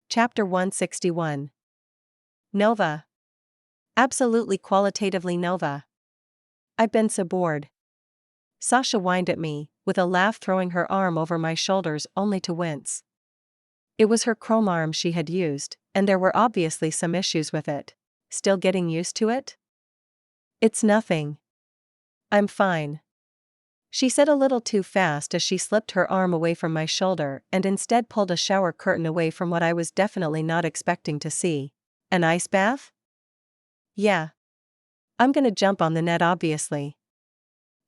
Chapter 161. Nova. Absolutely qualitatively Nova. I've been so bored. Sasha whined at me, with a laugh, throwing her arm over my shoulders only to wince. It was her chrome arm she had used, and there were obviously some issues with it. Still getting used to it? It's nothing. I'm fine. She said a little too fast as she slipped her arm away from my shoulder and instead pulled a shower curtain away from what I was definitely not expecting to see. An ice bath? Yeah. I'm gonna jump on the net, obviously.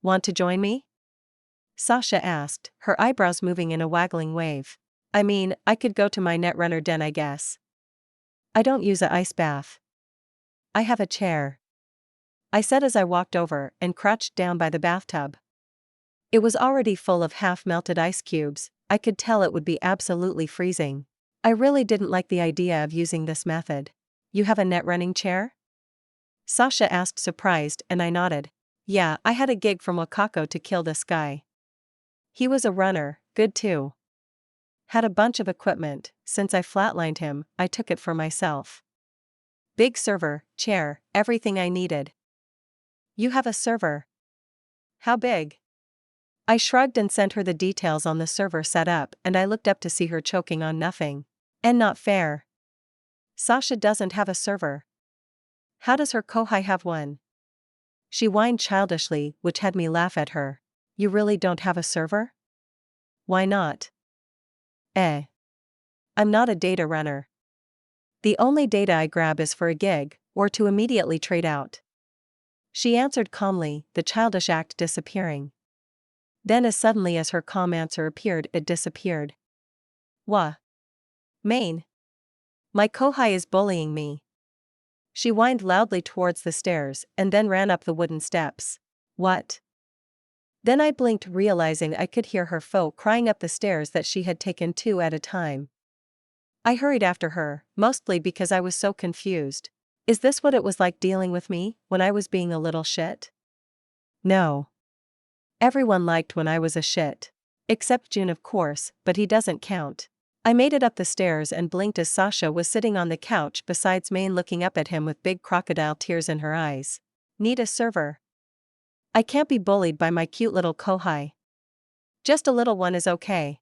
Want to join me? Sasha asked, her eyebrows moving in a waggling wave. I mean, I could go to my netrunner den, I guess. I don't use a ice bath. I have a chair, I said as I walked over and crouched down by the bathtub. It was already full of half-melted ice cubes. I could tell it would be absolutely freezing. I really didn't like the idea of using this method. You have a net running chair? Sasha asked, surprised, and I nodded. Yeah, I had a gig from Wakako to kill this guy. He was a runner, good too. Had a bunch of equipment. Since I flatlined him, I took it for myself. Big server, chair, everything I needed. You have a server? How big? I shrugged and sent her the details on the server setup, and I looked up to see her choking on nothing. And not fair. Sasha doesn't have a server. How does her kohai have one? She whined childishly, which had me laugh at her. You really don't have a server? Why not? I'm not a data runner. The only data I grab is for a gig, or to immediately trade out. She answered calmly, the childish act disappearing. Then as suddenly as her calm answer appeared, it disappeared. Wha? Main. My kohai is bullying me. She whined loudly towards the stairs and then ran up the wooden steps. What? Then I blinked, realizing I could hear her foe crying up the stairs that she had taken two at a time. I hurried after her, mostly because I was so confused. Is this what it was like dealing with me when I was being a little shit? No. Everyone liked when I was a shit. Except June, of course, but he doesn't count. I made it up the stairs and blinked as Sasha was sitting on the couch beside Main, looking up at him with big crocodile tears in her eyes. Need a server? I can't be bullied by my cute little kohai. Just a little one is okay.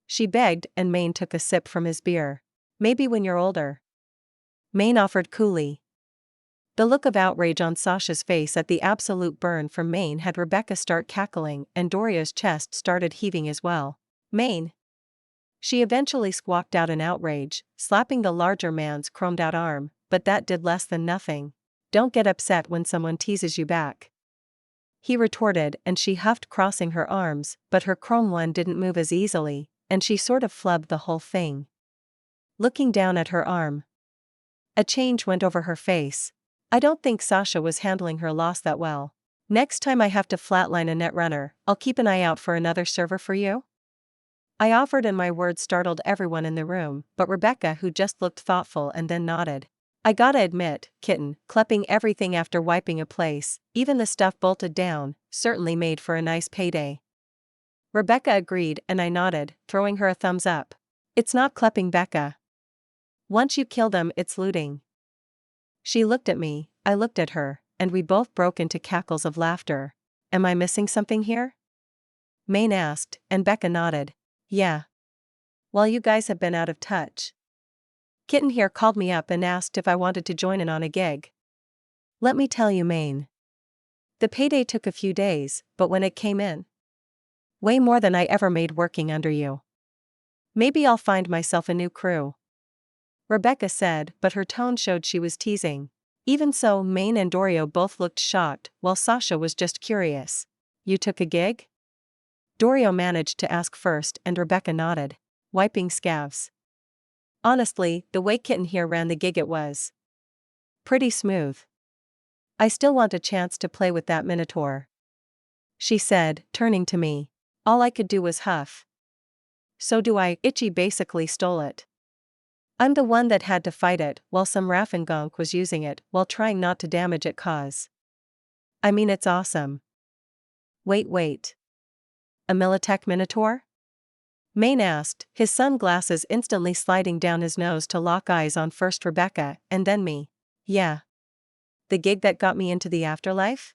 She begged, and Main took a sip from his beer. Maybe when you're older. Main offered coolly. The look of outrage on Sasha's face at the absolute burn from Main had Rebecca start cackling, and Doria's chest started heaving as well. Main. She eventually squawked out in outrage, slapping the larger man's chromed-out arm, but that did less than nothing. Don't get upset when someone teases you back. He retorted, and she huffed, crossing her arms, but her chrome one didn't move as easily, and she sort of flubbed the whole thing. Looking down at her arm, a change went over her face. I don't think Sasha was handling her loss that well. Next time I have to flatline a netrunner, I'll keep an eye out for another server for you? I offered, and my words startled everyone in the room, but Rebecca, who just looked thoughtful and then nodded. I gotta admit, kitten, clipping everything after wiping a place, even the stuff bolted down, certainly made for a nice payday. Rebecca agreed, and I nodded, throwing her a thumbs up. It's not clipping, Becca. Once you kill them, it's looting. She looked at me, I looked at her, and we both broke into cackles of laughter. Am I missing something here? Main asked, and Becca nodded. Yeah. Well, you guys have been out of touch. Kitten here called me up and asked if I wanted to join in on a gig. Let me tell you, Main. The payday took a few days, but when it came in, way more than I ever made working under you. Maybe I'll find myself a new crew. Rebecca said, but her tone showed she was teasing. Even so, Main and Dorio both looked shocked, while Sasha was just curious. You took a gig? Dorio managed to ask first, and Rebecca nodded. Wiping scavs. Honestly, the way Kitten here ran the gig, it was pretty smooth. I still want a chance to play with that Minotaur, she said, turning to me. All I could do was huff. So do I. Itchy basically stole it. I'm the one that had to fight it, while some Raffengonk was using it while trying not to damage it cause. I mean, it's awesome. Wait. A Militech Minotaur? Maine asked, his sunglasses instantly sliding down his nose to lock eyes on first Rebecca and then me. Yeah. The gig that got me into the afterlife?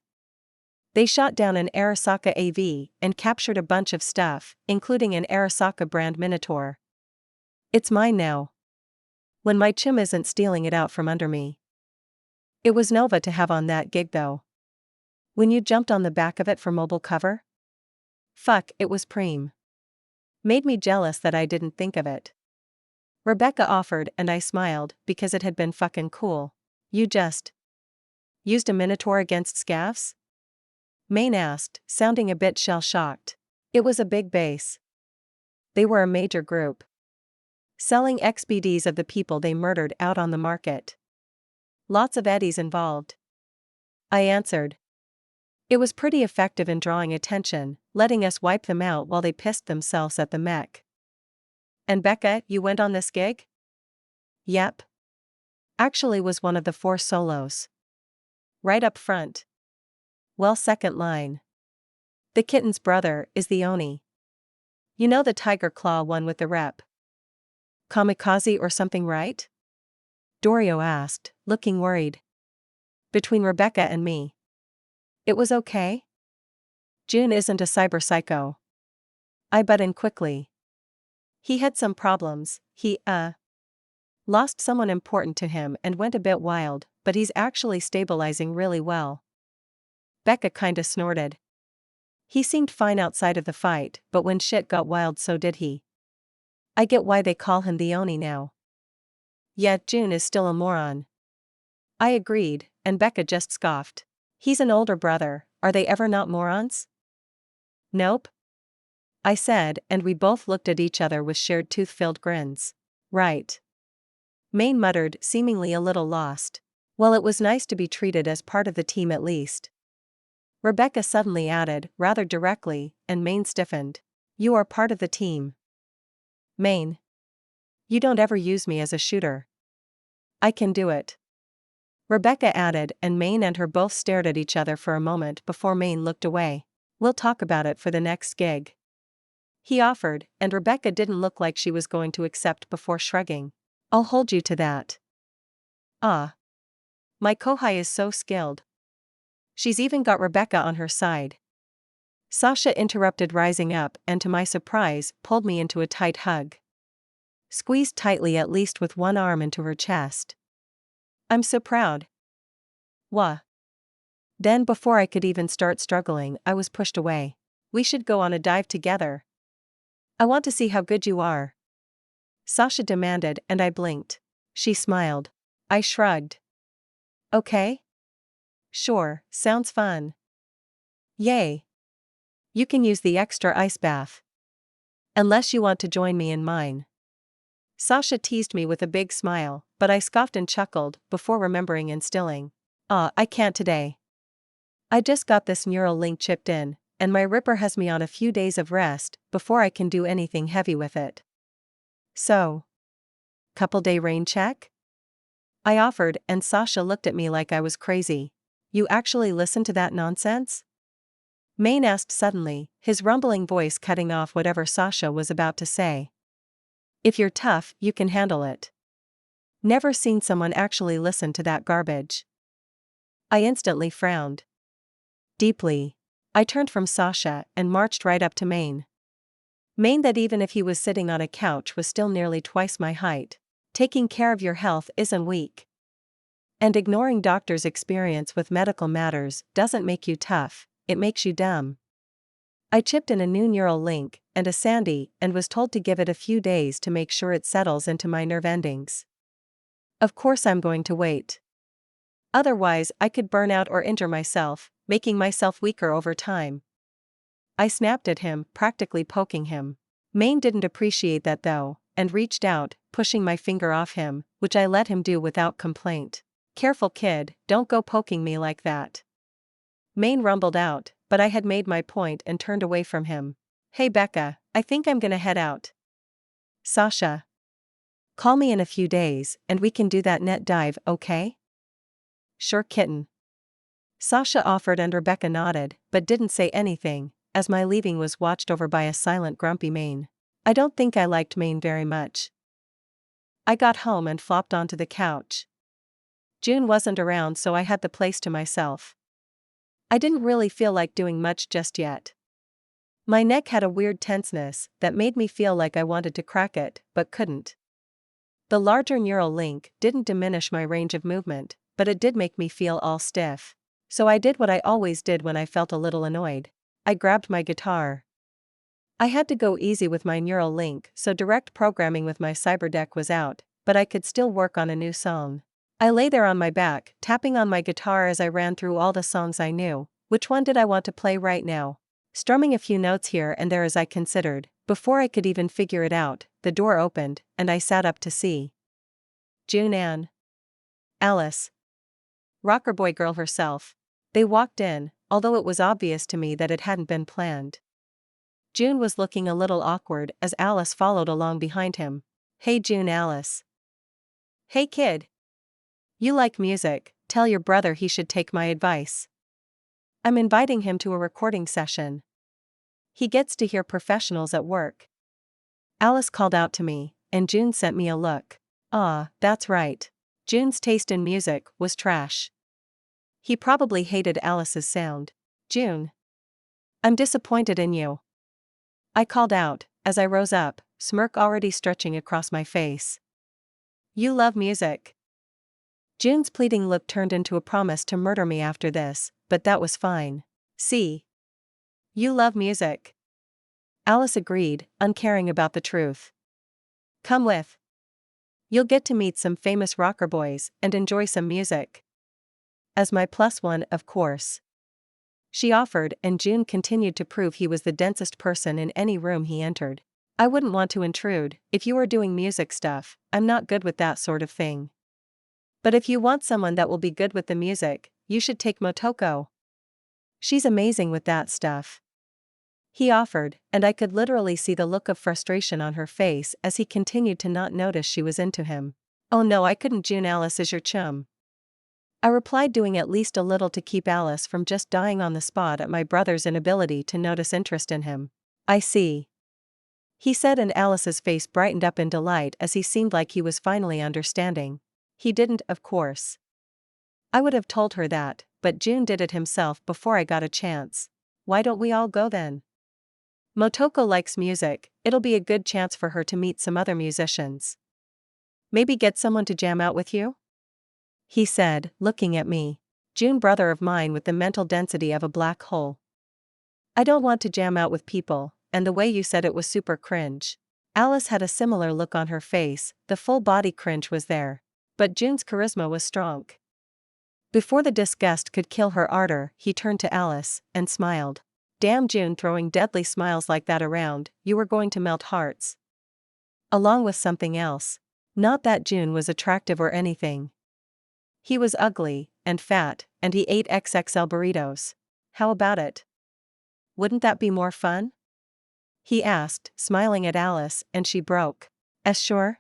They shot down an Arasaka AV and captured a bunch of stuff, including an Arasaka brand Minotaur. It's mine now. When my chum isn't stealing it out from under me. It was Nova to have on that gig though. When you jumped on the back of it for mobile cover? Fuck, it was preem. Made me jealous that I didn't think of it. Rebecca offered and I smiled because it had been fucking cool. You just used a Minotaur against scavs? Maine asked, sounding a bit shell-shocked. It was a big base. They were a major group. Selling XBDs of the people they murdered out on the market. Lots of eddies involved. I answered. It was pretty effective in drawing attention, letting us wipe them out while they pissed themselves at the mech. And Becca, you went on this gig? Yep. Actually was one of the 4 solos. Right up front. Well, second line. The kitten's brother is the Oni. You know the Tiger Claw one with the rep. Kamikaze or something, right? Dorio asked, looking worried. Between Rebecca and me. It was okay? June isn't a cyber psycho. I butt in quickly. He had some problems, lost someone important to him and went a bit wild, but he's actually stabilizing really well. Becca kinda snorted. He seemed fine outside of the fight, but when shit got wild so did he. I get why they call him the Oni now. Yet June is still a moron. I agreed, and Becca just scoffed. He's an older brother, are they ever not morons? Nope. I said, and we both looked at each other with shared tooth-filled grins. Right. Maine muttered, seemingly a little lost. Well, it was nice to be treated as part of the team at least. Rebecca suddenly added, rather directly, and Maine stiffened. You are part of the team. Maine. You don't ever use me as a shooter. I can do it. Rebecca added, and Maine and her both stared at each other for a moment before Maine looked away. We'll talk about it for the next gig. He offered, and Rebecca didn't look like she was going to accept before shrugging. I'll hold you to that. Ah. My kohai is so skilled. She's even got Rebecca on her side. Sasha interrupted, rising up, and to my surprise, pulled me into a tight hug. Squeezed tightly, at least with one arm into her chest. I'm so proud. Wah. Then before I could even start struggling, I was pushed away. We should go on a dive together. I want to see how good you are. Sasha demanded, and I blinked. She smiled. I shrugged. Okay? Sure, sounds fun. Yay. You can use the extra ice bath. Unless you want to join me in mine. Sasha teased me with a big smile, but I scoffed and chuckled before remembering and stilling. I can't today. I just got this neural link chipped in, and my Ripper has me on a few days of rest before I can do anything heavy with it. So. Couple day rain check? I offered, and Sasha looked at me like I was crazy. You actually listen to that nonsense? Maine asked suddenly, his rumbling voice cutting off whatever Sasha was about to say. If you're tough, you can handle it. Never seen someone actually listen to that garbage. I instantly frowned. Deeply. I turned from Sasha and marched right up to Maine. Maine that even if he was sitting on a couch was still nearly twice my height. Taking care of your health isn't weak. And ignoring doctors' experience with medical matters doesn't make you tough, it makes you dumb. I chipped in a new neural link and a sandy and was told to give it a few days to make sure it settles into my nerve endings. Of course I'm going to wait. Otherwise I could burn out or injure myself, making myself weaker over time. I snapped at him, practically poking him. Maine didn't appreciate that though, and reached out, pushing my finger off him, which I let him do without complaint. Careful kid, don't go poking me like that. Maine rumbled out, but I had made my point and turned away from him. Hey Becca, I think I'm gonna head out. Sasha. Call me in a few days, and we can do that net dive, okay? Sure kitten. Sasha offered and Rebecca nodded, but didn't say anything, as my leaving was watched over by a silent grumpy Maine. I don't think I liked Maine very much. I got home and flopped onto the couch. June wasn't around, so I had the place to myself. I didn't really feel like doing much just yet. My neck had a weird tenseness that made me feel like I wanted to crack it, but couldn't. The larger neural link didn't diminish my range of movement, but it did make me feel all stiff. So I did what I always did when I felt a little annoyed. I grabbed my guitar. I had to go easy with my neural link, so direct programming with my cyberdeck was out, but I could still work on a new song. I lay there on my back, tapping on my guitar as I ran through all the songs I knew. Which one did I want to play right now? Strumming a few notes here and there as I considered. Before I could even figure it out, the door opened, and I sat up to see June and Alice, rocker boy girl herself. They walked in, although it was obvious to me that it hadn't been planned. June was looking a little awkward as Alice followed along behind him. Hey June, Alice. Hey kid. You like music, tell your brother he should take my advice. I'm inviting him to a recording session. He gets to hear professionals at work. Alice called out to me, and June sent me a look. Ah, that's right. June's taste in music was trash. He probably hated Alice's sound. June. I'm disappointed in you. I called out, as I rose up, smirk already stretching across my face. You love music. June's pleading look turned into a promise to murder me after this, but that was fine. See? You love music. Alice agreed, uncaring about the truth. Come with. You'll get to meet some famous rocker boys and enjoy some music. As my plus one, of course. She offered, and June continued to prove he was the densest person in any room he entered. I wouldn't want to intrude. If you are doing music stuff, I'm not good with that sort of thing. But if you want someone that will be good with the music, you should take Motoko. She's amazing with that stuff. He offered, and I could literally see the look of frustration on her face as he continued to not notice she was into him. Oh no, I couldn't. June, Alice is your chum. I replied, doing at least a little to keep Alice from just dying on the spot at my brother's inability to notice interest in him. I see. He said, and Alice's face brightened up in delight as he seemed like he was finally understanding. He didn't, of course. I would have told her that, but June did it himself before I got a chance. Why don't we all go then? Motoko likes music, it'll be a good chance for her to meet some other musicians. Maybe get someone to jam out with you? He said, looking at me. June, brother of mine with the mental density of a black hole. I don't want to jam out with people, and the way you said it was super cringe. Alice had a similar look on her face, the full body cringe was there. But June's charisma was strong. Before the disgust could kill her ardor, he turned to Alice and smiled. Damn, June, throwing deadly smiles like that around, you were going to melt hearts. Along with something else. Not that June was attractive or anything. He was ugly, and fat, and he ate XXL burritos. How about it? Wouldn't that be more fun? He asked, smiling at Alice, and she broke. Sure?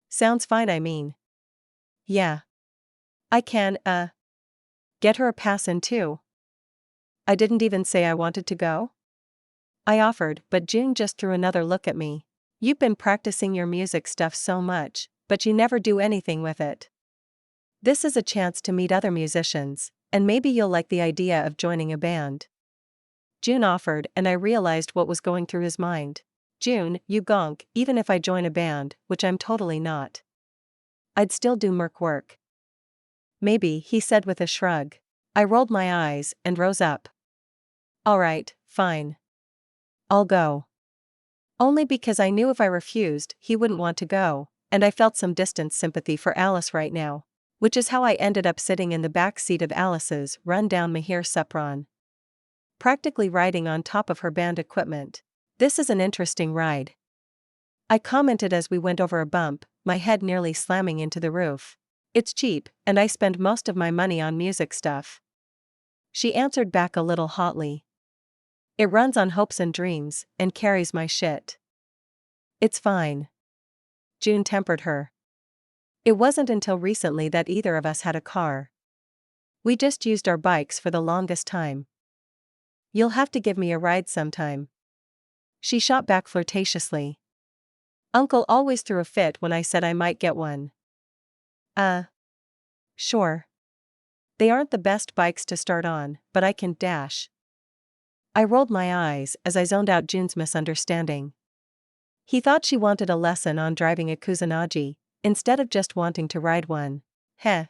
Sounds fine, I mean. Yeah. I can, get her a pass in too. I didn't even say I wanted to go. I offered, but June just threw another look at me. You've been practicing your music stuff so much, but you never do anything with it. This is a chance to meet other musicians, and maybe you'll like the idea of joining a band. June offered, and I realized what was going through his mind. June, you gonk, even if I join a band, which I'm totally not. I'd still do merc work. Maybe, he said with a shrug. I rolled my eyes and rose up. Alright, fine. I'll go. Only because I knew if I refused, he wouldn't want to go, and I felt some distant sympathy for Alice right now. Which is how I ended up sitting in the back seat of Alice's run-down Mahir Supran. Practically riding on top of her band equipment. This is an interesting ride. I commented as we went over a bump, my head nearly slamming into the roof. It's cheap, and I spend most of my money on music stuff. She answered back a little hotly. It runs on hopes and dreams, and carries my shit. It's fine. June tempered her. It wasn't until recently that either of us had a car. We just used our bikes for the longest time. You'll have to give me a ride sometime. She shot back flirtatiously. Uncle always threw a fit when I said I might get one. Sure. They aren't the best bikes to start on, but I can dash. I rolled my eyes as I zoned out June's misunderstanding. He thought she wanted a lesson on driving a Kusanagi, instead of just wanting to ride one. Heh.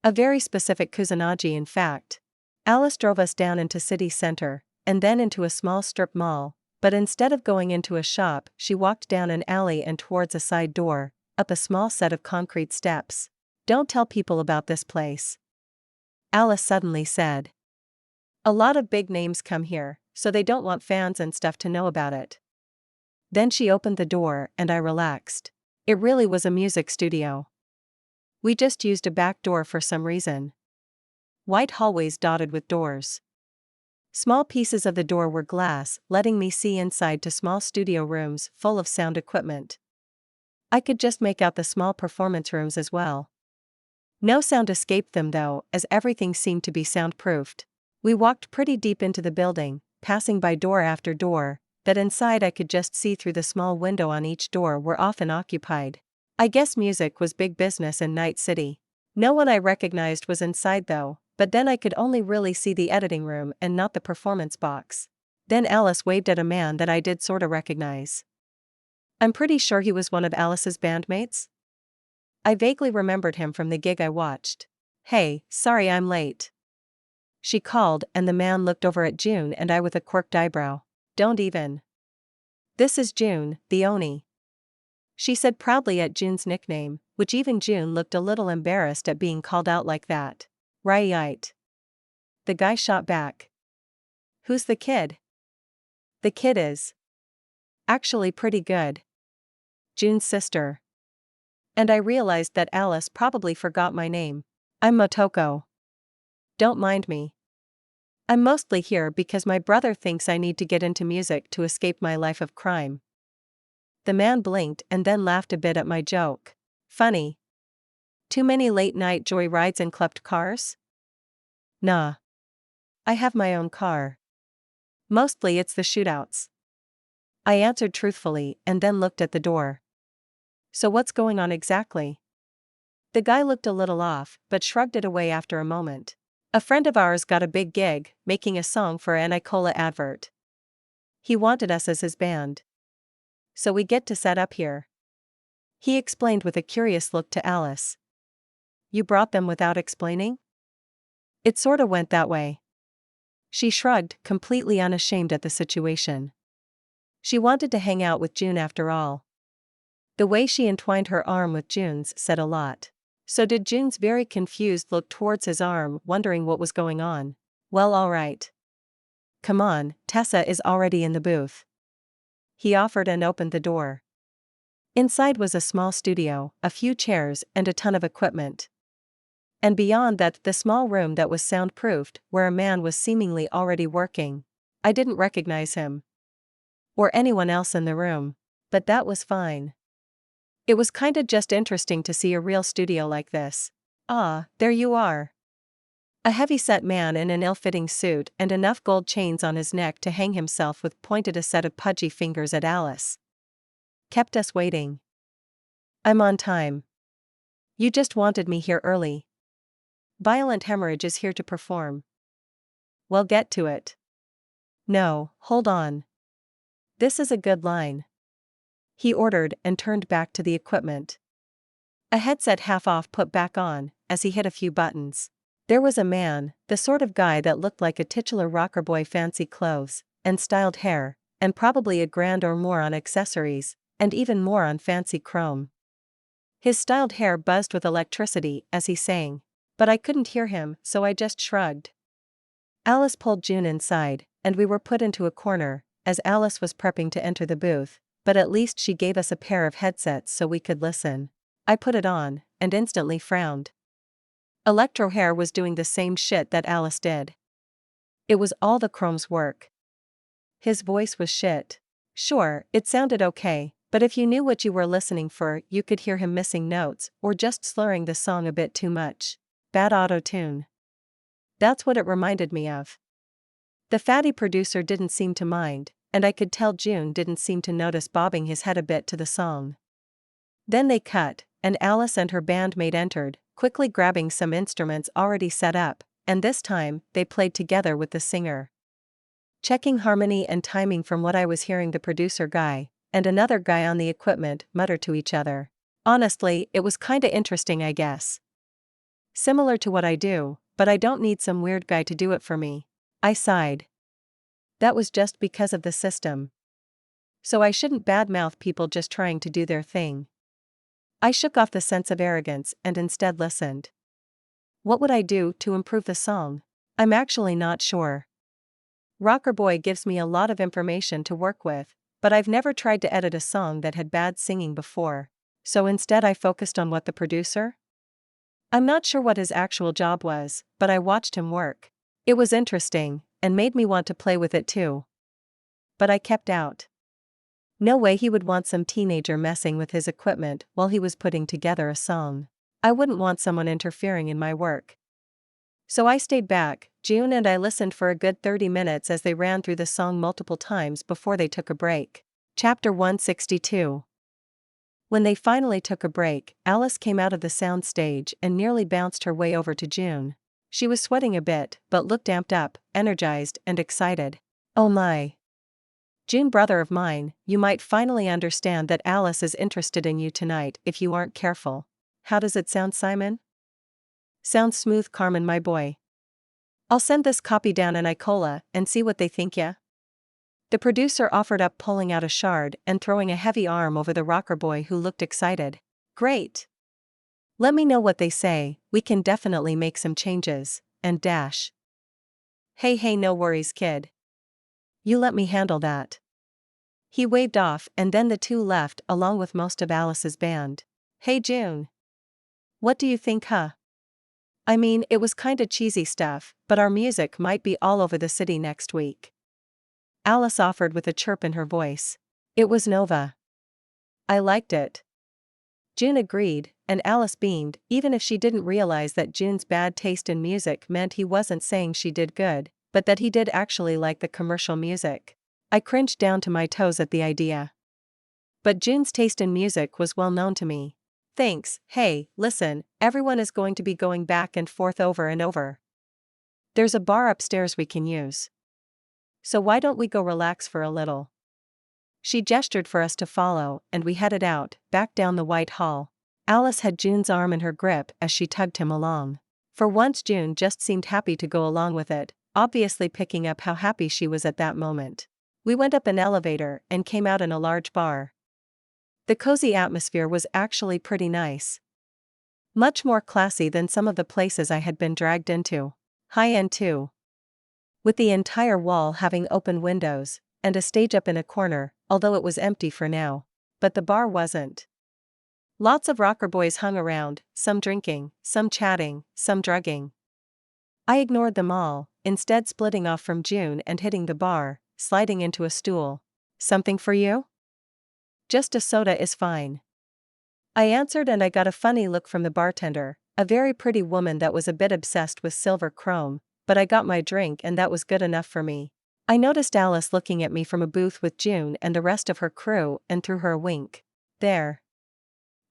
A very specific Kusanagi, in fact. Alice drove us down into city center, and then into a small strip mall, but instead of going into a shop, she walked down an alley and towards a side door, up a small set of concrete steps. Don't tell people about this place, Alice suddenly said. A lot of big names come here, so they don't want fans and stuff to know about it. Then she opened the door and I relaxed. It really was a music studio. We just used a back door for some reason. White hallways dotted with doors. Small pieces of the door were glass, letting me see inside to small studio rooms full of sound equipment. I could just make out the small performance rooms as well. No sound escaped them though, as everything seemed to be soundproofed. We walked pretty deep into the building, passing by door after door, that inside I could just see through the small window on each door were often occupied. I guess music was big business in Night City. No one I recognized was inside though, but then I could only really see the editing room and not the performance box. Then Alice waved at a man that I did sorta recognize. I'm pretty sure he was one of Alice's bandmates. I vaguely remembered him from the gig I watched. Hey, sorry I'm late, she called, and the man looked over at June and I with a quirked eyebrow. Don't even. This is June, the Oni, she said proudly at June's nickname, which even June looked a little embarrassed at being called out like that. Right. The guy shot back. Who's the kid? The kid is actually pretty good. June's sister. And I realized that Alice probably forgot my name. I'm Motoko. Don't mind me. I'm mostly here because my brother thinks I need to get into music to escape my life of crime. The man blinked and then laughed a bit at my joke. Funny. Too many late-night joy rides in clubbed cars? Nah. I have my own car. Mostly it's the shootouts, I answered truthfully and then looked at the door. So what's going on exactly? The guy looked a little off, but shrugged it away after a moment. A friend of ours got a big gig, making a song for an Icola advert. He wanted us as his band. So we get to set up here, he explained with a curious look to Alice. You brought them without explaining? It sorta went that way. She shrugged, completely unashamed at the situation. She wanted to hang out with June after all. The way she entwined her arm with June's said a lot. So did June's very confused look towards his arm, wondering what was going on. Well, alright. Come on, Tessa is already in the booth, he offered and opened the door. Inside was a small studio, a few chairs and a ton of equipment. And beyond that, the small room that was soundproofed, where a man was seemingly already working. I didn't recognize him. Or anyone else in the room. But that was fine. It was kinda just interesting to see a real studio like this. Ah, there you are. A heavy-set man in an ill-fitting suit and enough gold chains on his neck to hang himself with pointed a set of pudgy fingers at Alice. Kept us waiting. I'm on time. You just wanted me here early. Violent Hemorrhage is here to perform. Well, get to it. No, hold on. This is a good line, he ordered and turned back to the equipment. A headset half off put back on, as he hit a few buttons. There was a man, the sort of guy that looked like a titular rocker boy, fancy clothes, and styled hair, and probably a grand or more on accessories, and even more on fancy chrome. His styled hair buzzed with electricity as he sang. But I couldn't hear him, so I just shrugged. Alice pulled June inside, and we were put into a corner, as Alice was prepping to enter the booth, but at least she gave us a pair of headsets so we could listen. I put it on, and instantly frowned. Electro Hair was doing the same shit that Alice did. It was all the chrome's work. His voice was shit. Sure, it sounded okay, but if you knew what you were listening for, you could hear him missing notes, or just slurring the song a bit too much. Bad auto-tune. That's what it reminded me of. The fatty producer didn't seem to mind, and I could tell June didn't seem to notice, bobbing his head a bit to the song. Then they cut, and Alice and her bandmate entered, quickly grabbing some instruments already set up, and this time, they played together with the singer. Checking harmony and timing. From what I was hearing, the producer guy and another guy on the equipment muttered to each other. Honestly, it was kinda interesting, I guess. Similar to what I do, but I don't need some weird guy to do it for me. I sighed. That was just because of the system. So I shouldn't badmouth people just trying to do their thing. I shook off the sense of arrogance and instead listened. What would I do to improve the song? I'm actually not sure. Rocker Boy gives me a lot of information to work with, but I've never tried to edit a song that had bad singing before, so instead I focused on what the producer? I'm not sure what his actual job was, but I watched him work. It was interesting, and made me want to play with it too. But I kept out. No way he would want some teenager messing with his equipment while he was putting together a song. I wouldn't want someone interfering in my work. So I stayed back. June and I listened for a good 30 minutes as they ran through the song multiple times before they took a break. Chapter 162. When they finally took a break, Alice came out of the sound stage and nearly bounced her way over to June. She was sweating a bit, but looked amped up, energized, and excited. Oh my. June, brother of mine, you might finally understand that Alice is interested in you tonight if you aren't careful. How does it sound, Simon? Sounds smooth, Carmen, my boy. I'll send this copy down in Icola and see what they think, ya? The producer offered up, pulling out a shard and throwing a heavy arm over the rocker boy, who looked excited. Great. Let me know what they say. We can definitely make some changes, and dash. Hey, no worries, kid. You let me handle that. He waved off, and then the two left along with most of Alice's band. Hey June. What do you think, huh? I mean, it was kinda cheesy stuff, but our music might be all over the city next week. Alice offered with a chirp in her voice. It was Nova. I liked it. June agreed, and Alice beamed, even if she didn't realize that June's bad taste in music meant he wasn't saying she did good, but that he did actually like the commercial music. I cringed down to my toes at the idea. But June's taste in music was well known to me. Thanks. Hey, listen, everyone is going to be going back and forth over and over. There's a bar upstairs we can use. So why don't we go relax for a little? She gestured for us to follow, and we headed out, back down the White Hall. Alice had June's arm in her grip as she tugged him along. For once June just seemed happy to go along with it, obviously picking up how happy she was at that moment. We went up an elevator and came out in a large bar. The cozy atmosphere was actually pretty nice. Much more classy than some of the places I had been dragged into. High-end too. With the entire wall having open windows, and a stage up in a corner, although it was empty for now. But the bar wasn't. Lots of rocker boys hung around, some drinking, some chatting, some drugging. I ignored them all, instead splitting off from June and hitting the bar, sliding into a stool. Something for you? Just a soda is fine. I answered, and I got a funny look from the bartender, a very pretty woman that was a bit obsessed with silver chrome, but I got my drink and that was good enough for me. I noticed Alice looking at me from a booth with June and the rest of her crew and threw her a wink. There.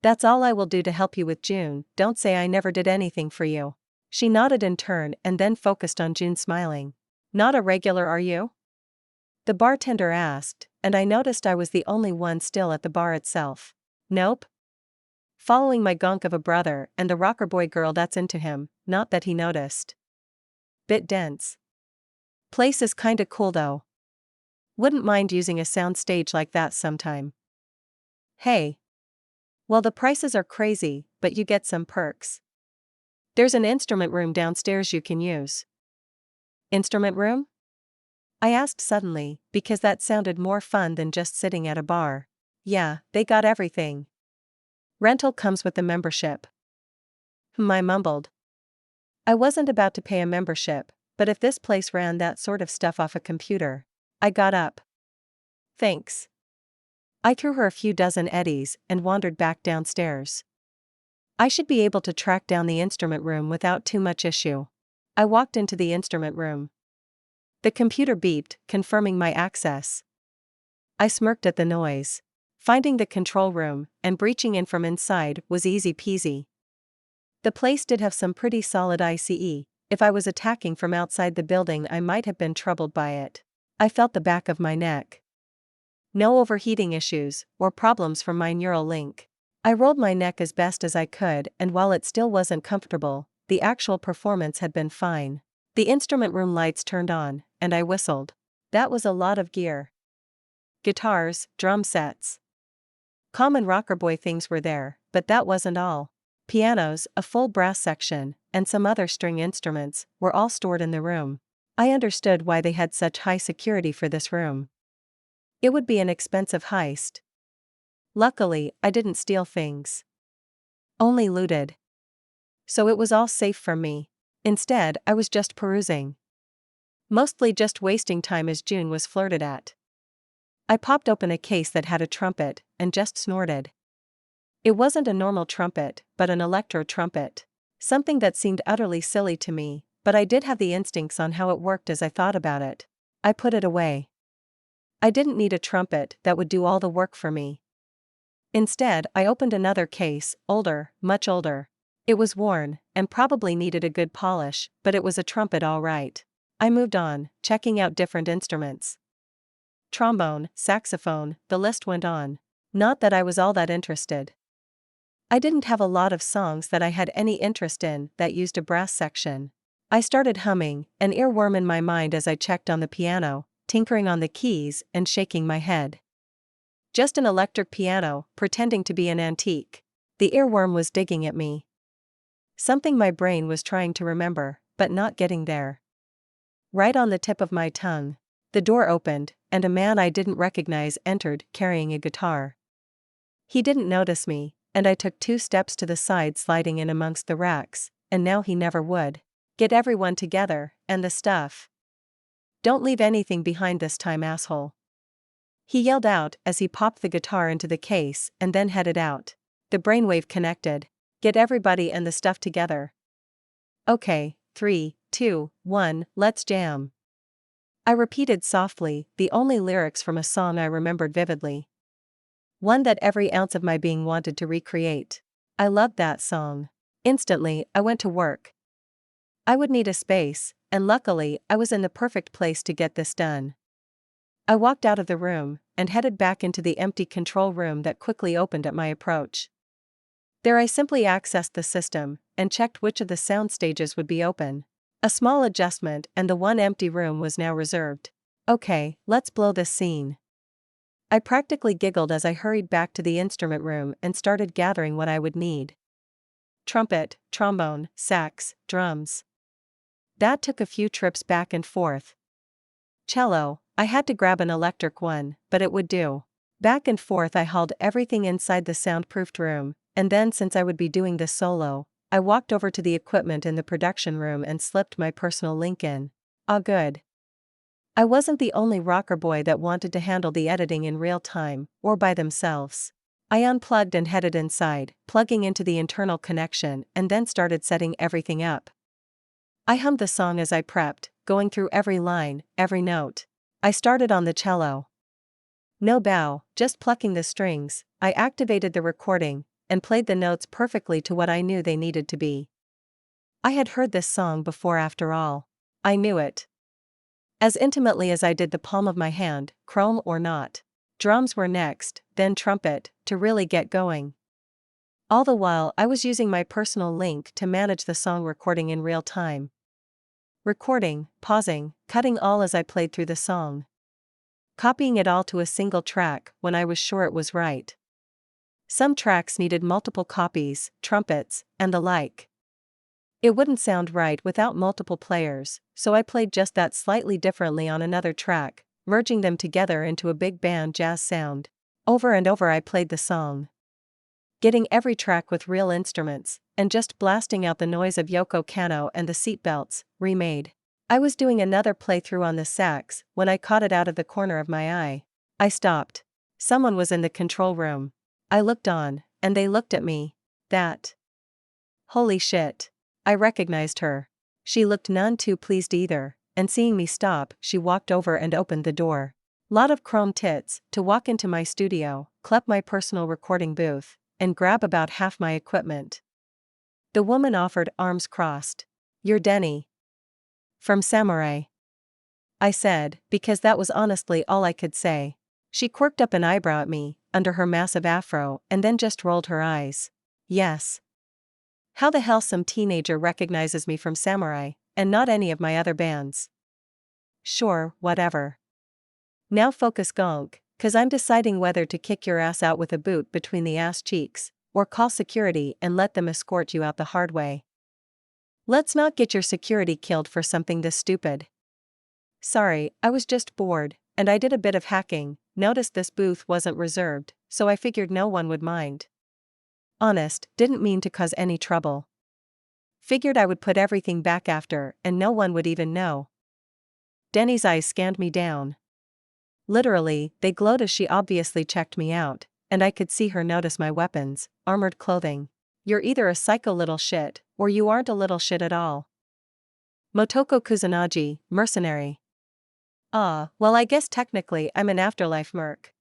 That's all I will do to help you with June, don't say I never did anything for you. She nodded in turn and then focused on June, smiling. Not a regular, are you? The bartender asked, and I noticed I was the only one still at the bar itself. Nope. Following my gonk of a brother and the rocker boy girl that's into him, not that he noticed. Bit dense. Place is kinda cool though. Wouldn't mind using a sound stage like that sometime. Hey. Well, the prices are crazy, but you get some perks. There's an instrument room downstairs you can use. Instrument room? I asked suddenly, because that sounded more fun than just sitting at a bar. Yeah, they got everything. Rental comes with the membership. I mumbled. I wasn't about to pay a membership, but if this place ran that sort of stuff off a computer. I got up. Thanks. I threw her a few dozen eddies and wandered back downstairs. I should be able to track down the instrument room without too much issue. I walked into the instrument room. The computer beeped, confirming my access. I smirked at the noise. Finding the control room and breaching in from inside was easy peasy. The place did have some pretty solid ICE. If I was attacking from outside the building, I might have been troubled by it. I felt the back of my neck. No overheating issues or problems from my neural link. I rolled my neck as best as I could, and while it still wasn't comfortable, the actual performance had been fine. The instrument room lights turned on, and I whistled. That was a lot of gear. Guitars, drum sets. Common rocker boy things were there, but that wasn't all. Pianos, a full brass section, and some other string instruments were all stored in the room. I understood why they had such high security for this room. It would be an expensive heist. Luckily, I didn't steal things. Only looted. So it was all safe from me. Instead, I was just perusing. Mostly just wasting time as June was flirted at. I popped open a case that had a trumpet, and just snorted. It wasn't a normal trumpet, but an electro trumpet. Something that seemed utterly silly to me, but I did have the instincts on how it worked as I thought about it. I put it away. I didn't need a trumpet that would do all the work for me. Instead, I opened another case, older, much older. It was worn, and probably needed a good polish, but it was a trumpet all right. I moved on, checking out different instruments. Trombone, saxophone, the list went on. Not that I was all that interested. I didn't have a lot of songs that I had any interest in that used a brass section. I started humming, an earworm in my mind as I checked on the piano, tinkering on the keys and shaking my head. Just an electric piano, pretending to be an antique. The earworm was digging at me. Something my brain was trying to remember, but not getting there. Right on the tip of my tongue. The door opened, and a man I didn't recognize entered, carrying a guitar. He didn't notice me, and I took 2 steps to the side, sliding in amongst the racks, and now he never would. Get everyone together, and the stuff. Don't leave anything behind this time, asshole. He yelled out as he popped the guitar into the case and then headed out. The brainwave connected. Get everybody and the stuff together. Okay, 3, 2, 1, let's jam. I repeated softly, the only lyrics from a song I remembered vividly. One that every ounce of my being wanted to recreate. I loved that song. Instantly, I went to work. I would need a space, and luckily, I was in the perfect place to get this done. I walked out of the room, and headed back into the empty control room that quickly opened at my approach. There I simply accessed the system, and checked which of the sound stages would be open. A small adjustment, and the one empty room was now reserved. Okay, let's blow this scene. I practically giggled as I hurried back to the instrument room and started gathering what I would need. Trumpet, trombone, sax, drums. That took a few trips back and forth. Cello, I had to grab an electric one, but it would do. Back and forth I hauled everything inside the soundproofed room, and then since I would be doing this solo, I walked over to the equipment in the production room and slipped my personal link in. Ah, good. I wasn't the only rocker boy that wanted to handle the editing in real time, or by themselves. I unplugged and headed inside, plugging into the internal connection, and then started setting everything up. I hummed the song as I prepped, going through every line, every note. I started on the cello. No bow, just plucking the strings. I activated the recording, and played the notes perfectly to what I knew they needed to be. I had heard this song before after all. I knew it as intimately as I did the palm of my hand, chrome or not. Drums were next, then trumpet, to really get going. All the while I was using my personal link to manage the song recording in real time. Recording, pausing, cutting all as I played through the song. Copying it all to a single track when I was sure it was right. Some tracks needed multiple copies, trumpets, and the like. It wouldn't sound right without multiple players, so I played just that slightly differently on another track, merging them together into a big band jazz sound. Over and over I played the song. Getting every track with real instruments, and just blasting out the noise of Yoko Kanno and the seatbelts, remade. I was doing another playthrough on the sax when I caught it out of the corner of my eye. I stopped. Someone was in the control room. I looked on, and they looked at me. That. Holy shit. I recognized her. She looked none too pleased either, and seeing me stop, she walked over and opened the door. Lot of chrome tits, to walk into my studio, clep my personal recording booth, and grab about half my equipment. The woman offered, arms crossed. You're Denny. From Samurai. I said, because that was honestly all I could say. She quirked up an eyebrow at me, under her massive afro, and then just rolled her eyes. Yes. How the hell some teenager recognizes me from Samurai, and not any of my other bands? Sure, whatever. Now focus gonk, 'cause I'm deciding whether to kick your ass out with a boot between the ass cheeks, or call security and let them escort you out the hard way. Let's not get your security killed for something this stupid. Sorry, I was just bored, and I did a bit of hacking, noticed this booth wasn't reserved, so I figured no one would mind. Honest, didn't mean to cause any trouble. Figured I would put everything back after, and no one would even know. Denny's eyes scanned me down. Literally, they glowed as she obviously checked me out, and I could see her notice my weapons, armored clothing. You're either a psycho little shit, or you aren't a little shit at all. Motoko Kusanagi, mercenary. Well, I guess technically I'm an afterlife merc.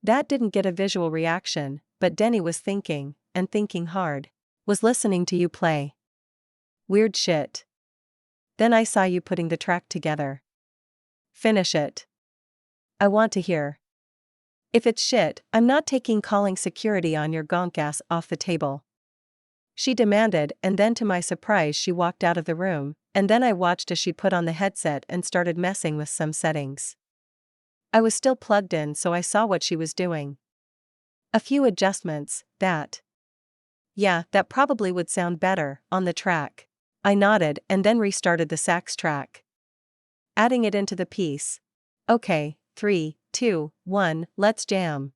That didn't get a visual reaction, but Denny was thinking, and thinking hard. Was listening to you play. Weird shit. Then I saw you putting the track together. Finish it. I want to hear. If it's shit, I'm not taking calling security on your gonk ass off the table. She demanded, and then to my surprise she walked out of the room, and then I watched as she put on the headset and started messing with some settings. I was still plugged in, so I saw what she was doing. A few adjustments, that. Yeah, that probably would sound better, on the track. I nodded and then restarted the sax track. Adding it into the piece. Okay, 3, 2, 1, let's jam.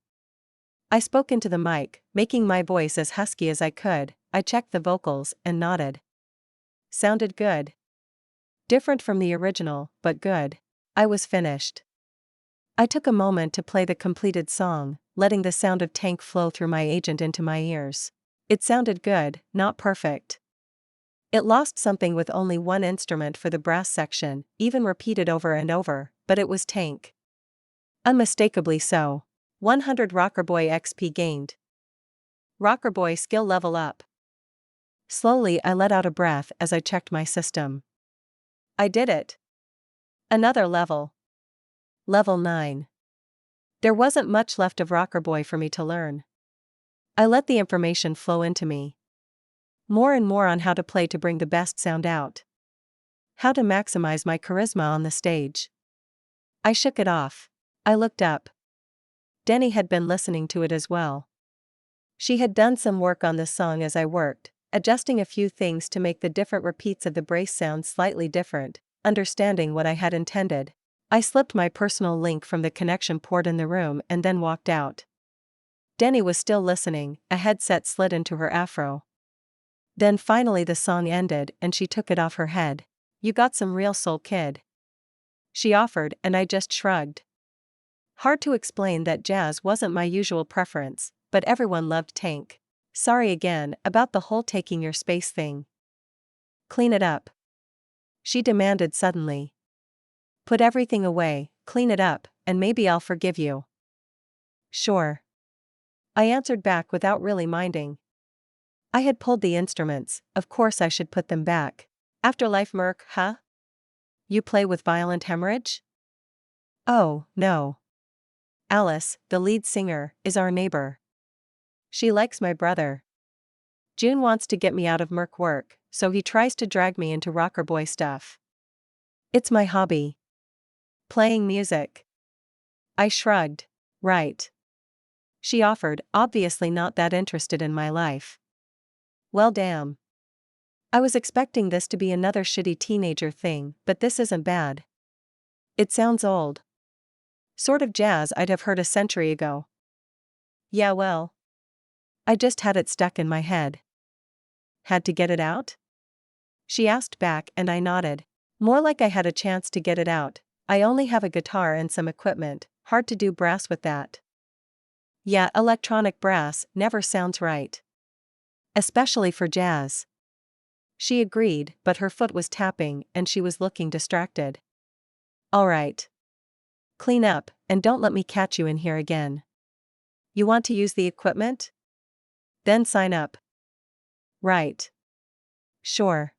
I spoke into the mic, making my voice as husky as I could. I checked the vocals and nodded. Sounded good. Different from the original, but good. I was finished. I took a moment to play the completed song, letting the sound of tank flow through my agent into my ears. It sounded good, not perfect. It lost something with only one instrument for the brass section, even repeated over and over, but it was tank. Unmistakably so. 100 Rockerboy XP gained. Rockerboy skill level up. Slowly I let out a breath as I checked my system. I did it. Another level. Level 9. There wasn't much left of Rockerboy for me to learn. I let the information flow into me. More and more on how to play to bring the best sound out. How to maximize my charisma on the stage. I shook it off. I looked up. Denny had been listening to it as well. She had done some work on the song as I worked, adjusting a few things to make the different repeats of the brace sound slightly different, understanding what I had intended. I slipped my personal link from the connection port in the room and then walked out. Denny was still listening, a headset slid into her afro. Then finally the song ended and she took it off her head. You got some real soul, kid. She offered, and I just shrugged. Hard to explain that jazz wasn't my usual preference, but everyone loved tank. Sorry again about the whole taking your space thing. Clean it up. She demanded suddenly. Put everything away, clean it up, and maybe I'll forgive you. Sure. I answered back without really minding. I had pulled the instruments, of course I should put them back. Afterlife merc, huh? You play with violent hemorrhage? Oh, no. Alice, the lead singer, is our neighbor. She likes my brother. June wants to get me out of merc work, so he tries to drag me into rocker boy stuff. It's my hobby. Playing music. I shrugged. Right. She offered, obviously not that interested in my life. Well, damn. I was expecting this to be another shitty teenager thing, but this isn't bad. It sounds old. Sort of jazz I'd have heard a century ago. Yeah, well. I just had it stuck in my head. Had to get it out? She asked back and I nodded. More like I had a chance to get it out. I only have a guitar and some equipment, hard to do brass with that. Yeah, electronic brass never sounds right. Especially for jazz. She agreed, but her foot was tapping and she was looking distracted. All right. Clean up, and don't let me catch you in here again. You want to use the equipment? Then sign up. Right. Sure.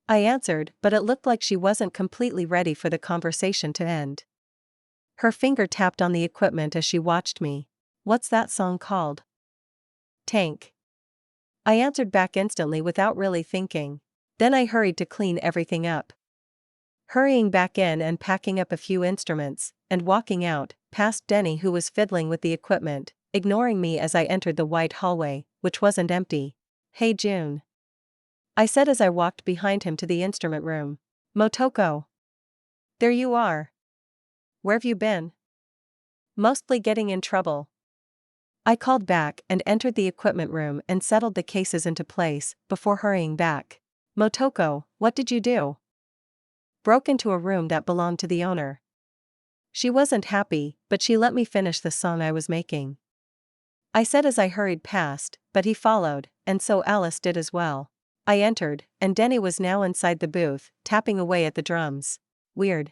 I answered, but it looked like she wasn't completely ready for the conversation to end. Her finger tapped on the equipment as she watched me. What's that song called? Tank. I answered back instantly without really thinking. Then I hurried to clean everything up. Hurrying back in and packing up a few instruments, and walking out, past Denny who was fiddling with the equipment, ignoring me as I entered the white hallway, which wasn't empty. Hey June. I said as I walked behind him to the instrument room. Motoko. There you are. Where've you been? Mostly getting in trouble. I called back and entered the equipment room and settled the cases into place, before hurrying back. Motoko, what did you do? Broke into a room that belonged to the owner. She wasn't happy, but she let me finish the song I was making. I said as I hurried past, but he followed, and so Alice did as well. I entered, and Denny was now inside the booth, tapping away at the drums. Weird.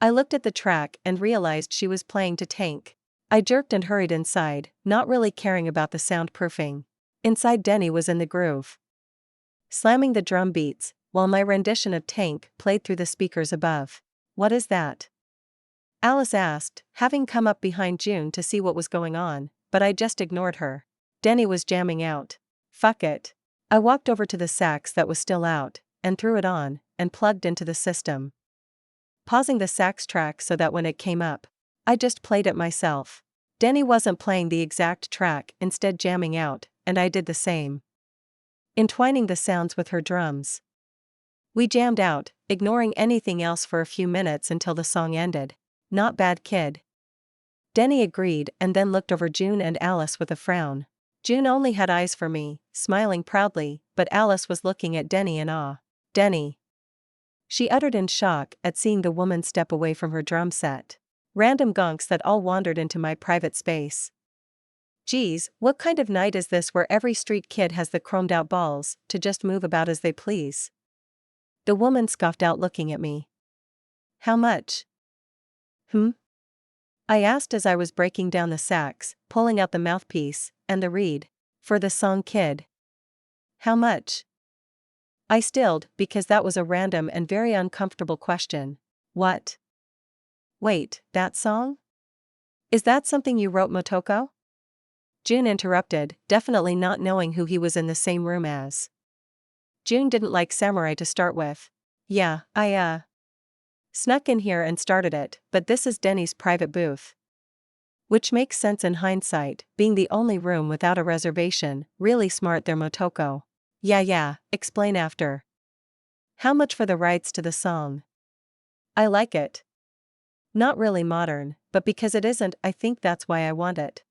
I looked at the track and realized she was playing to Tank. I jerked and hurried inside, not really caring about the soundproofing. Inside Denny was in the groove, slamming the drum beats, while my rendition of Tank played through the speakers above. What is that? Alice asked, having come up behind June to see what was going on, but I just ignored her. Denny was jamming out. Fuck it. I walked over to the sax that was still out, and threw it on, and plugged into the system, pausing the sax track so that when it came up, I just played it myself. Denny wasn't playing the exact track, instead jamming out, and I did the same, entwining the sounds with her drums. We jammed out, ignoring anything else for a few minutes until the song ended. Not bad, kid. Denny agreed and then looked over June and Alice with a frown. June only had eyes for me, smiling proudly, but Alice was looking at Denny in awe. Denny, she uttered in shock at seeing the woman step away from her drum set. Random gonks that all wandered into my private space. Geez, what kind of night is this where every street kid has the chromed out balls to just move about as they please? The woman scoffed out looking at me. How much? I asked as I was breaking down the sax, pulling out the mouthpiece, and the reed. For the song Kid. How much? I stilled, because that was a random and very uncomfortable question. What? Wait, that song? Is that something you wrote, Motoko? June interrupted, definitely not knowing who he was in the same room as. June didn't like samurai to start with. Yeah, I snuck in here and started it, but this is Denny's private booth. Which makes sense in hindsight, being the only room without a reservation. Really smart there, Motoko. Yeah, explain after. How much for the rights to the song? I like it. Not really modern, but because it isn't, I think that's why I want it.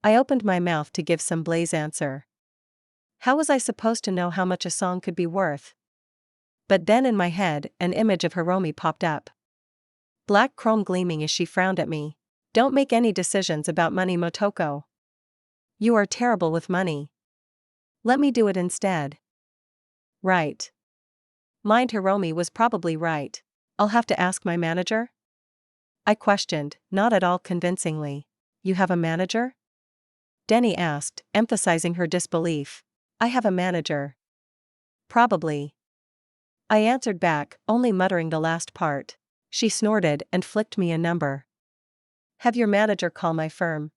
I opened my mouth to give some blaze answer. How was I supposed to know how much a song could be worth? But then in my head, an image of Hiromi popped up. Black chrome gleaming as she frowned at me. Don't make any decisions about money, Motoko. You are terrible with money. Let me do it instead. Right. Mind Hiromi was probably right. I'll have to ask my manager? I questioned, not at all convincingly. You have a manager? Denny asked, emphasizing her disbelief. I have a manager. Probably. I answered back, only muttering the last part. She snorted and flicked me a number. Have your manager call my firm.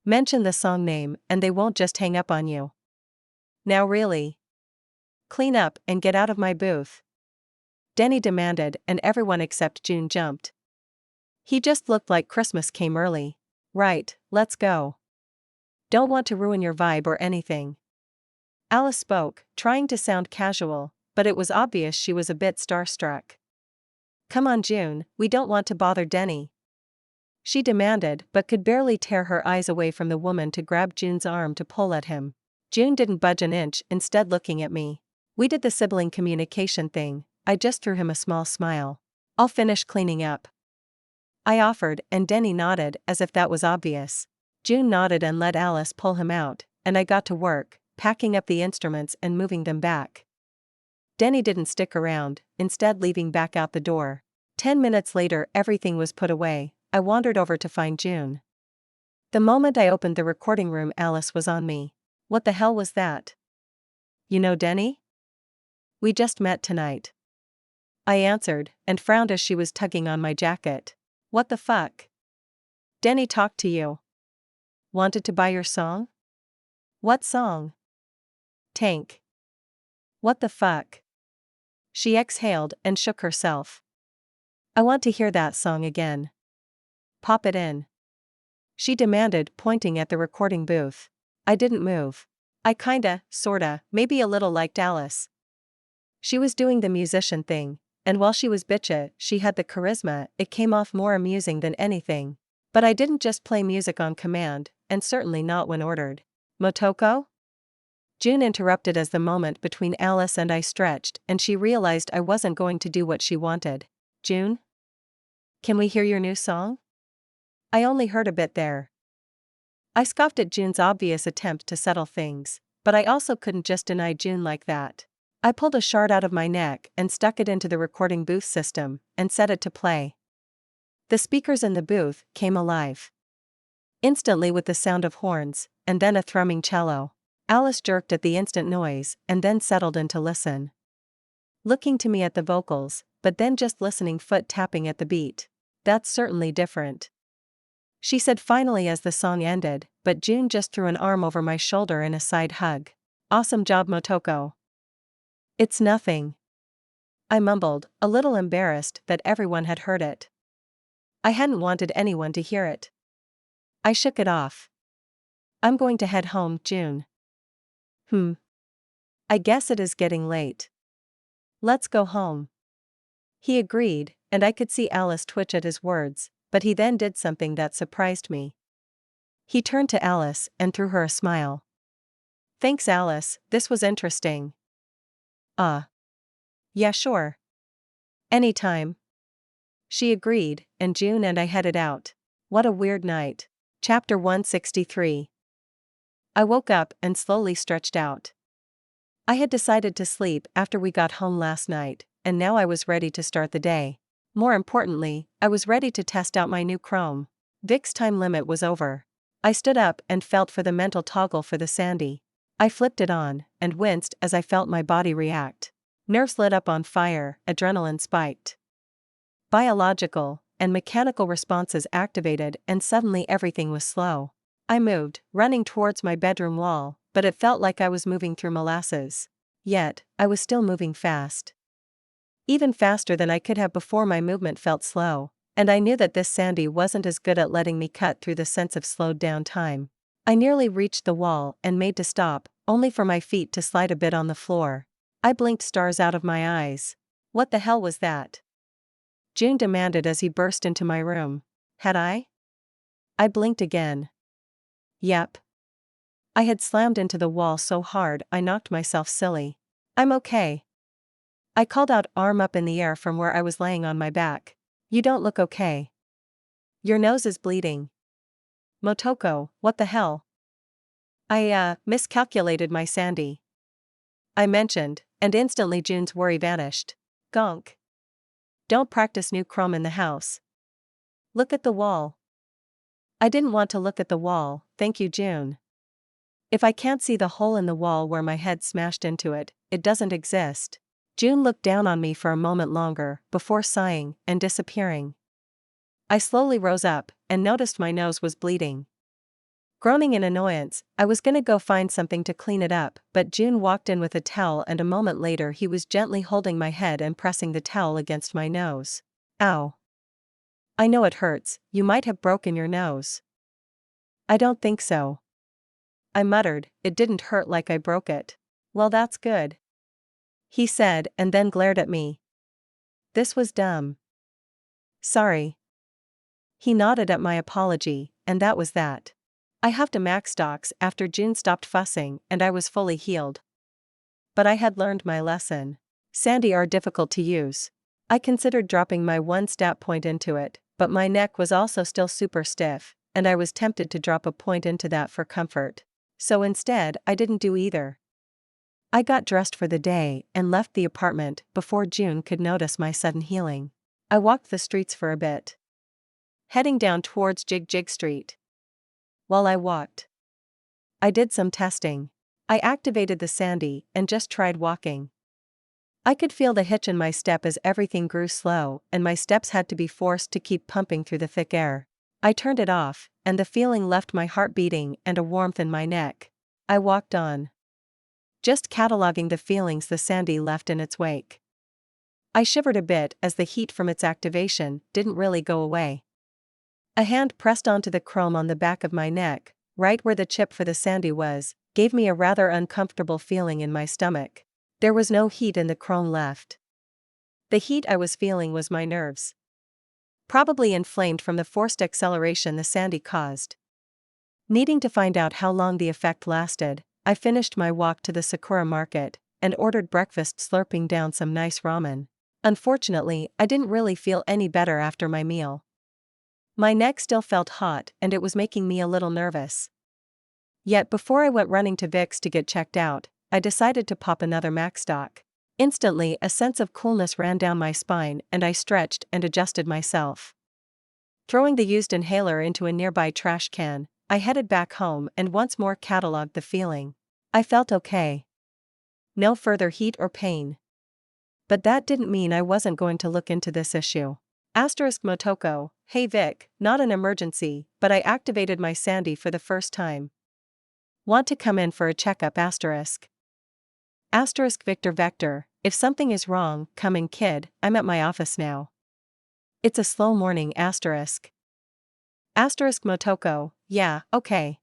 Mention the song name, and they won't just hang up on you. Now really. Clean up and get out of my booth. Denny demanded, and everyone except June jumped. He just looked like Christmas came early. Right, let's go. Don't want to ruin your vibe or anything. Alice spoke, trying to sound casual, but it was obvious she was a bit starstruck. Come on, June, we don't want to bother Denny. She demanded, but could barely tear her eyes away from the woman to grab June's arm to pull at him. June didn't budge an inch, instead looking at me. We did the sibling communication thing. I just threw him a small smile. I'll finish cleaning up. I offered, and Denny nodded as if that was obvious. June nodded and let Alice pull him out, and I got to work, packing up the instruments and moving them back. Denny didn't stick around, instead leaving back out the door. 10 minutes later, everything was put away. I wandered over to find June. The moment I opened the recording room, Alice was on me. What the hell was that? You know Denny? We just met tonight. I answered, and frowned as she was tugging on my jacket. What the fuck? Denny talked to you. Wanted to buy your song? What song? Tank. What the fuck? She exhaled and shook herself. I want to hear that song again. Pop it in. She demanded, pointing at the recording booth. I didn't move. I kinda, sorta, maybe a little liked Alice. She was doing the musician thing, and while she was bitchy, she had the charisma. It came off more amusing than anything. But I didn't just play music on command, and certainly not when ordered. Motoko? June interrupted as the moment between Alice and I stretched, and she realized I wasn't going to do what she wanted. June? Can we hear your new song? I only heard a bit there. I scoffed at June's obvious attempt to settle things, but I also couldn't just deny June like that. I pulled a shard out of my neck and stuck it into the recording booth system, and set it to play. The speakers in the booth came alive instantly with the sound of horns, and then a thrumming cello. Alice jerked at the instant noise, and then settled in to listen. Looking to me at the vocals, but then just listening, foot tapping at the beat. That's certainly different. She said finally as the song ended, but June just threw an arm over my shoulder in a side hug. Awesome job, Motoko. It's nothing. I mumbled, a little embarrassed that everyone had heard it. I hadn't wanted anyone to hear it. I shook it off. I'm going to head home, June. I guess it is getting late. Let's go home. He agreed, and I could see Alice twitch at his words, but he then did something that surprised me. He turned to Alice and threw her a smile. Thanks, Alice, this was interesting. Yeah, sure. Anytime. She agreed, and June and I headed out. What a weird night. Chapter 163. I woke up and slowly stretched out. I had decided to sleep after we got home last night, and now I was ready to start the day. More importantly, I was ready to test out my new Chrome. Vic's time limit was over. I stood up and felt for the mental toggle for the Sandy. I flipped it on, and winced as I felt my body react. Nerves lit up on fire, adrenaline spiked. Biological and mechanical responses activated, and suddenly everything was slow. I moved, running towards my bedroom wall, but it felt like I was moving through molasses. Yet, I was still moving fast. Even faster than I could have before. My movement felt slow, and I knew that this Sandy wasn't as good at letting me cut through the sense of slowed down time. I nearly reached the wall and made to stop, only for my feet to slide a bit on the floor. I blinked stars out of my eyes. What the hell was that? June demanded as he burst into my room. Had I? I blinked again. Yep. I had slammed into the wall so hard I knocked myself silly. I'm okay. I called out, arm up in the air from where I was laying on my back. You don't look okay. Your nose is bleeding. Motoko, what the hell? I miscalculated my Sandy. I mentioned, and instantly June's worry vanished. Gonk. Don't practice new Chrome in the house. Look at the wall. I didn't want to look at the wall, thank you, June. If I can't see the hole in the wall where my head smashed into it, it doesn't exist. June looked down on me for a moment longer, before sighing and disappearing. I slowly rose up, and noticed my nose was bleeding. Groaning in annoyance, I was gonna go find something to clean it up, but June walked in with a towel, and a moment later he was gently holding my head and pressing the towel against my nose. Ow. I know it hurts, you might have broken your nose. I don't think so. I muttered, it didn't hurt like I broke it. Well, that's good. He said, and then glared at me. This was dumb. Sorry. He nodded at my apology, and that was that. I huffed a Max Stocks after June stopped fussing, and I was fully healed. But I had learned my lesson. Sandy are difficult to use. I considered dropping my one stat point into it, but my neck was also still super stiff, and I was tempted to drop a point into that for comfort. So instead, I didn't do either. I got dressed for the day and left the apartment before June could notice my sudden healing. I walked the streets for a bit, heading down towards Jig Jig Street. While I walked, I did some testing. I activated the Sandy and just tried walking. I could feel the hitch in my step as everything grew slow and my steps had to be forced to keep pumping through the thick air. I turned it off, and the feeling left my heart beating and a warmth in my neck. I walked on, just cataloging the feelings the Sandy left in its wake. I shivered a bit as the heat from its activation didn't really go away. A hand pressed onto the chrome on the back of my neck, right where the chip for the Sandy was, gave me a rather uncomfortable feeling in my stomach. There was no heat in the chrome left. The heat I was feeling was my nerves, probably inflamed from the forced acceleration the Sandy caused. Needing to find out how long the effect lasted, I finished my walk to the Sakura market and ordered breakfast, slurping down some nice ramen. Unfortunately, I didn't really feel any better after my meal. My neck still felt hot and it was making me a little nervous. Yet before I went running to Vic's to get checked out, I decided to pop another Macstock. Instantly, a sense of coolness ran down my spine and I stretched and adjusted myself. Throwing the used inhaler into a nearby trash can, I headed back home and once more cataloged the feeling. I felt okay. No further heat or pain. But that didn't mean I wasn't going to look into this issue. Motoko, hey Vic, not an emergency, but I activated my Sandy for the first time. Want to come in for a checkup? Victor Vector, if something is wrong, come in kid, I'm at my office now. It's a slow morning. Motoko, yeah, okay.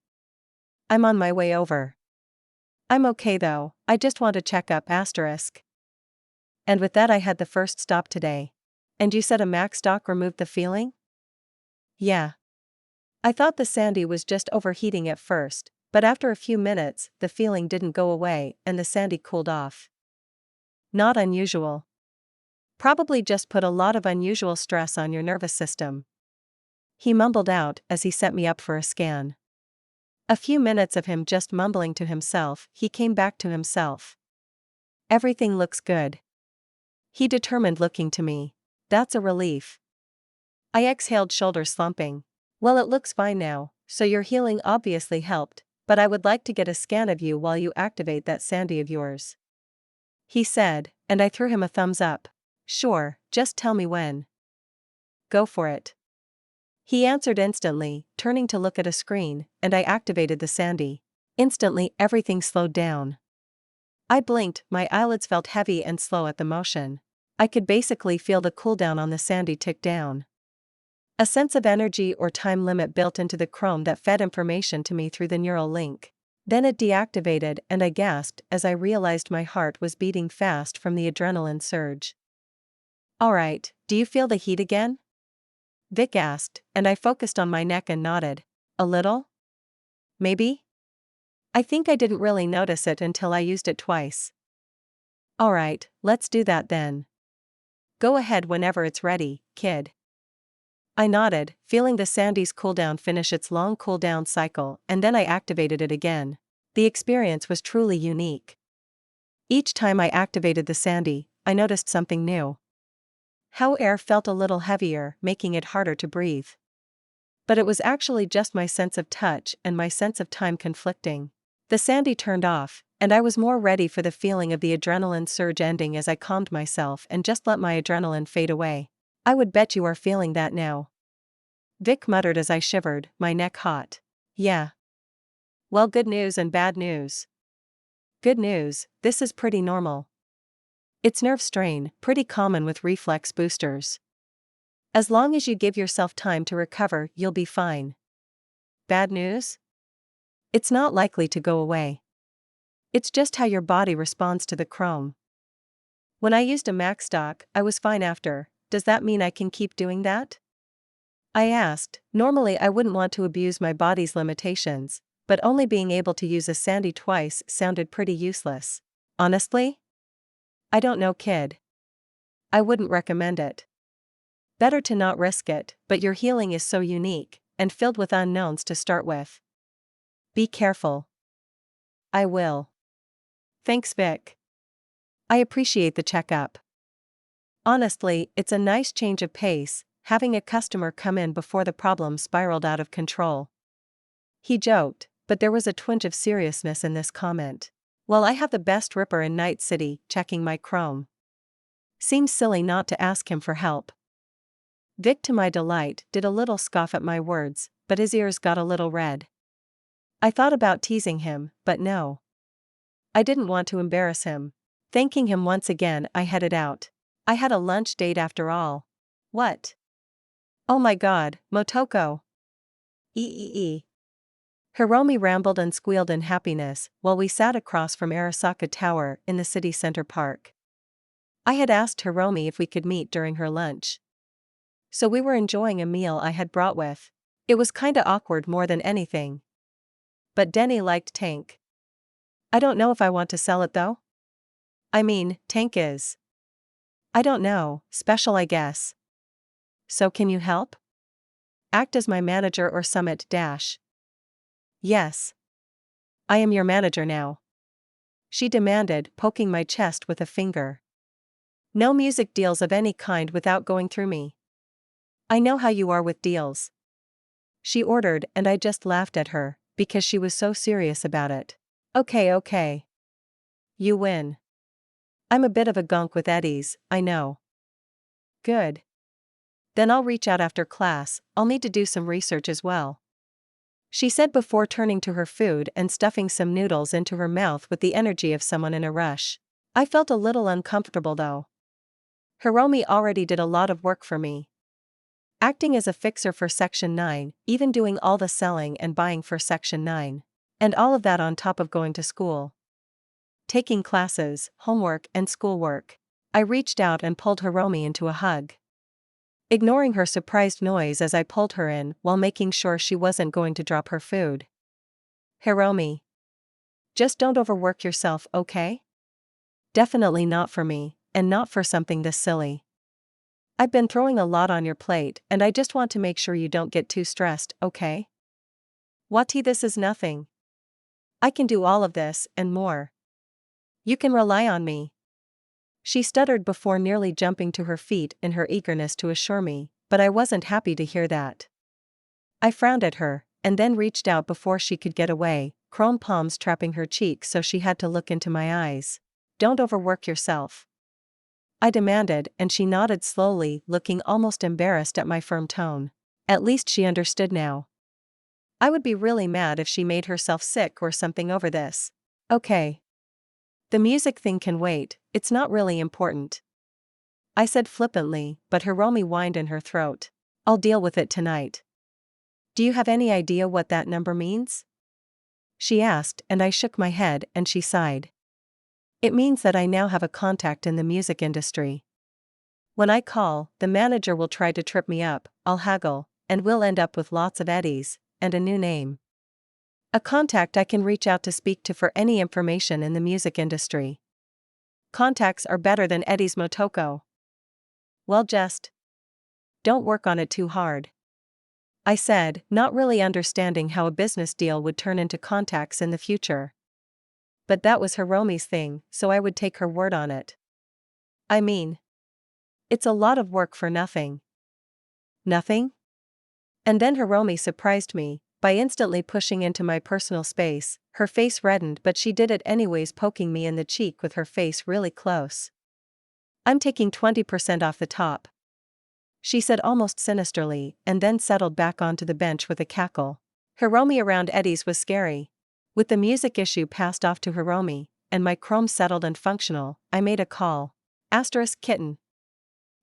I'm on my way over. I'm okay though, I just want to check up. And with that I had the first stop today. And you said a Macstock removed the feeling? Yeah. I thought the Sandy was just overheating at first, but after a few minutes, the feeling didn't go away and the Sandy cooled off. Not unusual. Probably just put a lot of unusual stress on your nervous system. He mumbled out as he set me up for a scan. A few minutes of him just mumbling to himself, he came back to himself. Everything looks good. He determined, looking to me. That's a relief. I exhaled, shoulders slumping. Well, it looks fine now, so your healing obviously helped, but I would like to get a scan of you while you activate that Sandy of yours. He said, and I threw him a thumbs up. Sure, just tell me when. Go for it. He answered instantly, turning to look at a screen, and I activated the Sandy. Instantly, everything slowed down. I blinked, my eyelids felt heavy and slow at the motion. I could basically feel the cooldown on the Sandy tick down. A sense of energy or time limit built into the chrome that fed information to me through the neural link. Then it deactivated and I gasped as I realized my heart was beating fast from the adrenaline surge. Alright, do you feel the heat again? Vic asked, and I focused on my neck and nodded. A little? Maybe? I think I didn't really notice it until I used it twice. Alright, let's do that then. Go ahead whenever it's ready, kid. I nodded, feeling the Sandy's cooldown finish its long cooldown cycle, and then I activated it again. The experience was truly unique. Each time I activated the Sandy, I noticed something new. How air felt a little heavier, making it harder to breathe. But it was actually just my sense of touch and my sense of time conflicting. The Sandy turned off, and I was more ready for the feeling of the adrenaline surge ending as I calmed myself and just let my adrenaline fade away. I would bet you are feeling that now. Vic muttered as I shivered, my neck hot. Yeah. Well, good news and bad news. Good news, this is pretty normal. It's nerve strain, pretty common with reflex boosters. As long as you give yourself time to recover, you'll be fine. Bad news? It's not likely to go away. It's just how your body responds to the chrome. When I used a Macstock, I was fine after. Does that mean I can keep doing that? I asked. Normally I wouldn't want to abuse my body's limitations, but only being able to use a Sandy twice sounded pretty useless. Honestly? I don't know, kid. I wouldn't recommend it. Better to not risk it, but your healing is so unique, and filled with unknowns to start with. Be careful. I will. Thanks, Vic. I appreciate the checkup. Honestly, it's a nice change of pace, having a customer come in before the problem spiraled out of control. He joked, but there was a twinge of seriousness in this comment. Well, I have the best ripper in Night City, checking my chrome. Seems silly not to ask him for help. Vic, to my delight, did a little scoff at my words, but his ears got a little red. I thought about teasing him, but no. I didn't want to embarrass him. Thanking him once again, I headed out. I had a lunch date after all. What? Oh my god, Motoko. Eee. Hiromi rambled and squealed in happiness while we sat across from Arasaka Tower in the city center park. I had asked Hiromi if we could meet during her lunch. So we were enjoying a meal I had brought with. It was kinda awkward more than anything. But Denny liked Tank. I don't know if I want to sell it though. I mean, Tank is. I don't know, special I guess. So can you help? Act as my manager or summit dash. Yes. I am your manager now. She demanded, poking my chest with a finger. No music deals of any kind without going through me. I know how you are with deals. She ordered and I just laughed at her, because she was so serious about it. Okay. You win. I'm a bit of a gonk with eddies, I know. Good. Then I'll reach out after class, I'll need to do some research as well. She said before turning to her food and stuffing some noodles into her mouth with the energy of someone in a rush. I felt a little uncomfortable though. Hiromi already did a lot of work for me. Acting as a fixer for Section 9, even doing all the selling and buying for Section 9. And all of that on top of going to school. Taking classes, homework and schoolwork. I reached out and pulled Hiromi into a hug. Ignoring her surprised noise as I pulled her in while making sure she wasn't going to drop her food. Hiromi. Just don't overwork yourself, okay? Definitely not for me, and not for something this silly. I've been throwing a lot on your plate and I just want to make sure you don't get too stressed, okay? Wati, this is nothing. I can do all of this, and more. You can rely on me. She stuttered before nearly jumping to her feet in her eagerness to assure me, but I wasn't happy to hear that. I frowned at her, and then reached out before she could get away, chrome palms trapping her cheeks so she had to look into my eyes. Don't overwork yourself. I demanded, and she nodded slowly, looking almost embarrassed at my firm tone. At least she understood now. I would be really mad if she made herself sick or something over this. Okay. The music thing can wait, it's not really important. I said flippantly, but Hiromi whined in her throat. I'll deal with it tonight. Do you have any idea what that number means? She asked, and I shook my head and she sighed. It means that I now have a contact in the music industry. When I call, the manager will try to trip me up, I'll haggle, and we'll end up with lots of eddies, and a new name. A contact I can reach out to speak to for any information in the music industry. Contacts are better than eddies, Motoko. Well, just don't work on it too hard. I said, not really understanding how a business deal would turn into contacts in the future. But that was Hiromi's thing, so I would take her word on it. I mean, it's a lot of work for nothing. Nothing? And then Hiromi surprised me by instantly pushing into my personal space. Her face reddened, but she did it anyways, poking me in the cheek with her face really close. I'm taking 20% off the top, she said almost sinisterly, and then settled back onto the bench with a cackle. Hiromi around eddies was scary. With the music issue passed off to Hiromi, and my chrome settled and functional, I made a call. Kitten.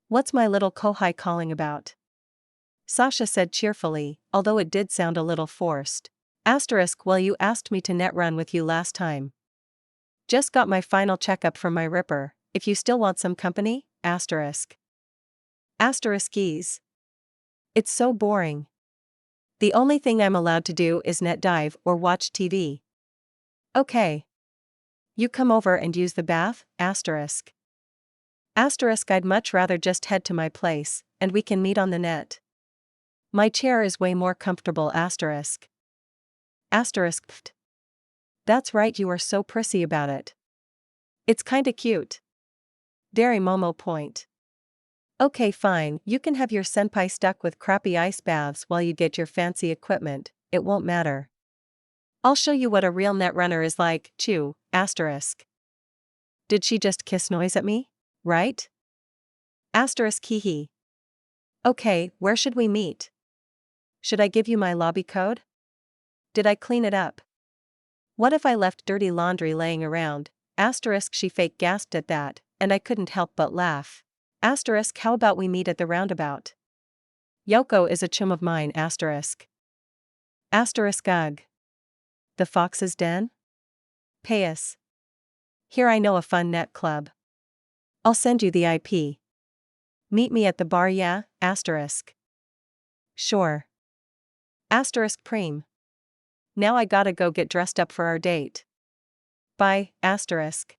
What's my little kohai calling about? Sasha said cheerfully, although it did sound a little forced. Well, you asked me to net run with you last time. Just got my final checkup from my ripper, if you still want some company? Ease. It's so boring. The only thing I'm allowed to do is net dive or watch TV. Okay. You come over and use the bath? I'd much rather just head to my place, and we can meet on the net. My chair is way more comfortable. Pft. That's right, you are so prissy about it. It's kinda cute. Very Momo point. Okay, fine, you can have your senpai stuck with crappy ice baths while you get your fancy equipment, it won't matter. I'll show you what a real netrunner is like, chew, asterisk. Did she just kiss noise at me? Right? Asterisk hee. Okay, where should we meet? Should I give you my lobby code? Did I clean it up? What if I left dirty laundry laying around? Asterisk she fake gasped at that, and I couldn't help but laugh. Asterisk how about we meet at the roundabout? Yoko is a chum of mine asterisk. Asterisk ugh. The Fox's Den? Payas. Here I know a fun net club. I'll send you the IP. Meet me at the bar yeah, asterisk. Sure. Asterisk preem. Now I gotta go get dressed up for our date. Bye, asterisk.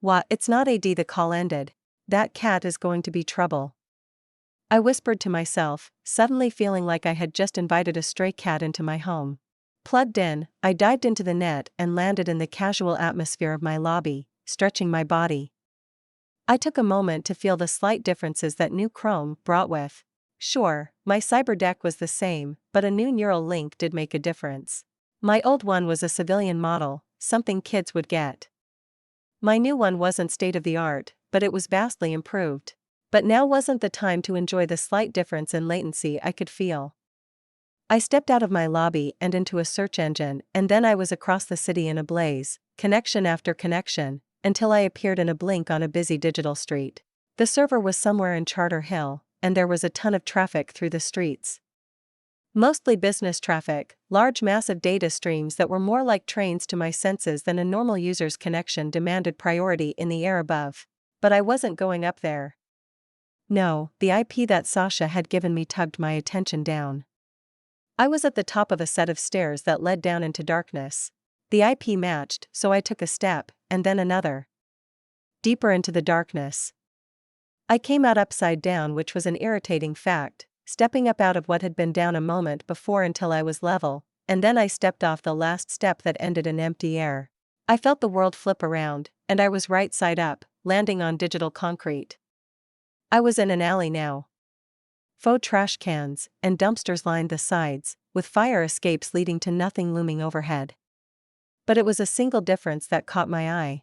What, it's not AD the call ended. That cat is going to be trouble. I whispered to myself, suddenly feeling like I had just invited a stray cat into my home. Plugged in, I dived into the net and landed in the casual atmosphere of my lobby, stretching my body. I took a moment to feel the slight differences that new Chrome brought with. Sure, my cyber deck was the same, but a new neural link did make a difference. My old one was a civilian model, something kids would get. My new one wasn't state-of-the-art, but it was vastly improved. But now wasn't the time to enjoy the slight difference in latency I could feel. I stepped out of my lobby and into a search engine, and then I was across the city in a blaze, connection after connection, until I appeared in a blink on a busy digital street. The server was somewhere in Charter Hill, and there was a ton of traffic through the streets. Mostly business traffic, large massive data streams that were more like trains to my senses than a normal user's connection demanded priority in the air above. But I wasn't going up there. No, the IP that Sasha had given me tugged my attention down. I was at the top of a set of stairs that led down into darkness. The IP matched, so I took a step, and then another. Deeper into the darkness. I came out upside down, which was an irritating fact, stepping up out of what had been down a moment before until I was level, and then I stepped off the last step that ended in empty air. I felt the world flip around, and I was right side up, landing on digital concrete. I was in an alley now. Faux trash cans and dumpsters lined the sides, with fire escapes leading to nothing looming overhead. But it was a single difference that caught my eye.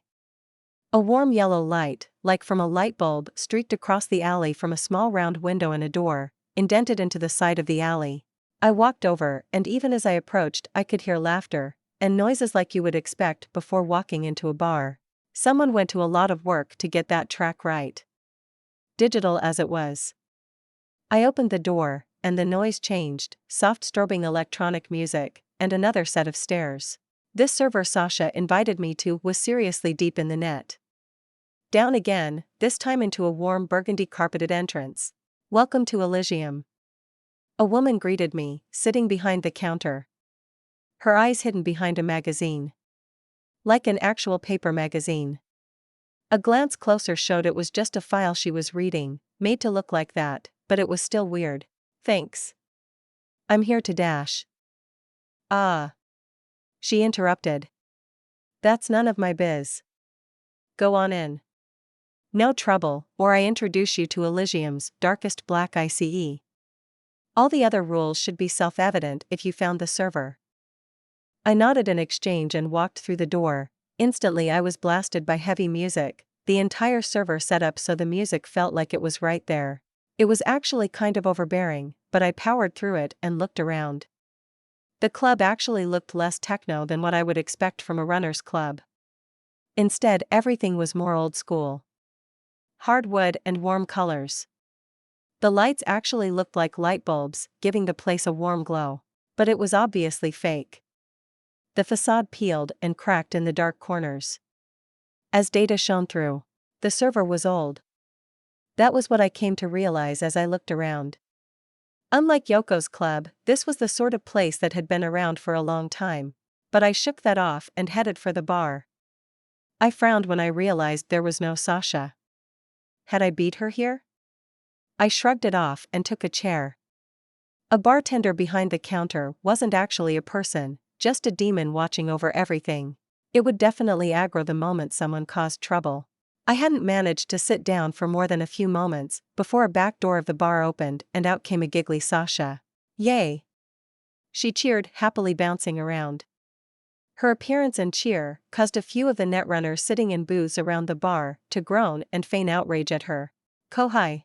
A warm yellow light, like from a light bulb, streaked across the alley from a small round window in a door, indented into the side of the alley. I walked over, and even as I approached, I could hear laughter, and noises like you would expect before walking into a bar. Someone went to a lot of work to get that track right. Digital as it was. I opened the door, and the noise changed, soft strobing electronic music, and another set of stairs. This server Sasha invited me to was seriously deep in the net. Down again, this time into a warm burgundy carpeted entrance. Welcome to Elysium. A woman greeted me, sitting behind the counter. Her eyes hidden behind a magazine. Like an actual paper magazine. A glance closer showed it was just a file she was reading, made to look like that, but it was still weird. Thanks. I'm here to dash. Ah. She interrupted. That's none of my biz. Go on in. No trouble, or I introduce you to Elysium's darkest black ICE. All the other rules should be self-evident if you found the server. I nodded in exchange and walked through the door. Instantly I was blasted by heavy music, the entire server set up so the music felt like it was right there. It was actually kind of overbearing, but I powered through it and looked around. The club actually looked less techno than what I would expect from a runner's club. Instead, everything was more old school. Hardwood and warm colors. The lights actually looked like light bulbs, giving the place a warm glow. But it was obviously fake. The facade peeled and cracked in the dark corners. As data shone through, the server was old. That was what I came to realize as I looked around. Unlike Yoko's club, this was the sort of place that had been around for a long time. But I shook that off and headed for the bar. I frowned when I realized there was no Sasha. Had I beat her here? I shrugged it off and took a chair. A bartender behind the counter wasn't actually a person, just a demon watching over everything. It would definitely aggro the moment someone caused trouble. I hadn't managed to sit down for more than a few moments before a back door of the bar opened and out came a giggly Sasha. Yay! She cheered, happily bouncing around. Her appearance and cheer caused a few of the netrunners sitting in booths around the bar to groan and feign outrage at her. Kohai!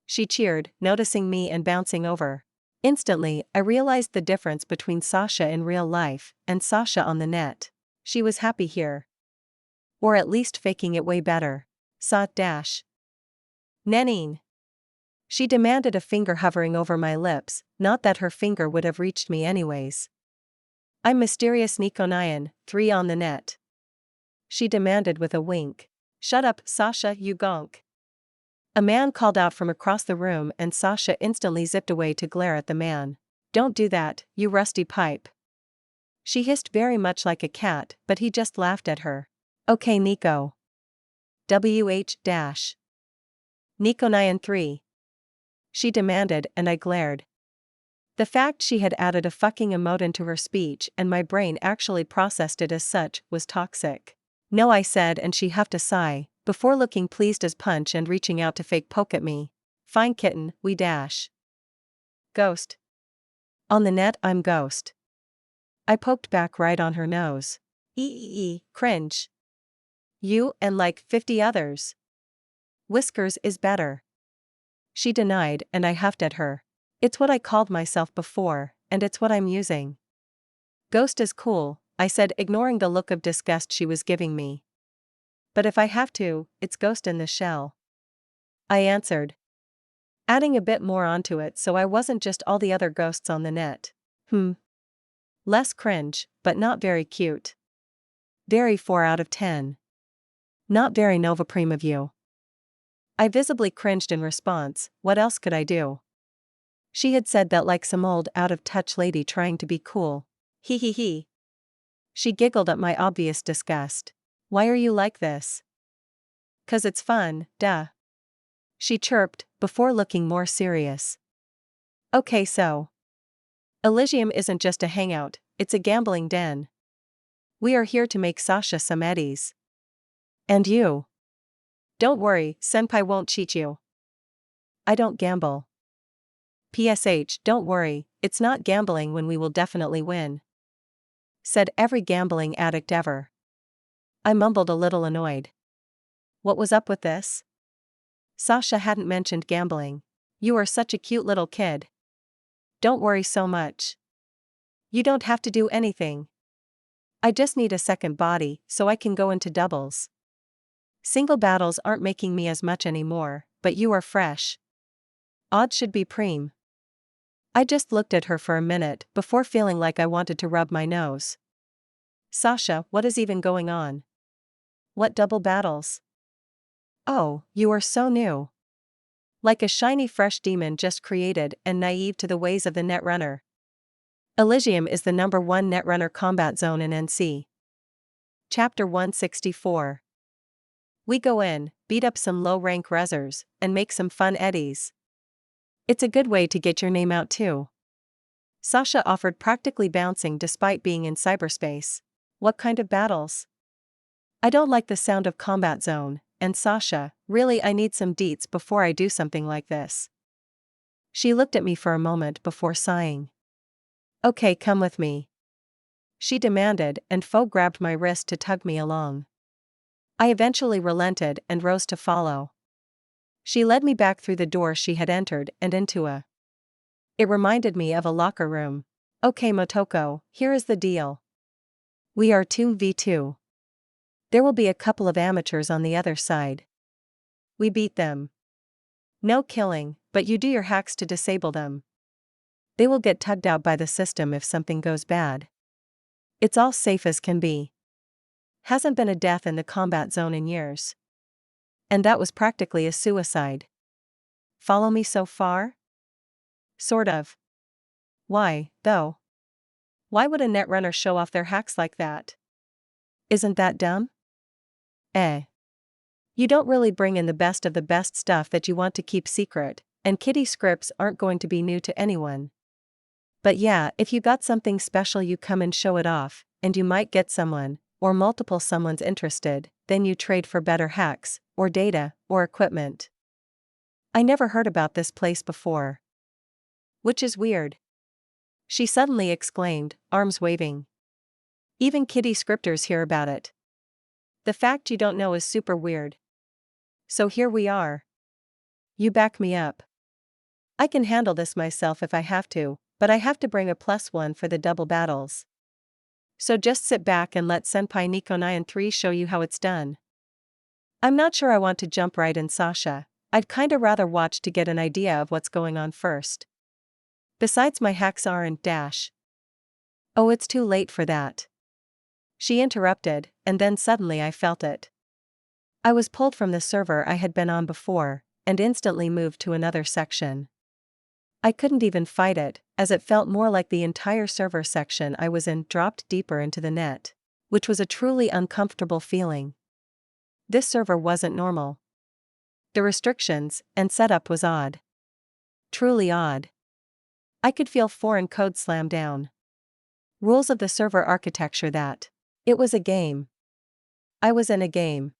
She cheered, noticing me and bouncing over. Instantly, I realized the difference between Sasha in real life and Sasha on the net. She was happy here. Or at least faking it way better. Dash. Nenine. She demanded, a finger hovering over my lips, not that her finger would have reached me anyways. I'm mysterious Nikonayan, 3 on the net. She demanded with a wink. Shut up, Sasha, you gonk. A man called out from across the room and Sasha instantly zipped away to glare at the man. Don't do that, you rusty pipe. She hissed very much like a cat, but he just laughed at her. Okay Nico. WH dash. Nikonayan 3. She demanded and I glared. The fact she had added a fucking emote into her speech and my brain actually processed it as such was toxic. No, I said, and she huffed a sigh, before looking pleased as punch and reaching out to fake poke at me. Fine kitten, we dash. Ghost. On the net I'm ghost. I poked back right on her nose. Cringe. You and like 50 others. Whiskers is better. She denied and I huffed at her. It's what I called myself before, and it's what I'm using. Ghost is cool, I said, ignoring the look of disgust she was giving me. But if I have to, it's Ghost in the Shell. I answered. Adding a bit more onto it so I wasn't just all the other ghosts on the net. Less cringe, but not very cute. Very 4 out of 10. Not very Novapreme of you. I visibly cringed in response, what else could I do? She had said that like some old out-of-touch lady trying to be cool. He. She giggled at my obvious disgust. Why are you like this? 'Cause it's fun, duh. She chirped, before looking more serious. Okay so. Elysium isn't just a hangout, it's a gambling den. We are here to make Sasha some eddies. And you? Don't worry, Senpai won't cheat you. I don't gamble. PSH, don't worry, it's not gambling when we will definitely win. Said every gambling addict ever. I mumbled, a little annoyed. What was up with this? Sasha hadn't mentioned gambling. You are such a cute little kid. Don't worry so much. You don't have to do anything. I just need a second body so I can go into doubles. Single battles aren't making me as much anymore, but you are fresh. Odds should be preem. I just looked at her for a minute before feeling like I wanted to rub my nose. Sasha, what is even going on? What double battles? Oh, you are so new. Like a shiny fresh demon just created and naive to the ways of the netrunner. Elysium is the #1 netrunner combat zone in NC. Chapter 164. We go in, beat up some low-rank rezzers, and make some fun eddies. It's a good way to get your name out too. Sasha offered, practically bouncing despite being in cyberspace. What kind of battles? I don't like the sound of combat zone, and Sasha, really I need some deets before I do something like this. She looked at me for a moment before sighing. Okay, come with me. She demanded, and Fo grabbed my wrist to tug me along. I eventually relented and rose to follow. She led me back through the door she had entered and into a. It reminded me of a locker room. Okay Motoko, here is the deal. We are 2v2. There will be a couple of amateurs on the other side. We beat them. No killing, but you do your hacks to disable them. They will get tugged out by the system if something goes bad. It's all safe as can be. Hasn't been a death in the combat zone in years. And that was practically a suicide. Follow me so far? Sort of. Why, though? Why would a netrunner show off their hacks like that? Isn't that dumb? You don't really bring in the best of the best stuff that you want to keep secret, and kitty scripts aren't going to be new to anyone. But yeah, if you got something special you come and show it off, and you might get someone, or multiple someone's interested, then you trade for better hacks, or data, or equipment. I never heard about this place before. Which is weird. She suddenly exclaimed, arms waving. Even kiddie scripters hear about it. The fact you don't know is super weird. So here we are. You back me up. I can handle this myself if I have to, but I have to bring a +1 for the double battles. So just sit back and let Senpai Nico 9-3 show you how it's done. I'm not sure I want to jump right in, Sasha. I'd kinda rather watch to get an idea of what's going on first. Besides, my hacks aren't dash. Oh, it's too late for that. She interrupted, and then suddenly I felt it. I was pulled from the server I had been on before, and instantly moved to another section. I couldn't even fight it, as it felt more like the entire server section I was in dropped deeper into the net, which was a truly uncomfortable feeling. This server wasn't normal. The restrictions and setup was odd. Truly odd. I could feel foreign code slam down. Rules of the server architecture that. It was a game. I was in a game.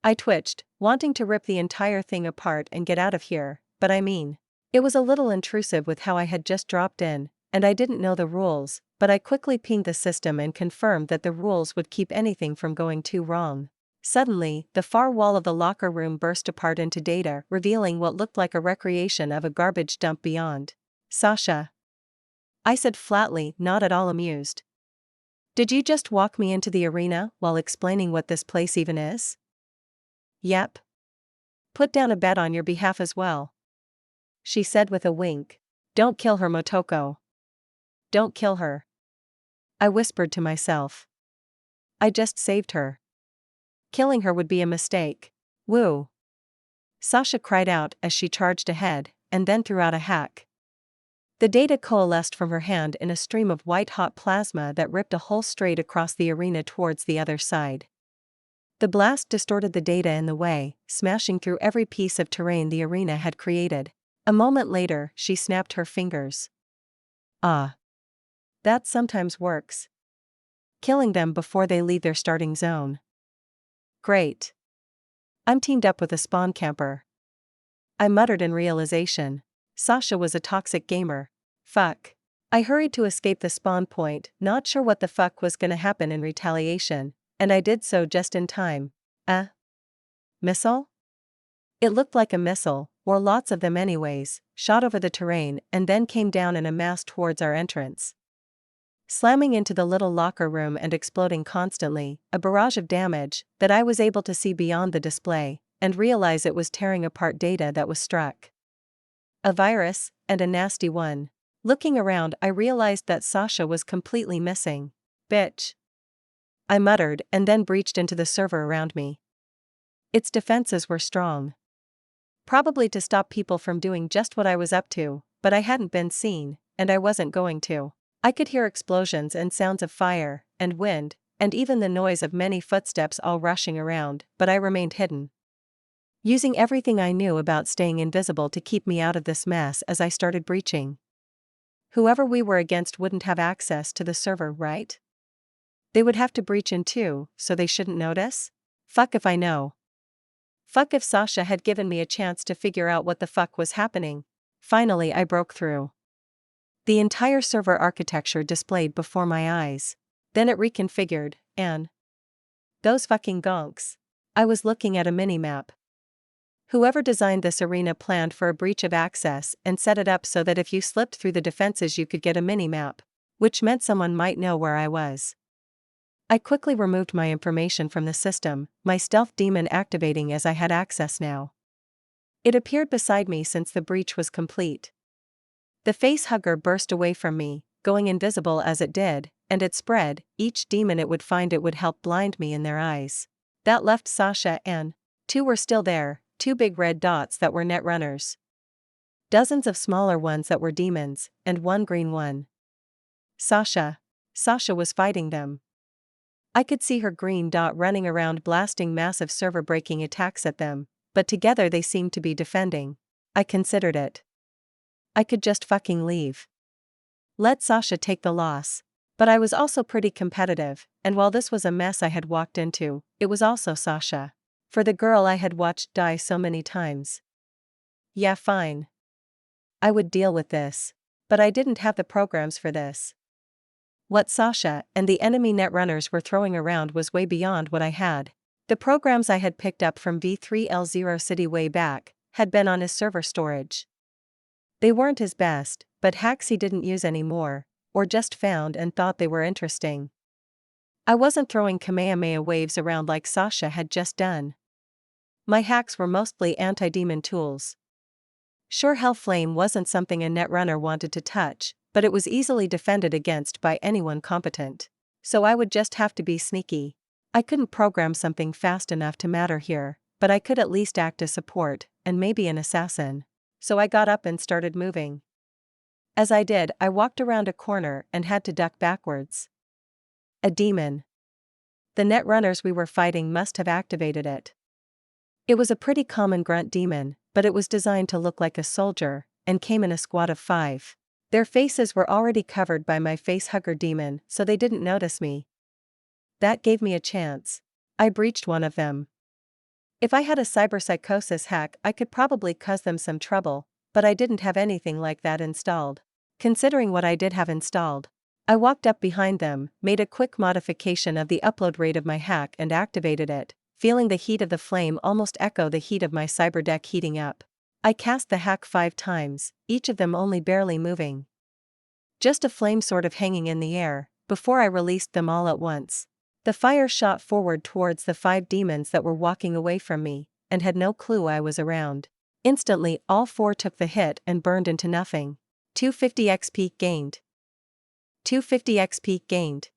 I twitched, wanting to rip the entire thing apart and get out of here, but I mean, it was a little intrusive with how I had just dropped in, and I didn't know the rules, but I quickly pinged the system and confirmed that the rules would keep anything from going too wrong. Suddenly, the far wall of the locker room burst apart into data, revealing what looked like a recreation of a garbage dump beyond. Sasha. I said flatly, not at all amused. Did you just walk me into the arena while explaining what this place even is? Yep. Put down a bet on your behalf as well. She said with a wink. Don't kill her, Motoko. Don't kill her. I whispered to myself. I just saved her. Killing her would be a mistake. Woo. Sasha cried out as she charged ahead, and then threw out a hack. The data coalesced from her hand in a stream of white-hot plasma that ripped a hole straight across the arena towards the other side. The blast distorted the data in the way, smashing through every piece of terrain the arena had created. A moment later, she snapped her fingers. Ah. That sometimes works. Killing them before they leave their starting zone. Great. I'm teamed up with a spawn camper. I muttered in realization. Sasha was a toxic gamer. Fuck. I hurried to escape the spawn point, not sure what the fuck was gonna happen in retaliation, and I did so just in time. Missile? It looked like a missile, or lots of them anyways, shot over the terrain and then came down in a mass towards our entrance. Slamming into the little locker room and exploding constantly, a barrage of damage that I was able to see beyond the display, and realize it was tearing apart data that was struck. A virus, and a nasty one. Looking around, I realized that Sasha was completely missing. Bitch. I muttered and then breached into the server around me. Its defenses were strong. Probably to stop people from doing just what I was up to, but I hadn't been seen, and I wasn't going to. I could hear explosions and sounds of fire, and wind, and even the noise of many footsteps all rushing around, but I remained hidden. Using everything I knew about staying invisible to keep me out of this mess as I started breaching. Whoever we were against wouldn't have access to the server, right? They would have to breach in too, so they shouldn't notice? Fuck if I know. Fuck if Sasha had given me a chance to figure out what the fuck was happening. Finally, I broke through. The entire server architecture displayed before my eyes. Then it reconfigured, and those fucking gonks. I was looking at a minimap. Whoever designed this arena planned for a breach of access and set it up so that if you slipped through the defenses you could get a minimap, which meant someone might know where I was. I quickly removed my information from the system, my stealth demon activating as I had access now. It appeared beside me since the breach was complete. The face hugger burst away from me, going invisible as it did, and it spread. Each demon it would find it would help blind me in their eyes. That left Sasha and two were still there, 2 big red dots that were net runners. Dozens of smaller ones that were demons, and 1 green one. Sasha was fighting them. I could see her green dot running around blasting massive server-breaking attacks at them, but together they seemed to be defending. I considered it. I could just fucking leave. Let Sasha take the loss. But I was also pretty competitive, and while this was a mess I had walked into, it was also Sasha. For the girl I had watched die so many times. Yeah, fine. I would deal with this. But I didn't have the programs for this. What Sasha and the enemy netrunners were throwing around was way beyond what I had. The programs I had picked up from V3L0 City way back had been on his server storage. They weren't his best, but hacks he didn't use anymore, or just found and thought they were interesting. I wasn't throwing Kamehameha waves around like Sasha had just done. My hacks were mostly anti-demon tools. Sure, Hellflame wasn't something a netrunner wanted to touch, but it was easily defended against by anyone competent. So I would just have to be sneaky. I couldn't program something fast enough to matter here, but I could at least act as support, and maybe an assassin. So I got up and started moving. As I did, I walked around a corner and had to duck backwards. A demon. The netrunners we were fighting must have activated it. It was a pretty common grunt demon, but it was designed to look like a soldier, and came in a squad of 5. Their faces were already covered by my facehugger demon, so they didn't notice me. That gave me a chance. I breached one of them. If I had a cyberpsychosis hack, I could probably cause them some trouble, but I didn't have anything like that installed. Considering what I did have installed, I walked up behind them, made a quick modification of the upload rate of my hack and activated it, feeling the heat of the flame almost echo the heat of my cyber deck heating up. I cast the hack 5 times, each of them only barely moving. Just a flame sort of hanging in the air, before I released them all at once. The fire shot forward towards the 5 demons that were walking away from me, and had no clue I was around. Instantly, all 4 took the hit and burned into nothing. 250 XP gained. 250 XP gained.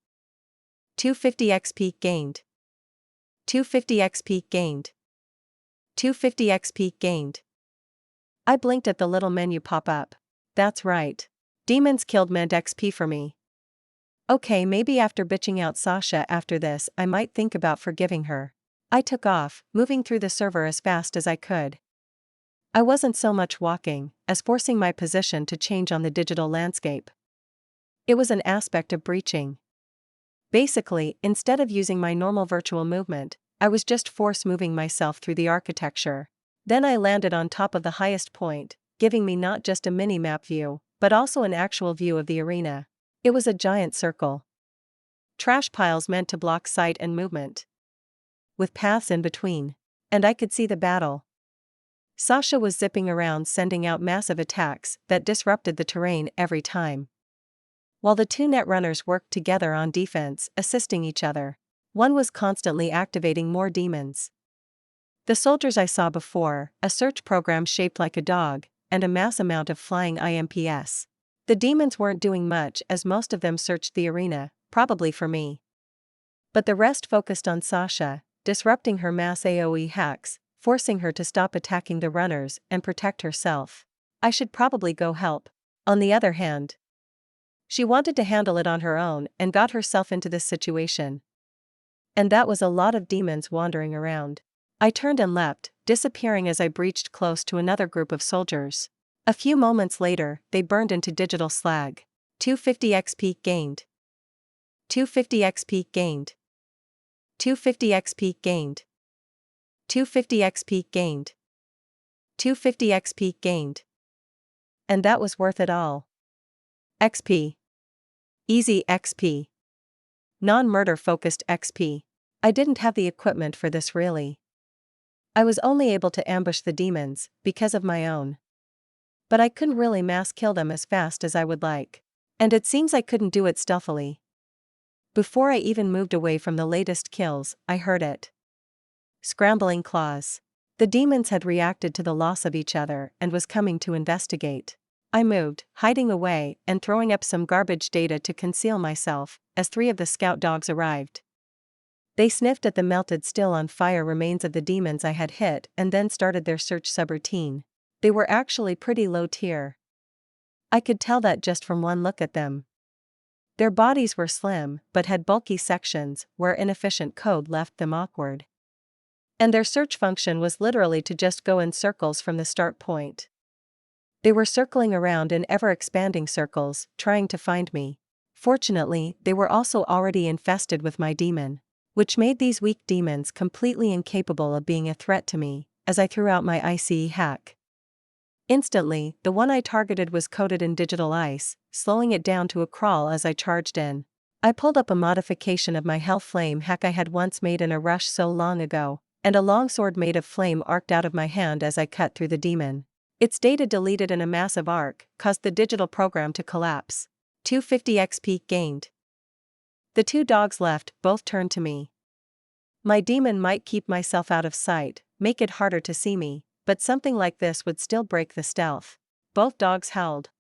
250 XP gained. 250 XP gained. 250 XP gained. I blinked at the little menu pop up. That's right. Demons killed meant XP for me. Okay, maybe after bitching out Sasha after this I might think about forgiving her. I took off, moving through the server as fast as I could. I wasn't so much walking, as forcing my position to change on the digital landscape. It was an aspect of breaching. Basically, instead of using my normal virtual movement, I was just force moving myself through the architecture. Then I landed on top of the highest point, giving me not just a mini-map view, but also an actual view of the arena. It was a giant circle. Trash piles meant to block sight and movement. With paths in between. And I could see the battle. Sasha was zipping around sending out massive attacks that disrupted the terrain every time. While the 2 netrunners worked together on defense, assisting each other. One was constantly activating more demons. The soldiers I saw before, a search program shaped like a dog, and a mass amount of flying IMPs. The demons weren't doing much as most of them searched the arena, probably for me. But the rest focused on Sasha, disrupting her mass AoE hacks, forcing her to stop attacking the runners and protect herself. I should probably go help. On the other hand, she wanted to handle it on her own and got herself into this situation. And that was a lot of demons wandering around. I turned and leapt, disappearing as I breached close to another group of soldiers. A few moments later, they burned into digital slag. 250 XP gained. 250 XP gained. 250 XP gained. 250 XP gained. 250 XP gained. And that was worth it all. XP. Easy XP. Non-murder focused XP. I didn't have the equipment for this really. I was only able to ambush the demons, because of my own. But I couldn't really mass kill them as fast as I would like. And it seems I couldn't do it stealthily. Before I even moved away from the latest kills, I heard it. Scrambling claws. The demons had reacted to the loss of each other and was coming to investigate. I moved, hiding away and throwing up some garbage data to conceal myself, as 3 of the scout dogs arrived. They sniffed at the melted still on fire remains of the demons I had hit and then started their search subroutine. They were actually pretty low tier. I could tell that just from one look at them. Their bodies were slim, but had bulky sections where inefficient code left them awkward. And their search function was literally to just go in circles from the start point. They were circling around in ever-expanding circles, trying to find me. Fortunately, they were also already infested with my demon, which made these weak demons completely incapable of being a threat to me, as I threw out my ICE hack. Instantly, the one I targeted was coated in digital ice, slowing it down to a crawl as I charged in. I pulled up a modification of my Hell Flame hack I had once made in a rush so long ago, and a longsword made of flame arced out of my hand as I cut through the demon. Its data deleted in a massive arc caused the digital program to collapse. 250 XP gained. The two dogs left both turned to me. My demon might keep myself out of sight, make it harder to see me, but something like this would still break the stealth. Both dogs howled,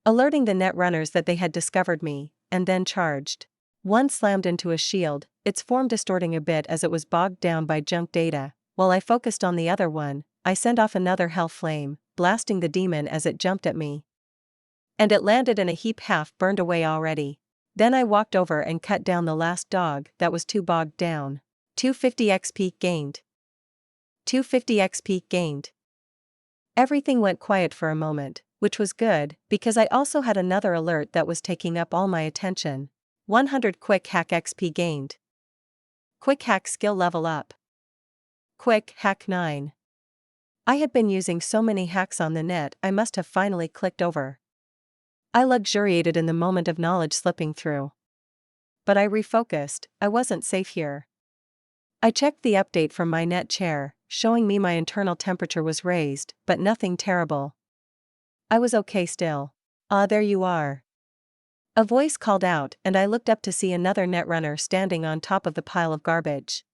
alerting the net runners that they had discovered me, and then charged. One slammed into a shield, its form distorting a bit as it was bogged down by junk data. While I focused on the other one, I sent off another hell flame, blasting the demon as it jumped at me. And it landed in a heap half burned away already. Then I walked over and cut down the last dog that was too bogged down. 250 XP gained. 250 XP gained. Everything went quiet for a moment, which was good, because I also had another alert that was taking up all my attention. 100 Quick Hack XP gained. Quick Hack skill level up. Quick Hack 9. I had been using so many hacks on the net I must have finally clicked over. I luxuriated in the moment of knowledge slipping through. But I refocused, I wasn't safe here. I checked the update from my net chair, showing me my internal temperature was raised, but nothing terrible. I was okay still. Ah, there you are. A voice called out, and I looked up to see another netrunner standing on top of the pile of garbage.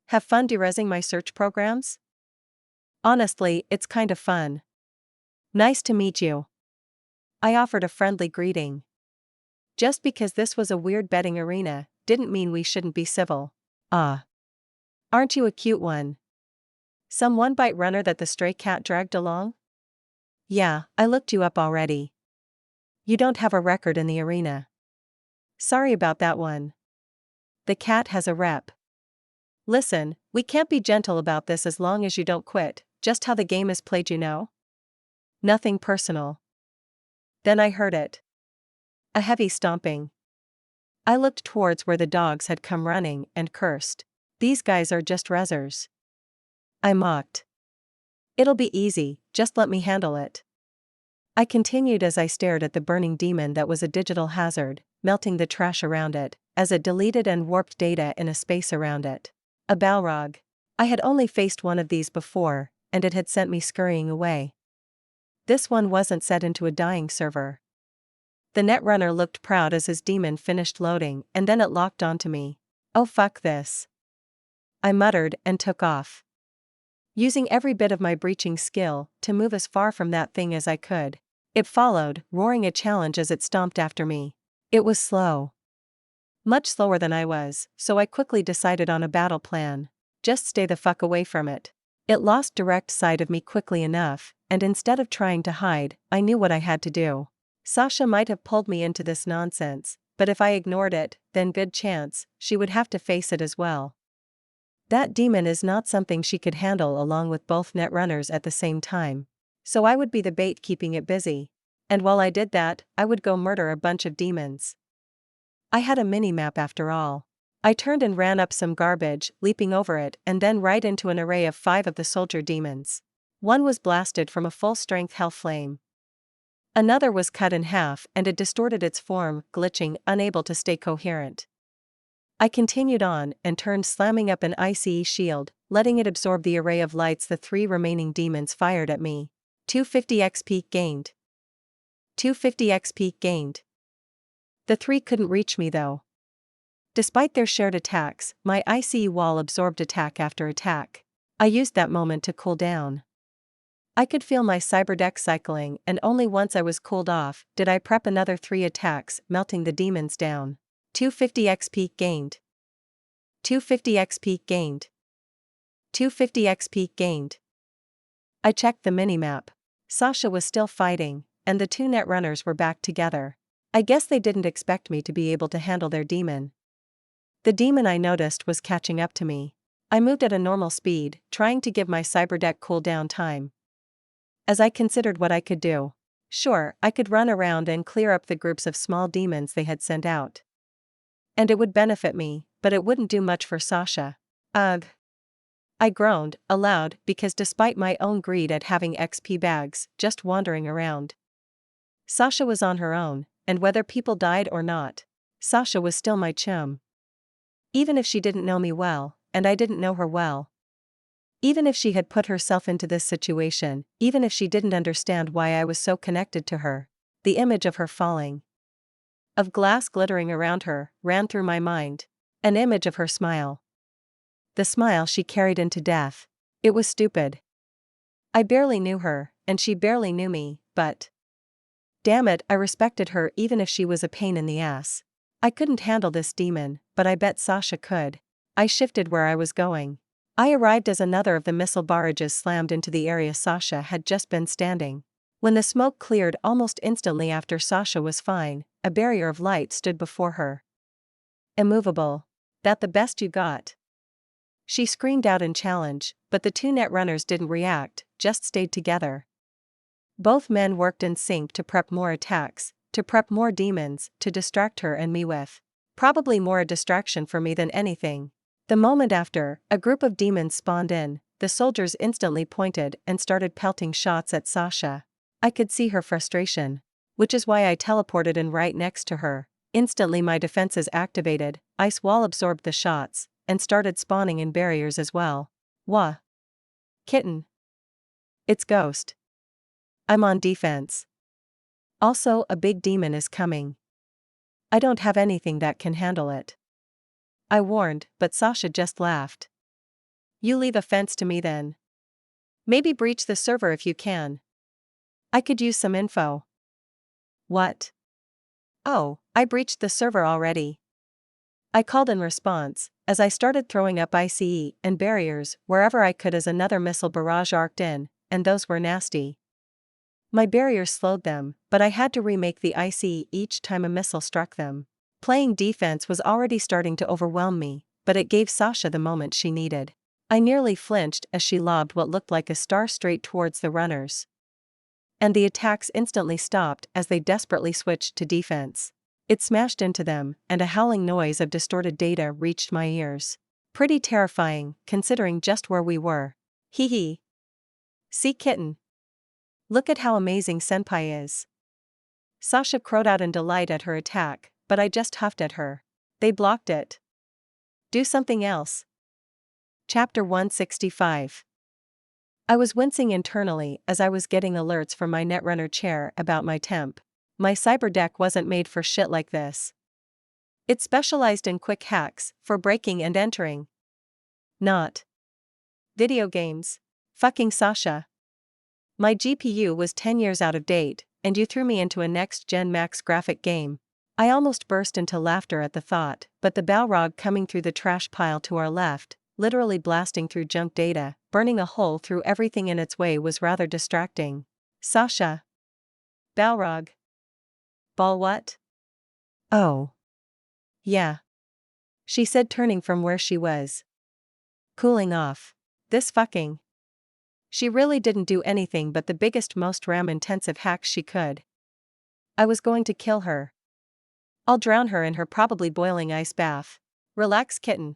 Have fun derezzing my search programs? Honestly, it's kind of fun. Nice to meet you. I offered a friendly greeting. Just because this was a weird betting arena, didn't mean we shouldn't be civil. Ah. Aren't you a cute one? Some one-bite runner that the stray cat dragged along? Yeah, I looked you up already. You don't have a record in the arena. Sorry about that one. The cat has a rep. Listen, we can't be gentle about this as long as you don't quit, just how the game is played, you know? Nothing personal. Then I heard it. A heavy stomping. I looked towards where the dogs had come running and cursed. These guys are just rezzers. I mocked. It'll be easy, just let me handle it. I continued as I stared at the burning demon that was a digital hazard, melting the trash around it, as it deleted and warped data in a space around it. A Balrog. I had only faced one of these before, and it had sent me scurrying away. This one wasn't set into a dying server. The netrunner looked proud as his demon finished loading, and then it locked onto me. Oh fuck this. I muttered and took off, using every bit of my breaching skill to move as far from that thing as I could. It followed, roaring a challenge as it stomped after me. It was slow. Much slower than I was, so I quickly decided on a battle plan. Just stay the fuck away from it. It lost direct sight of me quickly enough, and instead of trying to hide, I knew what I had to do. Sasha might have pulled me into this nonsense, but if I ignored it, then good chance, she would have to face it as well. That demon is not something she could handle along with both netrunners at the same time. So I would be the bait keeping it busy. And while I did that, I would go murder a bunch of demons. I had a mini-map after all. I turned and ran up some garbage, leaping over it and then right into an array of 5 of the soldier demons. One was blasted from a full-strength hell flame. Another was cut in half and it distorted its form, glitching, unable to stay coherent. I continued on and turned, slamming up an ICE shield, letting it absorb the array of lights the 3 remaining demons fired at me. 250 XP gained. 250 XP gained. The 3 couldn't reach me though. Despite their shared attacks, my ICE wall absorbed attack after attack. I used that moment to cool down. I could feel my cyber deck cycling, and only once I was cooled off did I prep another 3 attacks, melting the demons down. 250 XP gained. 250 XP gained. 250 XP gained. I checked the minimap. Sasha was still fighting, and the 2 netrunners were back together. I guess they didn't expect me to be able to handle their demon. The demon I noticed was catching up to me. I moved at a normal speed, trying to give my cyberdeck cooldown time. As I considered what I could do, Sure, I could run around and clear up the groups of small demons they had sent out. And it would benefit me, but it wouldn't do much for Sasha. Ugh. I groaned, aloud, because despite my own greed at having XP bags just wandering around, Sasha was on her own, and whether people died or not, Sasha was still my chum. Even if she didn't know me well, and I didn't know her well. Even if she had put herself into this situation, even if she didn't understand why I was so connected to her, the image of her falling, of glass glittering around her, ran through my mind. An image of her smile. The smile she carried into death. It was stupid. I barely knew her, and she barely knew me, but damn it, I respected her even if she was a pain in the ass. I couldn't handle this demon, but I bet Sasha could. I shifted where I was going. I arrived as another of the missile barrages slammed into the area Sasha had just been standing. When the smoke cleared almost instantly after Sasha was fine, a barrier of light stood before her. Immovable. That the best you got? She screamed out in challenge, but the two netrunners didn't react, just stayed together. Both men worked in sync to prep more attacks, to prep more demons, to distract her and me with. Probably more a distraction for me than anything. The moment after, a group of demons spawned in, the soldiers instantly pointed and started pelting shots at Sasha. I could see her frustration. Which is why I teleported in right next to her. Instantly my defenses activated, ice wall absorbed the shots, and started spawning in barriers as well. Wah. Kitten. It's Ghost. I'm on defense. Also, a big demon is coming. I don't have anything that can handle it. I warned, but Sasha just laughed. You leave a fence to me then. Maybe breach the server if you can. I could use some info. What? Oh, I breached the server already. I called in response, as I started throwing up ICE and barriers wherever I could as another missile barrage arced in, and those were nasty. My barriers slowed them, but I had to remake the ICE each time a missile struck them. Playing defense was already starting to overwhelm me, but it gave Sasha the moment she needed. I nearly flinched as she lobbed what looked like a star straight towards the runners. And the attacks instantly stopped as they desperately switched to defense. It smashed into them, and a howling noise of distorted data reached my ears. Pretty terrifying, considering just where we were. Hee hee. See kitten. Look at how amazing Senpai is. Sasha crowed out in delight at her attack, but I just huffed at her. They blocked it. Do something else. Chapter 165. I was wincing internally as I was getting alerts from my netrunner chair about my temp. My cyber deck wasn't made for shit like this. It specialized in quick hacks, for breaking and entering. Not video games. Fucking Sasha. My GPU was 10 years out of date, and you threw me into a next-gen max graphic game. I almost burst into laughter at the thought, but the Balrog coming through the trash pile to our left, literally blasting through junk data, burning a hole through everything in its way was rather distracting. Sasha. Balrog. Ball what? Oh. Yeah. She said, turning from where she was. Cooling off. This fucking. She really didn't do anything but the biggest, most RAM-intensive hacks she could. I was going to kill her. I'll drown her in her probably boiling ice bath. Relax, kitten.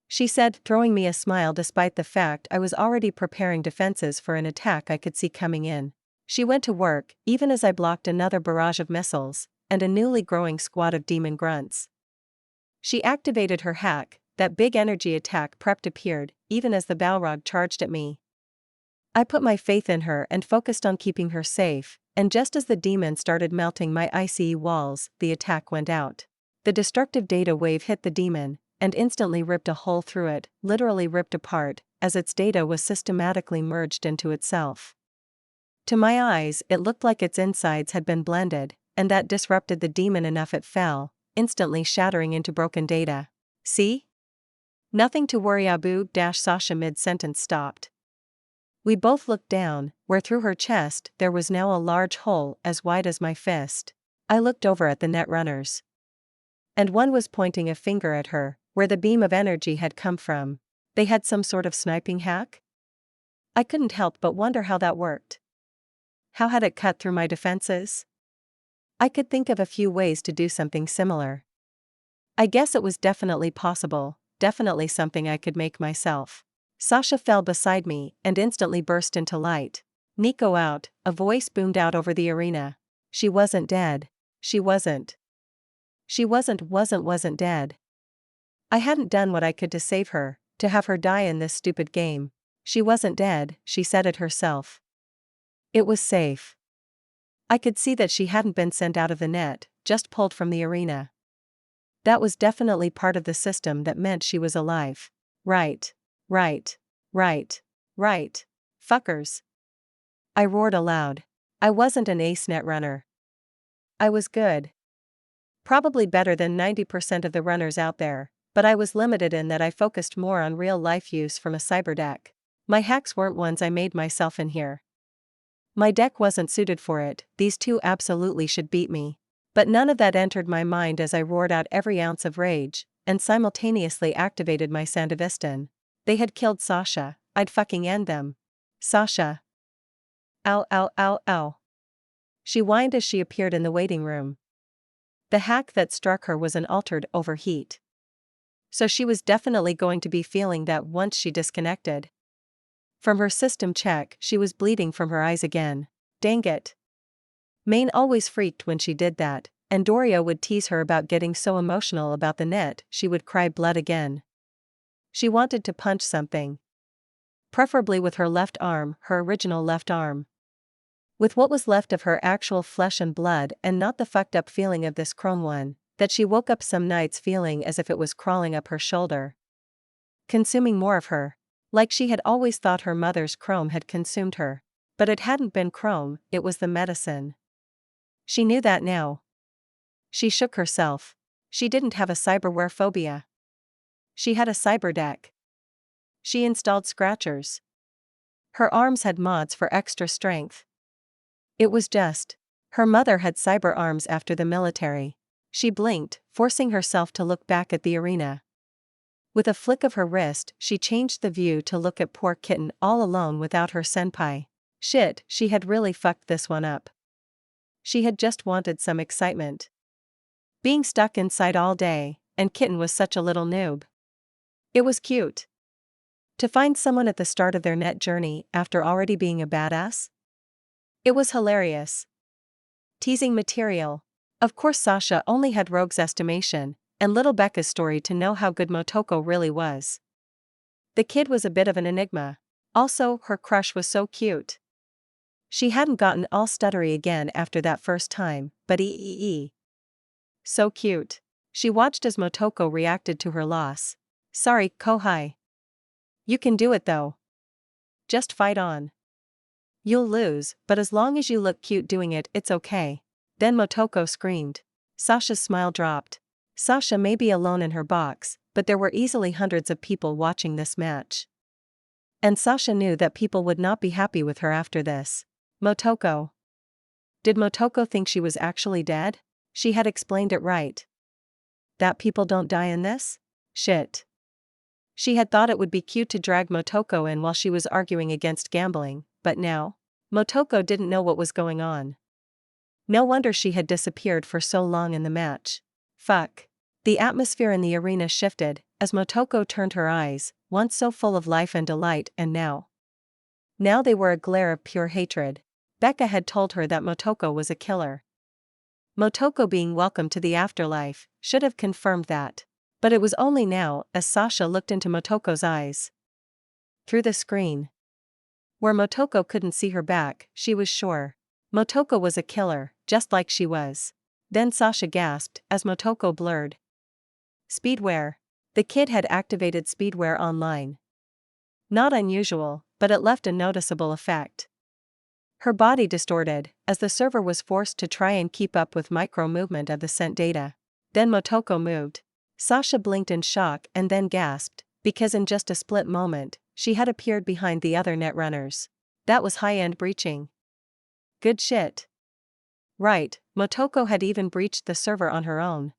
She said, throwing me a smile despite the fact I was already preparing defenses for an attack I could see coming in. She went to work, even as I blocked another barrage of missiles, and a newly growing squad of demon grunts. She activated her hack, that big energy attack prepped appeared, even as the Balrog charged at me. I put my faith in her and focused on keeping her safe, and just as the demon started melting my ICE walls, the attack went out. The destructive data wave hit the demon, and instantly ripped a hole through it, literally ripped apart, as its data was systematically merged into itself. To my eyes, it looked like its insides had been blended, and that disrupted the demon enough it fell, instantly shattering into broken data. See? Nothing to worry Sasha mid-sentence stopped. We both looked down, where through her chest there was now a large hole as wide as my fist. I looked over at the netrunners. And one was pointing a finger at her, where the beam of energy had come from. They had some sort of sniping hack? I couldn't help but wonder how that worked. How had it cut through my defenses? I could think of a few ways to do something similar. I guess it was definitely possible, definitely something I could make myself. Sasha fell beside me and instantly burst into light. Nico out, a voice boomed out over the arena. She wasn't dead. She wasn't. She wasn't dead. I hadn't done what I could to save her, to have her die in this stupid game. She wasn't dead, she said it herself. It was safe. I could see that she hadn't been sent out of the net, just pulled from the arena. That was definitely part of the system that meant she was alive. Right. Fuckers. I roared aloud. I wasn't an ace net runner. I was good. Probably better than 90% of the runners out there, but I was limited in that I focused more on real-life use from a cyber deck. My hacks weren't ones I made myself in here. My deck wasn't suited for it, these two absolutely should beat me. But none of that entered my mind as I roared out every ounce of rage, and simultaneously activated my Sandevistan. They had killed Sasha, I'd fucking end them. Sasha. Ow. She whined as she appeared in the waiting room. The hack that struck her was an altered overheat. So she was definitely going to be feeling that once she disconnected. From her system check, she was bleeding from her eyes again. Dang it. Maine always freaked when she did that, and Doria would tease her about getting so emotional about the net she would cry blood again. She wanted to punch something. Preferably with her left arm, her original left arm. With what was left of her actual flesh and blood and not the fucked up feeling of this chrome one, that she woke up some nights feeling as if it was crawling up her shoulder. Consuming more of her. Like she had always thought her mother's chrome had consumed her. But it hadn't been chrome, it was the medicine. She knew that now. She shook herself. She didn't have a cyberware phobia. She had a cyber deck. She installed scratchers. Her arms had mods for extra strength. It was just. Her mother had cyber arms after the military. She blinked, forcing herself to look back at the arena. With a flick of her wrist, she changed the view to look at poor Kitten all alone without her senpai. Shit, she had really fucked this one up. She had just wanted some excitement. Being stuck inside all day, and Kitten was such a little noob. It was cute. To find someone at the start of their net journey after already being a badass? It was hilarious. Teasing material. Of course Sasha only had Rogue's estimation, and little Becca's story to know how good Motoko really was. The kid was a bit of an enigma. Also, her crush was so cute. She hadn't gotten all stuttery again after that first time, but so cute. She watched as Motoko reacted to her loss. Sorry, Kohai. You can do it though. Just fight on. You'll lose, but as long as you look cute doing it, it's okay. Then Motoko screamed. Sasha's smile dropped. Sasha may be alone in her box, but there were easily hundreds of people watching this match. And Sasha knew that people would not be happy with her after this. Motoko. Did Motoko think she was actually dead? She had explained it right. That people don't die in this? Shit. She had thought it would be cute to drag Motoko in while she was arguing against gambling, but now? Motoko didn't know what was going on. No wonder she had disappeared for so long in the match. Fuck. The atmosphere in the arena shifted, as Motoko turned her eyes, once so full of life and delight, and now. Now they were a glare of pure hatred. Becca had told her that Motoko was a killer. Motoko being welcome to the afterlife should have confirmed that. But it was only now, as Sasha looked into Motoko's eyes. Through the screen. Where Motoko couldn't see her back, she was sure. Motoko was a killer, just like she was. Then Sasha gasped, as Motoko blurred. Speedwear. The kid had activated Speedwear online. Not unusual, but it left a noticeable effect. Her body distorted, as the server was forced to try and keep up with micro-movement of the sent data. Then Motoko moved. Sasha blinked in shock and then gasped, because in just a split moment, she had appeared behind the other netrunners. That was high-end breaching. Good shit. Right, Motoko had even breached the server on her own.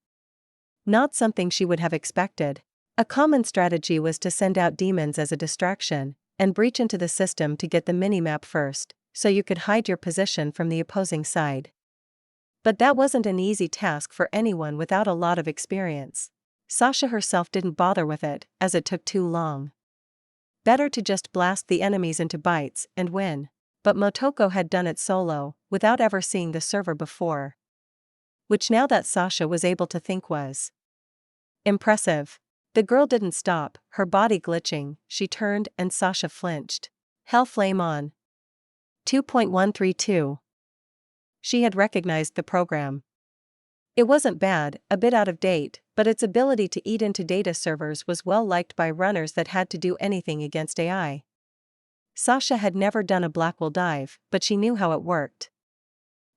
Not something she would have expected. A common strategy was to send out demons as a distraction, and breach into the system to get the minimap first, so you could hide your position from the opposing side. But that wasn't an easy task for anyone without a lot of experience. Sasha herself didn't bother with it, as it took too long. Better to just blast the enemies into bites and win. But Motoko had done it solo, without ever seeing the server before. Which now that Sasha was able to think was impressive. The girl didn't stop, her body glitching. She turned and Sasha flinched. Hell flame on. 2.132. She had recognized the program. It wasn't bad, a bit out of date, but its ability to eat into data servers was well liked by runners that had to do anything against AI. Sasha had never done a Blackwell dive, but she knew how it worked.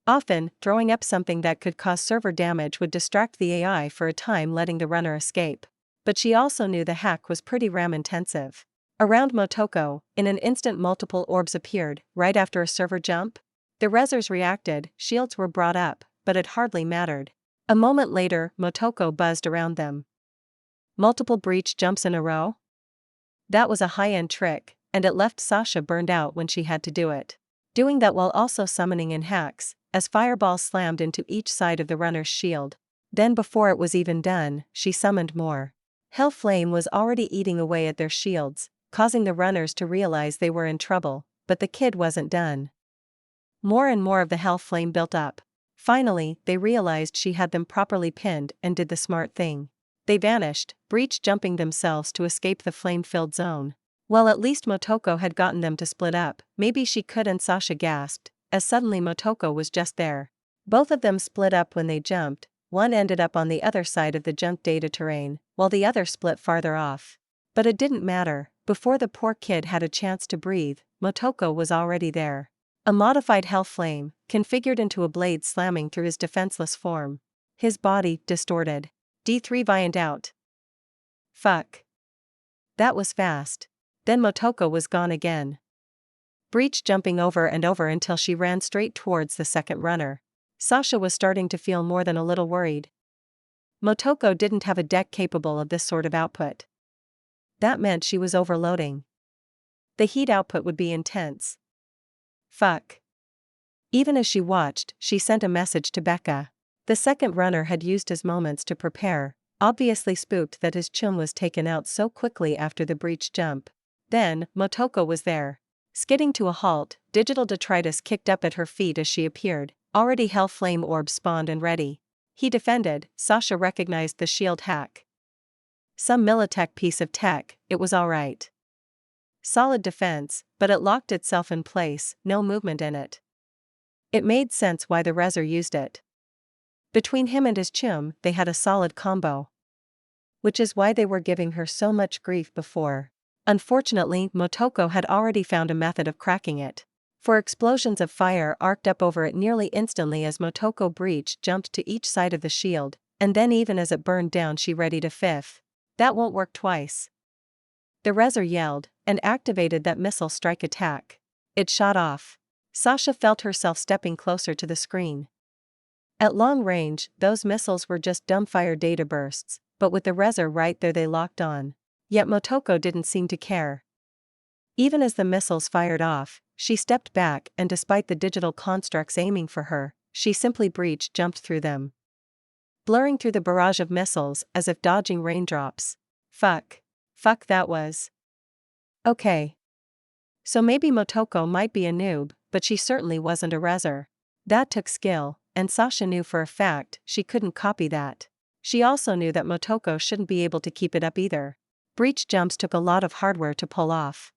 Often, throwing up something that could cause server damage would distract the AI for a time, letting the runner escape. But she also knew the hack was pretty RAM intensive. Around Motoko, in an instant multiple orbs appeared, right after a server jump. The rezzers reacted, shields were brought up, but it hardly mattered. A moment later, Motoko buzzed around them. Multiple breach jumps in a row? That was a high-end trick, and it left Sasha burned out when she had to do it. Doing that while also summoning in hacks, as fireballs slammed into each side of the runner's shield. Then before it was even done, she summoned more. Hell flame was already eating away at their shields, causing the runners to realize they were in trouble, but the kid wasn't done. More and more of the hell flame built up. Finally, they realized she had them properly pinned and did the smart thing. They vanished, breach jumping themselves to escape the flame-filled zone. Well, at least Motoko had gotten them to split up. Maybe she could, and Sasha gasped, as suddenly Motoko was just there. Both of them split up when they jumped. One ended up on the other side of the jumped data terrain, while the other split farther off. But it didn't matter. Before the poor kid had a chance to breathe, Motoko was already there. A modified hell flame, configured into a blade slamming through his defenseless form. His body distorted. D3 Viant out. Fuck. That was fast. Then Motoko was gone again. Breach jumping over and over until she ran straight towards the second runner. Sasha was starting to feel more than a little worried. Motoko didn't have a deck capable of this sort of output. That meant she was overloading. The heat output would be intense. Fuck. Even as she watched, she sent a message to Becca. The second runner had used his moments to prepare, obviously spooked that his chum was taken out so quickly after the breach jump. Then, Motoko was there. Skidding to a halt, digital detritus kicked up at her feet as she appeared, already hell flame orbs spawned and ready. He defended. Sasha recognized the shield hack. Some Militech piece of tech, it was alright. Solid defense, but it locked itself in place, no movement in it. It made sense why the rezzer used it. Between him and his chum, they had a solid combo. Which is why they were giving her so much grief before. Unfortunately, Motoko had already found a method of cracking it. For explosions of fire arced up over it nearly instantly as Motoko breach jumped to each side of the shield, and then even as it burned down she ready to fiff. That won't work twice. The rezzer yelled, and activated that missile strike attack. It shot off. Sasha felt herself stepping closer to the screen. At long range, those missiles were just dumbfire data bursts, but with the rezzer right there they locked on. Yet Motoko didn't seem to care. Even as the missiles fired off, she stepped back, and despite the digital constructs aiming for her, she simply breach jumped through them. Blurring through the barrage of missiles as if dodging raindrops. Fuck. Fuck, that was. Okay. So maybe Motoko might be a noob, but she certainly wasn't a rezzer. That took skill, and Sasha knew for a fact she couldn't copy that. She also knew that Motoko shouldn't be able to keep it up either. Breach jumps took a lot of hardware to pull off.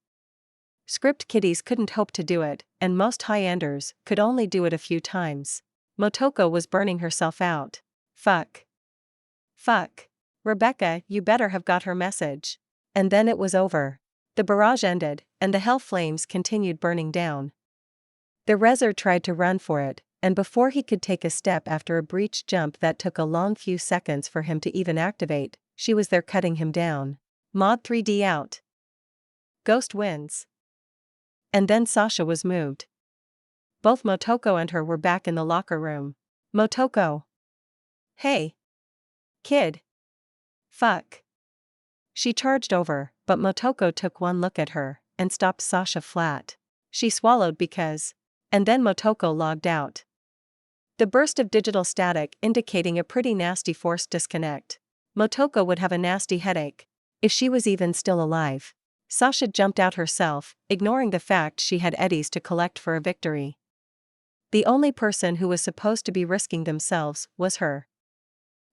Script kiddies couldn't hope to do it, and most high-enders could only do it a few times. Motoko was burning herself out. Fuck. Fuck. Rebecca, you better have got her message. And then it was over. The barrage ended, and the hell flames continued burning down. The rezzer tried to run for it, and before he could take a step after a breach jump that took a long few seconds for him to even activate, she was there cutting him down. Mod 3D out. Ghost wins. And then Sasha was moved. Both Motoko and her were back in the locker room. Motoko. Hey. Kid. Fuck. She charged over, but Motoko took one look at her, and stopped Sasha flat. She swallowed because And then Motoko logged out. The burst of digital static indicating a pretty nasty forced disconnect. Motoko would have a nasty headache. If she was even still alive. Sasha jumped out herself, ignoring the fact she had eddies to collect for a victory. The only person who was supposed to be risking themselves was her.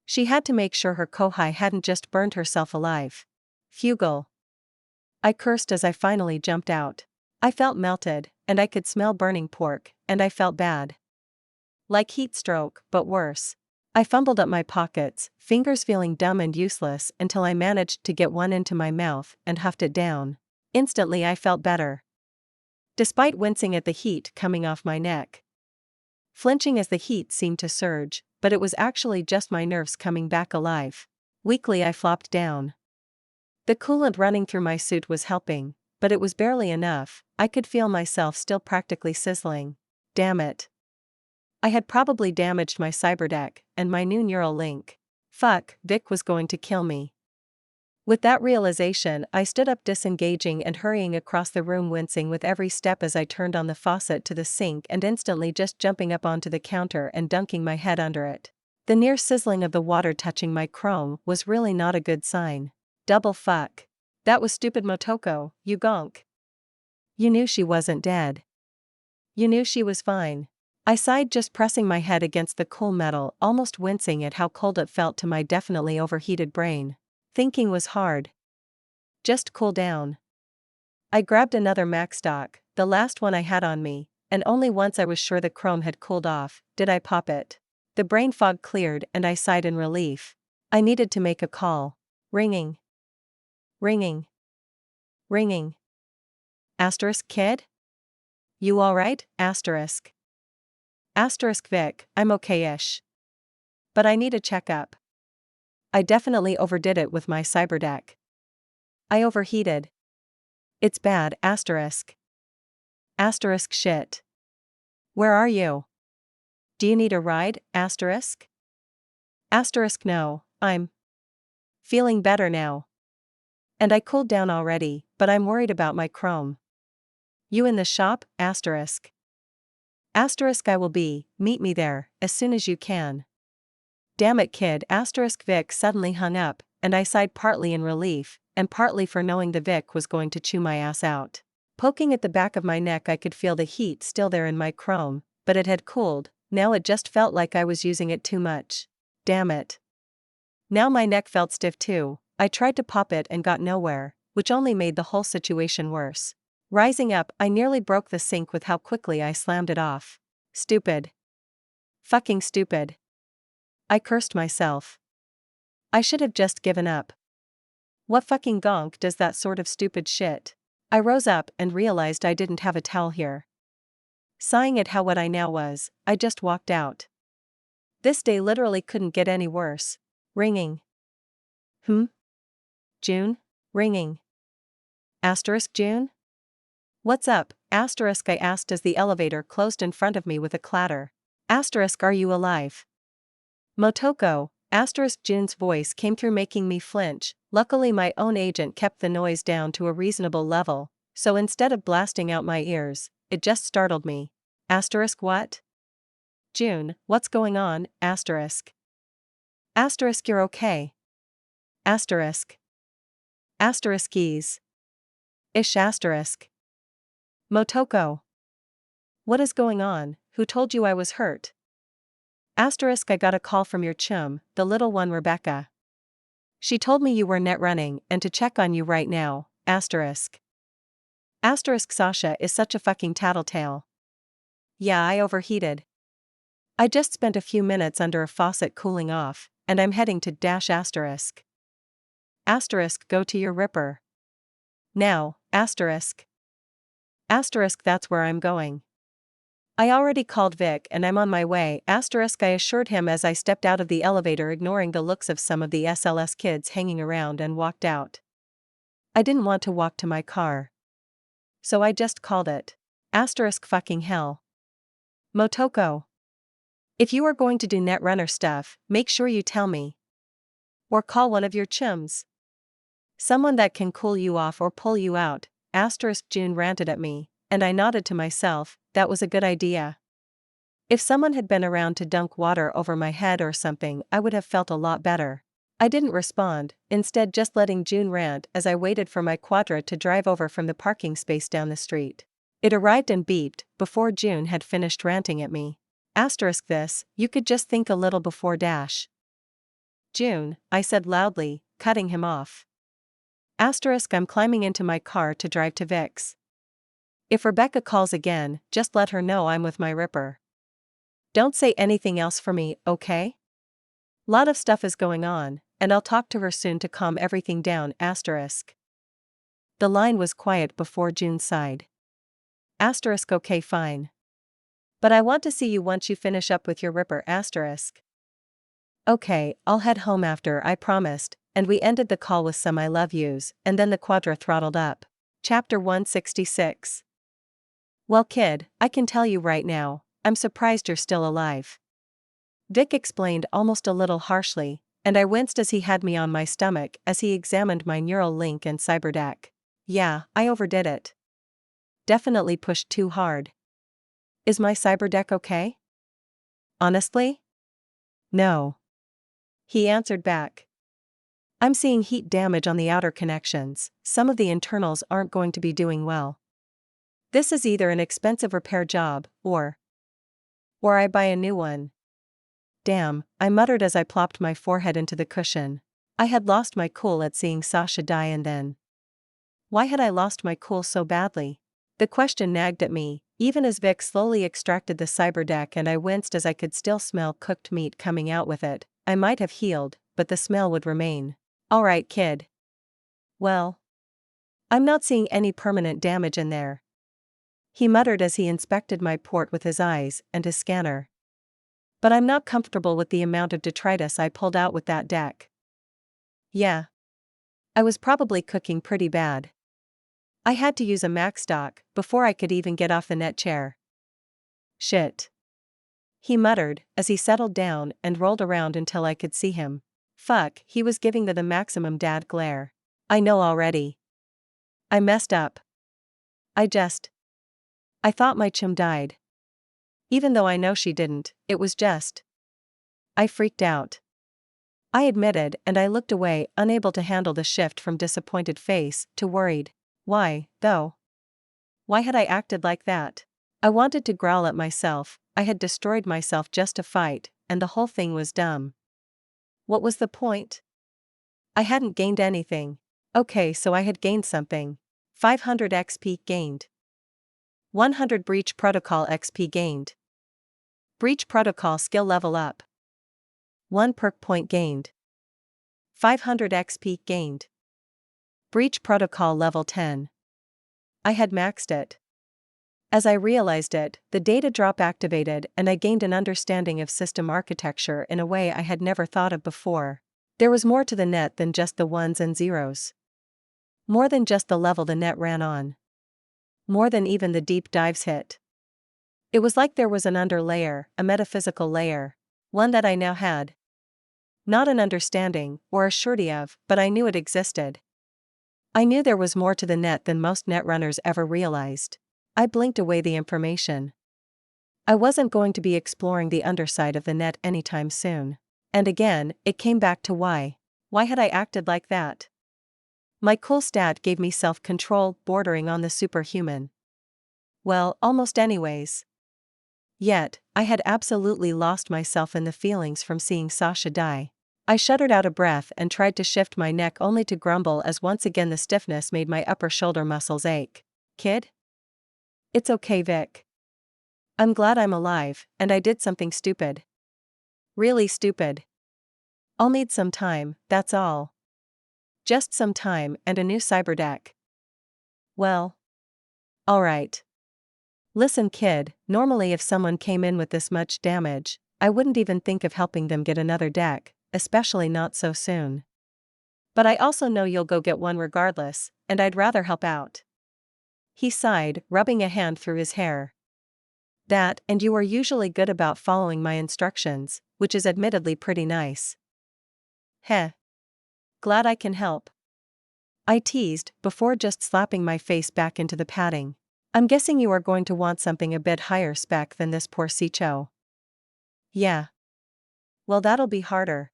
She had to make sure her kohai hadn't just burned herself alive. Fugal. I cursed as I finally jumped out. I felt melted, and I could smell burning pork, and I felt bad. Like heat stroke, but worse. I fumbled up my pockets, fingers feeling dumb and useless until I managed to get one into my mouth and huffed it down. Instantly I felt better. Despite wincing at the heat coming off my neck. Flinching as the heat seemed to surge, but it was actually just my nerves coming back alive. Weakly I flopped down. The coolant running through my suit was helping, but it was barely enough. I could feel myself still practically sizzling. Damn it. I had probably damaged my cyberdeck and my new neural link. Fuck, Vic was going to kill me. With that realization, I stood up disengaging and hurrying across the room, wincing with every step as I turned on the faucet to the sink and instantly just jumping up onto the counter and dunking my head under it. The near sizzling of the water touching my chrome was really not a good sign. Double fuck. That was stupid Motoko, you gonk. You knew she wasn't dead. You knew she was fine. I sighed, just pressing my head against the cool metal, almost wincing at how cold it felt to my definitely overheated brain. Thinking was hard. Just cool down. I grabbed another Mac stock, the last one I had on me, and only once I was sure the chrome had cooled off did I pop it. The brain fog cleared and I sighed in relief. I needed to make a call. Ringing. Ringing. Ringing. Asterisk kid? You alright? Asterisk. Asterisk Vic, I'm okay-ish. But I need a checkup. I definitely overdid it with my cyberdeck. I overheated. It's bad, asterisk. Asterisk shit. Where are you? Do you need a ride, asterisk? Asterisk no, I'm feeling better now. And I cooled down already, but I'm worried about my chrome. You in the shop, asterisk. Asterisk I will be, meet me there, as soon as you can. Damn it kid, asterisk Vic suddenly hung up, and I sighed partly in relief, and partly for knowing the Vic was going to chew my ass out. Poking at the back of my neck I could feel the heat still there in my chrome, but it had cooled, now it just felt like I was using it too much. Damn it. Now my neck felt stiff too. I tried to pop it and got nowhere, which only made the whole situation worse. Rising up, I nearly broke the sink with how quickly I slammed it off. Stupid. Fucking stupid. I cursed myself. I should have just given up. What fucking gonk does that sort of stupid shit? I rose up and realized I didn't have a towel here. Sighing at how wet I now was, I just walked out. This day literally couldn't get any worse. Ringing. June? Ringing. Asterisk June? What's up, asterisk I asked as the elevator closed in front of me with a clatter. Asterisk are you alive? Motoko, asterisk June's voice came through making me flinch. Luckily my own agent kept the noise down to a reasonable level, so instead of blasting out my ears, it just startled me. Asterisk what? June, what's going on, asterisk? Asterisk you're okay. Asterisk. Asteriskes. Ish asterisk. Motoko. What is going on? Who told you I was hurt? Asterisk I got a call from your chum, the little one Rebecca. She told me you were net running and to check on you right now, asterisk. Asterisk Sasha is such a fucking tattletale. Yeah, I overheated. I just spent a few minutes under a faucet cooling off, and I'm heading to dash asterisk. Asterisk go to your ripper. Now, asterisk. Asterisk that's where I'm going. I already called Vic and I'm on my way, asterisk I assured him as I stepped out of the elevator, ignoring the looks of some of the SLS kids hanging around, and walked out. I didn't want to walk to my car. So I just called it. Asterisk fucking hell. Motoko. If you are going to do netrunner stuff, make sure you tell me. Or call one of your chums. Someone that can cool you off or pull you out, asterisk June ranted at me. and I nodded to myself, that was a good idea. If someone had been around to dunk water over my head or something, I would have felt a lot better. I didn't respond, instead just letting June rant as I waited for my quadra to drive over from the parking space down the street. It arrived and beeped before June had finished ranting at me. Asterisk this, you could just think a little before dash. June, I said loudly, cutting him off. Asterisk I'm climbing into my car to drive to Vic's. If Rebecca calls again, just let her know I'm with my ripper. Don't say anything else for me, okay? Lot of stuff is going on, and I'll talk to her soon to calm everything down, asterisk. The line was quiet before June sighed. Asterisk okay fine. But I want to see you once you finish up with your ripper, asterisk. Okay, I'll head home after, I promised, and we ended the call with some I love yous, and then the quadra throttled up. Chapter 166. Well kid, I can tell you right now, I'm surprised you're still alive. Vic explained almost a little harshly, and I winced as he had me on my stomach as he examined my neural link and cyberdeck. Yeah, I overdid it. Definitely pushed too hard. Is my cyberdeck okay? Honestly? No. He answered back. I'm seeing heat damage on the outer connections, some of the internals aren't going to be doing well. This is either an expensive repair job, or I buy a new one. Damn, I muttered as I plopped my forehead into the cushion. I had lost my cool at seeing Sasha die, and then. Why had I lost my cool so badly? The question nagged at me, even as Vic slowly extracted the cyberdeck, and I winced as I could still smell cooked meat coming out with it. I might have healed, but the smell would remain. Alright kid. Well. I'm not seeing any permanent damage in there. He muttered as he inspected my port with his eyes and his scanner. But I'm not comfortable with the amount of detritus I pulled out with that deck. Yeah. I was probably cooking pretty bad. I had to use a max stock before I could even get off the net chair. Shit. He muttered as he settled down and rolled around until I could see him. Fuck, he was giving the maximum dad glare. I know already. I messed up. I thought my chum died. Even though I know she didn't, it was just. I freaked out. I admitted, and I looked away, unable to handle the shift from disappointed face to worried. Why, though? Why had I acted like that? I wanted to growl at myself. I had destroyed myself just to fight, and the whole thing was dumb. What was the point? I hadn't gained anything. Okay, so I had gained something. 500 XP gained. 100 Breach Protocol XP gained. Breach Protocol skill level up. 1 perk point gained. 500 XP gained. Breach Protocol level 10. I had maxed it. As I realized it, the data drop activated and I gained an understanding of system architecture in a way I had never thought of before. There was more to the net than just the ones and zeros. More than just the level the net ran on. More than even the deep dives hit. It was like there was an underlayer, a metaphysical layer. One that I now had. Not an understanding, or a surety of, but I knew it existed. I knew there was more to the net than most netrunners ever realized. I blinked away the information. I wasn't going to be exploring the underside of the net anytime soon. And again, it came back to why. Why had I acted like that? My cool stat gave me self-control bordering on the superhuman. Well, almost anyways. Yet, I had absolutely lost myself in the feelings from seeing Sasha die. I shuddered out a breath and tried to shift my neck only to grumble as once again the stiffness made my upper shoulder muscles ache. Kid? It's okay, Vic. I'm glad I'm alive, and I did something stupid. Really stupid. I'll need some time, that's all. Just some time and a new cyberdeck. Well. Alright. Listen kid, normally if someone came in with this much damage, I wouldn't even think of helping them get another deck, especially not so soon. But I also know you'll go get one regardless, and I'd rather help out. He sighed, rubbing a hand through his hair. That, and you are usually good about following my instructions, which is admittedly pretty nice. Heh. Glad I can help. I teased, before just slapping my face back into the padding. I'm guessing you are going to want something a bit higher spec than this poor Sicho. Yeah. Well, that'll be harder.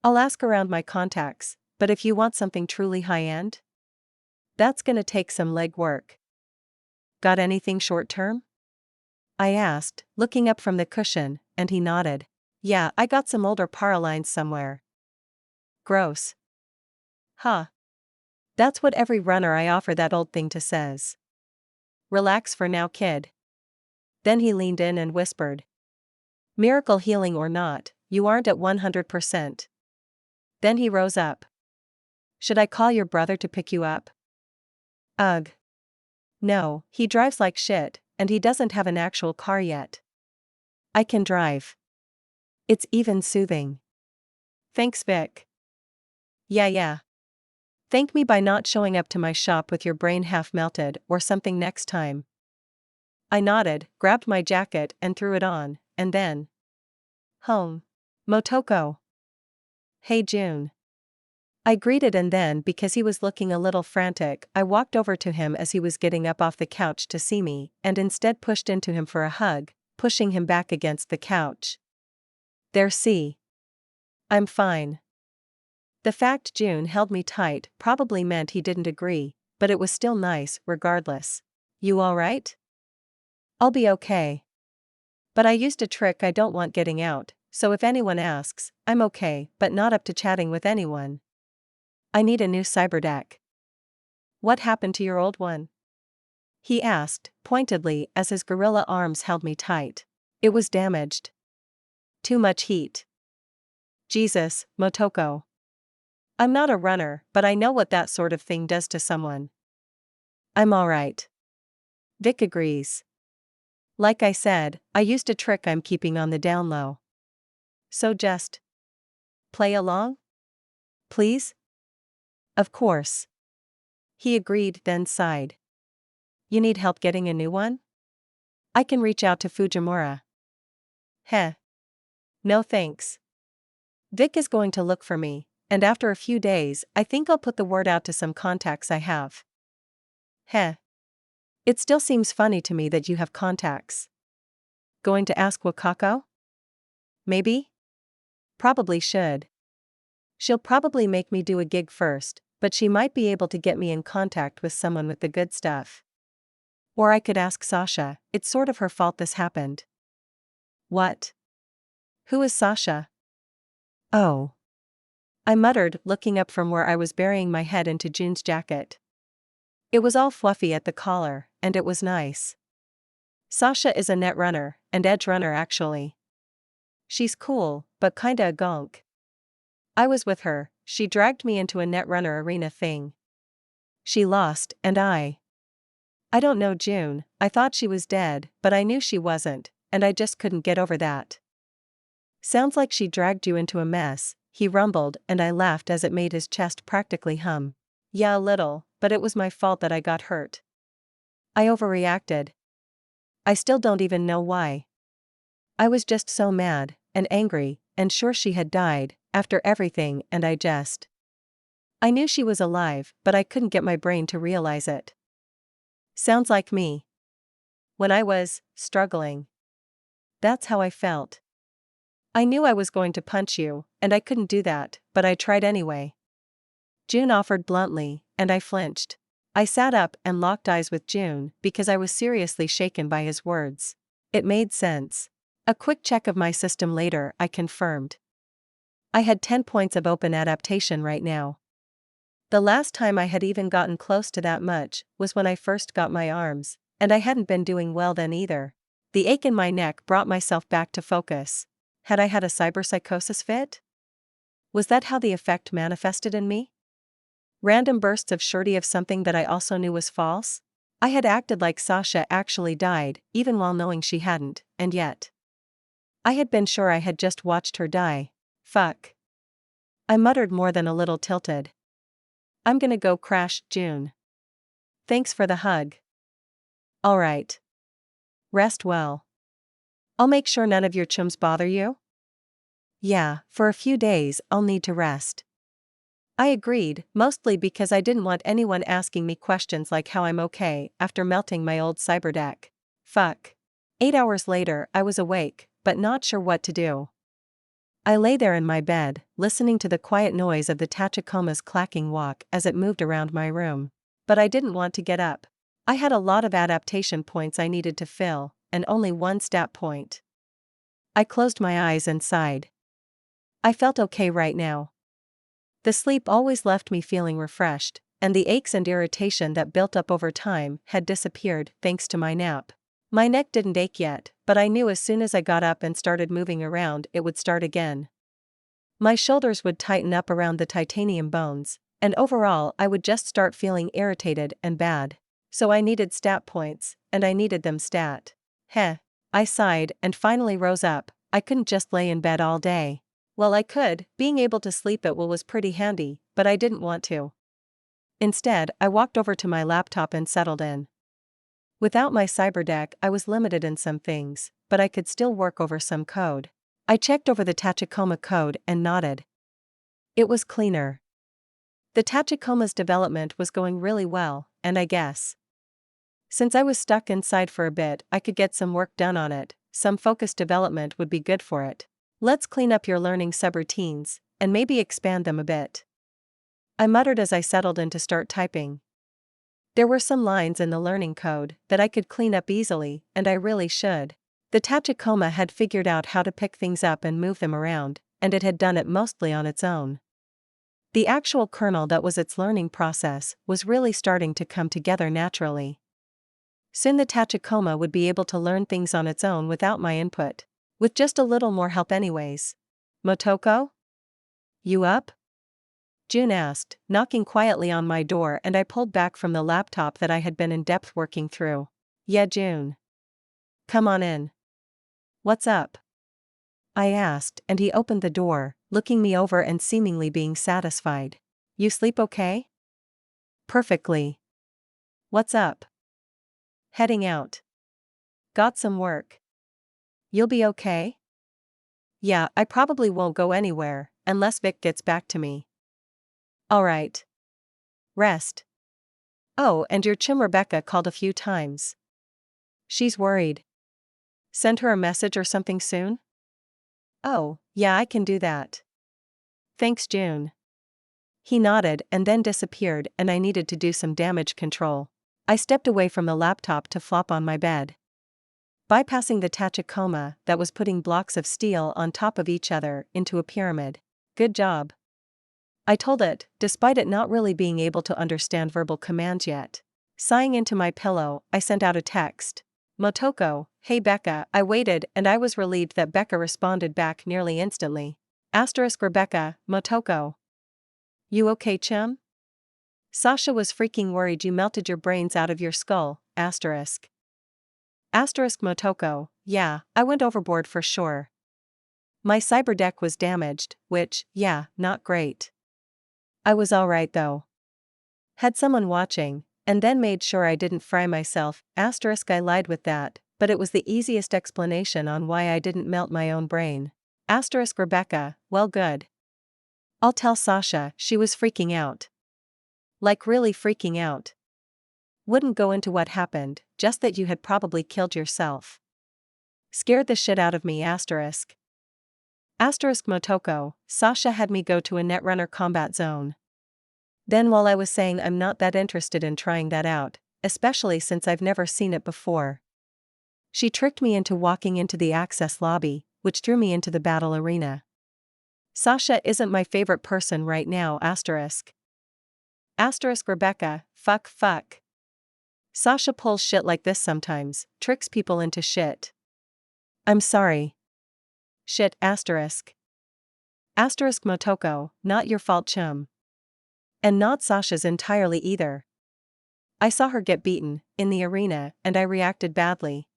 I'll ask around my contacts, but if you want something truly high-end, that's gonna take some legwork. Got anything short-term? I asked, looking up from the cushion, and he nodded. Yeah, I got some older Paralines somewhere. Gross. Huh. That's what every runner I offer that old thing to says. Relax for now, kid. Then he leaned in and whispered. Miracle healing or not, you aren't at 100%. Then he rose up. Should I call your brother to pick you up? Ugh. No, he drives like shit, and he doesn't have an actual car yet. I can drive. It's even soothing. Thanks, Vic. Yeah. Thank me by not showing up to my shop with your brain half melted or something next time. I nodded, grabbed my jacket and threw it on, and then. Home. Motoko. Hey June. I greeted, and then, because he was looking a little frantic, I walked over to him as he was getting up off the couch to see me, and instead pushed into him for a hug, pushing him back against the couch. There, see. I'm fine. The fact June held me tight probably meant he didn't agree, but it was still nice, regardless. You alright? I'll be okay. But I used a trick I don't want getting out, so if anyone asks, I'm okay, but not up to chatting with anyone. I need a new cyberdeck. What happened to your old one? He asked, pointedly, as his gorilla arms held me tight. It was damaged. Too much heat. Jesus, Motoko. I'm not a runner, but I know what that sort of thing does to someone. I'm alright. Vic agrees. Like I said, I used a trick I'm keeping on the down low. So just play along? Please? Of course. He agreed, then sighed. You need help getting a new one? I can reach out to Fujimura. Heh. No thanks. Vic is going to look for me, and after a few days, I think I'll put the word out to some contacts I have. Heh. It still seems funny to me that you have contacts. Going to ask Wakako? Maybe? Probably should. She'll probably make me do a gig first, but she might be able to get me in contact with someone with the good stuff. Or I could ask Sasha. It's sort of her fault this happened. What? Who is Sasha? Oh. I muttered, looking up from where I was burying my head into June's jacket. It was all fluffy at the collar, and it was nice. Sasha is a net runner, and edge runner actually. She's cool, but kinda a gonk. I was with her, she dragged me into a netrunner arena thing. She lost, and I don't know June, I thought she was dead, but I knew she wasn't, and I just couldn't get over that. Sounds like she dragged you into a mess, he rumbled, and I laughed as it made his chest practically hum. Yeah, a little, but it was my fault that I got hurt. I overreacted. I still don't even know why. I was just so mad, and angry, and sure she had died, after everything, and I knew she was alive, but I couldn't get my brain to realize it. Sounds like me. When I was struggling. That's how I felt. I knew I was going to punch you, and I couldn't do that, but I tried anyway. June offered bluntly, and I flinched. I sat up and locked eyes with June because I was seriously shaken by his words. It made sense. A quick check of my system later, I confirmed. I had 10 points of open adaptation right now. The last time I had even gotten close to that much was when I first got my arms, and I hadn't been doing well then either. The ache in my neck brought myself back to focus. Had I had a cyberpsychosis fit? Was that how the effect manifested in me? Random bursts of surety of something that I also knew was false? I had acted like Sasha actually died, even while knowing she hadn't, and yet I had been sure I had just watched her die. Fuck. I muttered, more than a little tilted. I'm gonna go crash, June. Thanks for the hug. Alright. Rest well. I'll make sure none of your chums bother you? Yeah, for a few days I'll need to rest. I agreed, mostly because I didn't want anyone asking me questions like how I'm okay after melting my old cyberdeck. Fuck. 8 hours later, I was awake, but not sure what to do. I lay there in my bed, listening to the quiet noise of the Tachikoma's clacking walk as it moved around my room. But I didn't want to get up. I had a lot of adaptation points I needed to fill, and only one stat point. I closed my eyes and sighed. I felt okay right now. The sleep always left me feeling refreshed, and the aches and irritation that built up over time had disappeared thanks to my nap. My neck didn't ache yet, but I knew as soon as I got up and started moving around it would start again. My shoulders would tighten up around the titanium bones, and overall I would just start feeling irritated and bad. So I needed stat points, and I needed them stat. Heh. I sighed and finally rose up. I couldn't just lay in bed all day. Well, I could, being able to sleep at will was pretty handy, but I didn't want to. Instead, I walked over to my laptop and settled in. Without my cyberdeck, I was limited in some things, but I could still work over some code. I checked over the Tachikoma code and nodded. It was cleaner. The Tachikoma's development was going really well, and I guess since I was stuck inside for a bit, I could get some work done on it. Some focused development would be good for it. Let's clean up your learning subroutines, and maybe expand them a bit. I muttered as I settled in to start typing. There were some lines in the learning code that I could clean up easily, and I really should. The Tachikoma had figured out how to pick things up and move them around, and it had done it mostly on its own. The actual kernel that was its learning process was really starting to come together naturally. Soon the Tachikoma would be able to learn things on its own without my input. With just a little more help anyways. Motoko? You up? June asked, knocking quietly on my door, and I pulled back from the laptop that I had been in-depth working through. Yeah, June. Come on in. What's up? I asked, and he opened the door, looking me over and seemingly being satisfied. You sleep okay? Perfectly. What's up? Heading out. Got some work. You'll be okay? Yeah, I probably won't go anywhere, unless Vic gets back to me. Alright. Rest. Oh, and your chum Rebecca called a few times. She's worried. Send her a message or something soon? Oh, yeah, I can do that. Thanks, June. He nodded and then disappeared, and I needed to do some damage control. I stepped away from the laptop to flop on my bed. Bypassing the Tachikoma that was putting blocks of steel on top of each other into a pyramid. Good job. I told it, despite it not really being able to understand verbal commands yet. Sighing into my pillow, I sent out a text. Motoko, hey Becca. I waited and I was relieved that Becca responded back nearly instantly. Rebecca, Motoko. You okay, chum? Sasha was freaking worried you melted your brains out of your skull. Motoko, yeah, I went overboard for sure. My cyberdeck was damaged, which, yeah, not great. I was alright though. Had someone watching, and then made sure I didn't fry myself. I lied with that, but it was the easiest explanation on why I didn't melt my own brain. Rebecca, well good. I'll tell Sasha. She was freaking out. Like really freaking out. Wouldn't go into what happened, just that you had probably killed yourself. Scared the shit out of me. Motoko, Sasha had me go to a Netrunner combat zone. Then while I was saying I'm not that interested in trying that out, especially since I've never seen it before, she tricked me into walking into the access lobby, which threw me into the battle arena. Sasha isn't my favorite person right now. Rebecca, fuck. Sasha pulls shit like this sometimes, tricks people into shit. I'm sorry. Shit. Motoko, not your fault, chum. And not Sasha's entirely either. I saw her get beaten, in the arena, and I reacted badly.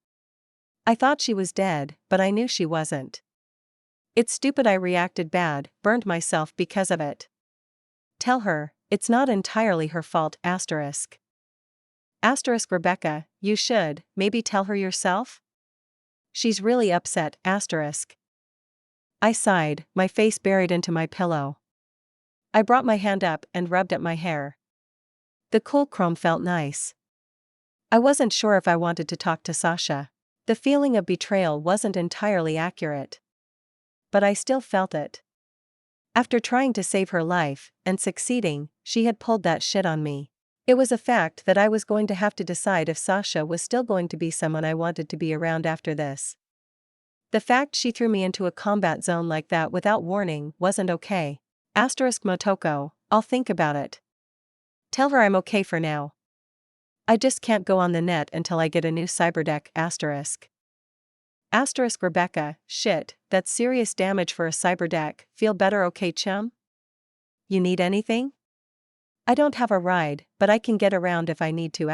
I thought she was dead, but I knew she wasn't. It's stupid I reacted bad, burned myself because of it. Tell her, it's not entirely her fault. Rebecca, you should, maybe tell her yourself? She's really upset. I sighed, my face buried into my pillow. I brought my hand up and rubbed at my hair. The cool chrome felt nice. I wasn't sure if I wanted to talk to Sasha. The feeling of betrayal wasn't entirely accurate. But I still felt it. After trying to save her life, and succeeding, she had pulled that shit on me. It was a fact that I was going to have to decide if Sasha was still going to be someone I wanted to be around after this. The fact she threw me into a combat zone like that without warning wasn't okay. Motoko, I'll think about it. Tell her I'm okay for now. I just can't go on the net until I get a new cyberdeck. Rebecca, shit, that's serious damage for a cyberdeck. Feel better, okay, chum? You need anything? I don't have a ride, but I can get around if I need to.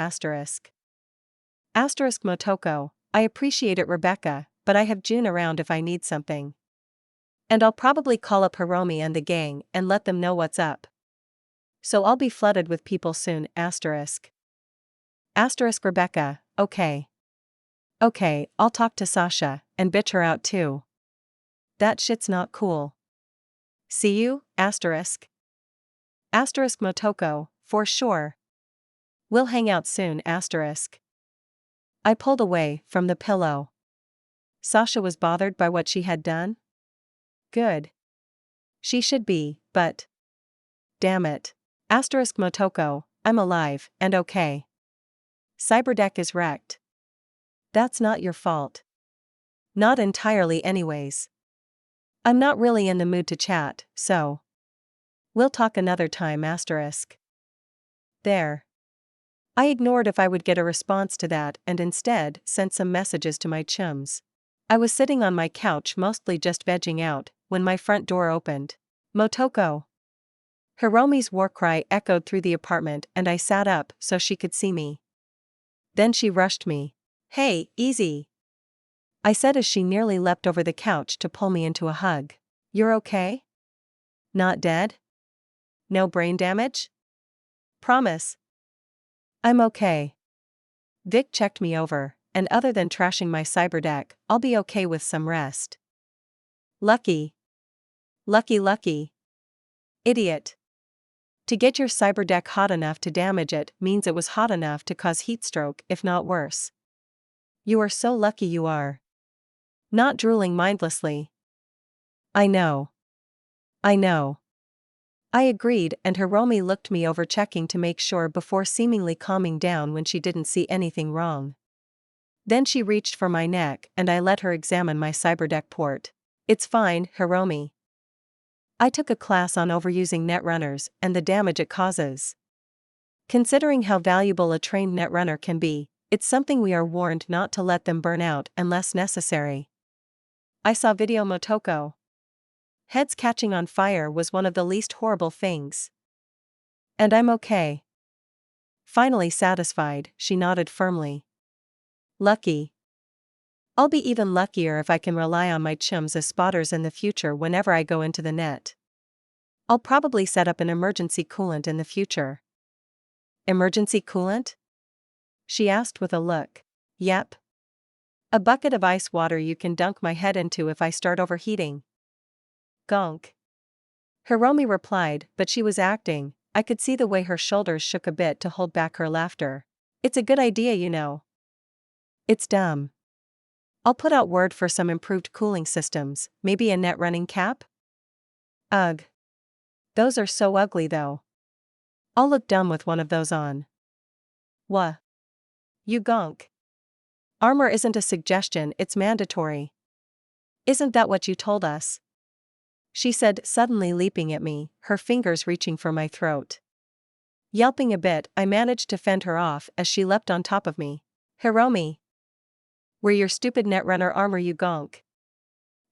Motoko, I appreciate it, Rebecca, but I have June around if I need something. And I'll probably call up Hiromi and the gang and let them know what's up. So I'll be flooded with people soon. Rebecca, okay. Okay, I'll talk to Sasha, and bitch her out too. That shit's not cool. See you, Motoko, for sure. We'll hang out soon. I pulled away from the pillow. Sasha was bothered by what she had done? Good. She should be, but... Damn it. Motoko, I'm alive, and okay. Cyberdeck is wrecked. That's not your fault. Not entirely anyways. I'm not really in the mood to chat, so... We'll talk another time. There. I ignored if I would get a response to that and instead sent some messages to my chums. I was sitting on my couch mostly just vegging out, when my front door opened. Motoko. Hiromi's war cry echoed through the apartment and I sat up so she could see me. Then she rushed me. Hey, easy. I said as she nearly leapt over the couch to pull me into a hug. You're okay? Not dead? No brain damage? Promise. I'm okay. Vic checked me over, and other than trashing my cyberdeck, I'll be okay with some rest. Lucky. Lucky. Idiot. To get your cyberdeck hot enough to damage it means it was hot enough to cause heatstroke, if not worse. You are so lucky you are. Not drooling mindlessly. I know. I agreed, and Hiromi looked me over, checking to make sure before seemingly calming down when she didn't see anything wrong. Then she reached for my neck and I let her examine my cyberdeck port. It's fine, Hiromi. I took a class on overusing netrunners and the damage it causes. Considering how valuable a trained netrunner can be, it's something we are warned not to let them burn out unless necessary. I saw video, Motoko. Heads catching on fire was one of the least horrible things. And I'm okay. Finally satisfied, she nodded firmly. Lucky. I'll be even luckier if I can rely on my chums as spotters in the future whenever I go into the net. I'll probably set up an emergency coolant in the future. Emergency coolant? She asked with a look. Yep. A bucket of ice water you can dunk my head into if I start overheating. Gonk. Hiromi replied, but she was acting. I could see the way her shoulders shook a bit to hold back her laughter. It's a good idea, you know. It's dumb. I'll put out word for some improved cooling systems, maybe a net running cap? Ugh. Those are so ugly though. I'll look dumb with one of those on. Wha? You gonk. Armor isn't a suggestion, it's mandatory. Isn't that what you told us? She said, suddenly leaping at me, her fingers reaching for my throat. Yelping a bit, I managed to fend her off as she leapt on top of me. Hiromi. Wear your stupid netrunner armor, you gonk.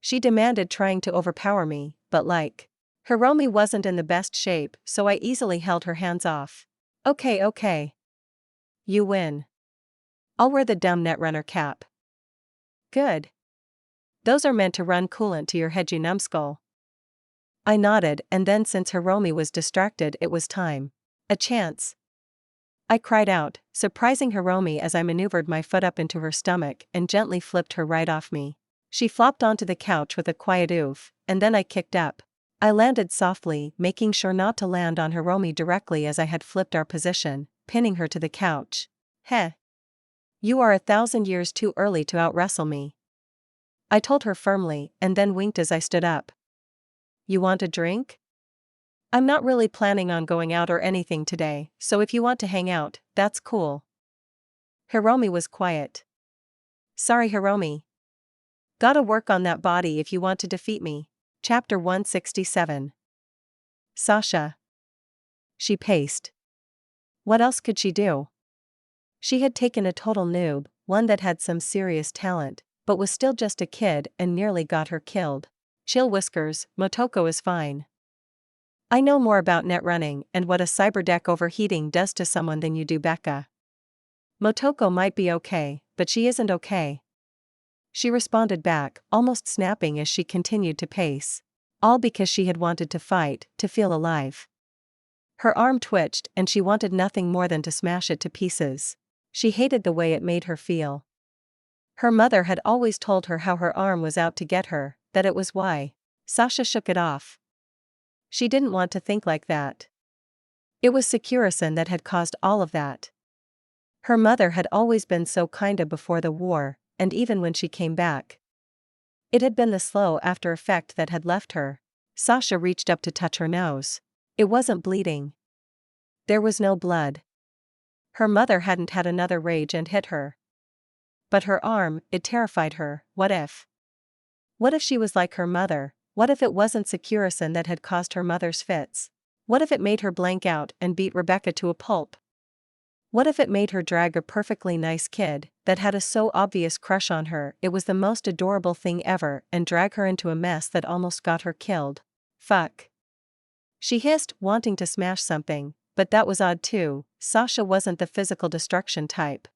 She demanded, trying to overpower me, but Hiromi wasn't in the best shape, so I easily held her hands off. Okay. You win. I'll wear the dumb netrunner cap. Good. Those are meant to run coolant to your head, you numbskull. I nodded, and then since Hiromi was distracted, it was time. A chance. I cried out, surprising Hiromi as I maneuvered my foot up into her stomach and gently flipped her right off me. She flopped onto the couch with a quiet oof, and then I kicked up. I landed softly, making sure not to land on Hiromi directly as I had flipped our position, pinning her to the couch. Heh. You are 1,000 years too early to out-wrestle me, I told her firmly, and then winked as I stood up. You want a drink? I'm not really planning on going out or anything today, so if you want to hang out, that's cool. Hiromi was quiet. Sorry Hiromi. Gotta work on that body if you want to defeat me. Chapter 167. Sasha. She paced. What else could she do? She had taken a total noob, one that had some serious talent, but was still just a kid and nearly got her killed. Chill Whiskers, Motoko is fine. I know more about net running and what a cyberdeck overheating does to someone than you do, Becca. Motoko might be okay, but she isn't okay. She responded back, almost snapping as she continued to pace. All because she had wanted to fight, to feel alive. Her arm twitched and she wanted nothing more than to smash it to pieces. She hated the way it made her feel. Her mother had always told her how her arm was out to get her, that it was why. Sasha shook it off. She didn't want to think like that. It was Securison that had caused all of that. Her mother had always been so kinda before the war, and even when she came back. It had been the slow after effect that had left her. Sasha reached up to touch her nose. It wasn't bleeding. There was no blood. Her mother hadn't had another rage and hit her. But her arm, it terrified her. What if? What if she was like her mother? What if it wasn't Securison that had caused her mother's fits? What if it made her blank out and beat Rebecca to a pulp? What if it made her drag a perfectly nice kid, that had a so obvious crush on her it was the most adorable thing ever, and drag her into a mess that almost got her killed? Fuck. She hissed, wanting to smash something, but that was odd too. Sasha wasn't the physical destruction type.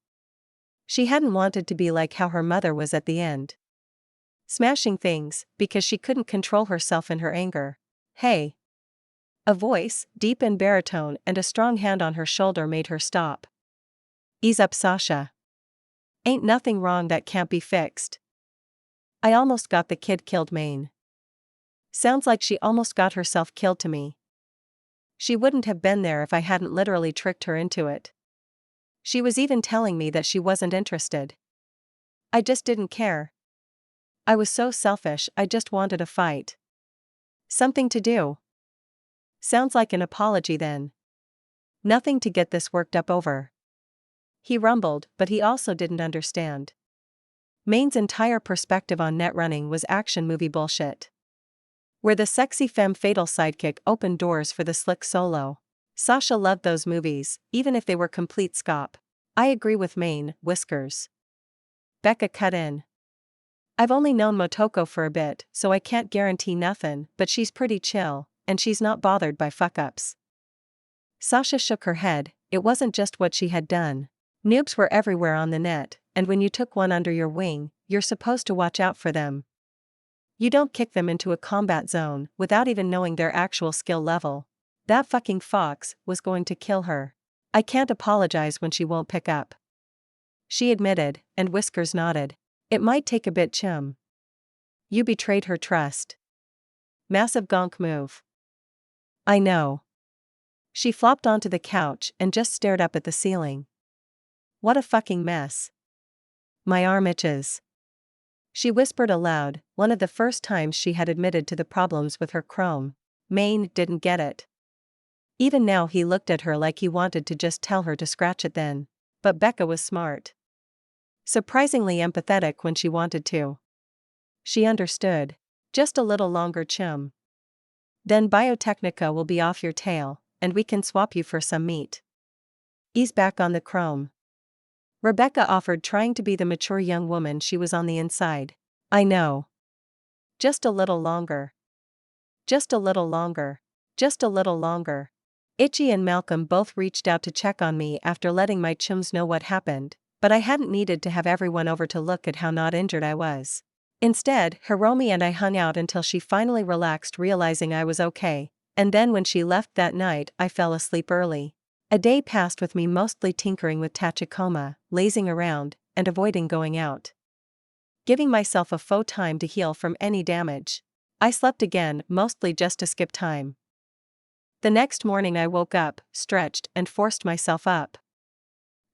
She hadn't wanted to be like how her mother was at the end. Smashing things, because she couldn't control herself in her anger. Hey. A voice, deep in baritone and a strong hand on her shoulder made her stop. Ease up, Sasha. Ain't nothing wrong that can't be fixed. I almost got the kid killed, Maine. Sounds like she almost got herself killed to me. She wouldn't have been there if I hadn't literally tricked her into it. She was even telling me that she wasn't interested. I just didn't care. I was so selfish, I just wanted a fight. Something to do. Sounds like an apology then. Nothing to get this worked up over. He rumbled, but he also didn't understand. Maine's entire perspective on net running was action movie bullshit. Where the sexy femme fatale sidekick opened doors for the slick solo. Sasha loved those movies, even if they were complete scop. I agree with Maine, Whiskers. Becca cut in. I've only known Motoko for a bit, so I can't guarantee nothing, but she's pretty chill, and she's not bothered by fuck-ups. Sasha shook her head. It wasn't just what she had done. Noobs were everywhere on the net, and when you took one under your wing, you're supposed to watch out for them. You don't kick them into a combat zone without even knowing their actual skill level. That fucking fox was going to kill her. I can't apologize when she won't pick up. She admitted, and Whiskers nodded. It might take a bit, chum. You betrayed her trust. Massive gonk move. I know. She flopped onto the couch and just stared up at the ceiling. What a fucking mess. My arm itches. She whispered aloud, one of the first times she had admitted to the problems with her chrome. Maine didn't get it. Even now he looked at her like he wanted to just tell her to scratch it then. But Becca was smart. Surprisingly empathetic when she wanted to. She understood. Just a little longer, chum. Then Biotechnica will be off your tail, and we can swap you for some meat. Ease back on the chrome. Rebecca offered, trying to be the mature young woman she was on the inside. I know. Just a little longer. Just a little longer. Just a little longer. Itchy and Malcolm both reached out to check on me after letting my chums know what happened, but I hadn't needed to have everyone over to look at how not injured I was. Instead, Hiromi and I hung out until she finally relaxed, realizing I was okay, and then when she left that night I fell asleep early. A day passed with me mostly tinkering with Tachikoma, lazing around, and avoiding going out. Giving myself a faux time to heal from any damage. I slept again, mostly just to skip time. The next morning I woke up, stretched, and forced myself up.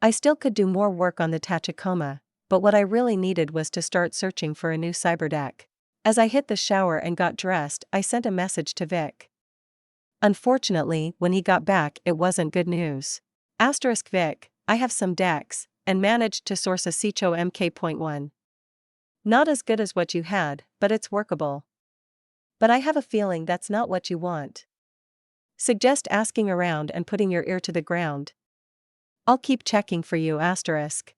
I still could do more work on the Tachikoma, but what I really needed was to start searching for a new cyberdeck. As I hit the shower and got dressed, I sent a message to Vic. Unfortunately, when he got back, it wasn't good news. Asterisk Vic, I have some decks, and managed to source a Sicho MK.1. Not as good as what you had, but it's workable. But I have a feeling that's not what you want. Suggest asking around and putting your ear to the ground. I'll keep checking for you. Asterisk.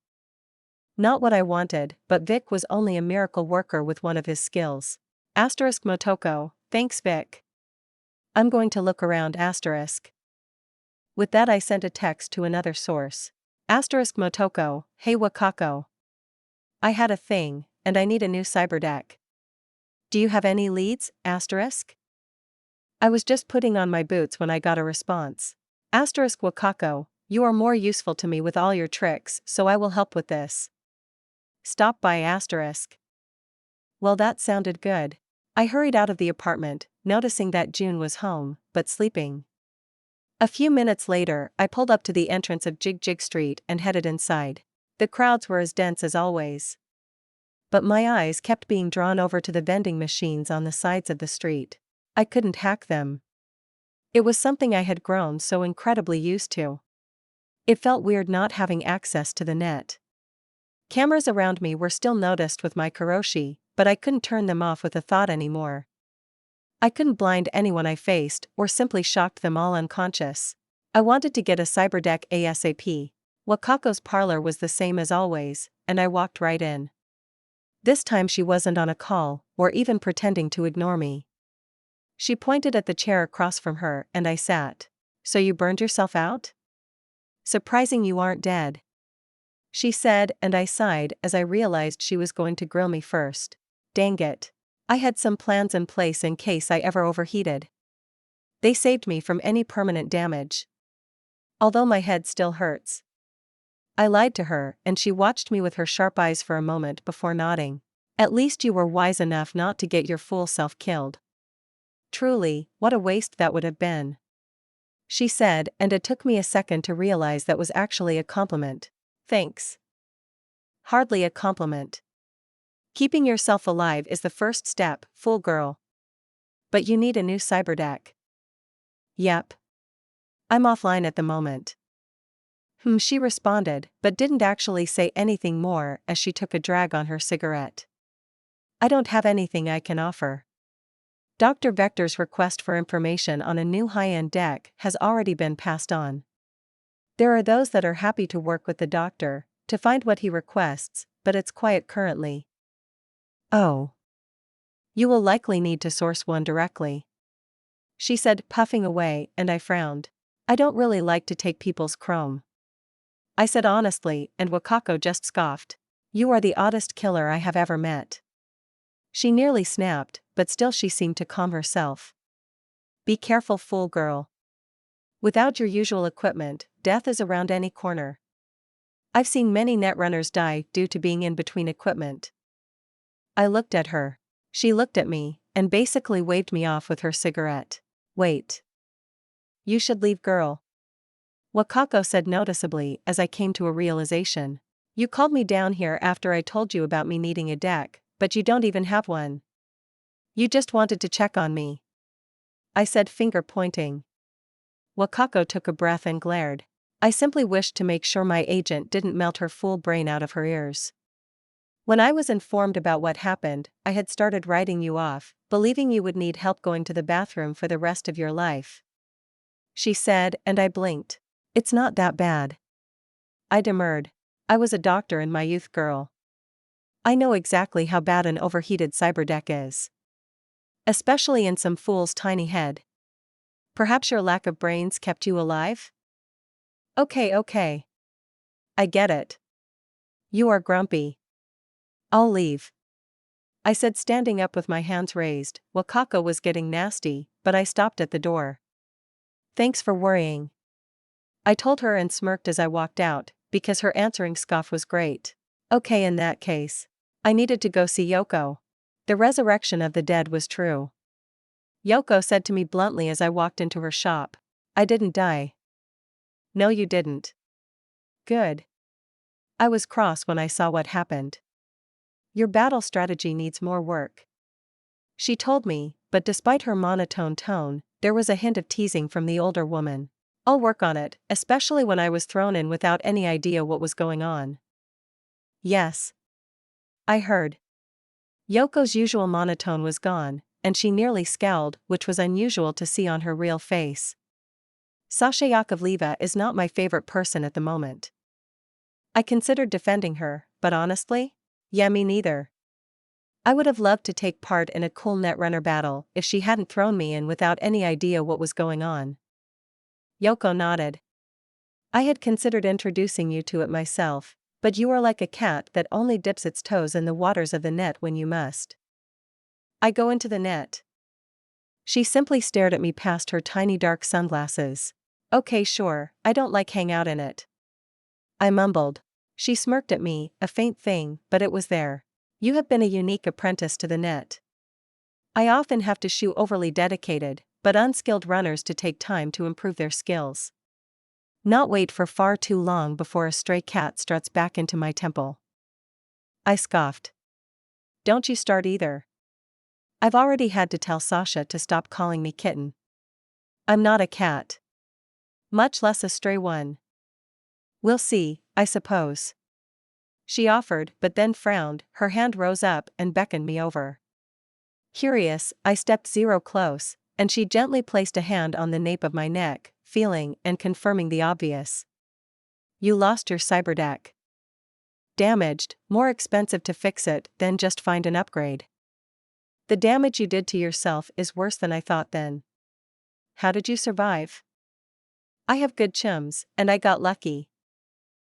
Not what I wanted, but Vic was only a miracle worker with one of his skills. Asterisk Motoko, thanks Vic. I'm going to look around. Asterisk. With that I sent a text to another source. Asterisk Motoko, hey Wakako. I had a thing, and I need a new cyberdeck. Do you have any leads? Asterisk. I was just putting on my boots when I got a response. Asterisk Wakako, you are more useful to me with all your tricks, so I will help with this. Stop by. Asterisk. Well, that sounded good. I hurried out of the apartment, noticing that June was home, but sleeping. A few minutes later, I pulled up to the entrance of Jig Jig Street and headed inside. The crowds were as dense as always. But my eyes kept being drawn over to the vending machines on the sides of the street. I couldn't hack them. It was something I had grown so incredibly used to. It felt weird not having access to the net. Cameras around me were still noticed with my Karoshi, but I couldn't turn them off with a thought anymore. I couldn't blind anyone I faced or simply shocked them all unconscious. I wanted to get a cyberdeck ASAP. Wakako's parlor was the same as always, and I walked right in. This time she wasn't on a call, or even pretending to ignore me. She pointed at the chair across from her and I sat. So you burned yourself out? Surprising you aren't dead. She said, and I sighed as I realized she was going to grill me first. Dang it. I had some plans in place in case I ever overheated. They saved me from any permanent damage. Although my head still hurts. I lied to her, and she watched me with her sharp eyes for a moment before nodding. At least you were wise enough not to get your fool self killed. Truly, what a waste that would have been. She said, and it took me a second to realize that was actually a compliment. Thanks. Hardly a compliment. Keeping yourself alive is the first step, fool girl. But you need a new cyberdeck. Yep. I'm offline at the moment. She responded, but didn't actually say anything more as she took a drag on her cigarette. I don't have anything I can offer. Dr. Vector's request for information on a new high-end deck has already been passed on. There are those that are happy to work with the doctor, to find what he requests, but it's quiet currently. Oh. You will likely need to source one directly. She said, puffing away, and I frowned. I don't really like to take people's chrome. I said honestly, and Wakako just scoffed. You are the oddest killer I have ever met. She nearly snapped, but still she seemed to calm herself. Be careful, fool girl. Without your usual equipment, death is around any corner. I've seen many netrunners die due to being in between equipment. I looked at her. She looked at me, and basically waved me off with her cigarette. Wait. You should leave, girl. Wakako said noticeably as I came to a realization. You called me down here after I told you about me needing a deck, but you don't even have one. You just wanted to check on me. I said, finger pointing. Wakako took a breath and glared. I simply wished to make sure my agent didn't melt her fool brain out of her ears. When I was informed about what happened, I had started writing you off, believing you would need help going to the bathroom for the rest of your life. She said, and I blinked. It's not that bad. I demurred. I was a doctor in my youth, girl. I know exactly how bad an overheated cyberdeck is. Especially in some fool's tiny head. Perhaps your lack of brains kept you alive? Okay. I get it. You are grumpy. I'll leave. I said, standing up with my hands raised. Wakako was getting nasty, but I stopped at the door. Thanks for worrying. I told her and smirked as I walked out, because her answering scoff was great. Okay, in that case. I needed to go see Yoko. The resurrection of the dead was true. Yoko said to me bluntly as I walked into her shop. I didn't die. No, you didn't. Good. I was cross when I saw what happened. Your battle strategy needs more work. She told me, but despite her monotone tone, there was a hint of teasing from the older woman. I'll work on it, especially when I was thrown in without any idea what was going on. Yes. I heard. Yoko's usual monotone was gone, and she nearly scowled, which was unusual to see on her real face. Sasha Yakovleva is not my favorite person at the moment. I considered defending her, but honestly? Yeah, me neither. I would have loved to take part in a cool netrunner battle if she hadn't thrown me in without any idea what was going on. Yoko nodded. I had considered introducing you to it myself, but you are like a cat that only dips its toes in the waters of the net when you must. I go into the net. She simply stared at me past her tiny dark sunglasses. Okay, sure, I don't like hang out in it. I mumbled. She smirked at me, a faint thing, but it was there. You have been a unique apprentice to the net. I often have to shoot overly dedicated, but unskilled runners to take time to improve their skills. Not wait for far too long before a stray cat struts back into my temple. I scoffed. Don't you start either. I've already had to tell Sasha to stop calling me kitten. I'm not a cat. Much less a stray one. We'll see, I suppose. She offered, but then frowned, her hand rose up and beckoned me over. Curious, I stepped close, and she gently placed a hand on the nape of my neck, feeling and confirming the obvious. You lost your cyberdeck. Damaged, more expensive to fix it than just find an upgrade. The damage you did to yourself is worse than I thought then. How did you survive? I have good chums, and I got lucky.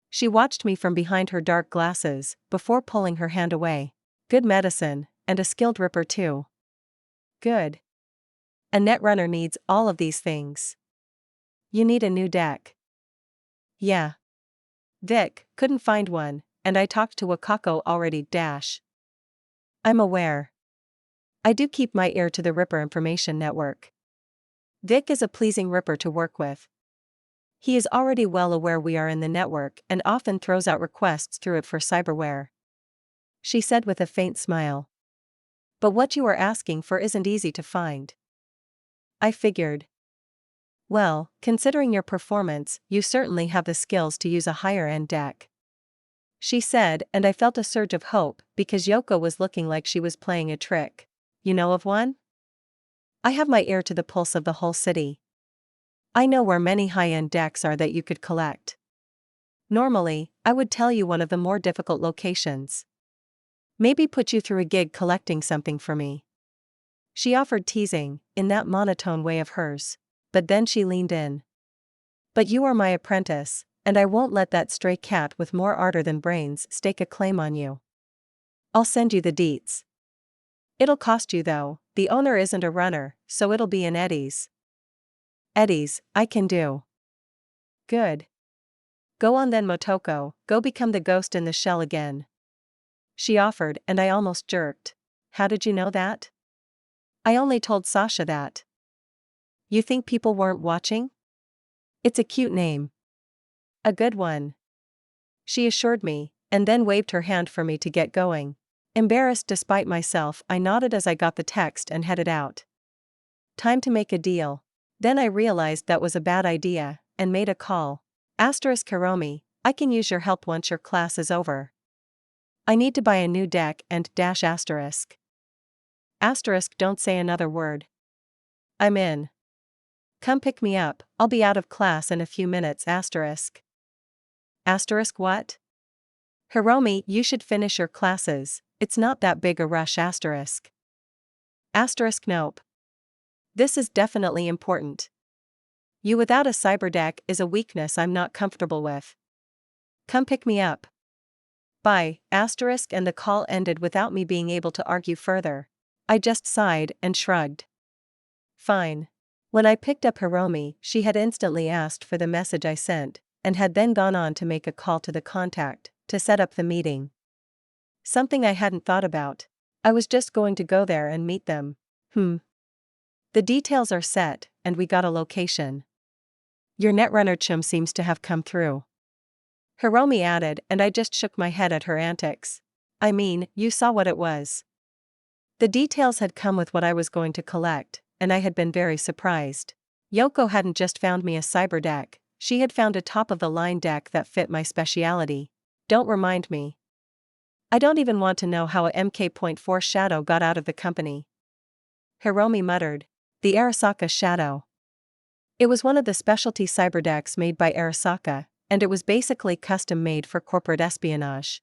She watched me from behind her dark glasses, before pulling her hand away. Good medicine, and a skilled ripper too. Good. A netrunner needs all of these things. You need a new deck. Yeah. Vic couldn't find one, and I talked to Wakako already. I'm aware. I do keep my ear to the Ripper Information Network. Vic is a pleasing Ripper to work with. He is already well aware we are in the network and often throws out requests through it for cyberware. She said with a faint smile. But what you are asking for isn't easy to find. I figured. Well, considering your performance, you certainly have the skills to use a higher-end deck. She said, and I felt a surge of hope, because Yoko was looking like she was playing a trick. You know of one? I have my ear to the pulse of the whole city. I know where many high-end decks are that you could collect. Normally, I would tell you one of the more difficult locations. Maybe put you through a gig collecting something for me. She offered, teasing, in that monotone way of hers. But then she leaned in. But you are my apprentice, and I won't let that stray cat with more ardor than brains stake a claim on you. I'll send you the deets. It'll cost you though, the owner isn't a runner, so it'll be in eddies. Eddies, I can do. Good. Go on then, Motoko, go become the ghost in the shell again. She offered, and I almost jerked. How did you know that? I only told Sasha that. You think people weren't watching? It's a cute name. A good one. She assured me, and then waved her hand for me to get going. Embarrassed despite myself, I nodded as I got the text and headed out. Time to make a deal. Then I realized that was a bad idea, and made a call. Hiromi, I can use your help once your class is over. I need to buy a new deck and **. Don't say another word. I'm in. Come pick me up, I'll be out of class in a few minutes. What? Hiromi, you should finish your classes, it's not that big a rush. Nope. This is definitely important. You without a cyberdeck is a weakness I'm not comfortable with. Come pick me up. Bye, and the call ended without me being able to argue further. I just sighed and shrugged. Fine. When I picked up Hiromi, she had instantly asked for the message I sent, and had then gone on to make a call to the contact, to set up the meeting. Something I hadn't thought about. I was just going to go there and meet them. The details are set, and we got a location. Your netrunner chum seems to have come through. Hiromi added, and I just shook my head at her antics. I mean, you saw what it was. The details had come with what I was going to collect, and I had been very surprised. Yoko hadn't just found me a cyber deck, she had found a top-of-the-line deck that fit my speciality. Don't remind me. I don't even want to know how a MK.4 Shadow got out of the company. Hiromi muttered. The Arasaka Shadow. It was one of the specialty cyberdecks made by Arasaka, and it was basically custom-made for corporate espionage.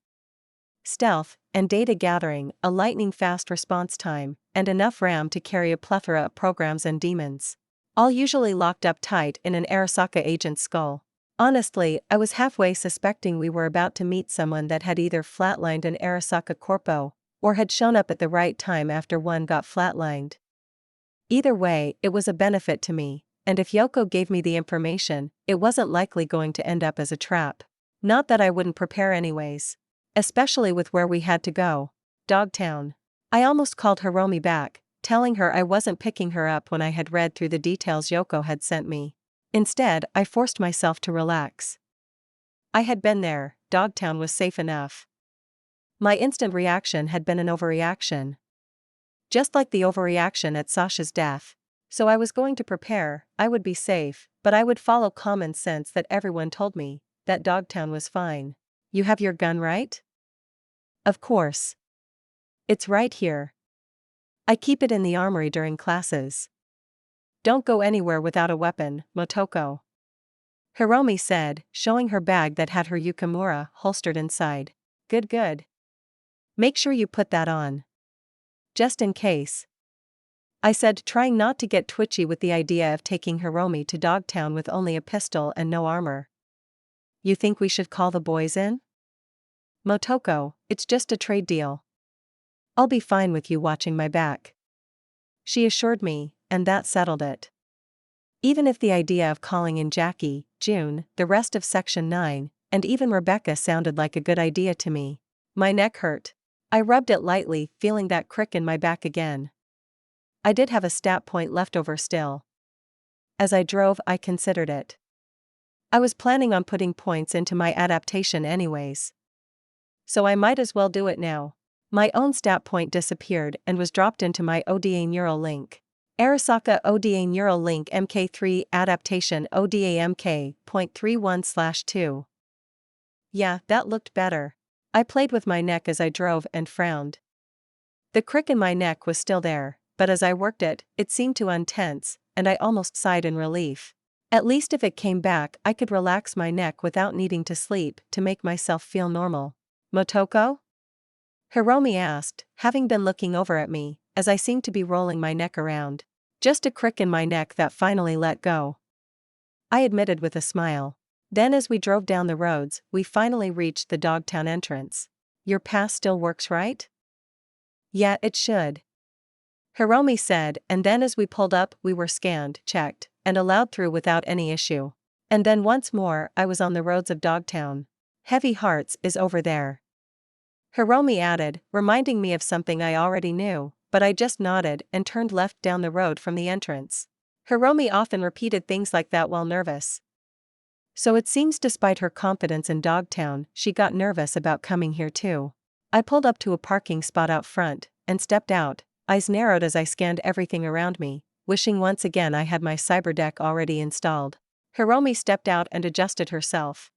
Stealth and data gathering, a lightning-fast response time, and enough RAM to carry a plethora of programs and daemons. All usually locked up tight in an Arasaka agent's skull. Honestly, I was halfway suspecting we were about to meet someone that had either flatlined an Arasaka corpo, or had shown up at the right time after one got flatlined. Either way, it was a benefit to me, and if Yoko gave me the information, it wasn't likely going to end up as a trap. Not that I wouldn't prepare anyways. Especially with where we had to go. Dogtown. I almost called Hiromi back, telling her I wasn't picking her up when I had read through the details Yoko had sent me. Instead, I forced myself to relax. I had been there, Dogtown was safe enough. My instant reaction had been an overreaction. Just like the overreaction at Sasha's death. So I was going to prepare, I would be safe, but I would follow common sense that everyone told me, that Dogtown was fine. You have your gun right? Of course. It's right here. I keep it in the armory during classes. Don't go anywhere without a weapon, Motoko. Hiromi said, showing her bag that had her Yukimura holstered inside. Good. Make sure you put that on. Just in case. I said, trying not to get twitchy with the idea of taking Hiromi to Dogtown with only a pistol and no armor. You think we should call the boys in? Motoko, it's just a trade deal. I'll be fine with you watching my back. She assured me, and that settled it. Even if the idea of calling in Jackie, June, the rest of Section 9, and even Rebecca sounded like a good idea to me. My neck hurt. I rubbed it lightly, feeling that crick in my back again. I did have a stat point left over still. As I drove, I considered it. I was planning on putting points into my adaptation anyways. So I might as well do it now. My own stat point disappeared and was dropped into my ODA neural link. Arasaka ODA neural link MK3 adaptation ODA MK.31/2. Yeah, that looked better. I played with my neck as I drove and frowned. The crick in my neck was still there, but as I worked it, it seemed to untense, and I almost sighed in relief. At least if it came back, I could relax my neck without needing to sleep to make myself feel normal. Motoko? Hiromi asked, having been looking over at me, as I seemed to be rolling my neck around. Just a crick in my neck that finally let go. I admitted with a smile. Then as we drove down the roads, we finally reached the Dogtown entrance. Your pass still works, right? Yeah, it should. Hiromi said, and then as we pulled up, we were scanned, checked, and allowed through without any issue. And then once more, I was on the roads of Dogtown. Heavy Hearts is over there. Hiromi added, reminding me of something I already knew, but I just nodded and turned left down the road from the entrance. Hiromi often repeated things like that while nervous. So it seems despite her confidence in Dogtown, she got nervous about coming here too. I pulled up to a parking spot out front, and stepped out, eyes narrowed as I scanned everything around me, wishing once again I had my cyberdeck already installed. Hiromi stepped out and adjusted herself.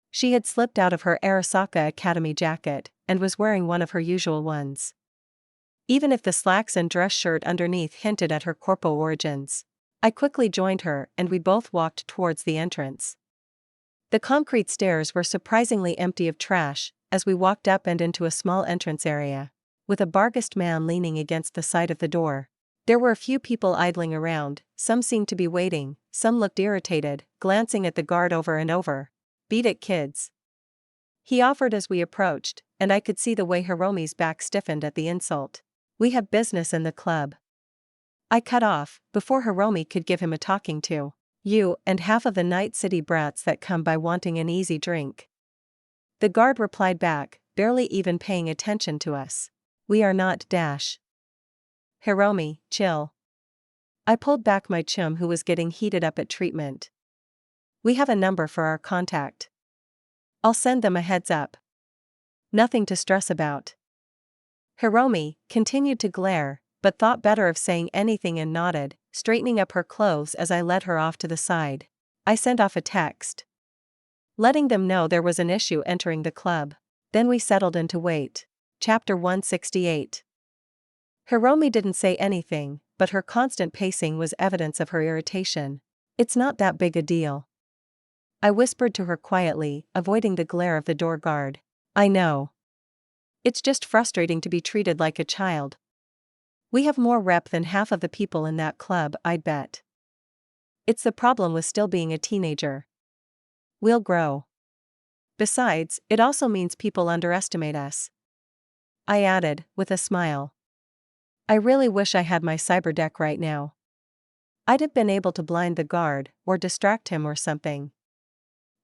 She had slipped out of her Arasaka Academy jacket, and was wearing one of her usual ones. Even if the slacks and dress shirt underneath hinted at her corpo origins. I quickly joined her and we both walked towards the entrance. The concrete stairs were surprisingly empty of trash, as we walked up and into a small entrance area, with a Barghest man leaning against the side of the door. There were a few people idling around, some seemed to be waiting, some looked irritated, glancing at the guard over and over. Beat it, kids. He offered as we approached, and I could see the way Hiromi's back stiffened at the insult. We have business in the club. I cut off, before Hiromi could give him a talking to. You, and half of the Night City brats that come by wanting an easy drink. The guard replied back, barely even paying attention to us. We are not dash. Hiromi, chill. I pulled back my chum who was getting heated up at treatment. We have a number for our contact. I'll send them a heads up. Nothing to stress about. Hiromi continued to glare, but thought better of saying anything and nodded, straightening up her clothes as I led her off to the side. I sent off a text, letting them know there was an issue entering the club. Then we settled in to wait. Chapter 168. Hiromi didn't say anything, but her constant pacing was evidence of her irritation. It's not that big a deal, I whispered to her quietly, avoiding the glare of the door guard. I know. It's just frustrating to be treated like a child. We have more rep than half of the people in that club, I'd bet. It's the problem with still being a teenager. We'll grow. Besides, it also means people underestimate us. I added, with a smile. I really wish I had my cyber deck right now. I'd have been able to blind the guard, or distract him or something,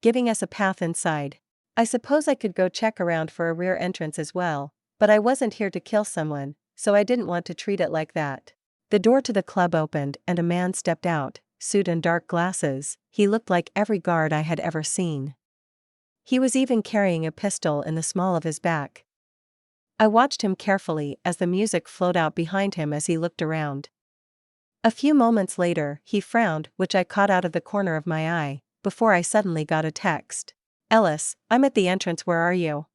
giving us a path inside. I suppose I could go check around for a rear entrance as well, but I wasn't here to kill someone, so I didn't want to treat it like that. The door to the club opened and a man stepped out, suit and dark glasses. He looked like every guard I had ever seen. He was even carrying a pistol in the small of his back. I watched him carefully as the music flowed out behind him as he looked around. A few moments later, he frowned, which I caught out of the corner of my eye, before I suddenly got a text. Ellis, I'm at the entrance, where are you?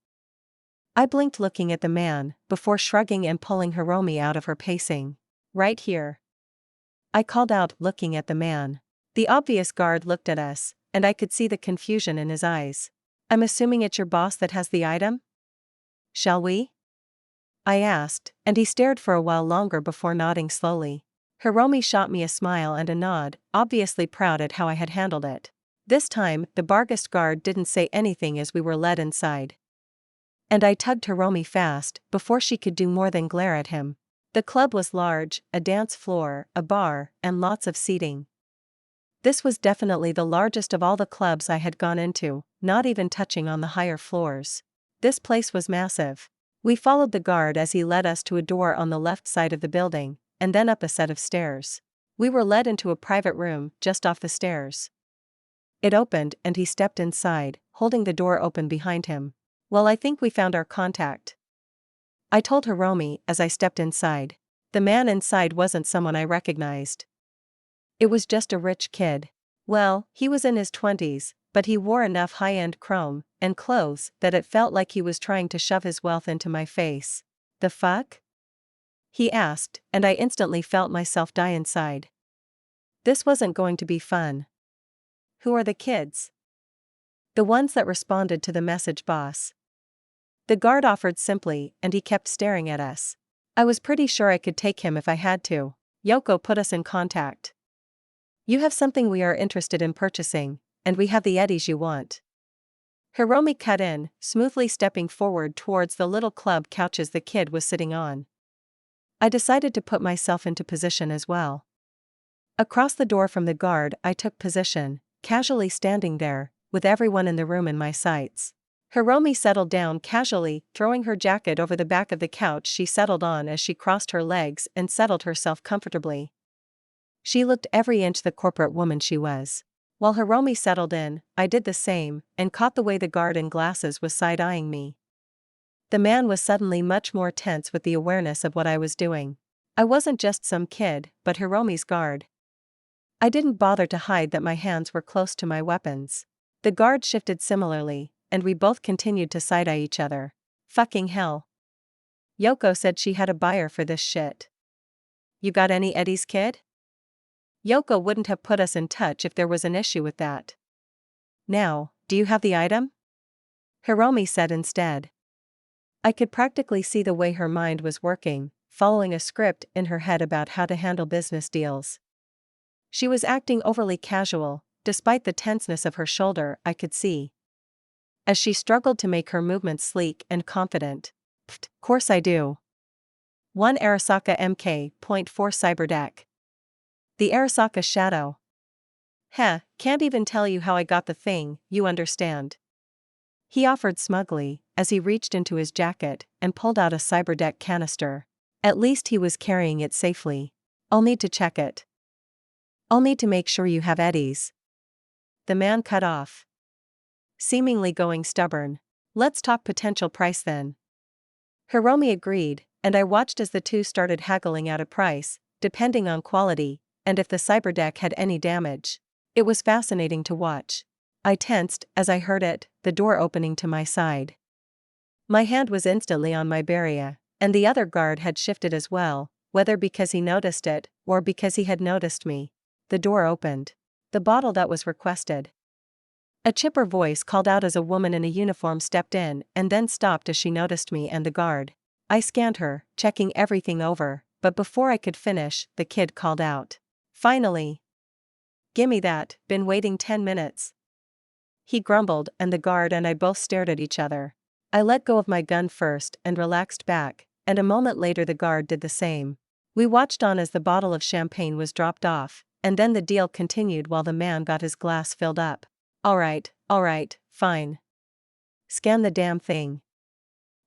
I blinked looking at the man, before shrugging and pulling Hiromi out of her pacing. Right here, I called out, looking at the man. The obvious guard looked at us, and I could see the confusion in his eyes. I'm assuming it's your boss that has the item? Shall we? I asked, and he stared for a while longer before nodding slowly. Hiromi shot me a smile and a nod, obviously proud at how I had handled it. This time, the Barghest guard didn't say anything as we were led inside. And I tugged Hiromi fast, before she could do more than glare at him. The club was large, a dance floor, a bar, and lots of seating. This was definitely the largest of all the clubs I had gone into, not even touching on the higher floors. This place was massive. We followed the guard as he led us to a door on the left side of the building, and then up a set of stairs. We were led into a private room just off the stairs. It opened and he stepped inside, holding the door open behind him. Well, I think we found our contact, I told Hiromi as I stepped inside. The man inside wasn't someone I recognized. It was just a rich kid. Well, he was in his 20s, but he wore enough high-end chrome and clothes that it felt like he was trying to shove his wealth into my face. The fuck? He asked, and I instantly felt myself die inside. This wasn't going to be fun. Who are the kids? The ones that responded to the message, boss. The guard offered simply, and he kept staring at us. I was pretty sure I could take him if I had to. Yoko put us in contact. You have something we are interested in purchasing, and we have the eddies you want. Hiromi cut in, smoothly stepping forward towards the little club couches the kid was sitting on. I decided to put myself into position as well. Across the door from the guard, I took position, casually standing there, with everyone in the room in my sights. Hiromi settled down casually, throwing her jacket over the back of the couch she settled on as she crossed her legs and settled herself comfortably. She looked every inch the corporate woman she was. While Hiromi settled in, I did the same, and caught the way the guard in glasses was side-eyeing me. The man was suddenly much more tense with the awareness of what I was doing. I wasn't just some kid, but Hiromi's guard. I didn't bother to hide that my hands were close to my weapons. The guard shifted similarly, and we both continued to side-eye each other. Fucking hell. Yoko said she had a buyer for this shit. You got any eddies, kid? Yoko wouldn't have put us in touch if there was an issue with that. Now, do you have the item? Hiromi said instead. I could practically see the way her mind was working, following a script in her head about how to handle business deals. She was acting overly casual, despite the tenseness of her shoulder I could see, as she struggled to make her movements sleek and confident. Course I do. 1 Arasaka Mk.4 Cyberdeck. The Arasaka Shadow. Heh, can't even tell you how I got the thing, you understand. He offered smugly, as he reached into his jacket and pulled out a cyberdeck canister. At least he was carrying it safely. I'll need to check it. I'll need to make sure you have eddies. The man cut off, seemingly going stubborn. Let's talk potential price then. Hiromi agreed, and I watched as the two started haggling out a price, depending on quality, and if the cyberdeck had any damage. It was fascinating to watch. I tensed as I heard it, the door opening to my side. My hand was instantly on my barrier, and the other guard had shifted as well, whether because he noticed it, or because he had noticed me. The door opened. The bottle that was requested. A chipper voice called out as a woman in a uniform stepped in and then stopped as she noticed me and the guard. I scanned her, checking everything over, but before I could finish, the kid called out. Finally! Gimme that, been waiting 10 minutes. He grumbled and the guard and I both stared at each other. I let go of my gun first and relaxed back, and a moment later the guard did the same. We watched on as the bottle of champagne was dropped off, and then the deal continued while the man got his glass filled up. Alright, fine. Scan the damn thing.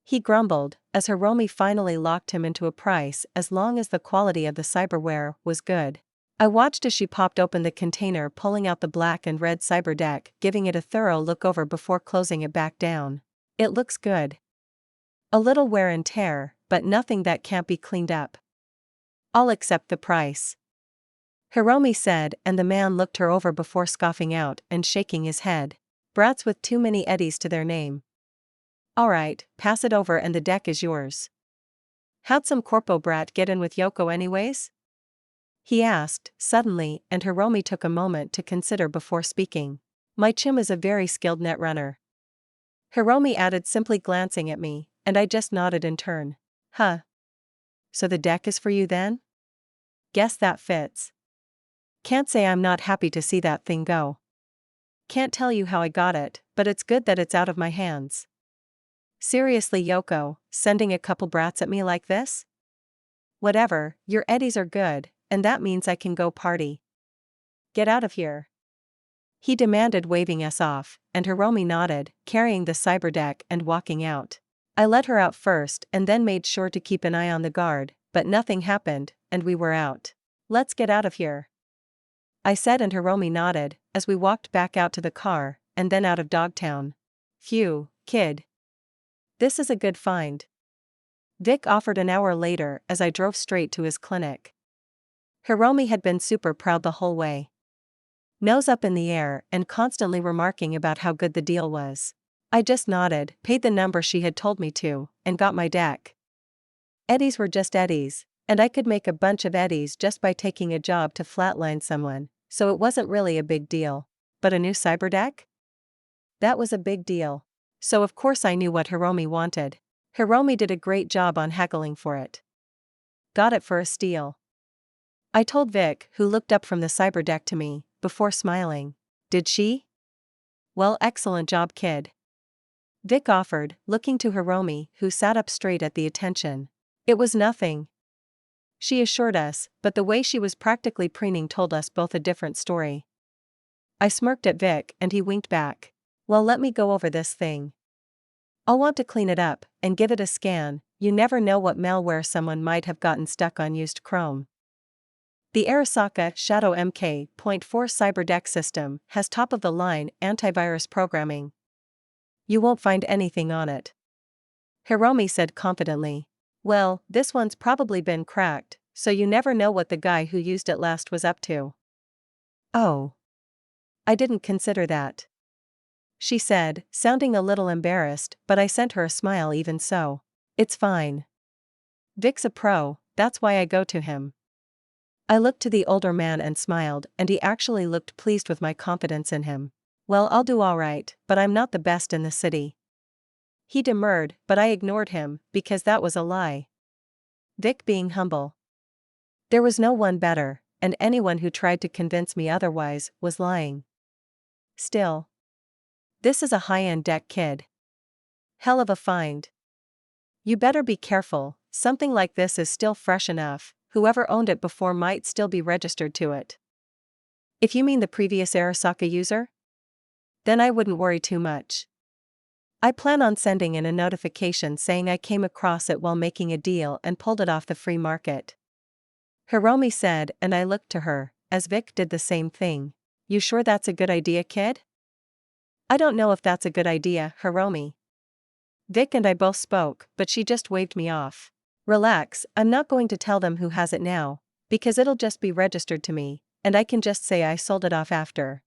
He grumbled, as Hiromi finally locked him into a price as long as the quality of the cyberware was good. I watched as she popped open the container, pulling out the black and red cyberdeck, giving it a thorough look over before closing it back down. It looks good. A little wear and tear, but nothing that can't be cleaned up. I'll accept the price, Hiromi said, and the man looked her over before scoffing out and shaking his head. Brats with too many eddies to their name. Alright, pass it over and the deck is yours. How'd some corpo brat get in with Yoko anyways? He asked, suddenly, and Hiromi took a moment to consider before speaking. My chum is a very skilled netrunner. Hiromi added, simply glancing at me, and I just nodded in turn. Huh. So the deck is for you then? Guess that fits. Can't say I'm not happy to see that thing go. Can't tell you how I got it, but it's good that it's out of my hands. Seriously, Yoko, sending a couple brats at me like this? Whatever, your eddies are good, and that means I can go party. Get out of here. He demanded, waving us off, and Hiromi nodded, carrying the cyberdeck and walking out. I let her out first and then made sure to keep an eye on the guard, but nothing happened, and we were out. Let's get out of here, I said, and Hiromi nodded, as we walked back out to the car, and then out of Dogtown. Phew, kid. This is a good find, Vic offered an hour later as I drove straight to his clinic. Hiromi had been super proud the whole way. Nose up in the air and constantly remarking about how good the deal was. I just nodded, paid the number she had told me to, and got my deck. Eddies were just eddies, and I could make a bunch of eddies just by taking a job to flatline someone, so it wasn't really a big deal. But a new cyberdeck? That was a big deal. So of course I knew what Hiromi wanted. Hiromi did a great job on haggling for it. Got it for a steal, I told Vic, who looked up from the cyberdeck to me, before smiling. Did she? Well, excellent job, kid, Vic offered, looking to Hiromi, who sat up straight at the attention. It was nothing, she assured us, but the way she was practically preening told us both a different story. I smirked at Vic and he winked back. Well, let me go over this thing. I'll want to clean it up and give it a scan. You never know what malware someone might have gotten stuck on used Chrome. The Arasaka Shadow MK.4 cyberdeck system has top-of-the-line antivirus programming. You won't find anything on it, Hiromi said confidently. Well, this one's probably been cracked, so you never know what the guy who used it last was up to. Oh. I didn't consider that, she said, sounding a little embarrassed, but I sent her a smile even so. It's fine. Vic's a pro, that's why I go to him. I looked to the older man and smiled, and he actually looked pleased with my confidence in him. Well, I'll do alright, but I'm not the best in the city. He demurred, but I ignored him, because that was a lie. Vic being humble. There was no one better, and anyone who tried to convince me otherwise was lying. Still, this is a high-end deck, kid. Hell of a find. You better be careful, something like this is still fresh enough, whoever owned it before might still be registered to it. If you mean the previous Arasaka user? Then I wouldn't worry too much. I plan on sending in a notification saying I came across it while making a deal and pulled it off the free market, Hiromi said, and I looked to her, as Vic did the same thing. You sure that's a good idea, kid? I don't know if that's a good idea, Hiromi. Vic and I both spoke, but she just waved me off. Relax, I'm not going to tell them who has it now, because it'll just be registered to me, and I can just say I sold it off after.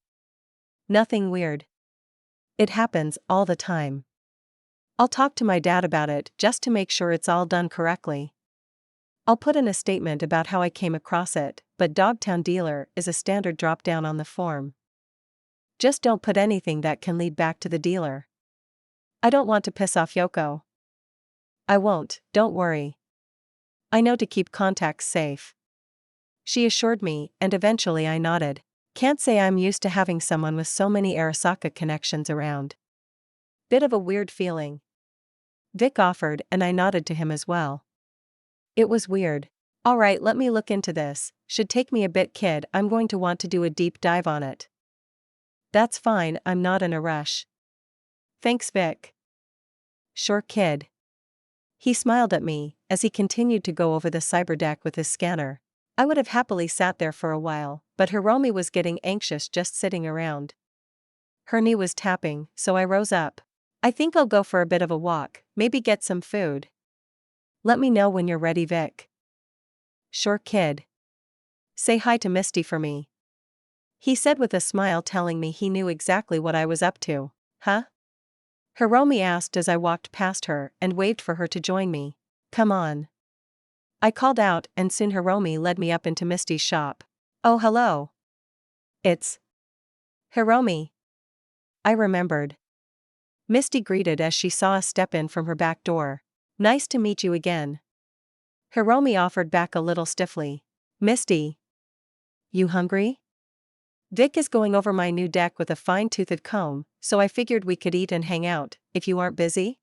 Nothing weird. It happens all the time. I'll talk to my dad about it just to make sure it's all done correctly. I'll put in a statement about how I came across it, but Dogtown Dealer is a standard drop-down on the form. Just don't put anything that can lead back to the dealer. I don't want to piss off Yoko. I won't, don't worry. I know to keep contacts safe. She assured me, and eventually I nodded. Can't say I'm used to having someone with so many Arasaka connections around. Bit of a weird feeling. Vic offered, and I nodded to him as well. It was weird. Alright, let me look into this. Should take me a bit, kid, I'm going to want to do a deep dive on it. That's fine, I'm not in a rush. Thanks, Vic. Sure, kid. He smiled at me, as he continued to go over the cyberdeck with his scanner. I would have happily sat there for a while, but Hiromi was getting anxious just sitting around. Her knee was tapping, so I rose up. I think I'll go for a bit of a walk, maybe get some food. Let me know when you're ready, Vic. Sure, kid. Say hi to Misty for me. He said with a smile, telling me he knew exactly what I was up to. Huh? Hiromi asked as I walked past her and waved for her to join me. Come on. I called out, and soon Hiromi led me up into Misty's shop. Oh, hello. It's Hiromi. I remembered. Misty greeted as she saw us step in from her back door. Nice to meet you again. Hiromi offered back a little stiffly. Misty. You hungry? Vic is going over my new deck with a fine-toothed comb, so I figured we could eat and hang out, if you aren't busy.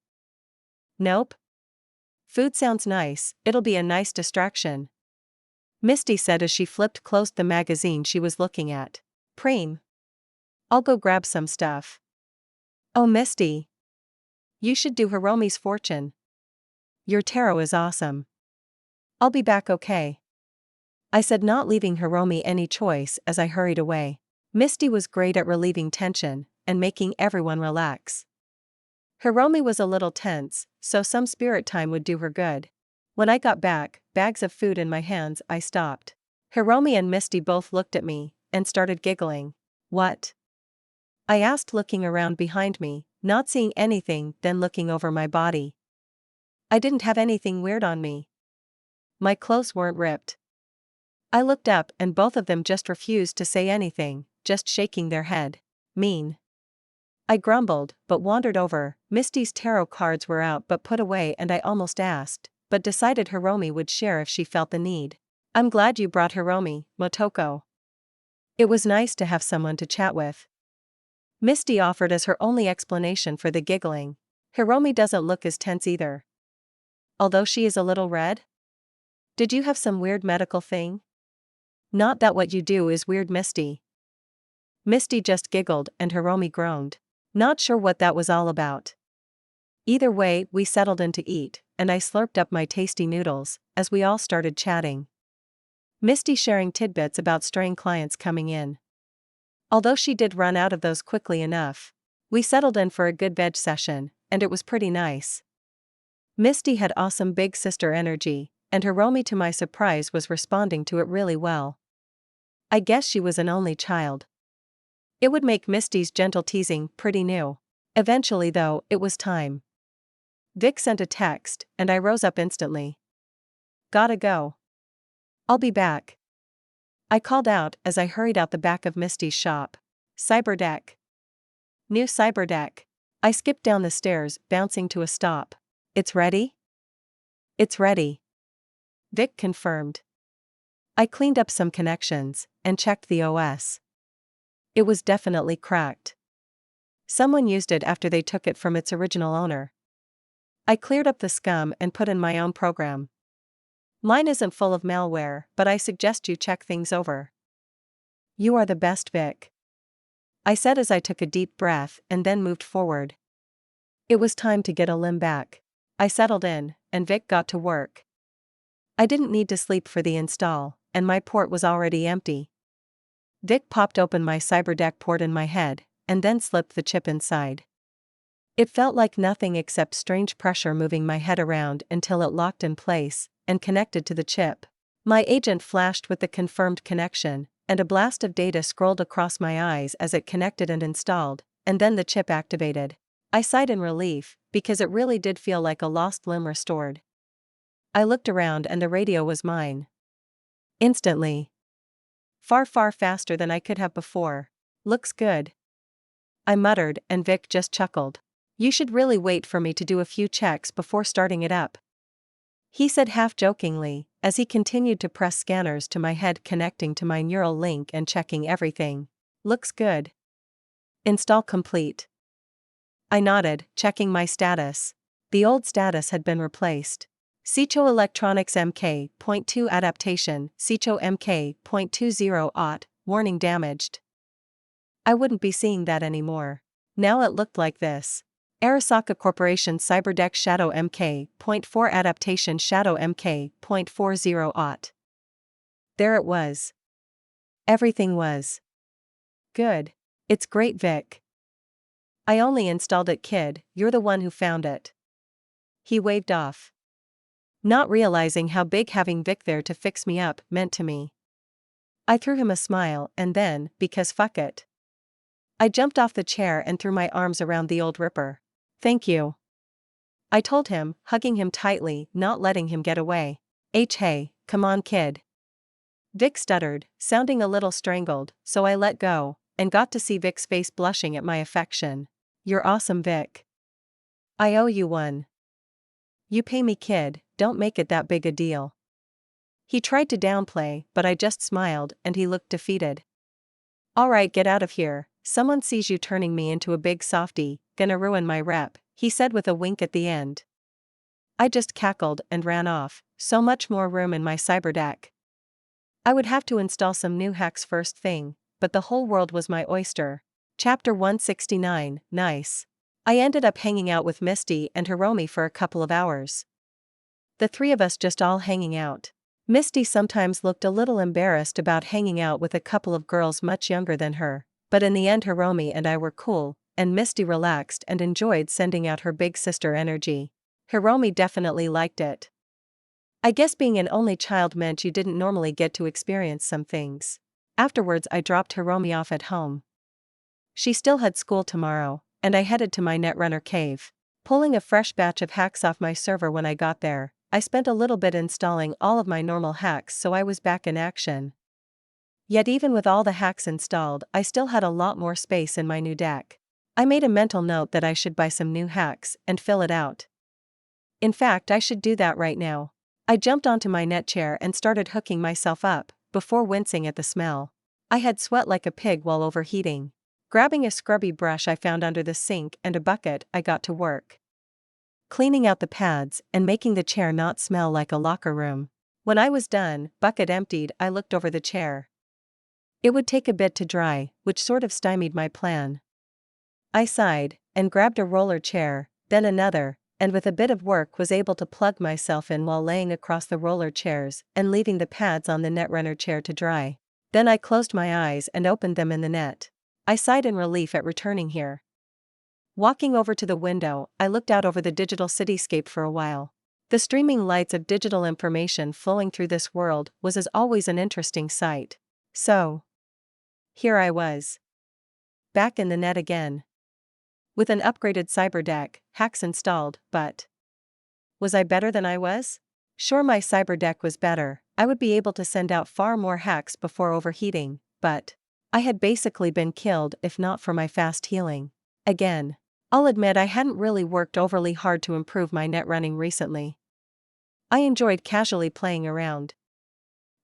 Nope. Food sounds nice, it'll be a nice distraction. Misty said as she flipped closed the magazine she was looking at. Preem. I'll go grab some stuff. Oh, Misty. You should do Hiromi's fortune. Your tarot is awesome. I'll be back, okay? I said, not leaving Hiromi any choice as I hurried away. Misty was great at relieving tension and making everyone relax. Hiromi was a little tense, so some spirit time would do her good. When I got back, bags of food in my hands, I stopped. Hiromi and Misty both looked at me and started giggling. What? I asked, looking around behind me, not seeing anything, then looking over my body. I didn't have anything weird on me. My clothes weren't ripped. I looked up and both of them just refused to say anything, just shaking their head. Mean. I grumbled, but wandered over. Misty's tarot cards were out but put away, and I almost asked, but decided Hiromi would share if she felt the need. I'm glad you brought Hiromi, Motoko. It was nice to have someone to chat with. Misty offered as her only explanation for the giggling. Hiromi doesn't look as tense either. Although she is a little red? Did you have some weird medical thing? Not that what you do is weird, Misty. Misty just giggled and Hiromi groaned. Not sure what that was all about. Either way, we settled in to eat, and I slurped up my tasty noodles, as we all started chatting. Misty sharing tidbits about straying clients coming in. Although she did run out of those quickly enough, we settled in for a good veg session, and it was pretty nice. Misty had awesome big sister energy, and Hiromi, to my surprise, was responding to it really well. I guess she was an only child. It would make Misty's gentle teasing pretty new. Eventually, though, it was time. Vic sent a text, and I rose up instantly. Gotta go. I'll be back. I called out as I hurried out the back of Misty's shop. Cyberdeck. New cyberdeck. I skipped down the stairs, bouncing to a stop. It's ready? It's ready. Vic confirmed. I cleaned up some connections and checked the OS. It was definitely cracked. Someone used it after they took it from its original owner. I cleared up the scum and put in my own program. Mine isn't full of malware, but I suggest you check things over. You are the best, Vic. I said as I took a deep breath and then moved forward. It was time to get a limb back. I settled in, and Vic got to work. I didn't need to sleep for the install, and my port was already empty. Vic popped open my cyberdeck port in my head, and then slipped the chip inside. It felt like nothing except strange pressure moving my head around until it locked in place and connected to the chip. My agent flashed with the confirmed connection, and a blast of data scrolled across my eyes as it connected and installed, and then the chip activated. I sighed in relief, because it really did feel like a lost limb restored. I looked around and the radio was mine. Instantly. Far, far faster than I could have before. Looks good. I muttered, and Vic just chuckled. You should really wait for me to do a few checks before starting it up, he said half-jokingly, as he continued to press scanners to my head, connecting to my neural link and checking everything. Looks good. Install complete. I nodded, checking my status. The old status had been replaced. Seicho Electronics MK.2 Adaptation, Seicho MK.20 OT, warning damaged. I wouldn't be seeing that anymore. Now it looked like this. Arasaka Corporation Cyberdeck Shadow MK.4 Adaptation Shadow MK.40 OT. There it was. Everything was good. It's great, Vic. I only installed it, kid, you're the one who found it. He waved off, not realizing how big having Vic there to fix me up meant to me. I threw him a smile, and then, because fuck it, I jumped off the chair and threw my arms around the old ripper. Thank you, I told him, hugging him tightly, not letting him get away. Hey, come on, kid. Vic stuttered, sounding a little strangled, so I let go, and got to see Vic's face blushing at my affection. You're awesome, Vic. I owe you one. You pay me, kid, don't make it that big a deal. He tried to downplay, but I just smiled, and he looked defeated. Alright, get out of here, someone sees you turning me into a big softie, gonna ruin my rep, he said with a wink at the end. I just cackled and ran off, so much more room in my cyberdeck. I would have to install some new hacks first thing, but the whole world was my oyster. Chapter 169, nice. I ended up hanging out with Misty and Hiromi for a couple of hours. The three of us just all hanging out. Misty sometimes looked a little embarrassed about hanging out with a couple of girls much younger than her, but in the end Hiromi and I were cool, and Misty relaxed and enjoyed sending out her big sister energy. Hiromi definitely liked it. I guess being an only child meant you didn't normally get to experience some things. Afterwards I dropped Hiromi off at home. She still had school tomorrow, and I headed to my Netrunner cave. Pulling a fresh batch of hacks off my server when I got there, I spent a little bit installing all of my normal hacks, so I was back in action. Yet even with all the hacks installed, I still had a lot more space in my new deck. I made a mental note that I should buy some new hacks and fill it out. In fact, I should do that right now. I jumped onto my net chair and started hooking myself up, before wincing at the smell. I had sweat like a pig while overheating. Grabbing a scrubby brush I found under the sink and a bucket, I got to work, cleaning out the pads and making the chair not smell like a locker room. When I was done, bucket emptied, I looked over the chair. It would take a bit to dry, which sort of stymied my plan. I sighed, and grabbed a roller chair, then another, and with a bit of work was able to plug myself in while laying across the roller chairs and leaving the pads on the Netrunner chair to dry. Then I closed my eyes and opened them in the net. I sighed in relief at returning here. Walking over to the window, I looked out over the digital cityscape for a while. The streaming lights of digital information flowing through this world was as always an interesting sight. So, here I was, back in the net again, with an upgraded cyberdeck, hacks installed, but was I better than I was? Sure, my cyberdeck was better, I would be able to send out far more hacks before overheating, but I had basically been killed if not for my fast healing. Again. I'll admit I hadn't really worked overly hard to improve my net running recently. I enjoyed casually playing around,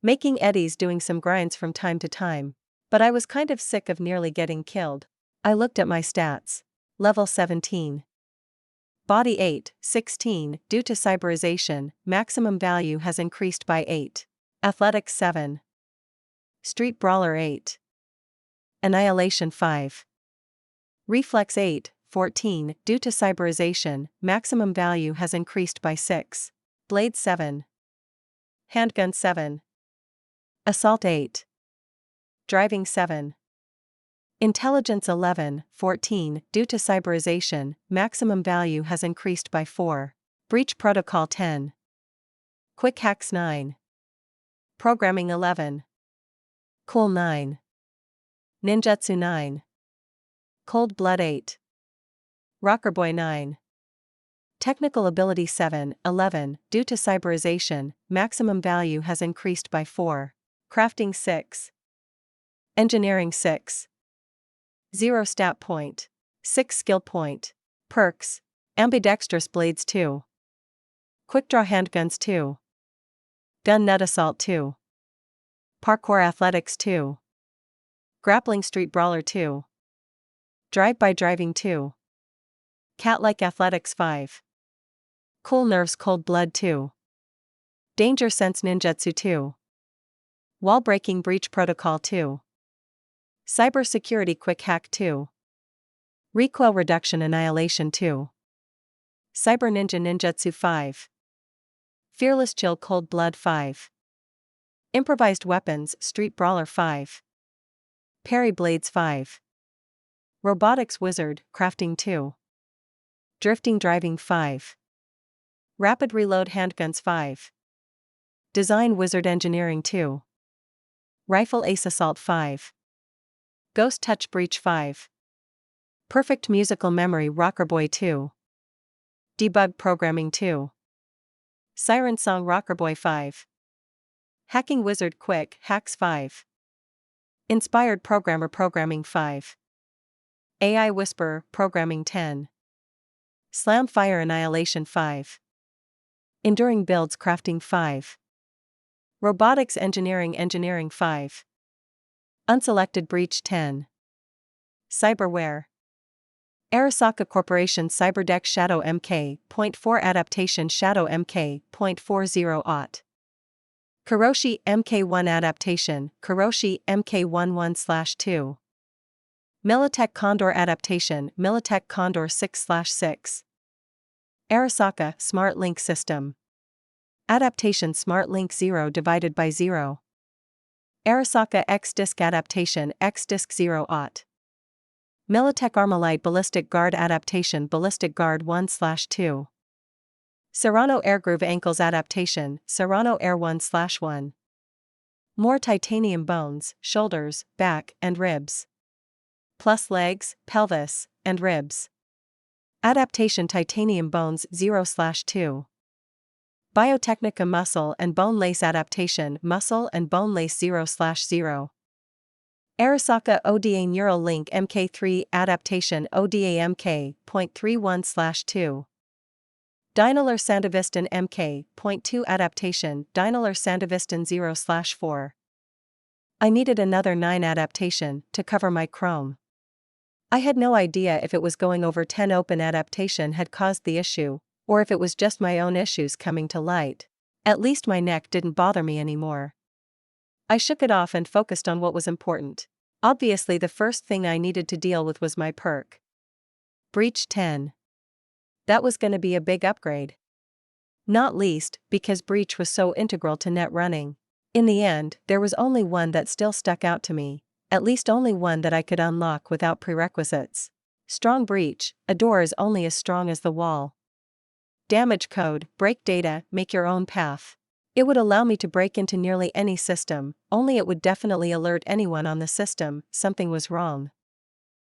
making eddies, doing some grinds from time to time, but I was kind of sick of nearly getting killed. I looked at my stats. Level 17. Body 8, 16, due to cyberization, maximum value has increased by 8. Athletics 7. Street Brawler 8. Annihilation 5. Reflex 8, 14, due to cyberization, maximum value has increased by 6. Blade 7. Handgun 7. Assault 8. Driving 7. Intelligence 11, 14. Due to cyberization, maximum value has increased by 4. Breach protocol 10. Quick hacks 9. Programming 11. Cool 9. Ninjutsu 9. Cold blood 8. Rocker boy 9. Technical ability 7, 11. Due to cyberization, maximum value has increased by 4. Crafting 6. Engineering 6. 0 stat point. 6 skill point. Perks. Ambidextrous blades 2. Quick draw handguns 2. Gun nut assault 2. Parkour athletics 2. Grappling street brawler 2. Drive by driving 2. Cat-like athletics 5. Cool nerves cold blood 2. Danger sense ninjutsu 2. Wall breaking breach protocol 2. Cyber security quick hack 2. Recoil reduction annihilation 2. Cyber ninja ninjutsu 5. Fearless chill cold blood 5. Improvised weapons street brawler 5. Parry blades 5. Robotics wizard crafting 2. Drifting driving 5. Rapid reload handguns 5. Design wizard engineering 2. Rifle ace assault 5. Ghost touch breach 5. Perfect musical memory rocker boy 2. Debug programming 2. Siren song rocker boy 5. Hacking wizard quick hacks 5. Inspired programmer programming 5. AI whisperer programming 10. Slam fire annihilation 5. Enduring builds crafting 5. Robotics engineering 5. Unselected breach 10. Cyberware. Arasaka Corporation Cyberdeck Shadow MK.4 Adaptation Shadow MK.40 Aught. Kuroshi MK1 Adaptation Kuroshi MK11/2. Militech Condor Adaptation Militech Condor 6/6. Arasaka Smart Link System. Adaptation Smart Link 0 divided by 0. Arasaka X-Disc Adaptation X-Disc 0 Aught. Militech Armalite Ballistic Guard Adaptation Ballistic Guard 1/2. Serrano Airgroove Ankles Adaptation Serrano Air 1/1. More titanium bones, shoulders, back, and ribs. Plus legs, pelvis, and ribs. Adaptation Titanium Bones 0/2. Biotechnica Muscle and Bone Lace Adaptation Muscle and Bone Lace 0/0. Arasaka ODA Neural Link MK3 Adaptation ODA MK.31/2. Dynalar Sandevistan MK.2 Adaptation Dynalar Sandevistan 0/4. I needed another 9 adaptation to cover my chrome. I had no idea if it was going over 10 open adaptation had caused the issue, or if it was just my own issues coming to light. At least my neck didn't bother me anymore. I shook it off and focused on what was important. Obviously the first thing I needed to deal with was my perk. Breach 10. That was gonna be a big upgrade. Not least, because Breach was so integral to net running. In the end, there was only one that still stuck out to me, at least only one that I could unlock without prerequisites. Strong Breach, a door is only as strong as the wall. Damage code, break data, make your own path. It would allow me to break into nearly any system, only it would definitely alert anyone on the system something was wrong.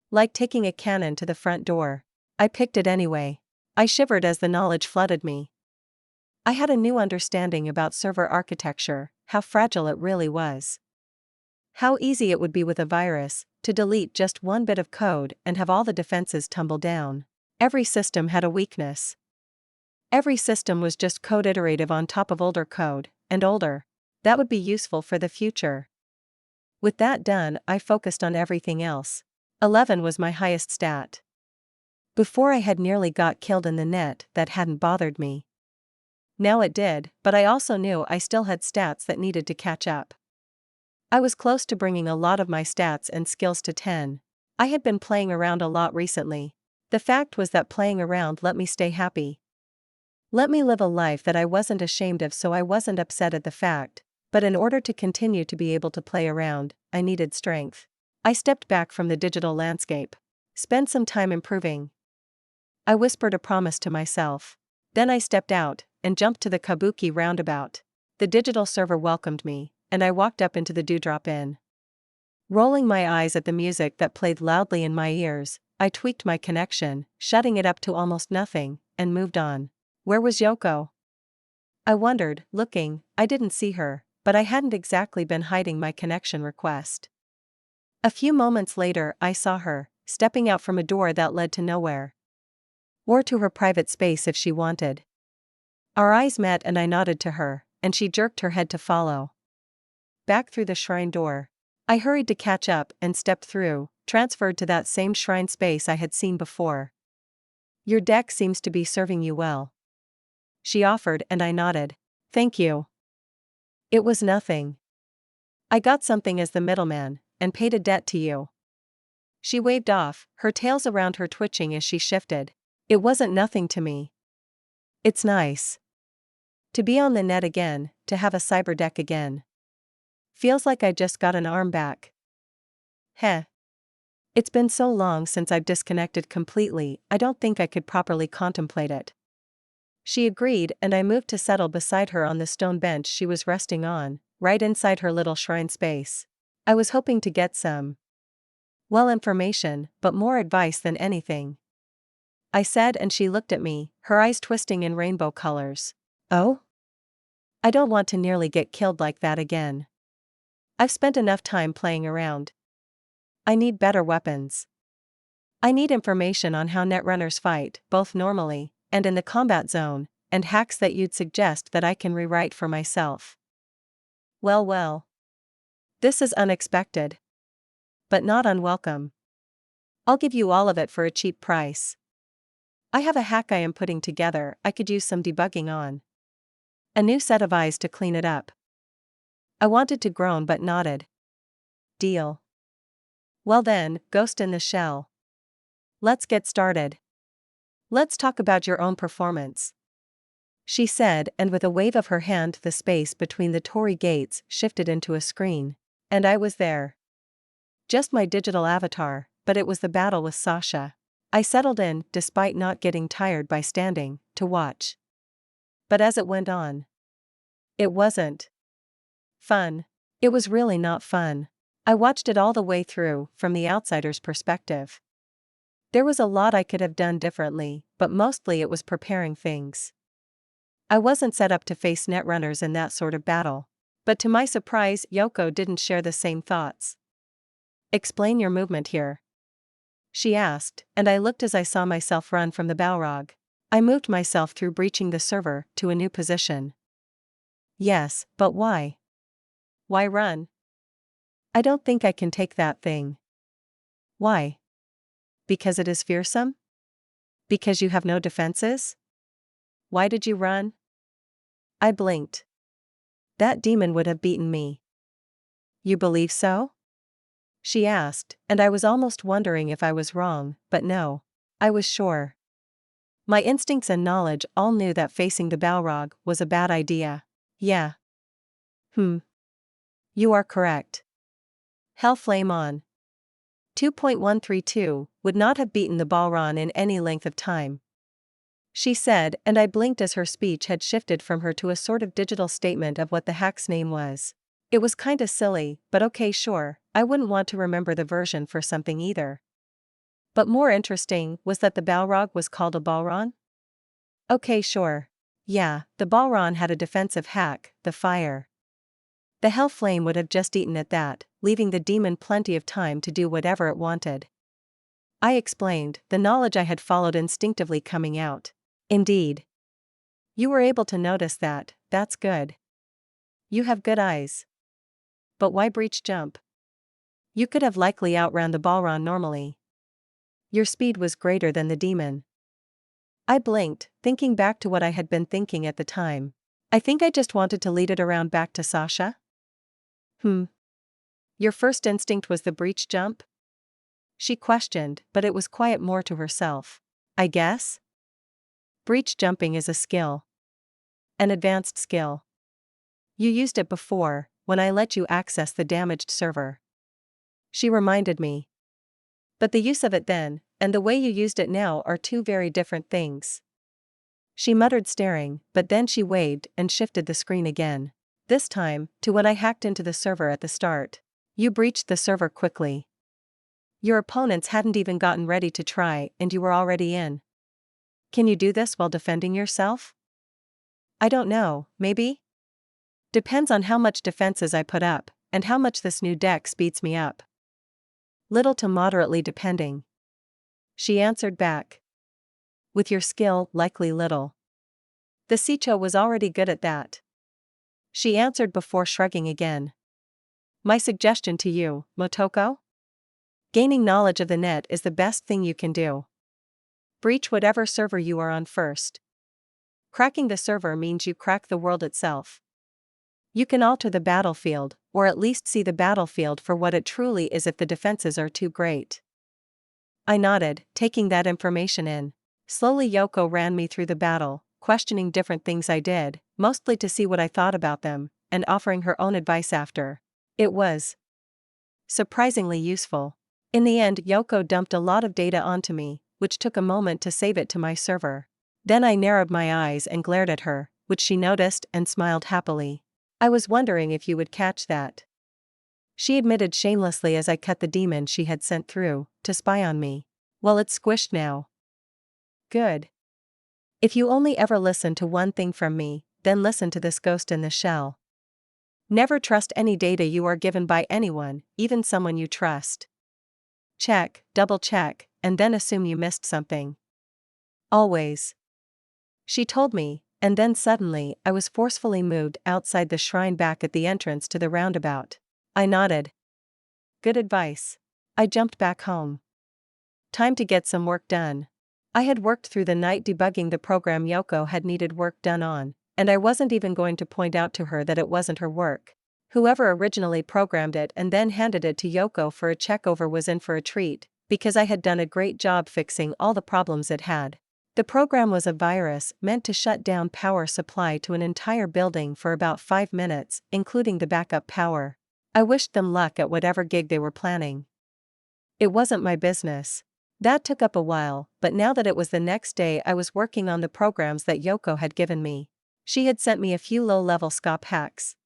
Like taking a cannon to the front door. I picked it anyway. I shivered as the knowledge flooded me. I had a new understanding about server architecture, how fragile it really was. How easy it would be with a virus to delete just one bit of code and have all the defenses tumble down. Every system had a weakness. Every system was just code iterative on top of older code, and older. That would be useful for the future. With that done, I focused on everything else. 11 was my highest stat. Before I had nearly got killed in the net, that hadn't bothered me. Now it did, but I also knew I still had stats that needed to catch up. I was close to bringing a lot of my stats and skills to 10. I had been playing around a lot recently. The fact was that playing around let me stay happy. Let me live a life that I wasn't ashamed of, so I wasn't upset at the fact But in order to continue to be able to play around, I needed strength. I stepped back from the digital landscape. Spend some time improving. I whispered a promise to myself. Then I stepped out and jumped to the Kabuki roundabout. The digital server welcomed me, and I walked up into the Dewdrop Inn. Rolling my eyes at the music that played loudly in my ears, I tweaked my connection, shutting it up to almost nothing, and moved on. Where was Yoko? I wondered, looking. I didn't see her, but I hadn't exactly been hiding my connection request. A few moments later, I saw her, stepping out from a door that led to nowhere. Or to her private space if she wanted. Our eyes met and I nodded to her, and she jerked her head to follow. Back through the shrine door. I hurried to catch up and stepped through, transferred to that same shrine space I had seen before. Your deck seems to be serving you well. She offered and I nodded. Thank you. It was nothing. I got something as the middleman, and paid a debt to you. She waved off, her tails around her twitching as she shifted. It wasn't nothing to me. It's nice. To be on the net again, to have a cyber deck again. Feels like I just got an arm back. Heh. It's been so long since I've disconnected completely, I don't think I could properly contemplate it. She agreed and I moved to settle beside her on the stone bench she was resting on, right inside her little shrine space. I was hoping to get some, well, information, but more advice than anything. I said and she looked at me, her eyes twisting in rainbow colors. Oh? I don't want to nearly get killed like that again. I've spent enough time playing around. I need better weapons. I need information on how netrunners fight, both normally and in the combat zone, and hacks that you'd suggest that I can rewrite for myself. Well, well. This is unexpected. But not unwelcome. I'll give you all of it for a cheap price. I have a hack I am putting together I could use some debugging on. A new set of eyes to clean it up. I wanted to groan but nodded. Deal. Well then, Ghost in the Shell. Let's get started. Let's talk about your own performance. She said, and with a wave of her hand the space between the torii gates shifted into a screen. And I was there. Just my digital avatar, but it was the battle with Sasha. I settled in, despite not getting tired by standing, to watch. But as it went on, it wasn't fun. It was really not fun. I watched it all the way through, from the outsider's perspective. There was a lot I could have done differently, but mostly it was preparing things. I wasn't set up to face netrunners in that sort of battle. But to my surprise, Yoko didn't share the same thoughts. Explain your movement here. She asked, and I looked as I saw myself run from the Balrog. I moved myself through breaching the server to a new position. Yes, but why? Why run? I don't think I can take that thing. Why? Because it is fearsome? Because you have no defenses? Why did you run? I blinked. That demon would have beaten me. You believe so? She asked, and I was almost wondering if I was wrong, but no. I was sure. My instincts and knowledge all knew that facing the Balrog was a bad idea. Yeah. You are correct. Hell flame on. 2.132 would not have beaten the Balron in any length of time. She said, and I blinked as her speech had shifted from her to a sort of digital statement of what the hack's name was. It was kinda silly, but okay, sure, I wouldn't want to remember the version for something either. But more interesting was that the Balrog was called a Balron? Okay, sure. Yeah, the Balron had a defensive hack, the fire. The hell flame would have just eaten at that, leaving the demon plenty of time to do whatever it wanted. I explained, the knowledge I had followed instinctively coming out. Indeed. You were able to notice that, that's good. You have good eyes. But why breach jump? You could have likely outran the Balron normally. Your speed was greater than the demon. I blinked, thinking back to what I had been thinking at the time. I think I just wanted to lead it around back to Sasha. Your first instinct was the breach jump? She questioned, but it was quiet more to herself. I guess? Breach jumping is a skill. An advanced skill. You used it before, when I let you access the damaged server. She reminded me. But the use of it then, and the way you used it now are two very different things. She muttered, staring, but then she waved and shifted the screen again. This time, to when I hacked into the server at the start. You breached the server quickly. Your opponents hadn't even gotten ready to try, and you were already in. Can you do this while defending yourself? I don't know, maybe? Depends on how much defenses I put up, and how much this new deck speeds me up. Little to moderately depending. She answered back. With your skill, likely little. The Sicho was already good at that. She answered before shrugging again. My suggestion to you, Motoko? Gaining knowledge of the net is the best thing you can do. Breach whatever server you are on first. Cracking the server means you crack the world itself. You can alter the battlefield, or at least see the battlefield for what it truly is if the defenses are too great. I nodded, taking that information in. Slowly Yoko ran me through the battle, questioning different things I did, mostly to see what I thought about them, and offering her own advice after. It was surprisingly useful. In the end, Yoko dumped a lot of data onto me, which took a moment to save it to my server. Then I narrowed my eyes and glared at her, which she noticed and smiled happily. I was wondering if you would catch that. She admitted shamelessly as I cut the demon she had sent through, to spy on me. Well, it's squished now. Good. If you only ever listen to one thing from me, then listen to this ghost in the shell. Never trust any data you are given by anyone, even someone you trust. Check, double check, and then assume you missed something. Always. She told me, and then suddenly I was forcefully moved outside the shrine back at the entrance to the roundabout. I nodded. Good advice. I jumped back home. Time to get some work done. I had worked through the night debugging the program Yoko had needed work done on, and I wasn't even going to point out to her that it wasn't her work. Whoever originally programmed it and then handed it to Yoko for a checkover was in for a treat, because I had done a great job fixing all the problems it had. The program was a virus meant to shut down power supply to an entire building for about 5 minutes, including the backup power. I wished them luck at whatever gig they were planning. It wasn't my business. That took up a while, but now that it was the next day I was working on the programs that Yoko had given me. She had sent me a few low-level SCOP hacks.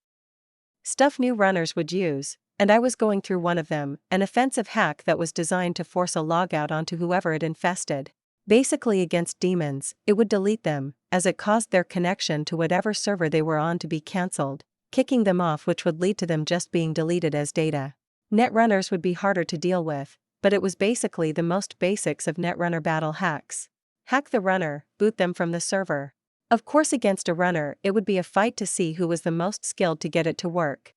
Stuff new runners would use, and I was going through one of them, an offensive hack that was designed to force a logout onto whoever it infested. Basically against demons, it would delete them, as it caused their connection to whatever server they were on to be cancelled, kicking them off, which would lead to them just being deleted as data. Netrunners would be harder to deal with, but it was basically the most basics of netrunner battle hacks. Hack the runner, boot them from the server. Of course, against a runner it would be a fight to see who was the most skilled to get it to work.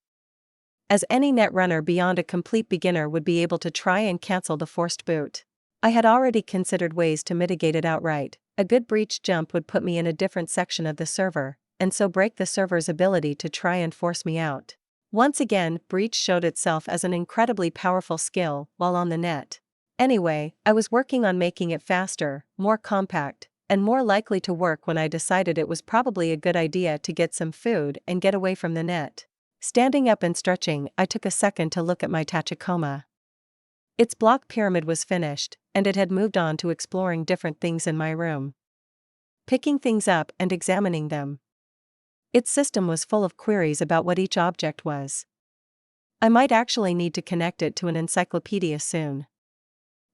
As any netrunner beyond a complete beginner would be able to try and cancel the forced boot. I had already considered ways to mitigate it outright. A good breach jump would put me in a different section of the server, and so break the server's ability to try and force me out. Once again, breach showed itself as an incredibly powerful skill while on the net. Anyway, I was working on making it faster, more compact, and more likely to work when I decided it was probably a good idea to get some food and get away from the net. Standing up and stretching, I took a second to look at my Tachikoma. Its block pyramid was finished, and it had moved on to exploring different things in my room. Picking things up and examining them. Its system was full of queries about what each object was. I might actually need to connect it to an encyclopedia soon.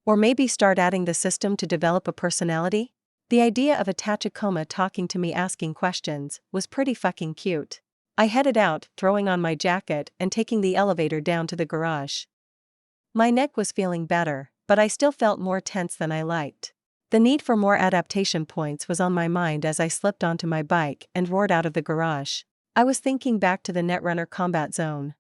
Or maybe start adding the system to develop a personality? The idea of a Tachikoma talking to me asking questions was pretty fucking cute. I headed out, throwing on my jacket and taking the elevator down to the garage. My neck was feeling better, but I still felt more tense than I liked. The need for more adaptation points was on my mind as I slipped onto my bike and roared out of the garage. I was thinking back to the Netrunner combat zone.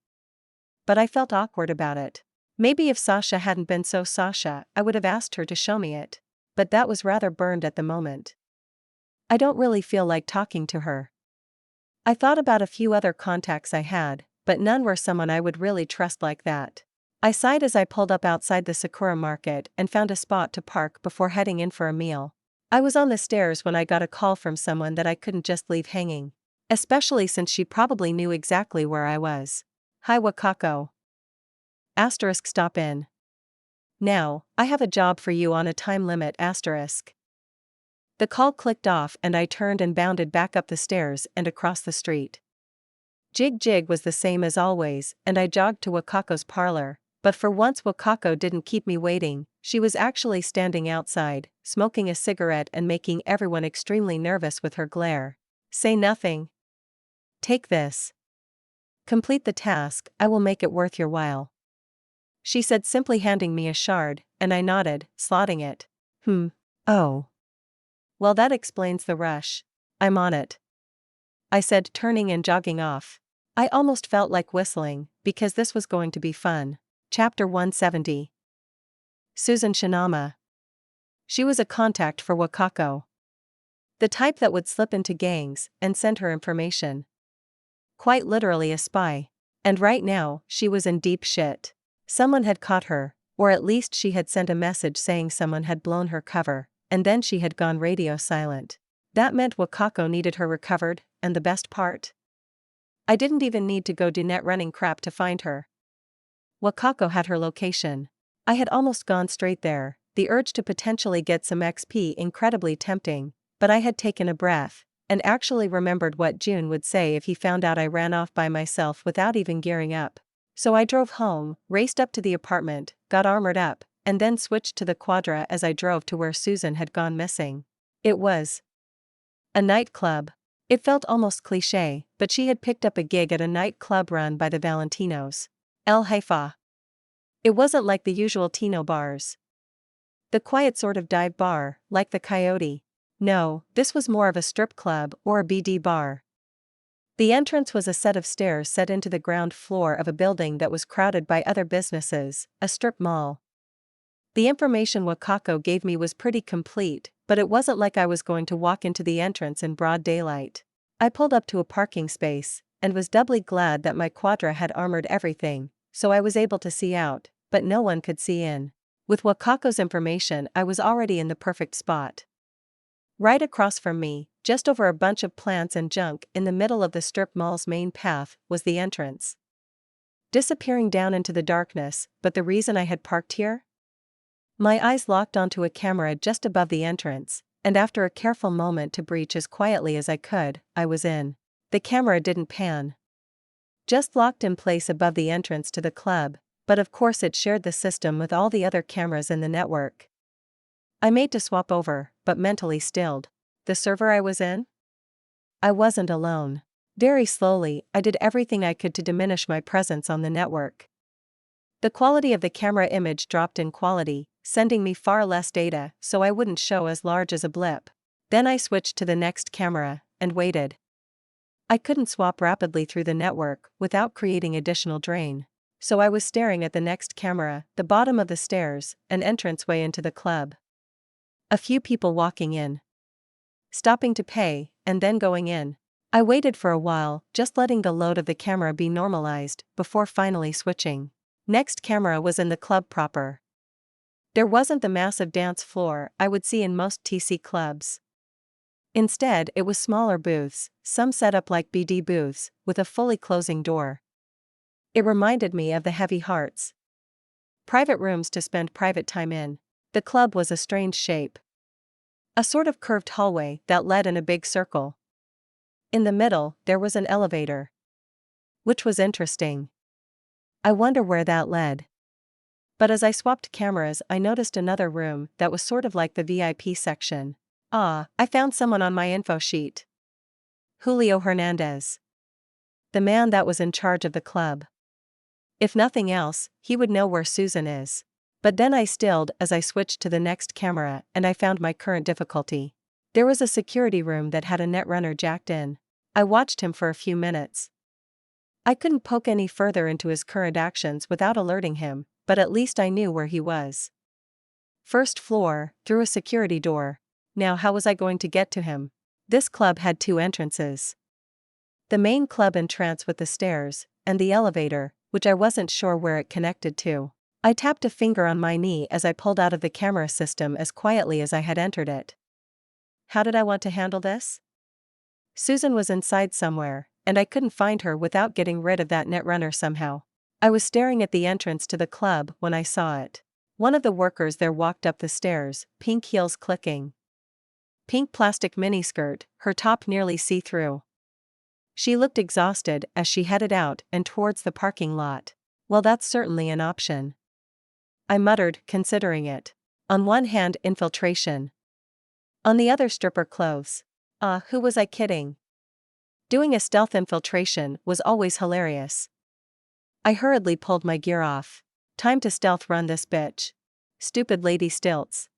But I felt awkward about it. Maybe if Sasha hadn't been so Sasha, I would have asked her to show me it. But that was rather burned at the moment. I don't really feel like talking to her. I thought about a few other contacts I had, but none were someone I would really trust like that. I sighed as I pulled up outside the Sakura market and found a spot to park before heading in for a meal. I was on the stairs when I got a call from someone that I couldn't just leave hanging. especially since she probably knew exactly where I was. Hi Wakako. Asterisk stop in. Now, I have a job for you on a time limit asterisk. The call clicked off and I turned and bounded back up the stairs and across the street. Jig Jig was the same as always, and I jogged to Wakako's parlor, but for once Wakako didn't keep me waiting. She was actually standing outside, smoking a cigarette and making everyone extremely nervous with her glare. Say nothing. Take this. Complete the task, I will make it worth your while. She said, simply handing me a shard, and I nodded, slotting it. Oh. Well, that explains the rush. I'm on it, I said, turning and jogging off. I almost felt like whistling, because this was going to be fun. Chapter 170. Susan Shinama. She was a contact for Wakako. The type that would slip into gangs and send her information. Quite literally a spy. And right now, she was in deep shit. Someone had caught her, or at least she had sent a message saying someone had blown her cover, and then she had gone radio silent. That meant Wakako needed her recovered, and the best part? I didn't even need to go do net running crap to find her. Wakako had her location. I had almost gone straight there, the urge to potentially get some XP incredibly tempting, but I had taken a breath, and actually remembered what June would say if he found out I ran off by myself without even gearing up. So I drove home, raced up to the apartment, got armored up, and then switched to the Quadra as I drove to where Susan had gone missing. It was a nightclub. It felt almost cliché, but she had picked up a gig at a nightclub run by the Valentinos. El Haifa. It wasn't like the usual Tino bars. The quiet sort of dive bar, like the Coyote. No, this was more of a strip club or a BD bar. The entrance was a set of stairs set into the ground floor of a building that was crowded by other businesses, a strip mall. The information Wakako gave me was pretty complete, but it wasn't like I was going to walk into the entrance in broad daylight. I pulled up to a parking space, and was doubly glad that my Quadra had armored everything, so I was able to see out, but no one could see in. With Wakako's information, I was already in the perfect spot. Right across from me, just over a bunch of plants and junk in the middle of the strip mall's main path, was the entrance. Disappearing down into the darkness, but the reason I had parked here? My eyes locked onto a camera just above the entrance, and after a careful moment to breach as quietly as I could, I was in. The camera didn't pan. Just locked in place above the entrance to the club, but of course it shared the system with all the other cameras in the network. I made to swap over, but mentally stilled. The server I was in? I wasn't alone. Very slowly, I did everything I could to diminish my presence on the network. The quality of the camera image dropped in quality, sending me far less data so I wouldn't show as large as a blip. Then I switched to the next camera, and waited. I couldn't swap rapidly through the network without creating additional drain. So I was staring at the next camera, the bottom of the stairs, an entranceway into the club. A few people walking in. Stopping to pay, and then going in. I waited for a while, just letting the load of the camera be normalized, before finally switching. Next camera was in the club proper. There wasn't the massive dance floor I would see in most TC clubs. Instead, it was smaller booths, some set up like BD booths, with a fully closing door. It reminded me of the Heavy Hearts. Private rooms to spend private time in. The club was a strange shape. A sort of curved hallway that led in a big circle. In the middle, there was an elevator. Which was interesting. I wonder where that led. But as I swapped cameras, I noticed another room that was sort of like the VIP section. Ah, I found someone on my info sheet. Julio Hernandez. The man that was in charge of the club. If nothing else, he would know where Susan is. But then I stilled as I switched to the next camera and I found my current difficulty. There was a security room that had a netrunner jacked in. I watched him for a few minutes. I couldn't poke any further into his current actions without alerting him, but at least I knew where he was. First floor, through a security door. Now how was I going to get to him? This club had two entrances. The main club entrance with the stairs, and the elevator, which I wasn't sure where it connected to. I tapped a finger on my knee as I pulled out of the camera system as quietly as I had entered it. How did I want to handle this? Susan was inside somewhere, and I couldn't find her without getting rid of that netrunner somehow. I was staring at the entrance to the club when I saw it. One of the workers there walked up the stairs, pink heels clicking. Pink plastic miniskirt, her top nearly see-through. She looked exhausted as she headed out and towards the parking lot. Well, that's certainly an option, I muttered, considering it. On one hand, infiltration. On the other, stripper clothes. Who was I kidding? Doing a stealth infiltration was always hilarious. I hurriedly pulled my gear off. Time to stealth run this bitch. Stupid lady stilts,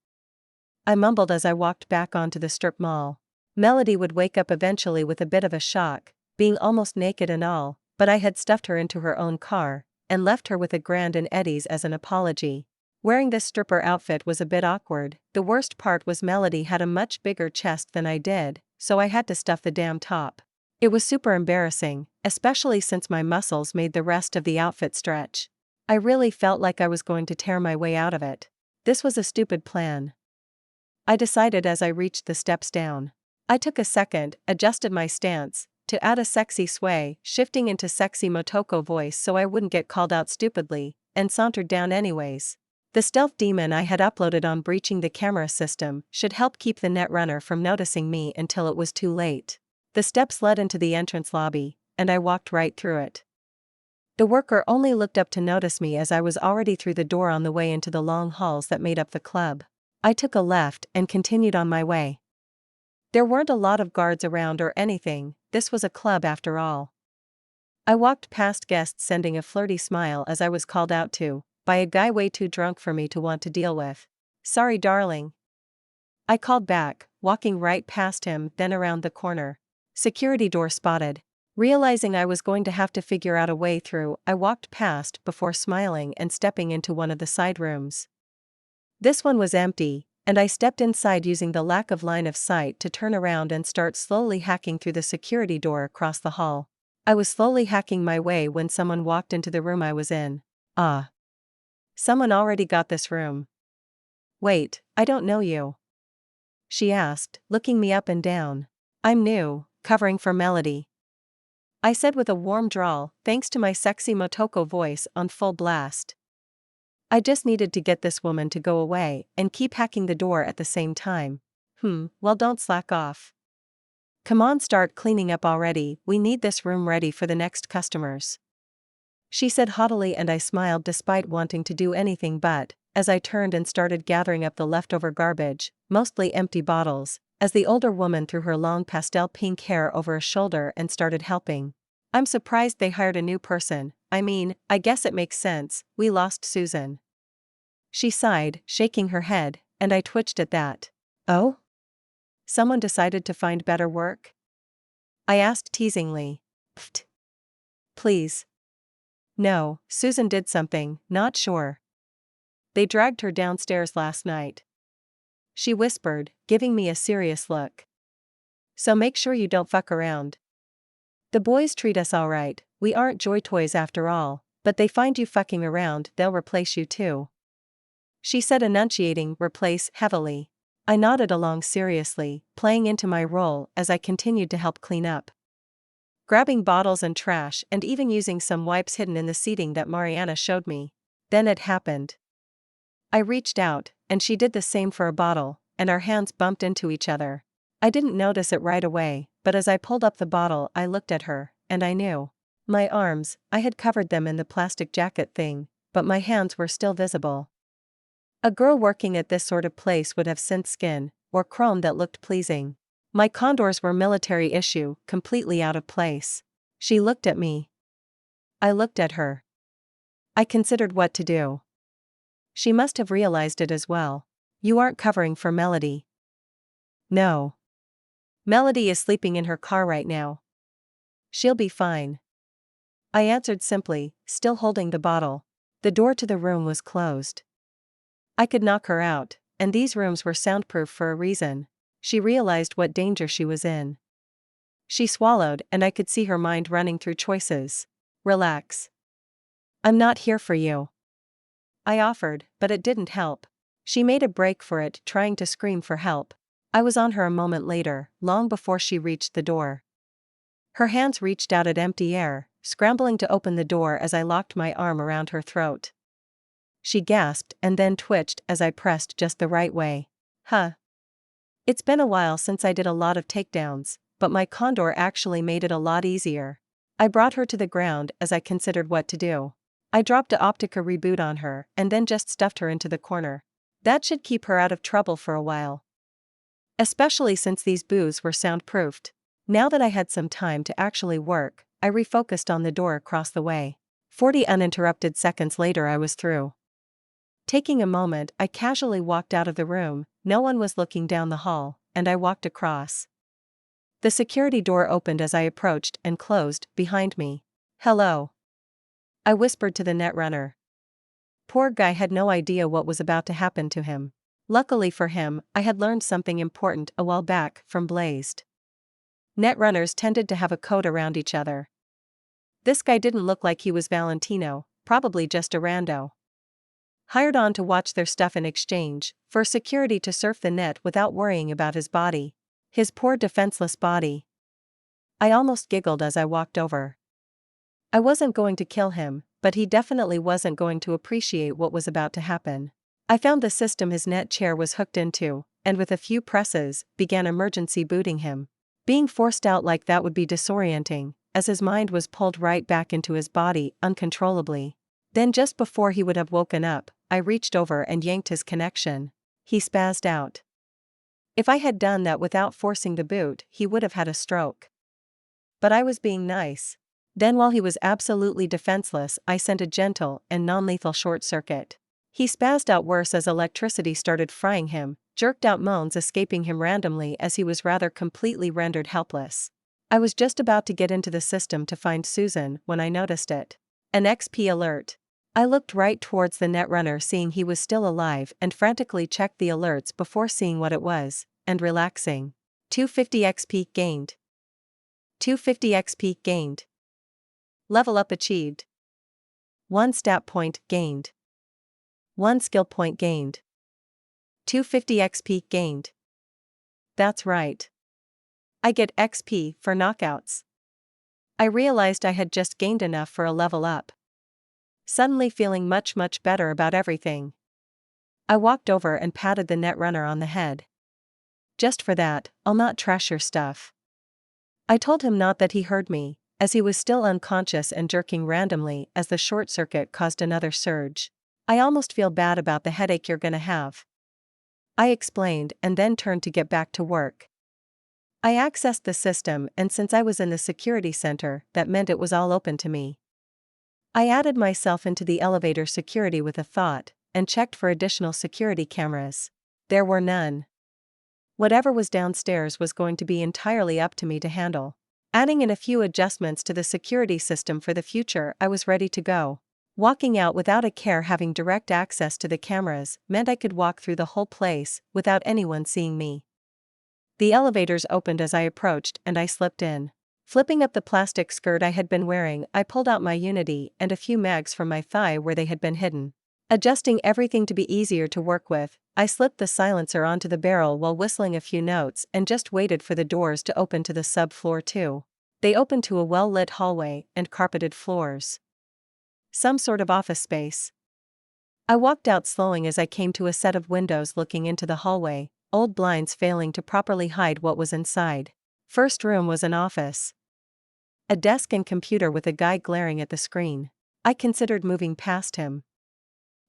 I mumbled as I walked back onto the strip mall. Melody would wake up eventually with a bit of a shock, being almost naked and all, but I had stuffed her into her own car, and left her with a grand in Eddie's as an apology. Wearing this stripper outfit was a bit awkward. The worst part was Melody had a much bigger chest than I did, so I had to stuff the damn top. It was super embarrassing, especially since my muscles made the rest of the outfit stretch. I really felt like I was going to tear my way out of it. This was a stupid plan, I decided as I reached the steps down. I took a second, adjusted my stance, to add a sexy sway, shifting into sexy Motoko voice so I wouldn't get called out stupidly, and sauntered down anyways. The stealth demon I had uploaded on breaching the camera system should help keep the netrunner from noticing me until it was too late. The steps led into the entrance lobby, and I walked right through it. The worker only looked up to notice me as I was already through the door on the way into the long halls that made up the club. I took a left and continued on my way. There weren't a lot of guards around or anything, this was a club after all. I walked past guests sending a flirty smile as I was called out to, by a guy way too drunk for me to want to deal with. Sorry darling, I called back, walking right past him, then around the corner. Security door spotted. Realizing I was going to have to figure out a way through, I walked past before smiling and stepping into one of the side rooms. This one was empty, and I stepped inside using the lack of line of sight to turn around and start slowly hacking through the security door across the hall. I was slowly hacking my way when someone walked into the room I was in. Someone already got this room. Wait, I don't know you, she asked, looking me up and down. I'm new, covering for Melody, I said with a warm drawl, thanks to my sexy Motoko voice on full blast. I just needed to get this woman to go away and keep hacking the door at the same time. Well, don't slack off. Come on, start cleaning up already, we need this room ready for the next customers, she said haughtily, and I smiled despite wanting to do anything but, as I turned and started gathering up the leftover garbage, mostly empty bottles, as the older woman threw her long pastel pink hair over a shoulder and started helping. I'm surprised they hired a new person, I mean, I guess it makes sense, we lost Susan, she sighed, shaking her head, and I twitched at that. Oh? Someone decided to find better work? I asked teasingly. Pfft. Please. No, Susan did something, not sure. They dragged her downstairs last night, she whispered, giving me a serious look. So make sure you don't fuck around. The boys treat us alright, we aren't joy toys after all, but they find you fucking around, they'll replace you too, she said, enunciating replace heavily. I nodded along seriously, playing into my role as I continued to help clean up, grabbing bottles and trash and even using some wipes hidden in the seating that Mariana showed me. Then it happened. I reached out, and she did the same for a bottle, and our hands bumped into each other. I didn't notice it right away, but as I pulled up the bottle I looked at her, and I knew. My arms, I had covered them in the plastic jacket thing, but my hands were still visible. A girl working at this sort of place would have synth skin, or chrome that looked pleasing. My condors were military issue, completely out of place. She looked at me. I looked at her. I considered what to do. She must have realized it as well. You aren't covering for Melody. No. Melody is sleeping in her car right now. She'll be fine, I answered simply, still holding the bottle. The door to the room was closed. I could knock her out, and these rooms were soundproof for a reason. She realized what danger she was in. She swallowed, and I could see her mind running through choices. Relax. I'm not here for you, I offered, but it didn't help. She made a break for it, trying to scream for help. I was on her a moment later, long before she reached the door. Her hands reached out at empty air, scrambling to open the door as I locked my arm around her throat. She gasped and then twitched as I pressed just the right way. Huh. It's been a while since I did a lot of takedowns, but my condor actually made it a lot easier. I brought her to the ground as I considered what to do. I dropped a Optica reboot on her and then just stuffed her into the corner. That should keep her out of trouble for a while. Especially since these booths were soundproofed. Now that I had some time to actually work, I refocused on the door across the way. 40 uninterrupted seconds later I was through. Taking a moment, I casually walked out of the room. No one was looking down the hall, and I walked across. The security door opened as I approached and closed behind me. Hello. I whispered to the netrunner. Poor guy had no idea what was about to happen to him. Luckily for him, I had learned something important a while back from Blazed. Netrunners tended to have a coat around each other. This guy didn't look like he was Valentino, probably just a rando. Hired on to watch their stuff in exchange for security to surf the net without worrying about his body. His poor defenseless body. I almost giggled as I walked over. I wasn't going to kill him, but he definitely wasn't going to appreciate what was about to happen. I found the system his net chair was hooked into, and with a few presses, began emergency booting him. Being forced out like that would be disorienting, as his mind was pulled right back into his body uncontrollably. Then just before he would have woken up, I reached over and yanked his connection. He spazzed out. If I had done that without forcing the boot, he would have had a stroke. But I was being nice. Then while he was absolutely defenseless, I sent a gentle and non-lethal short circuit. He spazzed out worse as electricity started frying him, jerked out moans escaping him randomly as he was rather completely rendered helpless. I was just about to get into the system to find Susan when I noticed it. An XP alert. I looked right towards the netrunner, seeing he was still alive, and frantically checked the alerts before seeing what it was, and relaxing. 250 XP gained. 250 XP gained. Level up achieved. 1 stat point gained. 1 skill point gained. 250 XP gained. That's right. I get XP for knockouts. I realized I had just gained enough for a level up. Suddenly feeling much better about everything. I walked over and patted the netrunner on the head. Just for that, I'll not trash your stuff. I told him not that he heard me, as he was still unconscious and jerking randomly as the short circuit caused another surge. I almost feel bad about the headache you're gonna have. I explained and then turned to get back to work. I accessed the system, and since I was in the security center, that meant it was all open to me. I added myself into the elevator security with a thought, and checked for additional security cameras. There were none. Whatever was downstairs was going to be entirely up to me to handle. Adding in a few adjustments to the security system for the future, I was ready to go. Walking out without a care, having direct access to the cameras, meant I could walk through the whole place without anyone seeing me. The elevators opened as I approached, and I slipped in. Flipping up the plastic skirt I had been wearing, I pulled out my Unity and a few mags from my thigh where they had been hidden. Adjusting everything to be easier to work with, I slipped the silencer onto the barrel while whistling a few notes and just waited for the doors to open to the subfloor too. They opened to a well-lit hallway and carpeted floors. Some sort of office space. I walked out slowing as I came to a set of windows looking into the hallway, old blinds failing to properly hide what was inside. First room was an office. A desk and computer with a guy glaring at the screen. I considered moving past him.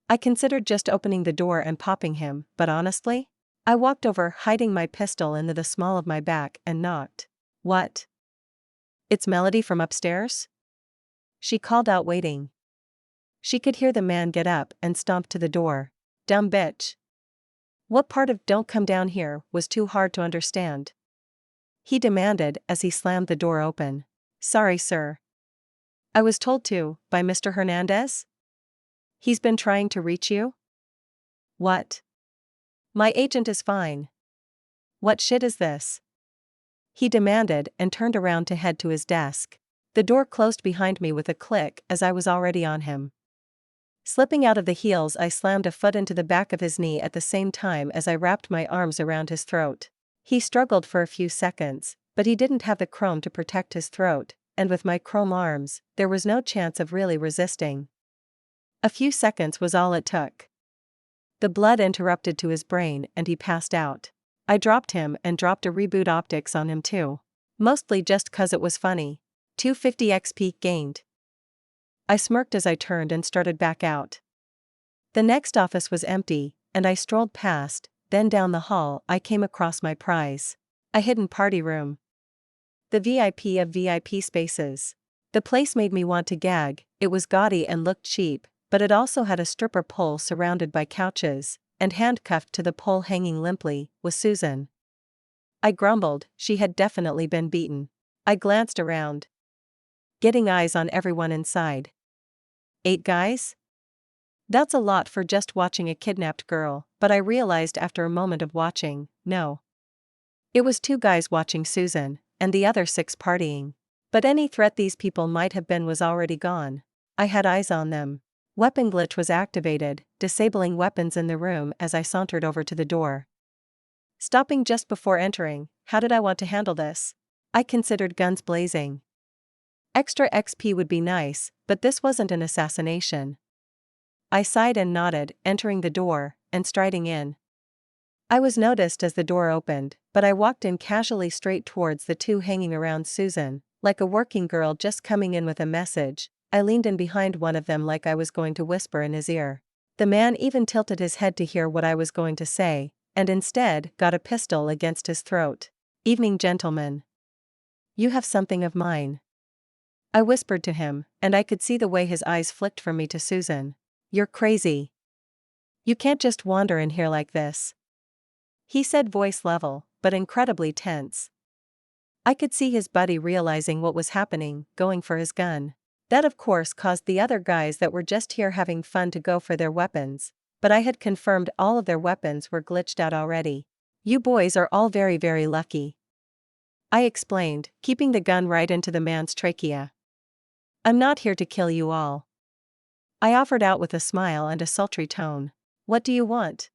I considered just opening the door and popping him, but honestly? I walked over, hiding my pistol into the small of my back, and knocked. What? It's Melody from upstairs? She called out, waiting. She could hear the man get up and stomp to the door. Dumb bitch. What part of "don't come down here" was too hard to understand? He demanded as he slammed the door open. Sorry, sir. I was told to, by Mr. Hernandez? He's been trying to reach you? What? My agent is fine. What shit is this? He demanded and turned around to head to his desk. The door closed behind me with a click as I was already on him. Slipping out of the heels, I slammed a foot into the back of his knee at the same time as I wrapped my arms around his throat. He struggled for a few seconds, but he didn't have the chrome to protect his throat, and with my chrome arms, there was no chance of really resisting. A few seconds was all it took. The blood interrupted to his brain and he passed out. I dropped him and dropped a reboot optics on him too. Mostly just 'cause it was funny. 250 XP gained. I smirked as I turned and started back out. The next office was empty, and I strolled past, then down the hall I came across my prize. A hidden party room. The VIP of VIP spaces. The place made me want to gag. It was gaudy and looked cheap, but it also had a stripper pole surrounded by couches, and handcuffed to the pole hanging limply was Susan. I grumbled, she had definitely been beaten. I glanced around, getting eyes on everyone inside. 8 guys? That's a lot for just watching a kidnapped girl, but I realized after a moment of watching, no. It was 2 guys watching Susan, and the other 6 partying. But any threat these people might have been was already gone. I had eyes on them. Weapon glitch was activated, disabling weapons in the room as I sauntered over to the door. Stopping just before entering, how did I want to handle this? I considered guns blazing. Extra XP would be nice, but this wasn't an assassination. I sighed and nodded, entering the door, and striding in. I was noticed as the door opened, but I walked in casually straight towards the 2 hanging around Susan, like a working girl just coming in with a message. I leaned in behind one of them like I was going to whisper in his ear. The man even tilted his head to hear what I was going to say, and instead got a pistol against his throat. "Evening, gentlemen. You have something of mine." I whispered to him, and I could see the way his eyes flicked from me to Susan. "You're crazy. You can't just wander in here like this," he said, voice level, but incredibly tense. I could see his buddy realizing what was happening, going for his gun. That of course caused the other guys that were just here having fun to go for their weapons, but I had confirmed all of their weapons were glitched out already. "You boys are all very, very lucky," I explained, keeping the gun right into the man's trachea. "I'm not here to kill you all," I offered out with a smile and a sultry tone. "What do you want?"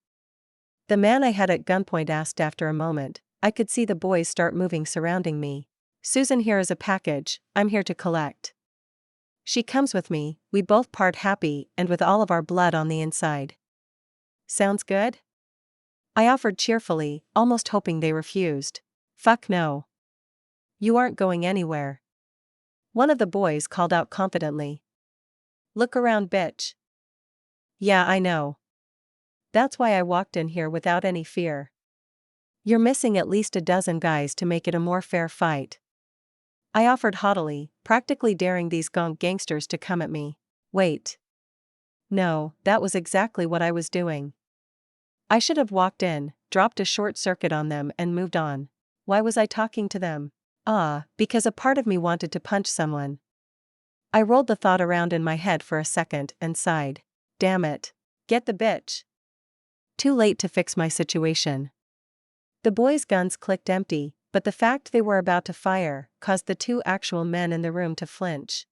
The man I had at gunpoint asked after a moment. I could see the boys start moving surrounding me. "Susan here is a package, I'm here to collect. She comes with me, we both part happy and with all of our blood on the inside." "Sounds good?" I offered cheerfully, almost hoping they refused. "Fuck no. You aren't going anywhere," one of the boys called out confidently. "Look around, bitch." "Yeah, I know. That's why I walked in here without any fear. You're missing at least a dozen guys to make it a more fair fight," I offered haughtily, practically daring these gangsters to come at me. Wait. No, that was exactly what I was doing. I should have walked in, dropped a short circuit on them and moved on. Why was I talking to them? Because a part of me wanted to punch someone. I rolled the thought around in my head for a second and sighed. Damn it. Get the bitch. Too late to fix my situation. The boys' guns clicked empty, but the fact they were about to fire caused the 2 actual men in the room to flinch.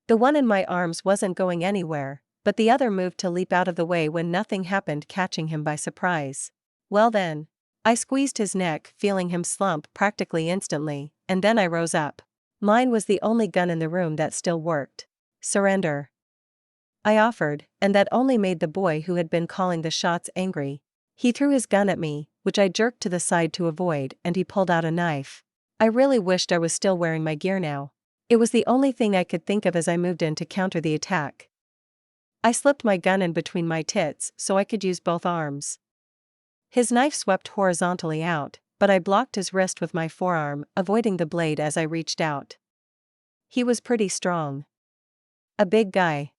The one in my arms wasn't going anywhere, but the other moved to leap out of the way when nothing happened, catching him by surprise. Well then. I squeezed his neck, feeling him slump practically instantly, and then I rose up. Mine was the only gun in the room that still worked. "Surrender," I offered, and that only made the boy who had been calling the shots angry. He threw his gun at me, which I jerked to the side to avoid, and he pulled out a knife. I really wished I was still wearing my gear now. It was the only thing I could think of as I moved in to counter the attack. I slipped my gun in between my tits so I could use both arms. His knife swept horizontally out, but I blocked his wrist with my forearm, avoiding the blade as I reached out. He was pretty strong. A big guy.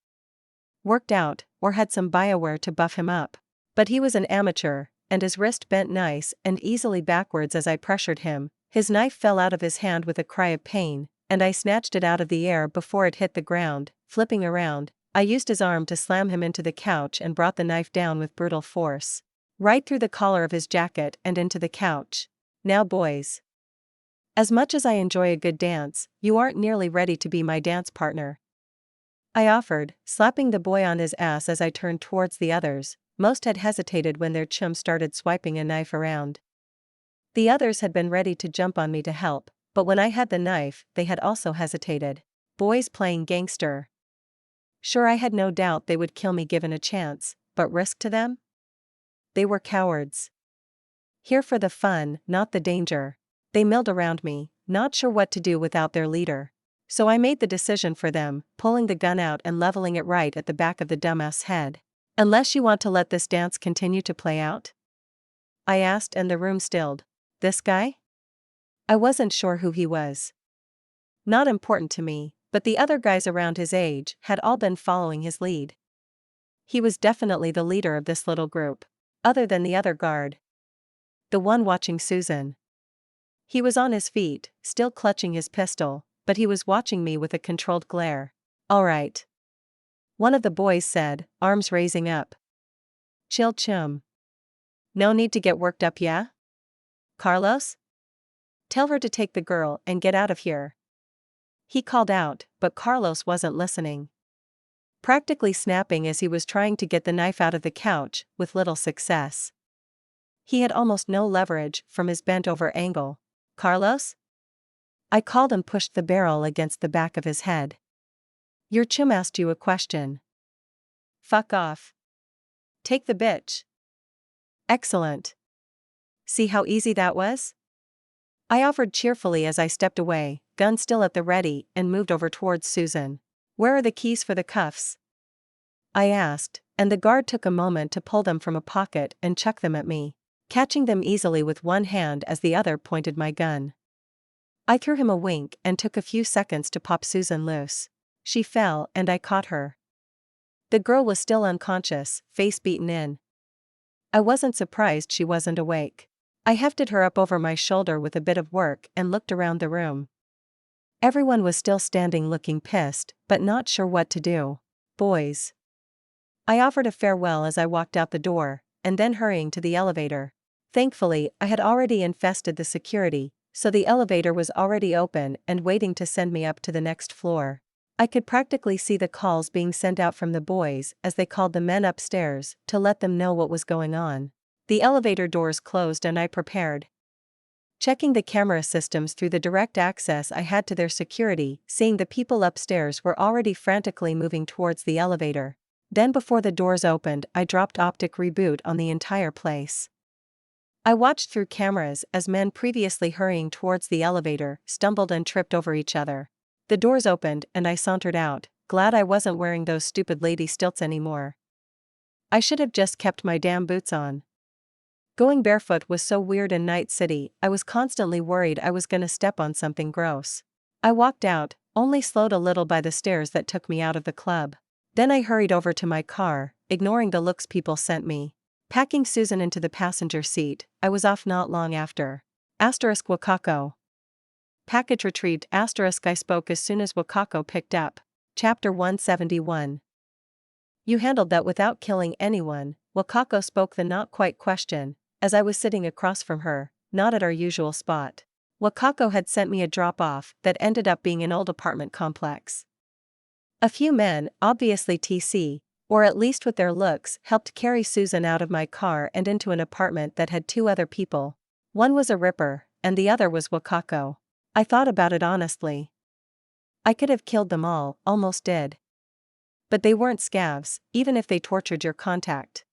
Worked out, or had some BioWare to buff him up. But he was an amateur, and his wrist bent nice and easily backwards as I pressured him. His knife fell out of his hand with a cry of pain, and I snatched it out of the air before it hit the ground. Flipping around, I used his arm to slam him into the couch and brought the knife down with brutal force. Right through the collar of his jacket and into the couch. "Now boys. As much as I enjoy a good dance, you aren't nearly ready to be my dance partner," I offered, slapping the boy on his ass as I turned towards the others. Most had hesitated when their chum started swiping a knife around. The others had been ready to jump on me to help, but when I had the knife, they had also hesitated. Boys playing gangster. Sure, I had no doubt they would kill me given a chance, but risk to them? They were cowards. Here for the fun, not the danger. They milled around me, not sure what to do without their leader. So I made the decision for them, pulling the gun out and leveling it right at the back of the dumbass head. Unless you want to let this dance continue to play out? I asked, and the room stilled. This guy? I wasn't sure who he was. Not important to me, but the other guys around his age had all been following his lead. He was definitely the leader of this little group. Other than the other guard. The one watching Susan. He was on his feet, still clutching his pistol, but he was watching me with a controlled glare. All right. One of the boys said, arms raising up. Chill, chum. No need to get worked up, yeah? Carlos? Tell her to take the girl and get out of here. He called out, but Carlos wasn't listening. Practically snapping as he was trying to get the knife out of the couch, with little success. He had almost no leverage from his bent-over angle. Carlos? I called and pushed the barrel against the back of his head. Your chum asked you a question. Fuck off. Take the bitch. Excellent. See how easy that was? I offered cheerfully as I stepped away, gun still at the ready, and moved over towards Susan. Where are the keys for the cuffs? I asked, and the guard took a moment to pull them from a pocket and chuck them at me, catching them easily with one hand as the other pointed my gun. I threw him a wink and took a few seconds to pop Susan loose. She fell and I caught her. The girl was still unconscious, face beaten in. I wasn't surprised she wasn't awake. I hefted her up over my shoulder with a bit of work and looked around the room. Everyone was still standing looking pissed, but not sure what to do. Boys. I offered a farewell as I walked out the door, and then hurrying to the elevator. Thankfully, I had already infested the security, so the elevator was already open and waiting to send me up to the next floor. I could practically see the calls being sent out from the boys as they called the men upstairs to let them know what was going on. The elevator doors closed and I prepared. Checking the camera systems through the direct access I had to their security, seeing the people upstairs were already frantically moving towards the elevator. Then before the doors opened, I dropped optic reboot on the entire place. I watched through cameras as men previously hurrying towards the elevator stumbled and tripped over each other. The doors opened and I sauntered out, glad I wasn't wearing those stupid lady stilts anymore. I should have just kept my damn boots on. Going barefoot was so weird in Night City, I was constantly worried I was gonna step on something gross. I walked out, only slowed a little by the stairs that took me out of the club. Then I hurried over to my car, ignoring the looks people sent me. Packing Susan into the passenger seat, I was off not long after. Wakako. Package retrieved. I spoke as soon as Wakako picked up. Chapter 171. You handled that without killing anyone, Wakako spoke the not quite question, as I was sitting across from her, not at our usual spot. Wakako had sent me a drop-off that ended up being an old apartment complex. A few men, obviously TC, or at least with their looks, helped carry Susan out of my car and into an apartment that had two other people. One was a ripper, and the other was Wakako. I thought about it honestly. I could have killed them all, almost did. But they weren't scavs, even if they tortured your contact.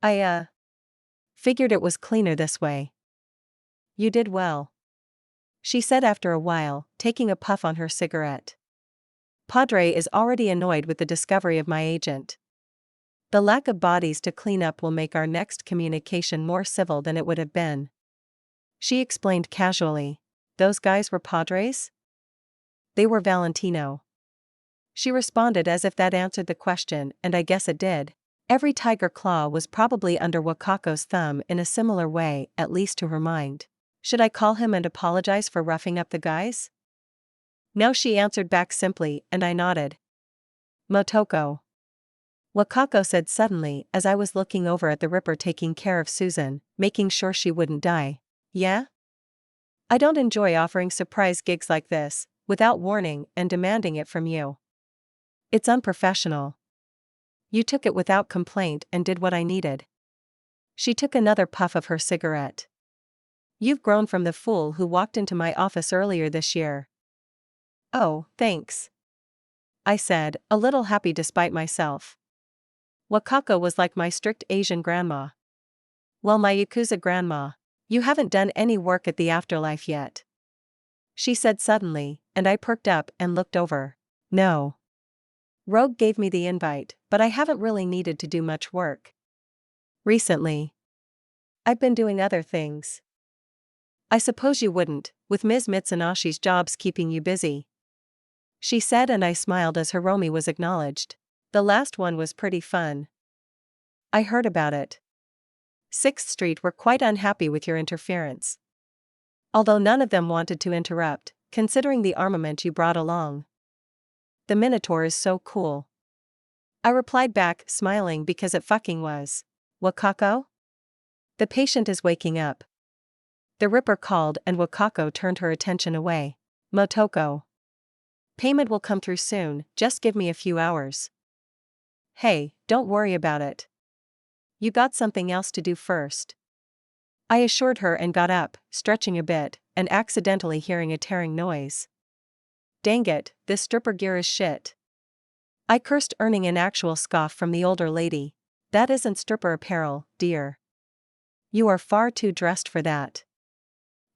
I figured it was cleaner this way. You did well, she said after a while, taking a puff on her cigarette. Padre is already annoyed with the discovery of my agent. The lack of bodies to clean up will make our next communication more civil than it would have been. She explained casually. Those guys were Padres? They were Valentino. She responded as if that answered the question, and I guess it did. Every tiger claw was probably under Wakako's thumb in a similar way, at least to her mind. Should I call him and apologize for roughing up the guys? No, she answered back simply, and I nodded. Motoko. Wakako said suddenly as I was looking over at the Ripper taking care of Susan, making sure she wouldn't die. Yeah? I don't enjoy offering surprise gigs like this, without warning and demanding it from you. It's unprofessional. You took it without complaint and did what I needed. She took another puff of her cigarette. You've grown from the fool who walked into my office earlier this year. Oh, thanks, I said, a little happy despite myself. Wakako was like my strict Asian grandma. Well, my Yakuza grandma. You haven't done any work at the afterlife yet, she said suddenly, and I perked up and looked over. No. Rogue gave me the invite, but I haven't really needed to do much work recently. I've been doing other things. I suppose you wouldn't, with Ms. Mitsunashi's jobs keeping you busy, she said, and I smiled as Hiromi was acknowledged. The last one was pretty fun. I heard about it. 6th Street were quite unhappy with your interference. Although none of them wanted to interrupt, considering the armament you brought along. The Minotaur is so cool, I replied back, smiling because it fucking was. Wakako? The patient is waking up, the Ripper called, and Wakako turned her attention away. Motoko. Payment will come through soon, just give me a few hours. Hey, don't worry about it. You got something else to do first, I assured her, and got up, stretching a bit, and accidentally hearing a tearing noise. Dang it, this stripper gear is shit, I cursed, earning an actual scoff from the older lady. That isn't stripper apparel, dear. You are far too dressed for that,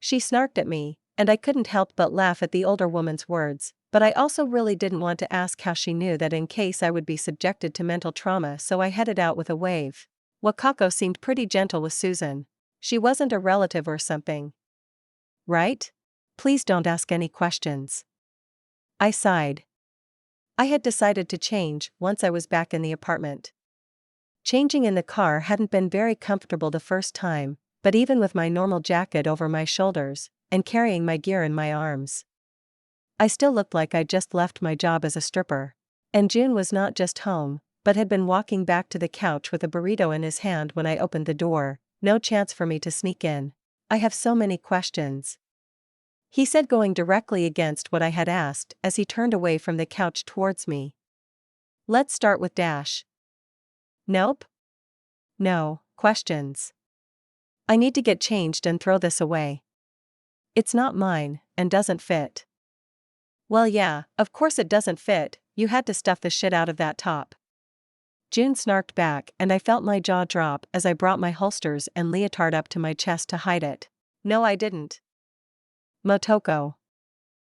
she snarked at me, and I couldn't help but laugh at the older woman's words, but I also really didn't want to ask how she knew that in case I would be subjected to mental trauma, so I headed out with a wave. Wakako seemed pretty gentle with Susan. She wasn't a relative or something, right? Please don't ask any questions, I sighed. I had decided to change once I was back in the apartment. Changing in the car hadn't been very comfortable the first time, but even with my normal jacket over my shoulders, and carrying my gear in my arms, I still looked like I'd just left my job as a stripper. And June was not just home, but had been walking back to the couch with a burrito in his hand when I opened the door. No chance for me to sneak in. I have so many questions, he said, going directly against what I had asked as he turned away from the couch towards me. Let's start with Dash. Nope. No, questions. I need to get changed and throw this away. It's not mine, and doesn't fit. Well, yeah, of course it doesn't fit, you had to stuff the shit out of that top, June snarked back, and I felt my jaw drop as I brought my holsters and leotard up to my chest to hide it. No, I didn't. Motoko,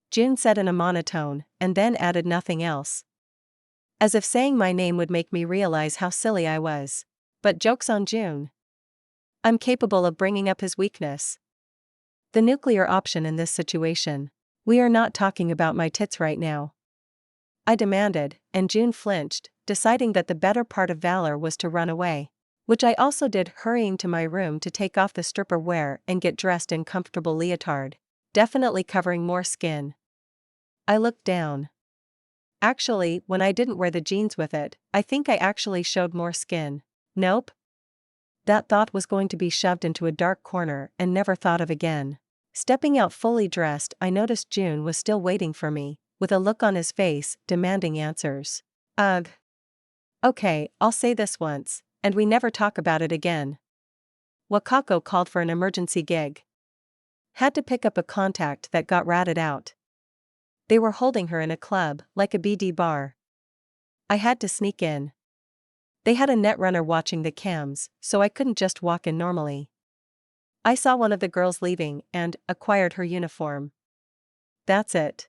June said in a monotone, and then added nothing else, as if saying my name would make me realize how silly I was. But joke's on June. I'm capable of bringing up his weakness. The nuclear option in this situation. We are not talking about my tits right now, I demanded, and June flinched, deciding that the better part of valor was to run away. Which I also did, hurrying to my room to take off the stripper wear and get dressed in comfortable leotard, definitely covering more skin. I looked down. Actually, when I didn't wear the jeans with it, I think I actually showed more skin. Nope. That thought was going to be shoved into a dark corner and never thought of again. Stepping out fully dressed, I noticed June was still waiting for me, with a look on his face, demanding answers. Ugh. Okay, I'll say this once, and we never talk about it again. Wakako called for an emergency gig. Had to pick up a contact that got ratted out. They were holding her in a club, like a BD bar. I had to sneak in. They had a netrunner watching the cams, so I couldn't just walk in normally. I saw one of the girls leaving and acquired her uniform. That's it.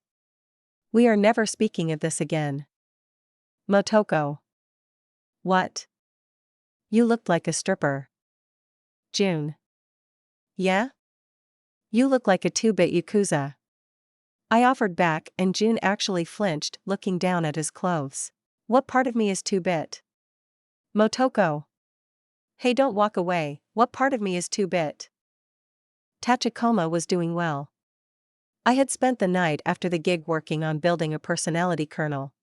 We are never speaking of this again. Motoko. What? You looked like a stripper. June. Yeah? You look like a 2-bit Yakuza, I offered back, and June actually flinched, looking down at his clothes. What part of me is 2-bit? Motoko. Hey, don't walk away, what part of me is 2-bit? Tachikoma was doing well. I had spent the night after the gig working on building a personality kernel.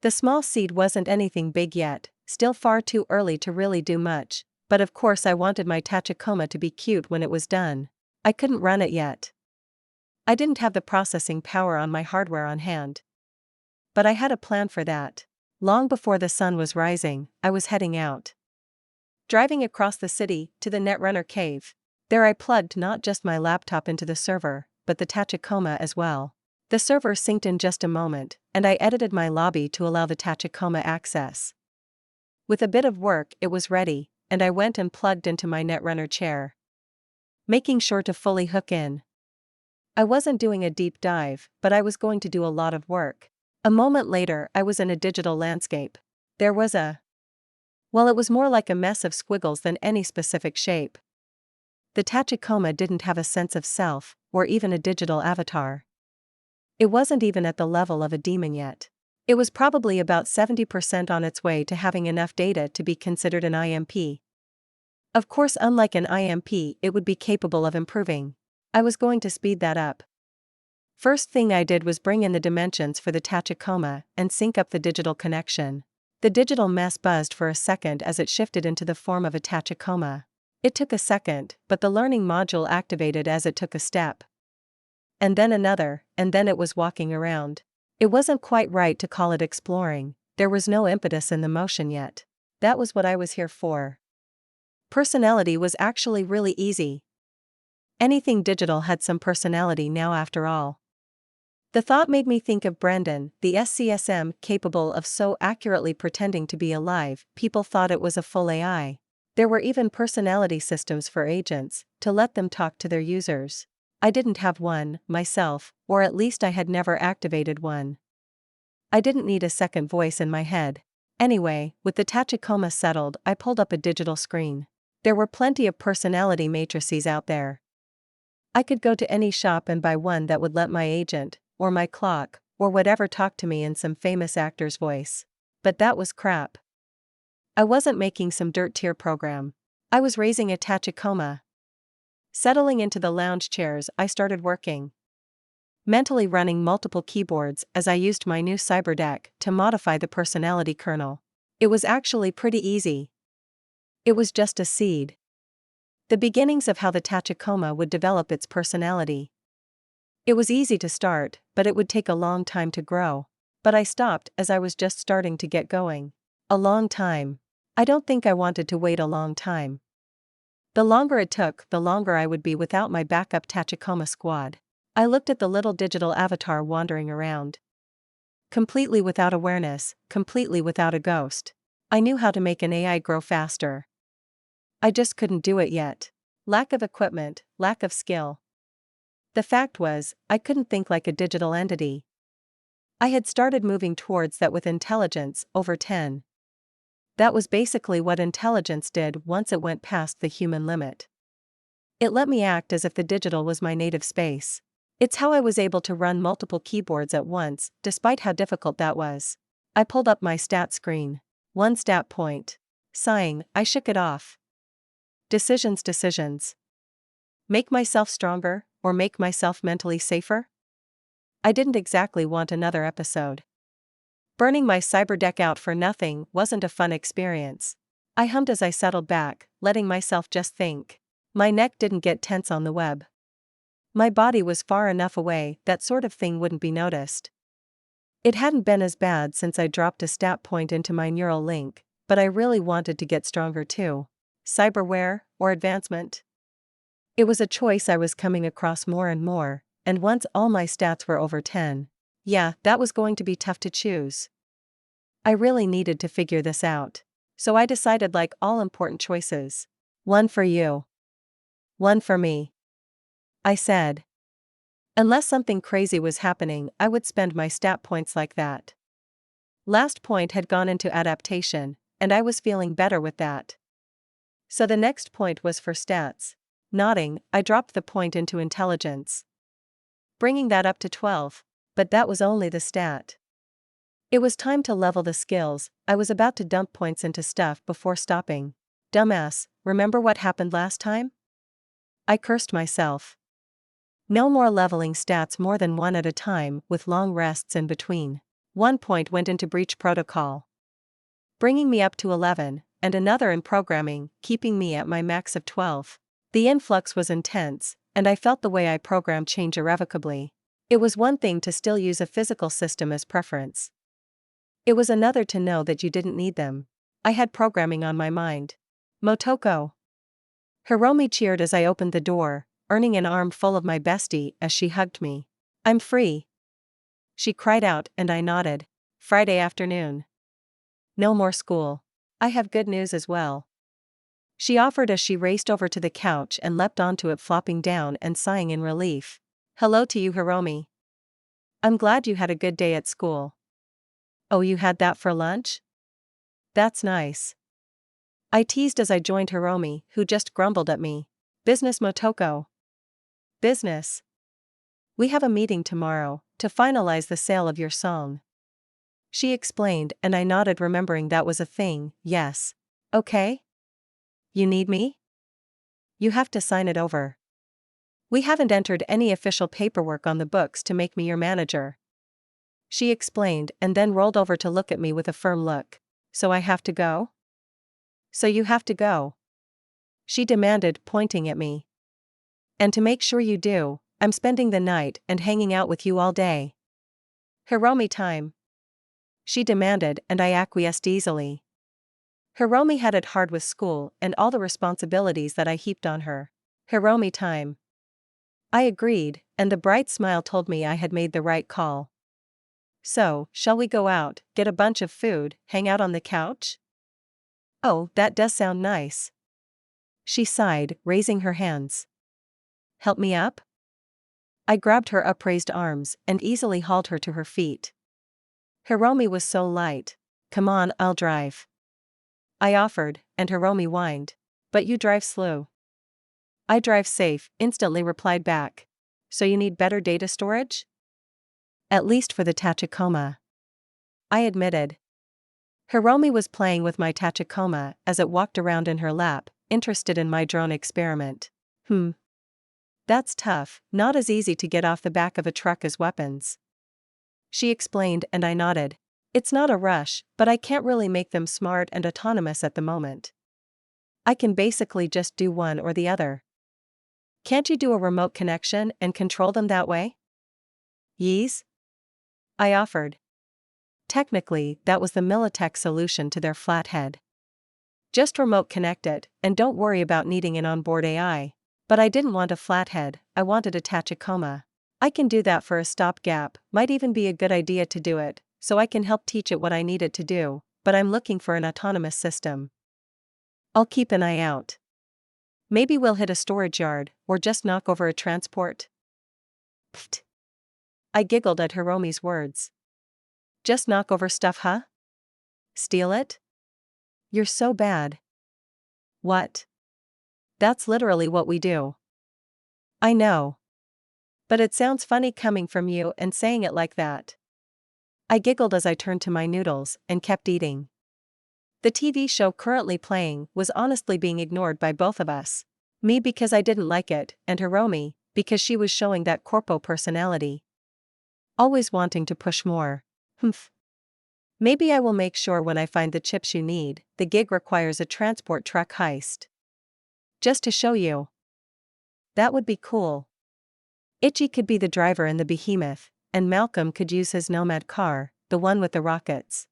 The small seed wasn't anything big yet, still far too early to really do much, but of course I wanted my Tachikoma to be cute when it was done. I couldn't run it yet. I didn't have the processing power on my hardware on hand. But I had a plan for that. Long before the sun was rising, I was heading out. Driving across the city, to the Netrunner cave. There I plugged not just my laptop into the server, but the Tachikoma as well. The server synced in just a moment, and I edited my lobby to allow the Tachikoma access. With a bit of work, it was ready, and I went and plugged into my Netrunner chair, making sure to fully hook in. I wasn't doing a deep dive, but I was going to do a lot of work. A moment later, I was in a digital landscape. There was well, it was more like a mess of squiggles than any specific shape. The Tachikoma didn't have a sense of self, or even a digital avatar. It wasn't even at the level of a demon yet. It was probably about 70% on its way to having enough data to be considered an IMP. Of course, unlike an IMP, it would be capable of improving. I was going to speed that up. First thing I did was bring in the dimensions for the Tachikoma and sync up the digital connection. The digital mess buzzed for a second as it shifted into the form of a Tachikoma. It took a second, but the learning module activated as it took a step. And then another, and then it was walking around. It wasn't quite right to call it exploring, there was no impetus in the motion yet. That was what I was here for. Personality was actually really easy. Anything digital had some personality now after all. The thought made me think of Brendan, the SCSM capable of so accurately pretending to be alive, people thought it was a full AI. There were even personality systems for agents, to let them talk to their users. I didn't have one, myself, or at least I had never activated one. I didn't need a second voice in my head. Anyway, with the Tachikoma settled, I pulled up a digital screen. There were plenty of personality matrices out there. I could go to any shop and buy one that would let my agent, or my clock, or whatever talk to me in some famous actor's voice. But that was crap. I wasn't making some dirt tier program. I was raising a Tachikoma. Settling into the lounge chairs, I started working. Mentally running multiple keyboards as I used my new cyberdeck to modify the personality kernel. It was actually pretty easy. It was just a seed. The beginnings of how the Tachikoma would develop its personality. It was easy to start, but it would take a long time to grow. But I stopped as I was just starting to get going. A long time. I don't think I wanted to wait a long time. The longer it took, the longer I would be without my backup Tachikoma squad. I looked at the little digital avatar wandering around. Completely without awareness, completely without a ghost. I knew how to make an AI grow faster. I just couldn't do it yet. Lack of equipment, lack of skill. The fact was, I couldn't think like a digital entity. I had started moving towards that with intelligence over 10. That was basically what intelligence did once it went past the human limit. It let me act as if the digital was my native space. It's how I was able to run multiple keyboards at once, despite how difficult that was. I pulled up my stat screen. 1 stat point. Sighing, I shook it off. Decisions. Make myself stronger, or make myself mentally safer? I didn't exactly want another episode. Burning my cyberdeck out for nothing wasn't a fun experience. I hummed as I settled back, letting myself just think. My neck didn't get tense on the web. My body was far enough away that sort of thing wouldn't be noticed. It hadn't been as bad since I dropped a stat point into my neural link, but I really wanted to get stronger too. Cyberware, or advancement? It was a choice I was coming across more and more, and once all my stats were over 10, yeah, that was going to be tough to choose. I really needed to figure this out. So I decided, like all important choices. One for you. One for me. I said. Unless something crazy was happening, I would spend my stat points like that. Last point had gone into adaptation, and I was feeling better with that. So the next point was for stats. Nodding, I dropped the point into intelligence, bringing that up to 12, but that was only the stat. It was time to level the skills. I was about to dump points into stuff before stopping. Dumbass, remember what happened last time? I cursed myself. No more leveling stats more than one at a time with long rests in between. 1 point went into breach protocol, bringing me up to 11, and another in programming, keeping me at my max of 12. The influx was intense, and I felt the way I programmed change irrevocably. It was one thing to still use a physical system as preference. It was another to know that you didn't need them. I had programming on my mind. Motoko Hiromi cheered as I opened the door, earning an arm full of my bestie as she hugged me. I'm free, she cried out, and I nodded. Friday afternoon. No more school. I have good news as well, she offered as she raced over to the couch and leapt onto it, flopping down and sighing in relief. Hello to you, Hiromi. I'm glad you had a good day at school. Oh, you had that for lunch? That's nice, I teased as I joined Hiromi, who just grumbled at me. Business, Motoko. Business. We have a meeting tomorrow to finalize the sale of your song, she explained, and I nodded, remembering that was a thing. Yes. Okay. You need me? You have to sign it over. We haven't entered any official paperwork on the books to make me your manager, she explained, and then rolled over to look at me with a firm look. So I have to go? So you have to go, she demanded, pointing at me. And to make sure you do, I'm spending the night and hanging out with you all day. Hiromi time, she demanded, and I acquiesced easily. Hiromi had it hard with school and all the responsibilities that I heaped on her. Hiromi time, I agreed, and the bright smile told me I had made the right call. So, shall we go out, get a bunch of food, hang out on the couch? Oh, that does sound nice, she sighed, raising her hands. Help me up? I grabbed her upraised arms and easily hauled her to her feet. Hiromi was so light. Come on, I'll drive, I offered, and Hiromi whined. But you drive slow. I drive safe, instantly replied back. So you need better data storage? At least for the Tachikoma, I admitted. Hiromi was playing with my Tachikoma as it walked around in her lap, interested in my drone experiment. That's tough, not as easy to get off the back of a truck as weapons, she explained, and I nodded. It's not a rush, but I can't really make them smart and autonomous at the moment. I can basically just do one or the other. Can't you do a remote connection and control them that way? Yees? I offered. Technically, that was the Militech solution to their flathead. Just remote connect it, and don't worry about needing an onboard AI. But I didn't want a flathead, I wanted a Tachikoma. I can do that for a stopgap, might even be a good idea to do it, so I can help teach it what I need it to do, but I'm looking for an autonomous system. I'll keep an eye out. Maybe we'll hit a storage yard, or just knock over a transport. Pfft. I giggled at Hiromi's words. Just knock over stuff, huh? Steal it? You're so bad. What? That's literally what we do. I know. But it sounds funny coming from you and saying it like that. I giggled as I turned to my noodles and kept eating. The TV show currently playing was honestly being ignored by both of us. Me because I didn't like it, and Hiromi because she was showing that corpo personality. Always wanting to push more. Maybe I will make sure when I find the chips you need, the gig requires a transport truck heist. Just to show you. That would be cool. Ichi could be the driver in the behemoth, and Malcolm could use his Nomad car, the one with the rockets.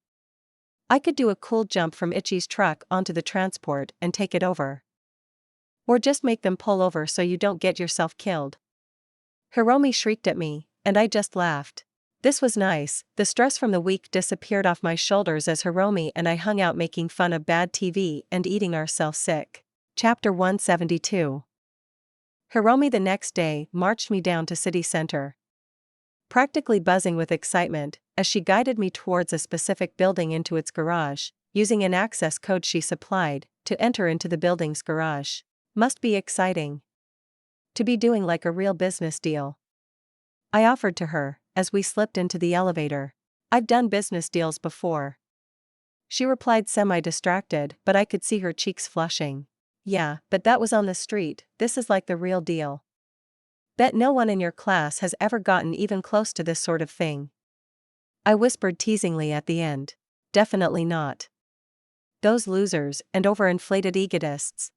I could do a cool jump from Ichi's truck onto the transport and take it over. Or just make them pull over so you don't get yourself killed. Hiromi shrieked at me, and I just laughed. This was nice, the stress from the week disappeared off my shoulders as Hiromi and I hung out making fun of bad TV and eating ourselves sick. Chapter 172. Hiromi the next day marched me down to city center, practically buzzing with excitement, as she guided me towards a specific building into its garage, using an access code she supplied to enter into the building's garage. Must be exciting to be doing like a real business deal, I offered to her, as we slipped into the elevator. I've done business deals before, she replied, semi-distracted, but I could see her cheeks flushing. Yeah, but that was on the street, this is like the real deal. Bet no one in your class has ever gotten even close to this sort of thing, I whispered teasingly at the end. Definitely not. Those losers and overinflated egotists,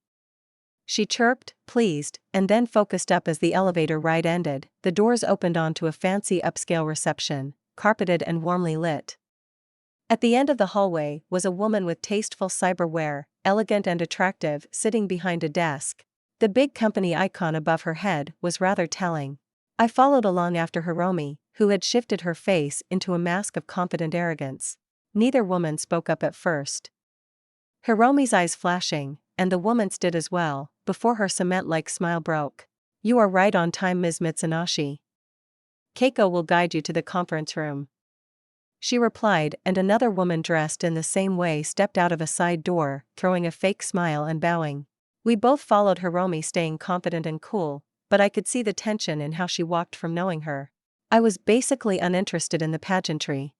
she chirped, pleased, and then focused up as the elevator ride ended. The doors opened onto a fancy upscale reception, carpeted and warmly lit. At the end of the hallway was a woman with tasteful cyberware, elegant and attractive, sitting behind a desk. The big company icon above her head was rather telling. I followed along after Hiromi, who had shifted her face into a mask of confident arrogance. Neither woman spoke up at first. Hiromi's eyes flashing, and the woman's did as well, before her cement-like smile broke. "You are right on time, Ms. Mitsunashi. Keiko will guide you to the conference room," she replied, and another woman dressed in the same way stepped out of a side door, throwing a fake smile and bowing. We both followed Hiromi, staying confident and cool, but I could see the tension in how she walked from knowing her. I was basically uninterested in the pageantry.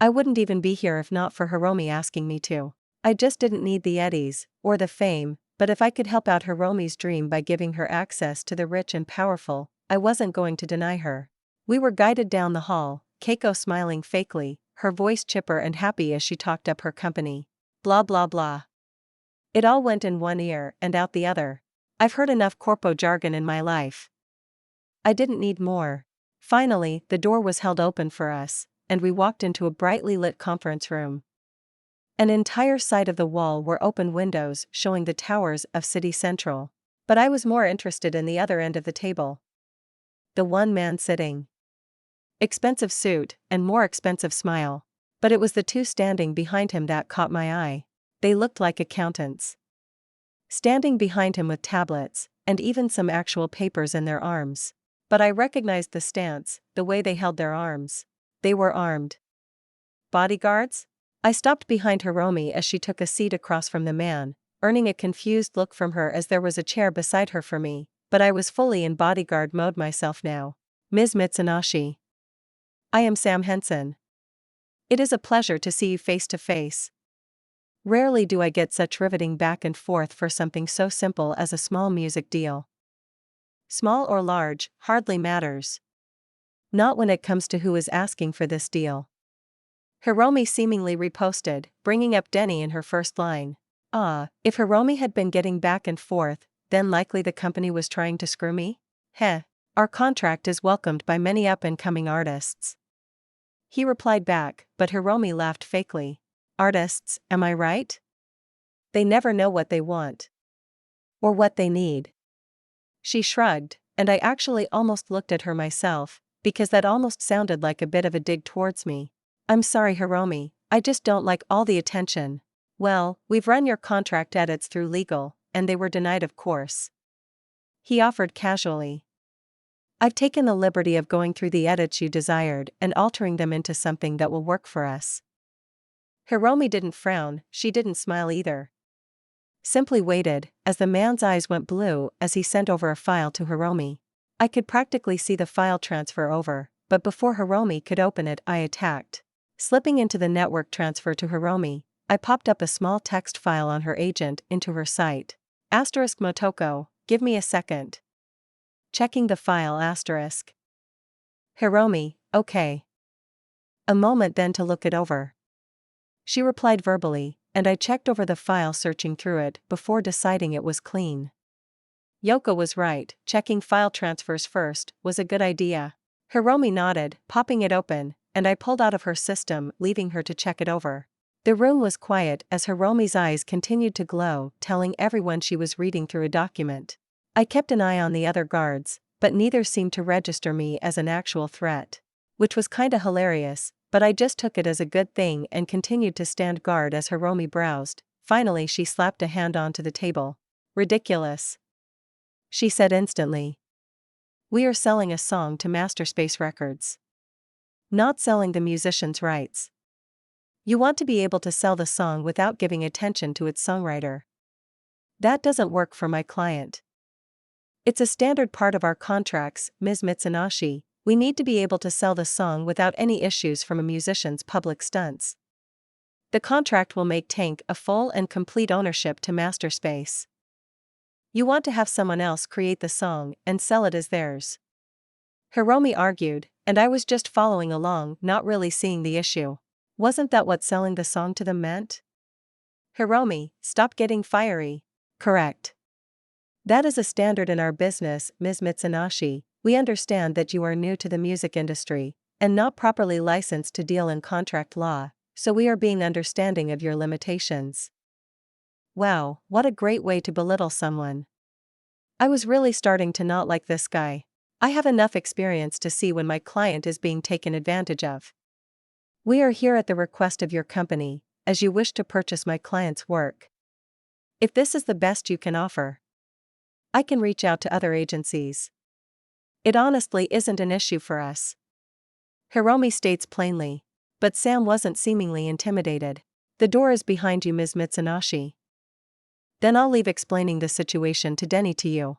I wouldn't even be here if not for Hiromi asking me to. I just didn't need the eddies, or the fame, but if I could help out Hiromi's dream by giving her access to the rich and powerful, I wasn't going to deny her. We were guided down the hall, Keiko smiling fakely, her voice chipper and happy as she talked up her company. Blah blah blah. It all went in one ear and out the other. I've heard enough corpo jargon in my life. I didn't need more. Finally, the door was held open for us, and we walked into a brightly lit conference room. An entire side of the wall were open windows showing the towers of City Central. But I was more interested in the other end of the table. The one man sitting. Expensive suit, and more expensive smile. But it was the two standing behind him that caught my eye. They looked like accountants. Standing behind him with tablets, and even some actual papers in their arms. But I recognized the stance, the way they held their arms. They were armed. Bodyguards? I stopped behind Hiromi as she took a seat across from the man, earning a confused look from her as there was a chair beside her for me, but I was fully in bodyguard mode myself now. "Ms. Mitsunashi. I am Sam Henson. It is a pleasure to see you face to face. Rarely do I get such riveting back and forth for something so simple as a small music deal. Small or large, hardly matters. Not when it comes to who is asking for this deal." Hiromi seemingly riposted, bringing up Denny in her first line. If Hiromi had been getting back and forth, then likely the company was trying to screw me? Heh. Our contract is welcomed by many up-and-coming artists. He replied back, but Hiromi laughed fakely. Artists, am I right? They never know what they want. Or what they need. She shrugged, and I actually almost looked at her myself, because that almost sounded like a bit of a dig towards me. "I'm sorry, Hiromi, I just don't like all the attention." "Well, we've run your contract edits through legal, and they were denied, of course," he offered casually. "I've taken the liberty of going through the edits you desired and altering them into something that will work for us." Hiromi didn't frown, she didn't smile either. Simply waited, as the man's eyes went blue as he sent over a file to Hiromi. I could practically see the file transfer over, but before Hiromi could open it, I attacked. Slipping into the network transfer to Hiromi, I popped up a small text file on her agent into her site. Motoko, give me a second. Checking the file *. Hiromi, okay. A moment then to look it over. She replied verbally, and I checked over the file, searching through it before deciding it was clean. Yoko was right, checking file transfers first was a good idea. Hiromi nodded, popping it open, and I pulled out of her system, leaving her to check it over. The room was quiet as Hiromi's eyes continued to glow, telling everyone she was reading through a document. I kept an eye on the other guards, but neither seemed to register me as an actual threat. Which was kinda hilarious, but I just took it as a good thing and continued to stand guard as Hiromi browsed. Finally she slapped a hand onto the table. "Ridiculous," she said instantly. "We are selling a song to Masterspace Records. Not selling the musician's rights. You want to be able to sell the song without giving attention to its songwriter. That doesn't work for my client. It's a standard part of our contracts, Ms. Mitsunashi. We need to be able to sell the song without any issues from a musician's public stunts. The contract will make Tank a full and complete ownership to Masterspace. You want to have someone else create the song and sell it as theirs." Hiromi argued, and I was just following along, not really seeing the issue. Wasn't that what selling the song to them meant? "Hiromi, stop getting fiery." "Correct. That is a standard in our business, Ms. Mitsunashi. We understand that you are new to the music industry, and not properly licensed to deal in contract law, so we are being understanding of your limitations." Wow, what a great way to belittle someone. I was really starting to not like this guy. I have enough experience to see when my client is being taken advantage of. We are here at the request of your company, as you wish to purchase my client's work. If this is the best you can offer, I can reach out to other agencies. It honestly isn't an issue for us. Hiromi states plainly. But Sam wasn't seemingly intimidated. The door is behind you, Ms. Mitsunashi. Then I'll leave explaining the situation to Denny to you.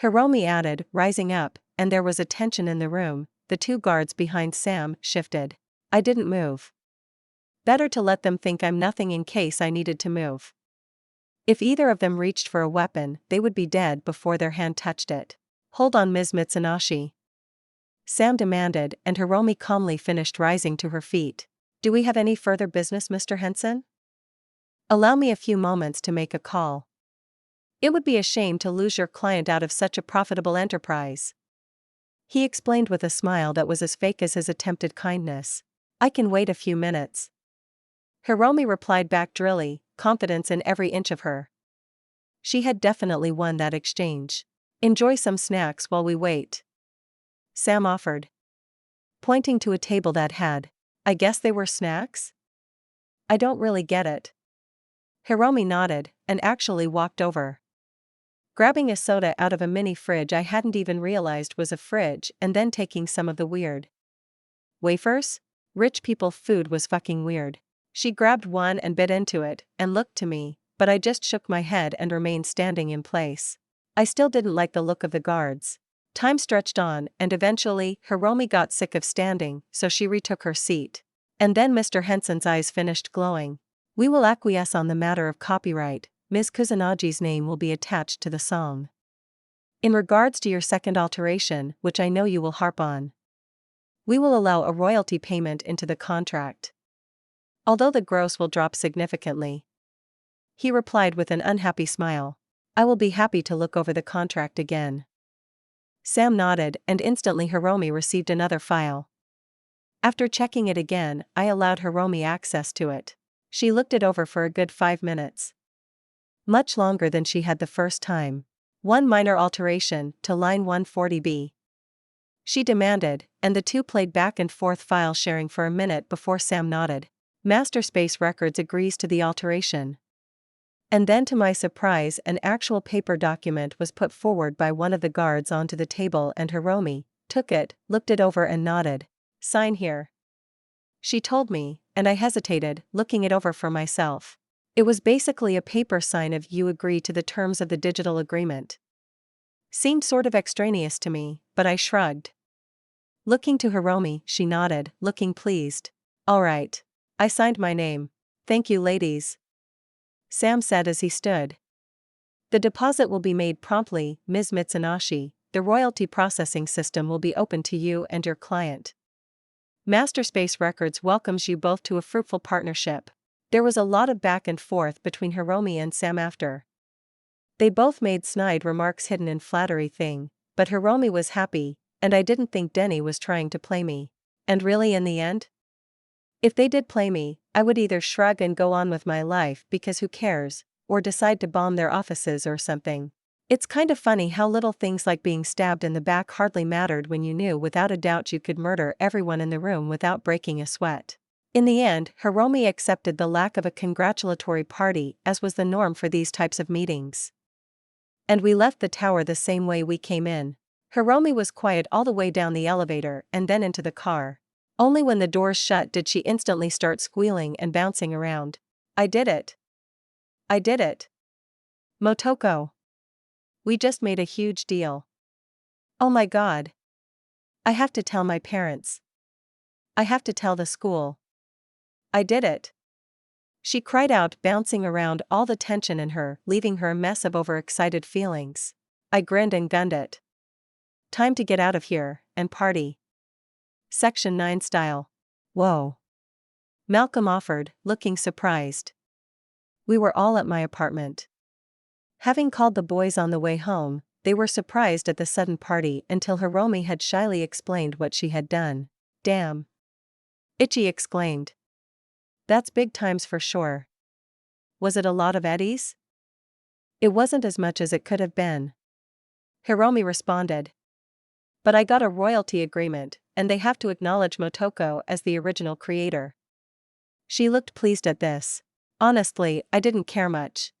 Hiromi added, rising up, and there was a tension in the room. The two guards behind Sam shifted. I didn't move. Better to let them think I'm nothing in case I needed to move. If either of them reached for a weapon, they would be dead before their hand touched it. Hold on, Ms. Mitsunashi, Sam demanded, and Hiromi calmly finished rising to her feet. Do we have any further business, Mr. Henson? Allow me a few moments to make a call. It would be a shame to lose your client out of such a profitable enterprise. He explained with a smile that was as fake as his attempted kindness. I can wait a few minutes. Hiromi replied back drily, confidence in every inch of her. She had definitely won that exchange. Enjoy some snacks while we wait, Sam offered, pointing to a table that had, I guess they were snacks? I don't really get it. Hiromi nodded, and actually walked over, grabbing a soda out of a mini fridge I hadn't even realized was a fridge, and then taking some of the weird wafers? Rich people food was fucking weird. She grabbed one and bit into it, and looked to me, but I just shook my head and remained standing in place. I still didn't like the look of the guards. Time stretched on, and eventually, Hiromi got sick of standing, so she retook her seat. And then Mr. Henson's eyes finished glowing. We will acquiesce on the matter of copyright. Ms. Kusanagi's name will be attached to the song. In regards to your second alteration, which I know you will harp on, we will allow a royalty payment into the contract, although the gross will drop significantly. He replied with an unhappy smile. I will be happy to look over the contract again. Sam nodded, and instantly Hiromi received another file. After checking it again, I allowed Hiromi access to it. She looked it over for a good 5 minutes. Much longer than she had the first time. One minor alteration, to line 140B. She demanded, and the two played back and forth file sharing for a minute before Sam nodded. Masterspace Records agrees to the alteration. And then to my surprise, an actual paper document was put forward by one of the guards onto the table, and Hiromi took it, looked it over and nodded. Sign here, she told me, and I hesitated, looking it over for myself. It was basically a paper sign of you agree to the terms of the digital agreement. Seemed sort of extraneous to me, but I shrugged. Looking to Hiromi, she nodded, looking pleased. All right. I signed my name. Thank you, ladies, Sam said as he stood. The deposit will be made promptly, Ms. Mitsunashi. The royalty processing system will be open to you and your client. Masterspace Records welcomes you both to a fruitful partnership. There was a lot of back and forth between Hiromi and Sam after. They both made snide remarks hidden in flattery thing, but Hiromi was happy, and I didn't think Denny was trying to play me. And really in the end? If they did play me, I would either shrug and go on with my life because who cares, or decide to bomb their offices or something. It's kind of funny how little things like being stabbed in the back hardly mattered when you knew without a doubt you could murder everyone in the room without breaking a sweat. In the end, Hiromi accepted the lack of a congratulatory party as was the norm for these types of meetings. And we left the tower the same way we came in. Hiromi was quiet all the way down the elevator and then into the car. Only when the doors shut did she instantly start squealing and bouncing around. I did it. I did it. Motoko. We just made a huge deal. Oh my god. I have to tell my parents. I have to tell the school. I did it. She cried out, bouncing around, all the tension in her, leaving her a mess of overexcited feelings. I grinned and gunned it. Time to get out of here, and party. Section 9 style. Whoa. Malcolm offered, looking surprised. We were all at my apartment. Having called the boys on the way home, they were surprised at the sudden party until Hiromi had shyly explained what she had done. Damn. Ichi exclaimed. That's big times for sure. Was it a lot of eddies? It wasn't as much as it could have been. Hiromi responded. But I got a royalty agreement, and they have to acknowledge Motoko as the original creator. She looked pleased at this. Honestly, I didn't care much.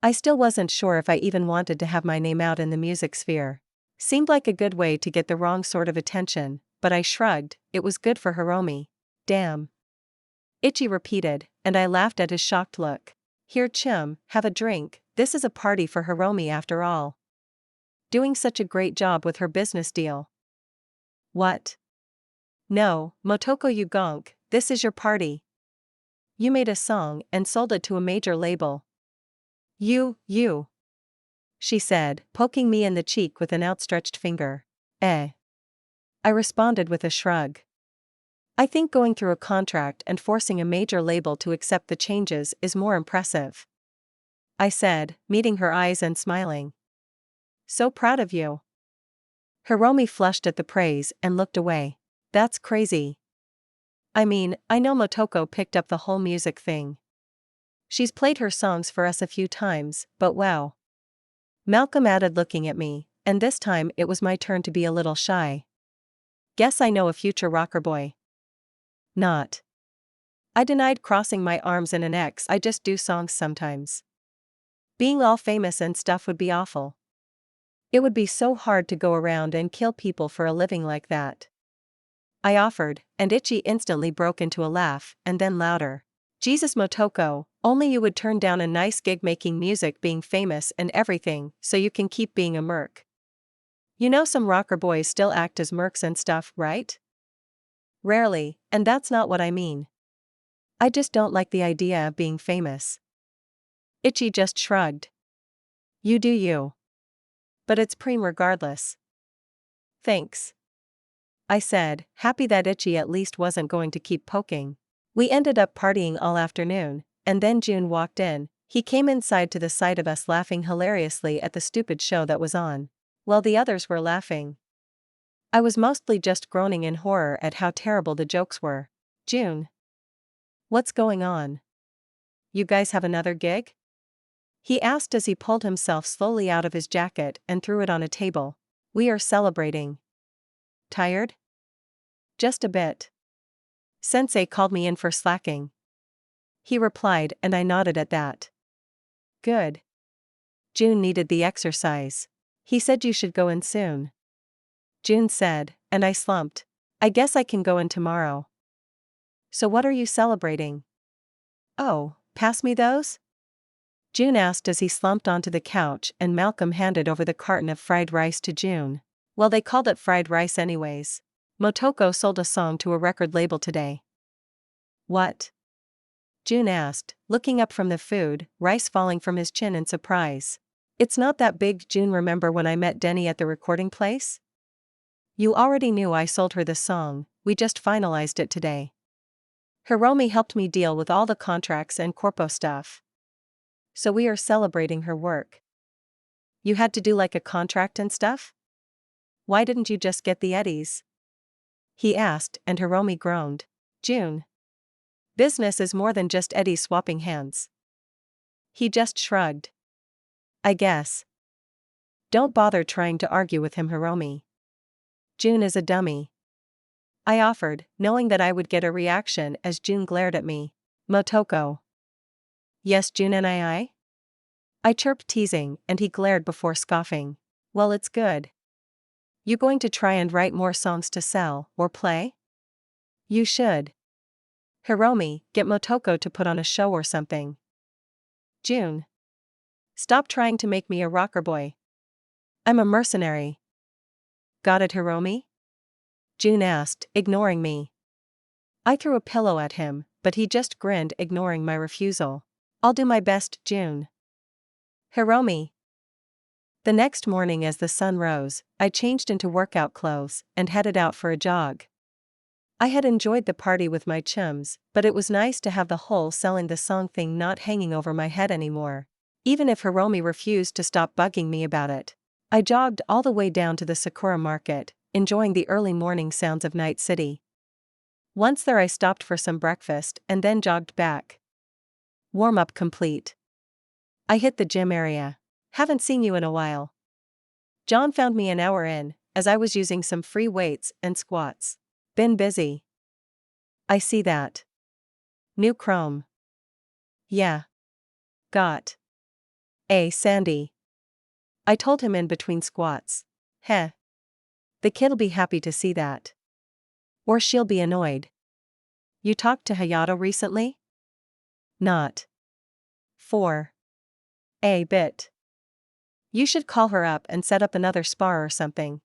I still wasn't sure if I even wanted to have my name out in the music sphere. Seemed like a good way to get the wrong sort of attention, but I shrugged. It was good for Hiromi. Damn. Ichi repeated, and I laughed at his shocked look. Here, Chim, have a drink. This is a party for Hiromi after all. Doing such a great job with her business deal. What? No, Motoko, you gonk, this is your party. You made a song and sold it to a major label. You. She said, poking me in the cheek with an outstretched finger. I responded with a shrug. I think going through a contract and forcing a major label to accept the changes is more impressive. I said, meeting her eyes and smiling. So proud of you. Hiromi flushed at the praise and looked away. That's crazy. I mean, I know Motoko picked up the whole music thing. She's played her songs for us a few times, but wow. Malcolm added, looking at me, and this time it was my turn to be a little shy. Guess I know a future rocker boy. Not. I denied, crossing my arms in an X. I just do songs sometimes. Being all famous and stuff would be awful. It would be so hard to go around and kill people for a living like that. I offered, and Ichi instantly broke into a laugh, and then louder. Jesus, Motoko, only you would turn down a nice gig making music, being famous and everything, so you can keep being a merc. You know some rocker boys still act as mercs and stuff, right? Rarely, and that's not what I mean. I just don't like the idea of being famous. Ichi just shrugged. You do you. But it's preem regardless. Thanks. I said, happy that Ichi at least wasn't going to keep poking. We ended up partying all afternoon, and then Jun walked in. He came inside to the sight of us laughing hilariously at the stupid show that was on. While the others were laughing, I was mostly just groaning in horror at how terrible the jokes were. Jun. What's going on? You guys have another gig? He asked as he pulled himself slowly out of his jacket and threw it on a table. We are celebrating. Tired? Just a bit. Sensei called me in for slacking. He replied, and I nodded at that. Good. Jun needed the exercise. He said you should go in soon. Jun said, and I slumped. I guess I can go in tomorrow. So what are you celebrating? Oh, pass me those? Jun asked as he slumped onto the couch, and Malcolm handed over the carton of fried rice to Jun. Well, they called it fried rice anyways. Motoko sold a song to a record label today. What? Jun asked, looking up from the food, rice falling from his chin in surprise. It's not that big. Jun, remember when I met Denny at the recording place? You already knew I sold her the song, we just finalized it today. Hiromi helped me deal with all the contracts and corpo stuff. So we are celebrating her work. You had to do like a contract and stuff? Why didn't you just get the eddies? He asked, and Hiromi groaned. Jun. Business is more than just eddies swapping hands. He just shrugged. I guess. Don't bother trying to argue with him, Hiromi. Jun is a dummy. I offered, knowing that I would get a reaction as Jun glared at me. Motoko. Yes, Jun and I chirped, teasing, and he glared before scoffing. Well, it's good. You going to try and write more songs to sell, or play? You should. Hiromi, get Motoko to put on a show or something. Jun. Stop trying to make me a rocker boy. I'm a mercenary. Got it, Hiromi? Jun asked, ignoring me. I threw a pillow at him, but he just grinned, ignoring my refusal. I'll do my best, Jun. Hiromi. The next morning as the sun rose, I changed into workout clothes and headed out for a jog. I had enjoyed the party with my chums, but it was nice to have the whole selling the song thing not hanging over my head anymore, even if Hiromi refused to stop bugging me about it. I jogged all the way down to the Sakura Market, enjoying the early morning sounds of Night City. Once there I stopped for some breakfast and then jogged back. Warm-up complete. I hit the gym area. Haven't seen you in a while. John found me an hour in, as I was using some free weights and squats. Been busy. I see that. New chrome. Yeah. Got. Sandy. I told him in between squats. Heh. The kid'll be happy to see that. Or she'll be annoyed. You talked to Hayato recently? Not. For. A bit. You should call her up and set up another spar or something.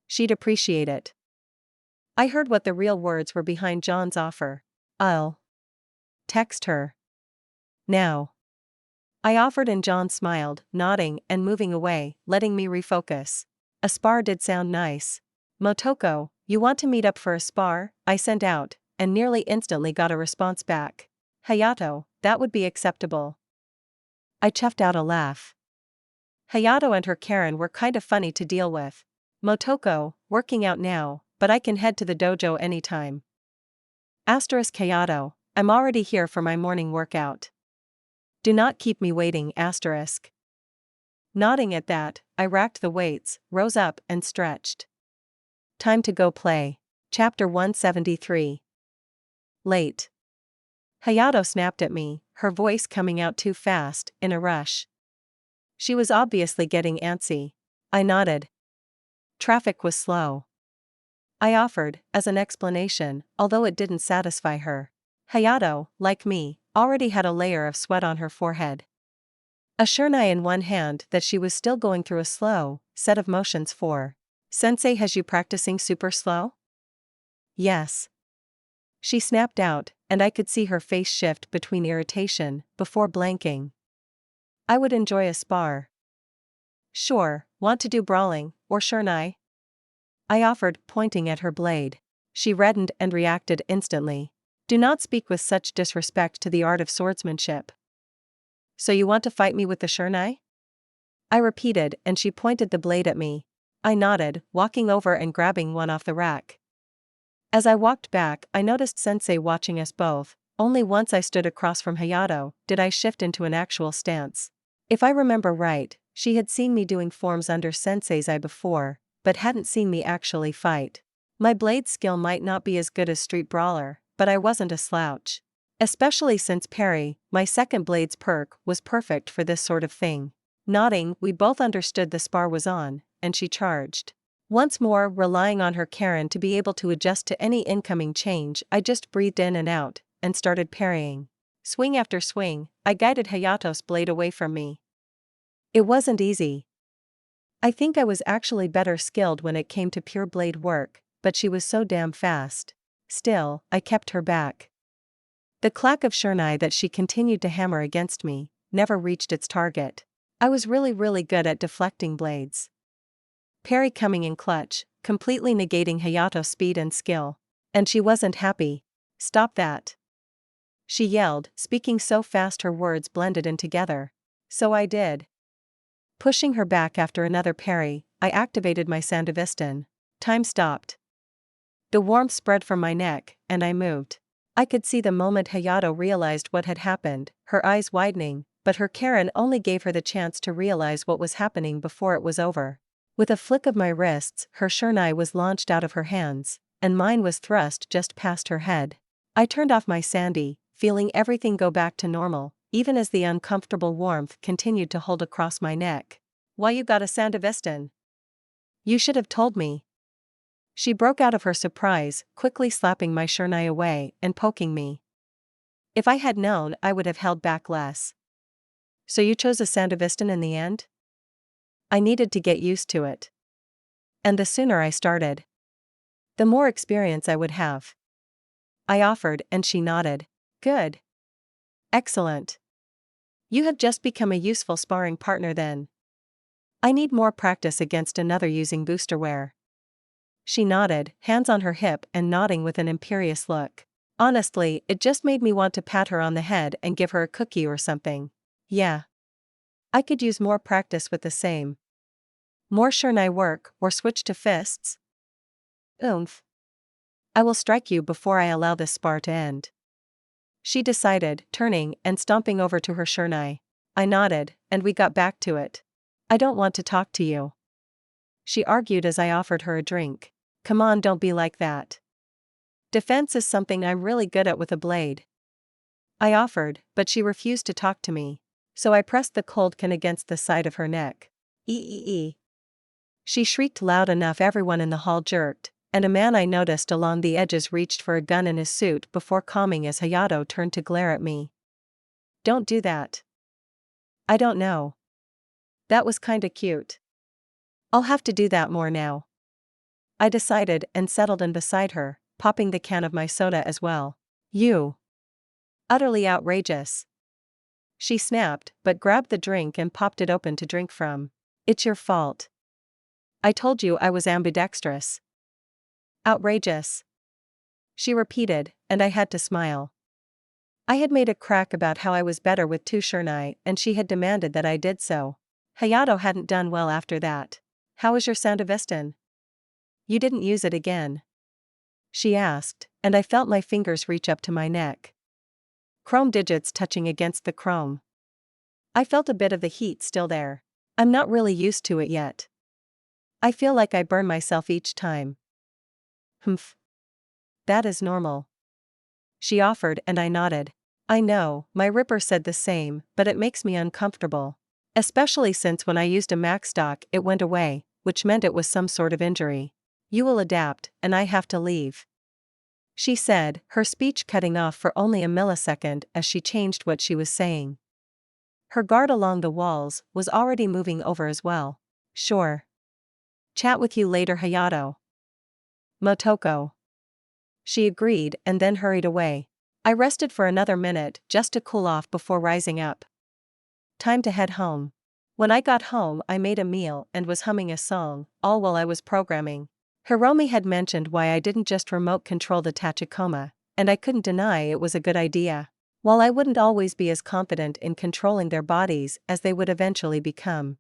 She'd appreciate it. I heard what the real words were behind John's offer. I'll text her. Now. I offered and John smiled, nodding and moving away, letting me refocus. A spar did sound nice. Motoko, you want to meet up for a spar? I sent out, and nearly instantly got a response back. Hayato, that would be acceptable. I chuffed out a laugh. Hayato and her Karen were kind of funny to deal with. Motoko, working out now, but I can head to the dojo anytime. Asterisk Hayato, I'm already here for my morning workout. Do not keep me waiting. Asterisk. Nodding at that, I racked the weights, rose up and stretched. Time to go play. Chapter 173. Late. Hayato snapped at me, her voice coming out too fast, in a rush. She was obviously getting antsy. I nodded. Traffic was slow. I offered, as an explanation, although it didn't satisfy her. Hayato, like me, already had a layer of sweat on her forehead. A shurnai in one hand that she was still going through a slow set of motions for. Sensei has you practicing super slow? Yes. She snapped out, and I could see her face shift between irritation, before blanking. I would enjoy a spar. Sure, want to do brawling, or shurnai? I offered, pointing at her blade. She reddened and reacted instantly. Do not speak with such disrespect to the art of swordsmanship. So you want to fight me with the shurnai? I repeated, and she pointed the blade at me. I nodded, walking over and grabbing one off the rack. As I walked back, I noticed Sensei watching us both. Only once I stood across from Hayato did I shift into an actual stance. If I remember right, she had seen me doing forms under Sensei's eye before, but hadn't seen me actually fight. My blade skill might not be as good as Street Brawler, but I wasn't a slouch. Especially since parry, my second blade's perk, was perfect for this sort of thing. Nodding, we both understood the spar was on, and she charged. Once more, relying on her Karen to be able to adjust to any incoming change, I just breathed in and out, and started parrying. Swing after swing, I guided Hayato's blade away from me. It wasn't easy. I think I was actually better skilled when it came to pure blade work, but she was so damn fast. Still, I kept her back. The clack of shurnai that she continued to hammer against me never reached its target. I was really good at deflecting blades. Parry coming in clutch, completely negating Hayato's speed and skill. And she wasn't happy. Stop that. She yelled, speaking so fast her words blended in together. So I did. Pushing her back after another parry, I activated my Sandavistan. Time stopped. The warmth spread from my neck, and I moved. I could see the moment Hayato realized what had happened, her eyes widening, but her Karen only gave her the chance to realize what was happening before it was over. With a flick of my wrists, her shurnai was launched out of her hands, and mine was thrust just past her head. I turned off my Sandy, feeling everything go back to normal, even as the uncomfortable warmth continued to hold across my neck. Why you got a Sandavistan? You should have told me. She broke out of her surprise, quickly slapping my shurnai away and poking me. If I had known, I would have held back less. So you chose a Sandavistan in the end? I needed to get used to it. And the sooner I started, the more experience I would have. I offered, and she nodded. Good. Excellent. You have just become a useful sparring partner then. I need more practice against another using boosterware. She nodded, hands on her hip and nodding with an imperious look. Honestly, it just made me want to pat her on the head and give her a cookie or something. Yeah. I could use more practice with the same. More shurnai work, or switch to fists? Oomph. I will strike you before I allow this spar to end. She decided, turning and stomping over to her shurnai. I nodded, and we got back to it. I don't want to talk to you. she argued as I offered her a drink. Come on, don't be like that. Defense is something I'm really good at with a blade. I offered, but she refused to talk to me. So I pressed the cold can against the side of her neck. Ee. She shrieked loud enough everyone in the hall jerked, and a man I noticed along the edges reached for a gun in his suit before calming as Hayato turned to glare at me. Don't do that. I don't know. That was kinda cute. I'll have to do that more now. I decided and settled in beside her, popping the can of my soda as well. You. Utterly outrageous. She snapped, but grabbed the drink and popped it open to drink from. It's your fault. I told you I was ambidextrous. Outrageous. She repeated, and I had to smile. I had made a crack about how I was better with two shurnai, and she had demanded that I did so. Hayato hadn't done well after that. How is your Sandavistan? You didn't use it again? She asked, and I felt my fingers reach up to my neck. Chrome digits touching against the chrome. I felt a bit of the heat still there. I'm not really used to it yet. I feel like I burn myself each time. Humph. That is normal. She offered and I nodded. I know, my ripper said the same, but it makes me uncomfortable. Especially since when I used a max stock it went away, which meant it was some sort of injury. You will adapt, and I have to leave. She said, her speech cutting off for only a millisecond as she changed what she was saying. Her guard along the walls was already moving over as well. Sure. Chat with you later, Hayato. Motoko. She agreed and then hurried away. I rested for another minute just to cool off before rising up. Time to head home. When I got home I made a meal and was humming a song, all while I was programming. Hiromi had mentioned why I didn't just remote control the Tachikoma, and I couldn't deny it was a good idea. While I wouldn't always be as confident in controlling their bodies as they would eventually become,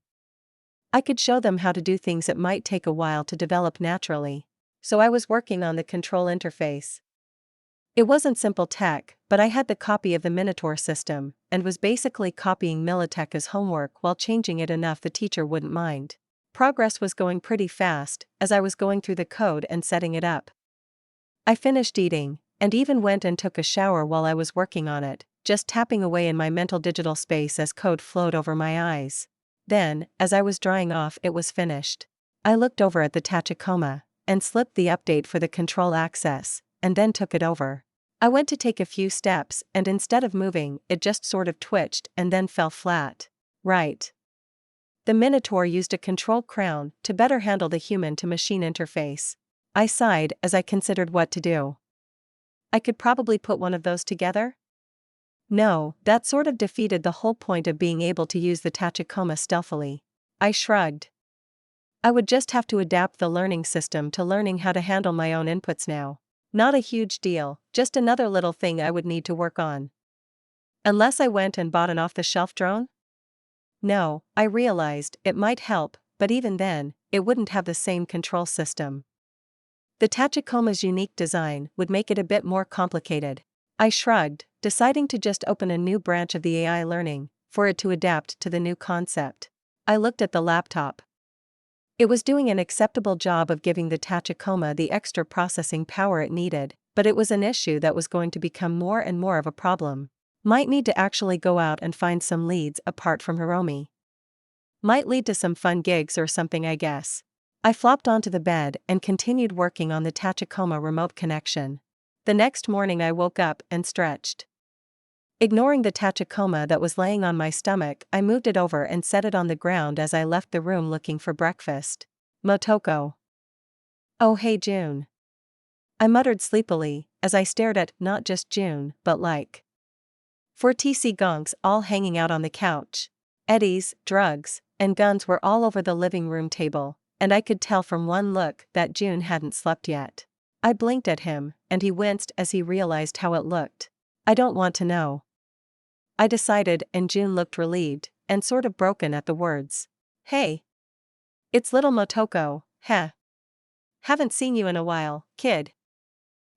I could show them how to do things that might take a while to develop naturally. So I was working on the control interface. It wasn't simple tech, but I had the copy of the Minotaur system, and was basically copying Militeka's homework while changing it enough the teacher wouldn't mind. Progress was going pretty fast, as I was going through the code and setting it up. I finished eating, and even went and took a shower while I was working on it, just tapping away in my mental digital space as code flowed over my eyes. Then, as I was drying off, it was finished. I looked over at the Tachikoma, and slipped the update for the control access, and then took it over. I went to take a few steps, and instead of moving, it just sort of twitched and then fell flat. Right. The Minotaur used a control crown to better handle the human-to-machine interface. I sighed as I considered what to do. I could probably put one of those together? No, that sort of defeated the whole point of being able to use the Tachikoma stealthily. I shrugged. I would just have to adapt the learning system to learning how to handle my own inputs now. Not a huge deal, just another little thing I would need to work on. Unless I went and bought an off-the-shelf drone? No, I realized it might help, but even then, it wouldn't have the same control system. The Tachikoma's unique design would make it a bit more complicated. I shrugged, deciding to just open a new branch of the AI learning, for it to adapt to the new concept. I looked at the laptop. It was doing an acceptable job of giving the Tachikoma the extra processing power it needed, but it was an issue that was going to become more and more of a problem. Might need to actually go out and find some leads apart from Hiromi. Might lead to some fun gigs or something, I guess. I flopped onto the bed and continued working on the Tachikoma remote connection. The next morning I woke up and stretched. Ignoring the Tachikoma that was laying on my stomach, I moved it over and set it on the ground as I left the room looking for breakfast. Motoko. Oh hey June. I muttered sleepily, as I stared at not just June, but like 4TC gonks all hanging out on the couch. Eddies, drugs, and guns were all over the living room table, and I could tell from one look that June hadn't slept yet. I blinked at him, and he winced as he realized how it looked. I don't want to know. I decided, and June looked relieved, and sort of broken at the words. Hey. It's little Motoko, heh. Haven't seen you in a while, kid.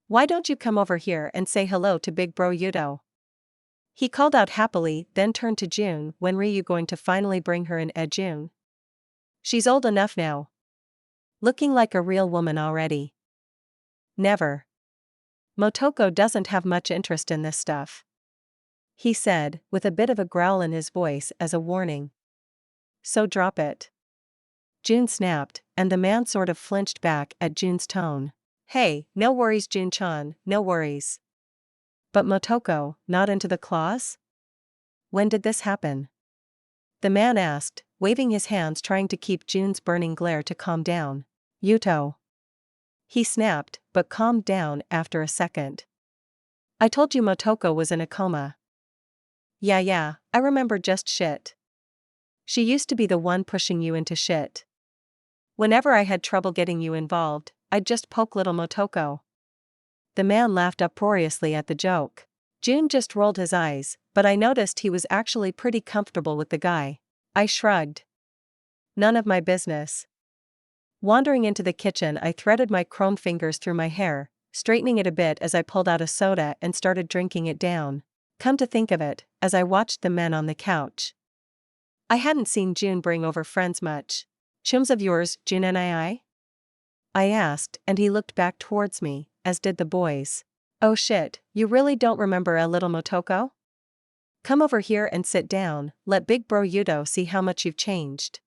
Why don't you come over here and say hello to big bro Yuto? He called out happily, then turned to June. When were you going to finally bring her in, June? She's old enough now. Looking like a real woman already. Never. Motoko doesn't have much interest in this stuff, he said, with a bit of a growl in his voice as a warning. So drop it. June snapped, and the man sort of flinched back at June's tone. Hey, no worries June-chan, no worries. But Motoko, not into the claws? When did this happen? The man asked, waving his hands trying to keep June's burning glare to calm down. Yuto. He snapped, but calmed down after a second. I told you Motoko was in a coma. Yeah, I remember just shit. She used to be the one pushing you into shit. Whenever I had trouble getting you involved, I'd just poke little Motoko. The man laughed uproariously at the joke. June just rolled his eyes, but I noticed he was actually pretty comfortable with the guy. I shrugged. None of my business. Wandering into the kitchen, I threaded my chrome fingers through my hair, straightening it a bit as I pulled out a soda and started drinking it down. Come to think of it, as I watched the men on the couch, I hadn't seen June bring over friends much. Chums of yours, June and I asked, and he looked back towards me, as did the boys. Oh shit, you really don't remember a little Motoko? Come over here and sit down, let big bro Yuto see how much you've changed.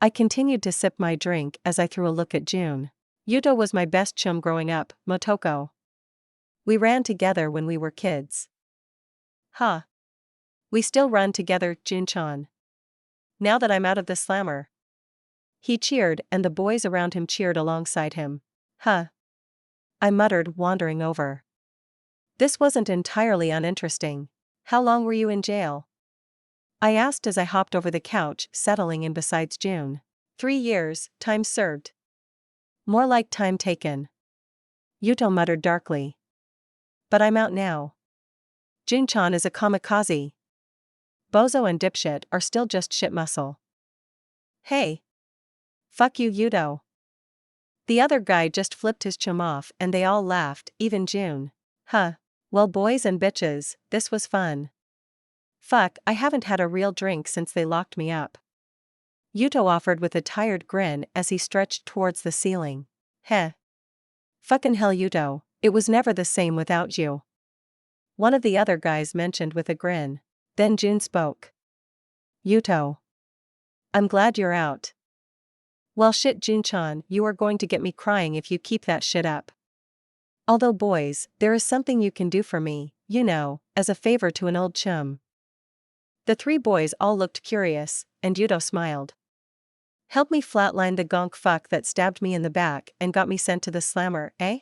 I continued to sip my drink as I threw a look at June. Yuto was my best chum growing up, Motoko. We ran together when we were kids. Huh. We still run together, Jun-chan. Now that I'm out of the slammer. He cheered and the boys around him cheered alongside him. Huh. I muttered, wandering over. This wasn't entirely uninteresting. How long were you in jail? I asked as I hopped over the couch, settling in beside June. 3 years, time served. More like time taken. Yuto muttered darkly. But I'm out now. Jun-chan is a kamikaze. Bozo and dipshit are still just shit muscle. Hey. Fuck you, Yuto. The other guy just flipped his chum off and they all laughed, even June. Huh. Well, boys and bitches, this was fun. Fuck, I haven't had a real drink since they locked me up. Yuto offered with a tired grin as he stretched towards the ceiling. Heh. Fucking hell, Yuto, it was never the same without you. One of the other guys mentioned with a grin. Then June spoke. Yuto. I'm glad you're out. Well shit Jun-chan, you are going to get me crying if you keep that shit up. Although boys, there is something you can do for me, you know, as a favor to an old chum. The 3 boys all looked curious, and Yuto smiled. Help me flatline the gonk fuck that stabbed me in the back and got me sent to the slammer, eh?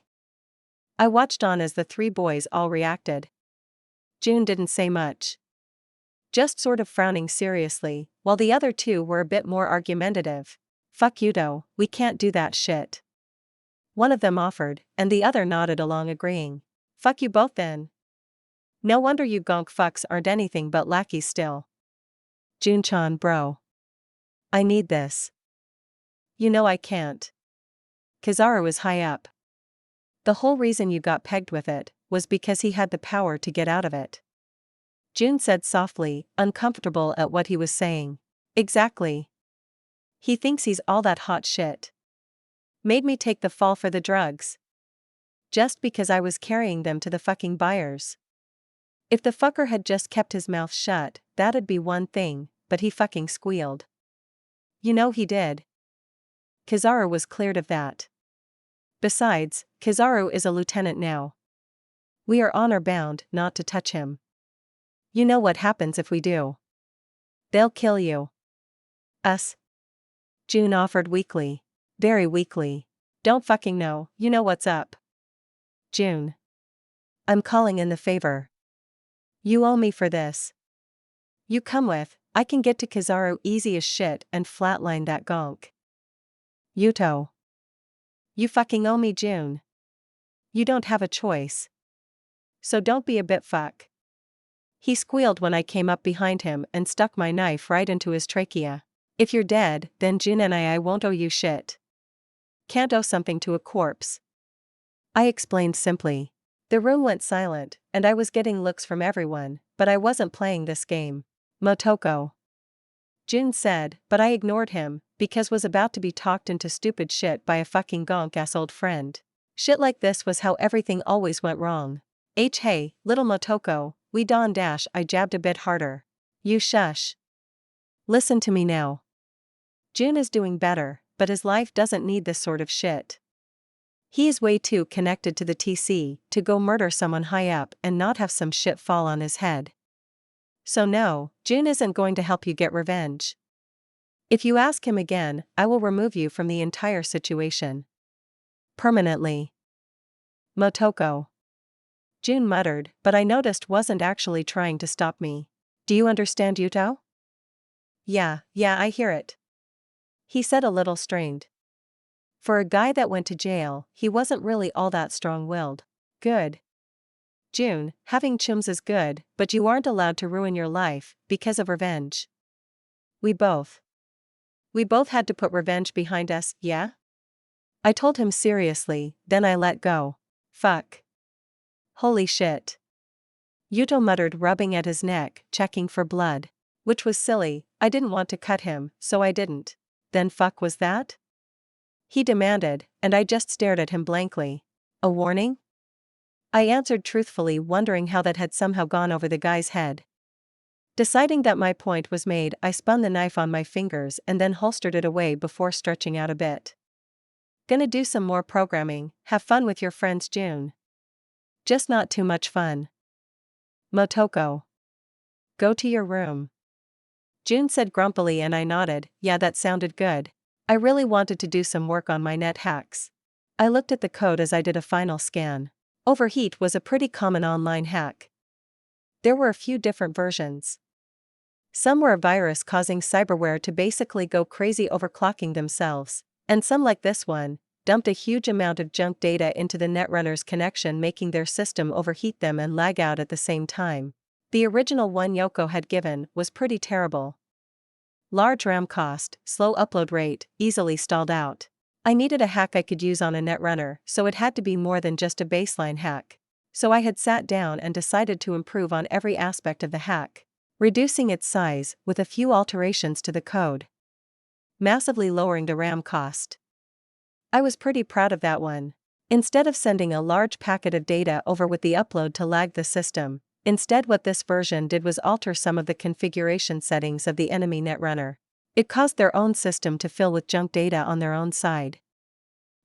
I watched on as the 3 boys all reacted. June didn't say much. Just sort of frowning seriously, while the other 2 were a bit more argumentative. Fuck Yuto, we can't do that shit. One of them offered, and the other nodded along agreeing. Fuck you both then. No wonder you gonk fucks aren't anything but lackeys still. Jun-chan bro. I need this. You know I can't. Kizaru is high up. The whole reason you got pegged with it was because he had the power to get out of it. June said softly, uncomfortable at what he was saying. Exactly. He thinks he's all that hot shit. Made me take the fall for the drugs. Just because I was carrying them to the fucking buyers. If the fucker had just kept his mouth shut, that'd be one thing, but he fucking squealed. You know he did. Kizaru was cleared of that. Besides, Kizaru is a lieutenant now. We are honor bound not to touch him. You know what happens if we do. They'll kill you. Us? June offered weakly. Very weakly. Don't fucking know, you know what's up. June. I'm calling in the favor. You owe me for this. You come with, I can get to Kizaru easy as shit and flatline that gonk. Yuto. You fucking owe me, June. You don't have a choice. So don't be a bit fuck. He squealed when I came up behind him and stuck my knife right into his trachea. If you're dead, then June and I won't owe you shit. Can't owe something to a corpse. I explained simply. The room went silent, and I was getting looks from everyone, but I wasn't playing this game. Motoko. June said, but I ignored him, because was about to be talked into stupid shit by a fucking gonk-ass old friend. Shit like this was how everything always went wrong. Hey, little Motoko, we dawn dash. I jabbed a bit harder. You shush. Listen to me now. Jun is doing better, but his life doesn't need this sort of shit. He is way too connected to the TC to go murder someone high up and not have some shit fall on his head. So no, Jun isn't going to help you get revenge. If you ask him again, I will remove you from the entire situation. Permanently. Motoko. Jun muttered, but I noticed wasn't actually trying to stop me. Do you understand, Yuto? Yeah, I hear it. He said a little strained. For a guy that went to jail, he wasn't really all that strong-willed. Good. Jun, having chums is good, but you aren't allowed to ruin your life because of revenge. We both had to put revenge behind us, yeah? I told him seriously, then I let go. Fuck. Holy shit. Yuto muttered, rubbing at his neck, checking for blood. Which was silly, I didn't want to cut him, so I didn't. Then fuck was that? He demanded, and I just stared at him blankly. A warning? I answered truthfully, wondering how that had somehow gone over the guy's head. Deciding that my point was made, I spun the knife on my fingers and then holstered it away before stretching out a bit. Gonna do some more programming, have fun with your friends, Jun. Just not too much fun. Motoko. Go to your room. Jun said grumpily, and I nodded. Yeah, that sounded good. I really wanted to do some work on my net hacks. I looked at the code as I did a final scan. Overheat was a pretty common online hack. There were a few different versions. Some were a virus causing cyberware to basically go crazy overclocking themselves, and some, like this one, dumped a huge amount of junk data into the netrunner's connection, making their system overheat them and lag out at the same time. The original one Yoko had given was pretty terrible. Large RAM cost, slow upload rate, easily stalled out. I needed a hack I could use on a netrunner, so it had to be more than just a baseline hack. So I had sat down and decided to improve on every aspect of the hack, reducing its size with a few alterations to the code, massively lowering the RAM cost. I was pretty proud of that one. Instead of sending a large packet of data over with the upload to lag the system, instead what this version did was alter some of the configuration settings of the enemy netrunner. It caused their own system to fill with junk data on their own side.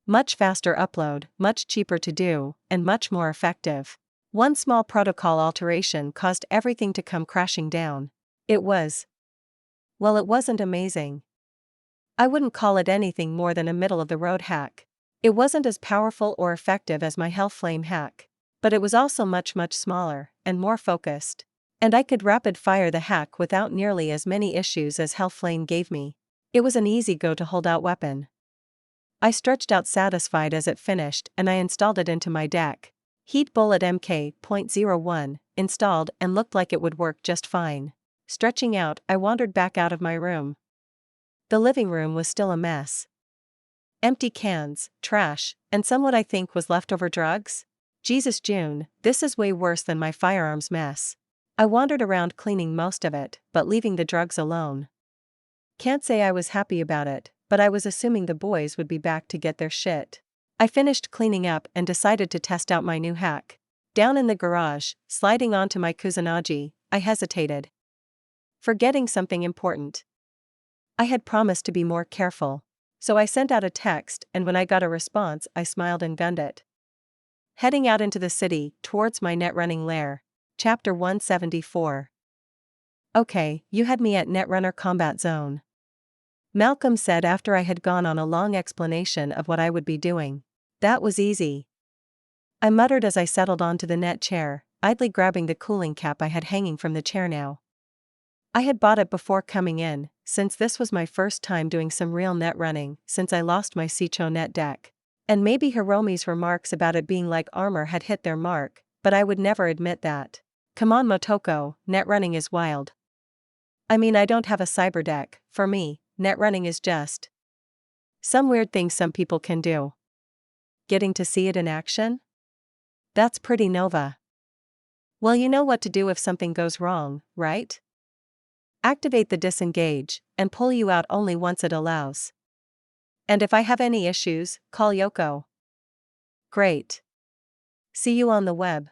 Much faster upload, much cheaper to do, and much more effective. One small protocol alteration caused everything to come crashing down. It wasn't amazing. I wouldn't call it anything more than a middle-of-the-road hack. It wasn't as powerful or effective as my Hellflame hack, but it was also much smaller, and more focused. And I could rapid-fire the hack without nearly as many issues as Hellflame gave me. It was an easy go-to-hold-out weapon. I stretched out satisfied as it finished, and I installed it into my deck. Heat Bullet MK.01, installed, and looked like it would work just fine. Stretching out, I wandered back out of my room. The living room was still a mess. Empty cans, trash, and some what I think was leftover drugs? Jesus, Jun, this is way worse than my firearms mess. I wandered around cleaning most of it, but leaving the drugs alone. Can't say I was happy about it, but I was assuming the boys would be back to get their shit. I finished cleaning up and decided to test out my new hack. Down in the garage, sliding onto my Kusanagi, I hesitated. Forgetting something important. I had promised to be more careful. So I sent out a text, and when I got a response, I smiled and gunned it. Heading out into the city, towards my netrunning lair. Chapter 174. Okay, you had me at Netrunner Combat Zone. Malcolm said after I had gone on a long explanation of what I would be doing. That was easy. I muttered as I settled onto the net chair, idly grabbing the cooling cap I had hanging from the chair now. I had bought it before coming in, since this was my first time doing some real net running since I lost my Sicho net deck. And maybe Hiromi's remarks about it being like armor had hit their mark, but I would never admit that. Come on Motoko, net running is wild. I mean, I don't have a cyber deck. For me, net running is just some weird thing some people can do. Getting to see it in action? That's pretty nova. Well, you know what to do if something goes wrong, right? Activate the disengage, and pull you out only once it allows. And if I have any issues, call Yoko. Great. See you on the web.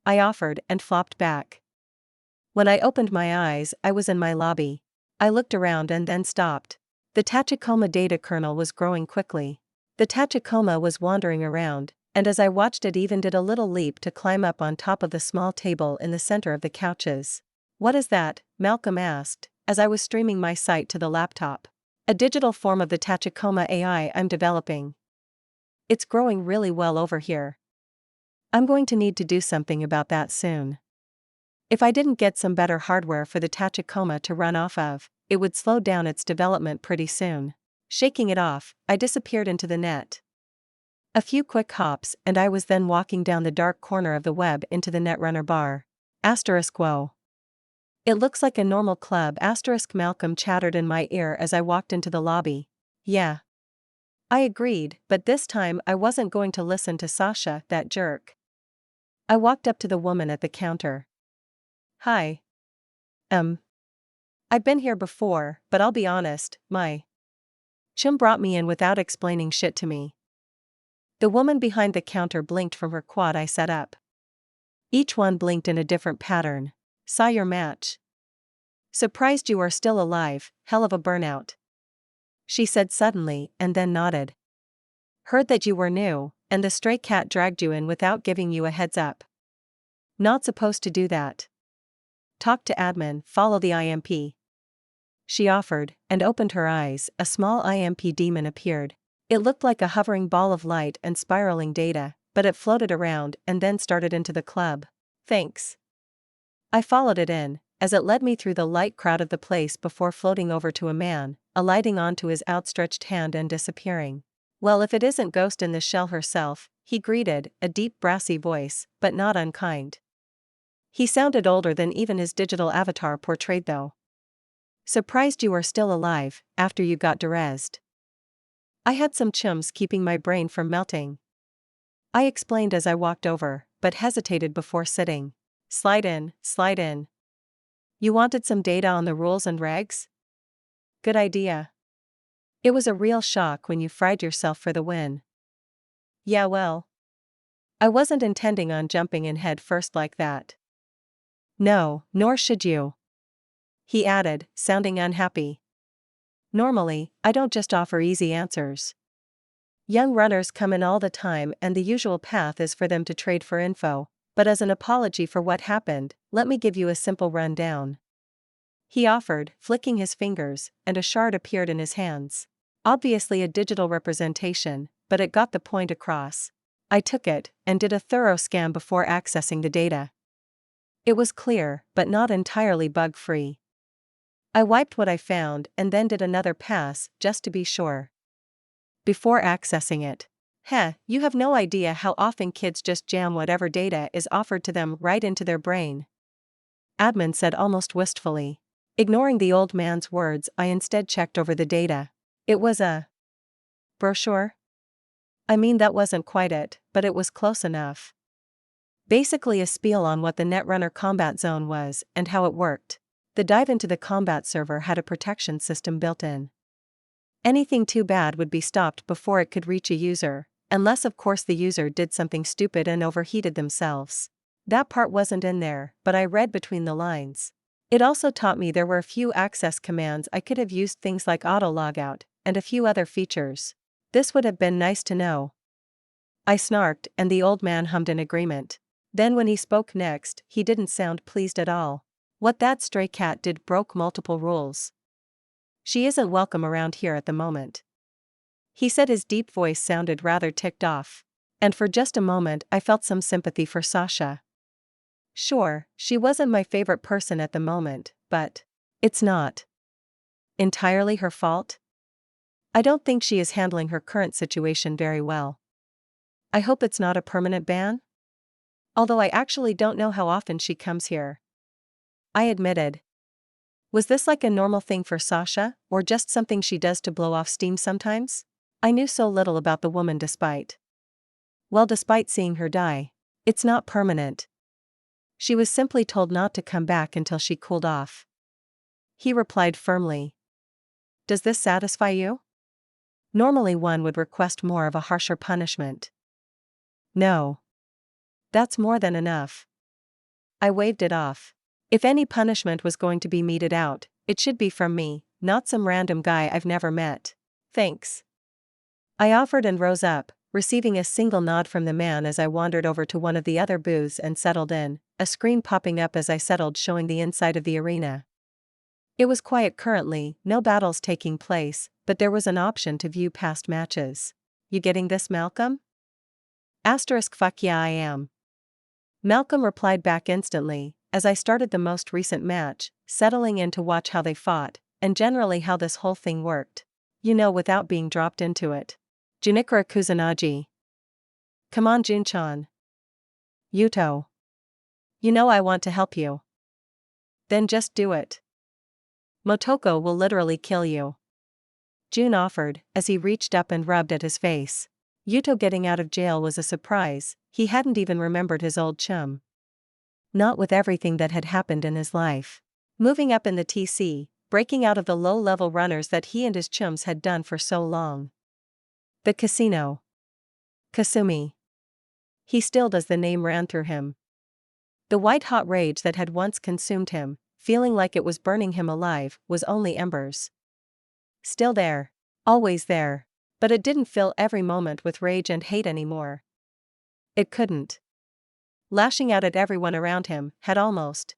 I offered and flopped back. When I opened my eyes, I was in my lobby. I looked around and then stopped. The Tachikoma data kernel was growing quickly. The Tachikoma was wandering around, and as I watched it even did a little leap to climb up on top of the small table in the center of the couches. What is that? Malcolm asked, as I was streaming my site to the laptop. A digital form of the Tachikoma AI I'm developing. It's growing really well over here. I'm going to need to do something about that soon. If I didn't get some better hardware for the Tachikoma to run off of, it would slow down its development pretty soon. Shaking it off, I disappeared into the net. A few quick hops and I was then walking down the dark corner of the web into the Netrunner bar. Whoa. It looks like a normal club. Malcolm chattered in my ear as I walked into the lobby. Yeah. I agreed, but this time I wasn't going to listen to Sasha, that jerk. I walked up to the woman at the counter. Hi. I've been here before, but I'll be honest, my chum brought me in without explaining shit to me. The woman behind the counter blinked from her quad I set up. Each one blinked in a different pattern. Saw your match. Surprised you are still alive, hell of a burnout. She said suddenly and then nodded. Heard that you were new, and the stray cat dragged you in without giving you a heads up. Not supposed to do that. Talk to admin, follow the IMP. She offered, and opened her eyes. A small IMP demon appeared. It looked like a hovering ball of light and spiraling data, but it floated around and then started into the club. Thanks. I followed it in, as it led me through the light crowd of the place before floating over to a man, alighting onto his outstretched hand and disappearing. Well, if it isn't Ghost in the Shell herself, he greeted, a deep brassy voice, but not unkind. He sounded older than even his digital avatar portrayed though. Surprised you are still alive, after you got derezzed. I had some chums keeping my brain from melting. I explained as I walked over, but hesitated before sitting. Slide in, slide in. You wanted some data on the rules and regs? Good idea. It was a real shock when you fried yourself for the win. Yeah, well. I wasn't intending on jumping in head first like that. No, nor should you. He added, sounding unhappy. Normally, I don't just offer easy answers. Young runners come in all the time and the usual path is for them to trade for info, but as an apology for what happened, let me give you a simple rundown. He offered, flicking his fingers, and a shard appeared in his hands. Obviously a digital representation, but it got the point across. I took it, and did a thorough scan before accessing the data. It was clear, but not entirely bug-free. I wiped what I found and then did another pass, just to be sure. Before accessing it. You have no idea how often kids just jam whatever data is offered to them right into their brain. Admin said almost wistfully. Ignoring the old man's words, I instead checked over the data. It was a brochure? I mean, that wasn't quite it, but it was close enough. Basically a spiel on what the Netrunner combat zone was and how it worked. The dive into the combat server had a protection system built in. Anything too bad would be stopped before it could reach a user, unless of course the user did something stupid and overheated themselves. That part wasn't in there, but I read between the lines. It also taught me there were a few access commands I could have used, things like auto logout, and a few other features. This would have been nice to know. I snarked and the old man hummed in agreement. Then when he spoke next, he didn't sound pleased at all. What that stray cat did broke multiple rules. She isn't welcome around here at the moment. He said, his deep voice sounded rather ticked off. And for just a moment I felt some sympathy for Sasha. Sure, she wasn't my favorite person at the moment, but it's not entirely her fault. I don't think she is handling her current situation very well. I hope it's not a permanent ban? Although I actually don't know how often she comes here. I admitted. Was this like a normal thing for Sasha, or just something she does to blow off steam sometimes? I knew so little about the woman despite seeing her die. It's not permanent. She was simply told not to come back until she cooled off. He replied firmly. Does this satisfy you? Normally one would request more of a harsher punishment. No. That's more than enough. I waved it off. If any punishment was going to be meted out, it should be from me, not some random guy I've never met. Thanks. I offered and rose up, receiving a single nod from the man as I wandered over to one of the other booths and settled in, a screen popping up as I settled showing the inside of the arena. It was quiet currently, no battles taking place, but there was an option to view past matches. You getting this, Malcolm? Fuck yeah I am. Malcolm replied back instantly, as I started the most recent match, settling in to watch how they fought, and generally how this whole thing worked. You know, without being dropped into it. Motoko Kusanagi. Come on Jun-chan. Yuto. You know I want to help you. Then just do it. Motoko will literally kill you. Jun offered, as he reached up and rubbed at his face. Yuto getting out of jail was a surprise, he hadn't even remembered his old chum. Not with everything that had happened in his life. Moving up in the TC, breaking out of the low-level runners that he and his chums had done for so long. The casino. Kasumi. He stilled as the name ran through him. The white-hot rage that had once consumed him, feeling like it was burning him alive, was only embers. Still there. Always there. But it didn't fill every moment with rage and hate anymore. It couldn't. Lashing out at everyone around him had almost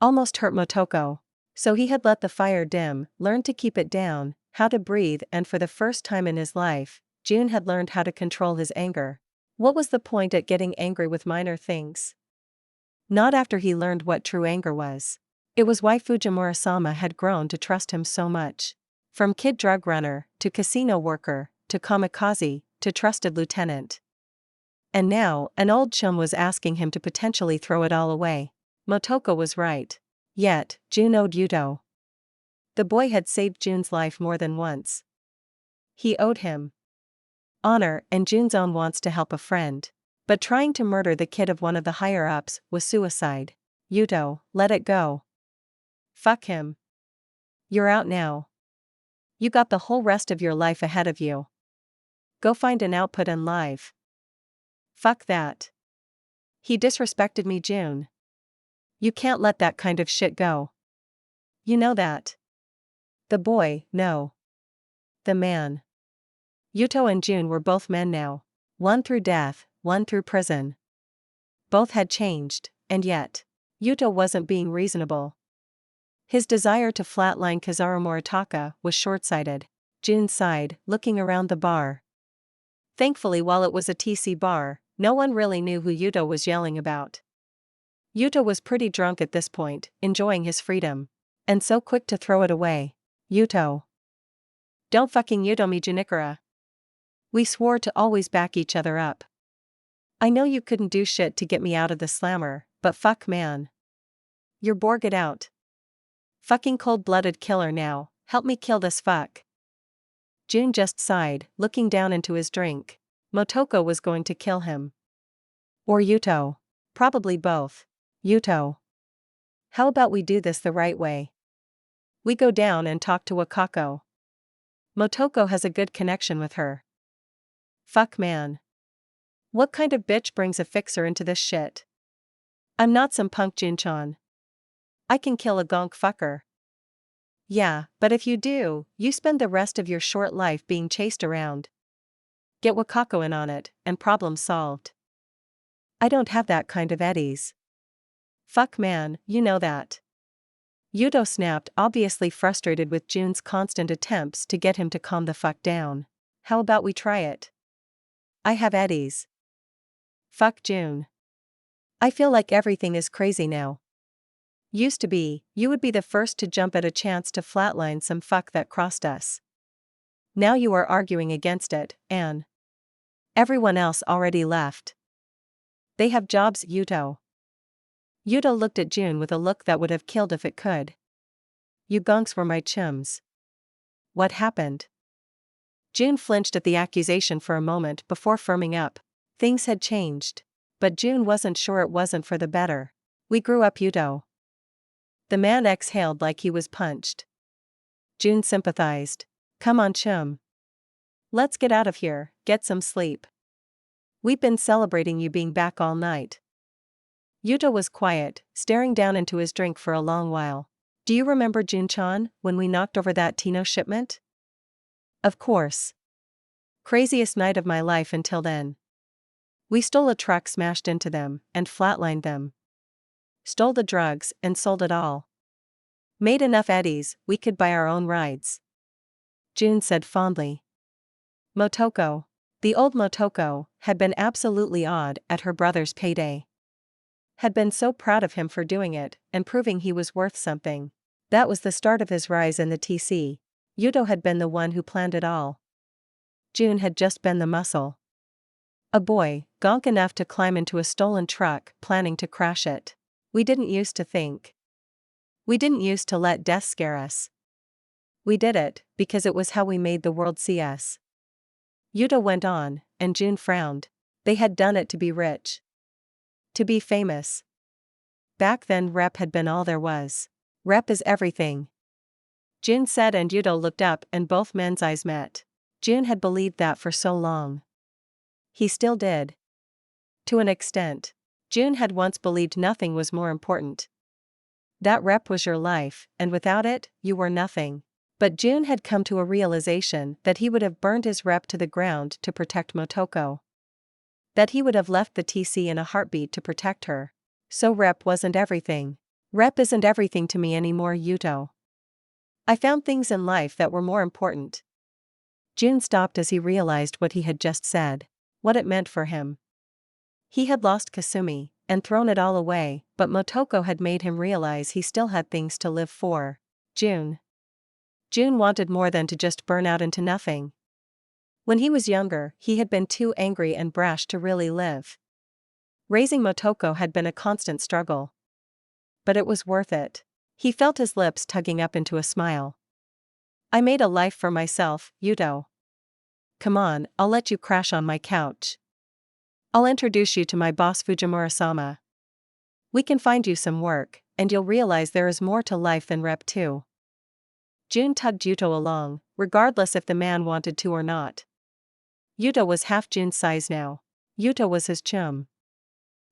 hurt Motoko. So he had let the fire dim, learned to keep it down, how to breathe, and for the first time in his life, Jun had learned how to control his anger. What was the point at getting angry with minor things? Not after he learned what true anger was. It was why Fujimura-sama had grown to trust him so much. From kid drug runner, to casino worker, to kamikaze, to trusted lieutenant. And now, an old chum was asking him to potentially throw it all away. Motoko was right. Yet, Jun owed Yuto. The boy had saved Jun's life more than once. He owed him honor, and Jun's own wants to help a friend. But trying to murder the kid of one of the higher-ups was suicide. Yuto, let it go. Fuck him. You're out now. You got the whole rest of your life ahead of you. Go find an output and live. Fuck that. He disrespected me, Jun. You can't let that kind of shit go. You know that. The boy, no. The man. Yuto and Jun were both men now. One through death, one through prison. Both had changed, and yet, Yuto wasn't being reasonable. His desire to flatline Kizaru Moritaka was short-sighted. Jun sighed, looking around the bar. Thankfully, while it was a TC bar, no one really knew who Yuto was yelling about. Yuto was pretty drunk at this point, enjoying his freedom. And so quick to throw it away. Yuto. Don't fucking Yuto me, Junikura. We swore to always back each other up. I know you couldn't do shit to get me out of the slammer, but fuck man. You're Borg it out. Fucking cold-blooded killer now, help me kill this fuck. Jun just sighed, looking down into his drink. Motoko was going to kill him. Or Yuto. Probably both. Yuto. How about we do this the right way? We go down and talk to Wakako. Motoko has a good connection with her. Fuck man. What kind of bitch brings a fixer into this shit? I'm not some punk Jun-chan. I can kill a gonk fucker. Yeah, but if you do, you spend the rest of your short life being chased around. Get Wakako in on it, and problem solved. I don't have that kind of eddies. Fuck man, you know that. Yuto snapped, obviously frustrated with Jun's constant attempts to get him to calm the fuck down. How about we try it? I have eddies. Fuck Jun. I feel like everything is crazy now. Used to be, you would be the first to jump at a chance to flatline some fuck that crossed us. Now you are arguing against it, and everyone else already left. They have jobs, Yuto. Yuto looked at Jun with a look that would have killed if it could. You gonks were my chums. What happened? Jun flinched at the accusation for a moment before firming up. Things had changed. But Jun wasn't sure it wasn't for the better. We grew up, Yuto. The man exhaled like he was punched. June sympathized. Come on, chum. Let's get out of here, get some sleep. We've been celebrating you being back all night. Yuto was quiet, staring down into his drink for a long while. Do you remember Jun-chan, when we knocked over that Tino shipment? Of course. Craziest night of my life until then. We stole a truck, smashed into them, and flatlined them. Stole the drugs, and sold it all. Made enough eddies, we could buy our own rides. June said fondly. Motoko. The old Motoko had been absolutely awed at her brother's payday. Had been so proud of him for doing it, and proving he was worth something. That was the start of his rise in the TC. Yuto had been the one who planned it all. June had just been the muscle. A boy, gonk enough to climb into a stolen truck, planning to crash it. We didn't used to think. We didn't used to let death scare us. We did it, because it was how we made the world see us. Yuto went on, and June frowned. They had done it to be rich. To be famous. Back then rep had been all there was. Rep is everything. June said, and Yuto looked up and both men's eyes met. June had believed that for so long. He still did. To an extent. June had once believed nothing was more important. That rep was your life, and without it, you were nothing. But June had come to a realization that he would have burned his rep to the ground to protect Motoko. That he would have left the TC in a heartbeat to protect her. So rep wasn't everything. Rep isn't everything to me anymore, Yuto. I found things in life that were more important. June stopped as he realized what he had just said. What it meant for him. He had lost Kasumi, and thrown it all away, but Motoko had made him realize he still had things to live for. June. June wanted more than to just burn out into nothing. When he was younger, he had been too angry and brash to really live. Raising Motoko had been a constant struggle. But it was worth it. He felt his lips tugging up into a smile. I made a life for myself, Yuto. Come on, I'll let you crash on my couch. I'll introduce you to my boss Fujimura-sama. We can find you some work, and you'll realize there is more to life than rep too. June tugged Yuto along, regardless if the man wanted to or not. Yuto was half June's size now. Yuto was his chum.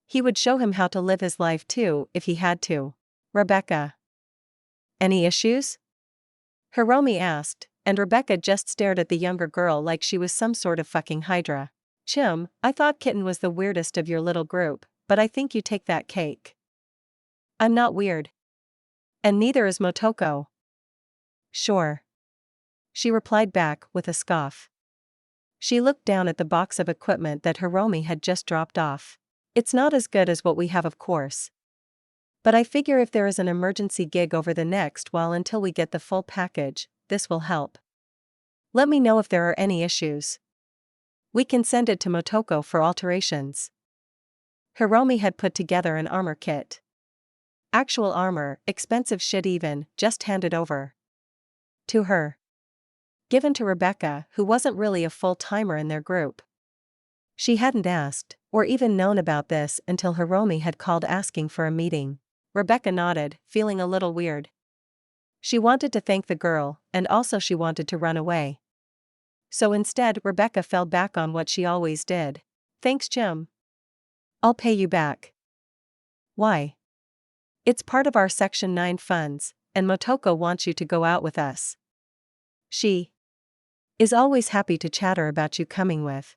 He would show him how to live his life too, if he had to. Rebecca. Any issues? Hiromi asked, and Rebecca just stared at the younger girl like she was some sort of fucking hydra. Chum, I thought Kitten was the weirdest of your little group, but I think you take that cake. I'm not weird. And neither is Motoko. Sure. She replied back with a scoff. She looked down at the box of equipment that Hiromi had just dropped off. It's not as good as what we have, of course. But I figure if there is an emergency gig over the next while until we get the full package, this will help. Let me know if there are any issues. We can send it to Motoko for alterations. Hiromi had put together an armor kit. Actual armor, expensive shit even, just handed over. To her. Given to Rebecca, who wasn't really a full-timer in their group. She hadn't asked, or even known about this until Hiromi had called asking for a meeting. Rebecca nodded, feeling a little weird. She wanted to thank the girl, and also she wanted to run away. So instead, Rebecca fell back on what she always did. Thanks, Jim. I'll pay you back. Why? It's part of our Section 9 funds, and Motoko wants you to go out with us. She is always happy to chatter about you coming with.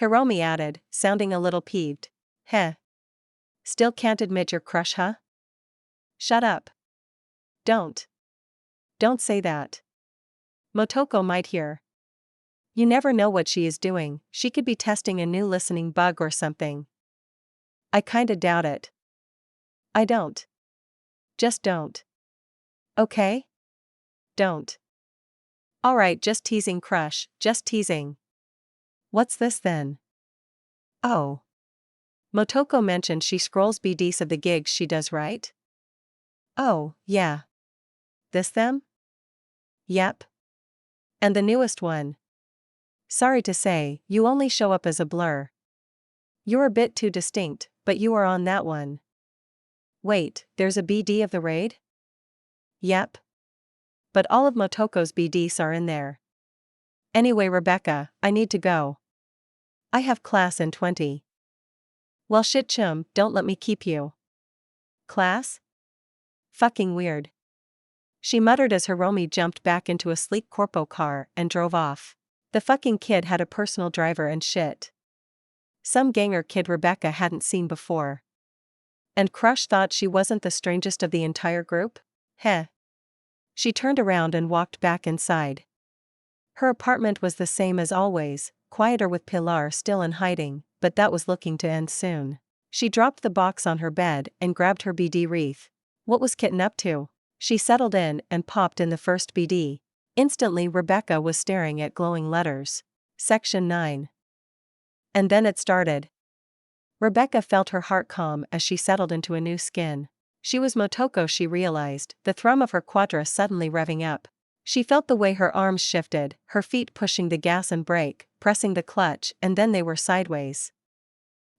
Hiromi added, sounding a little peeved. Heh. Still can't admit your crush, huh? Shut up. Don't say that. Motoko might hear. You never know what she is doing, she could be testing a new listening bug or something. I kinda doubt it. I don't. Just don't. Okay? Don't. Alright, just teasing crush, just teasing. What's this then? Oh. Motoko mentioned she scrolls BDs of the gigs she does, right? Oh, yeah. This them? Yep. And the newest one. Sorry to say, you only show up as a blur. You're a bit too distinct, but you are on that one. Wait, there's a BD of the raid? Yep. But all of Motoko's BDs are in there. Anyway, Rebecca, I need to go. I have class in 20. Well shit chum, don't let me keep you. Class? Fucking weird. She muttered as Hiromi jumped back into a sleek corpo car and drove off. The fucking kid had a personal driver and shit. Some ganger kid Rebecca hadn't seen before. And Crush thought she wasn't the strangest of the entire group? Heh. She turned around and walked back inside. Her apartment was the same as always, quieter with Pilar still in hiding, but that was looking to end soon. She dropped the box on her bed and grabbed her BD wreath. What was Kitten up to? She settled in and popped in the first BD. Instantly Rebecca was staring at glowing letters. Section 9. And then it started. Rebecca felt her heart calm as she settled into a new skin. She was Motoko, she realized, the thrum of her quadra suddenly revving up. She felt the way her arms shifted, her feet pushing the gas and brake, pressing the clutch, and then they were sideways.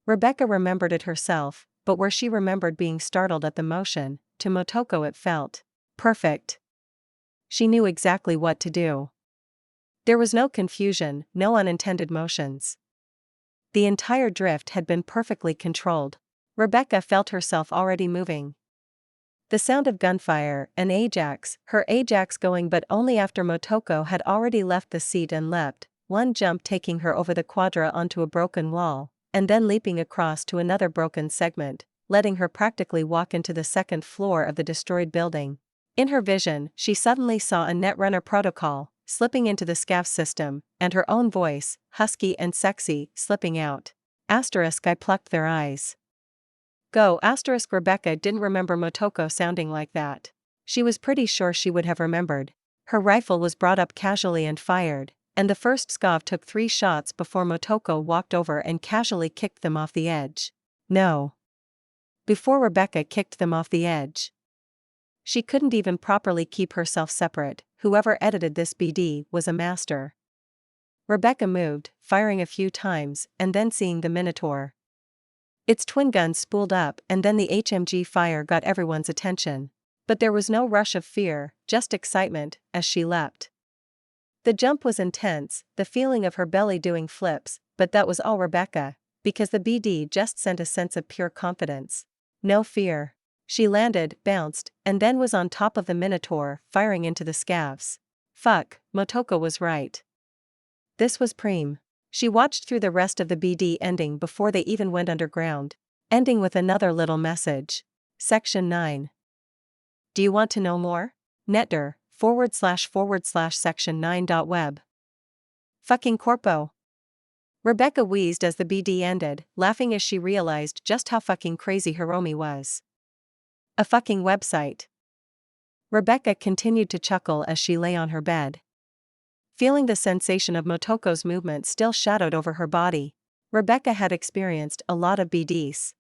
Rebecca remembered it herself, but where she remembered being startled at the motion, to Motoko it felt perfect. She knew exactly what to do. There was no confusion, no unintended motions. The entire drift had been perfectly controlled. Rebecca felt herself already moving. The sound of gunfire, an Ajax, her Ajax going but only after Motoko had already left the seat and leapt, one jump taking her over the quadra onto a broken wall, and then leaping across to another broken segment, letting her practically walk into the second floor of the destroyed building. In her vision, she suddenly saw a Netrunner protocol, slipping into the SCAF system, and her own voice, husky and sexy, slipping out. I plucked their eyes. Go! Rebecca didn't remember Motoko sounding like that. She was pretty sure she would have remembered. Her rifle was brought up casually and fired, and the first SCAV took 3 shots before Motoko walked over and casually kicked them off the edge. No. Before Rebecca kicked them off the edge. She couldn't even properly keep herself separate. Whoever edited this BD was a master. Rebecca moved, firing a few times, and then seeing the Minotaur. Its twin guns spooled up, and then the HMG fire got everyone's attention. But there was no rush of fear, just excitement, as she leapt. The jump was intense, the feeling of her belly doing flips, but that was all Rebecca, because the BD just sent a sense of pure confidence. No fear. She landed, bounced, and then was on top of the Minotaur, firing into the scavs. Fuck, Motoko was right. This was preem. She watched through the rest of the BD ending before they even went underground, ending with another little message. Section 9. Do you want to know more? Netder, //section9.web. Fucking corpo. Rebecca wheezed as the BD ended, laughing as she realized just how fucking crazy Hiromi was. A fucking website. Rebecca continued to chuckle as she lay on her bed. Feeling the sensation of Motoko's movement still shadowed over her body, Rebecca had experienced a lot of BDs.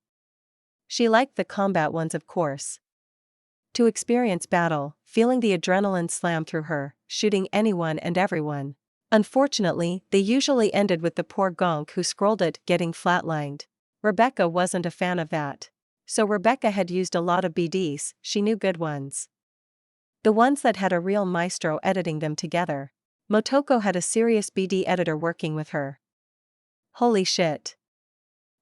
She liked the combat ones, of course. To experience battle, feeling the adrenaline slam through her, shooting anyone and everyone. Unfortunately, they usually ended with the poor gonk who scrolled it getting flatlined. Rebecca wasn't a fan of that. So Rebecca had used a lot of BDs, she knew good ones. The ones that had a real maestro editing them together. Motoko had a serious BD editor working with her. Holy shit.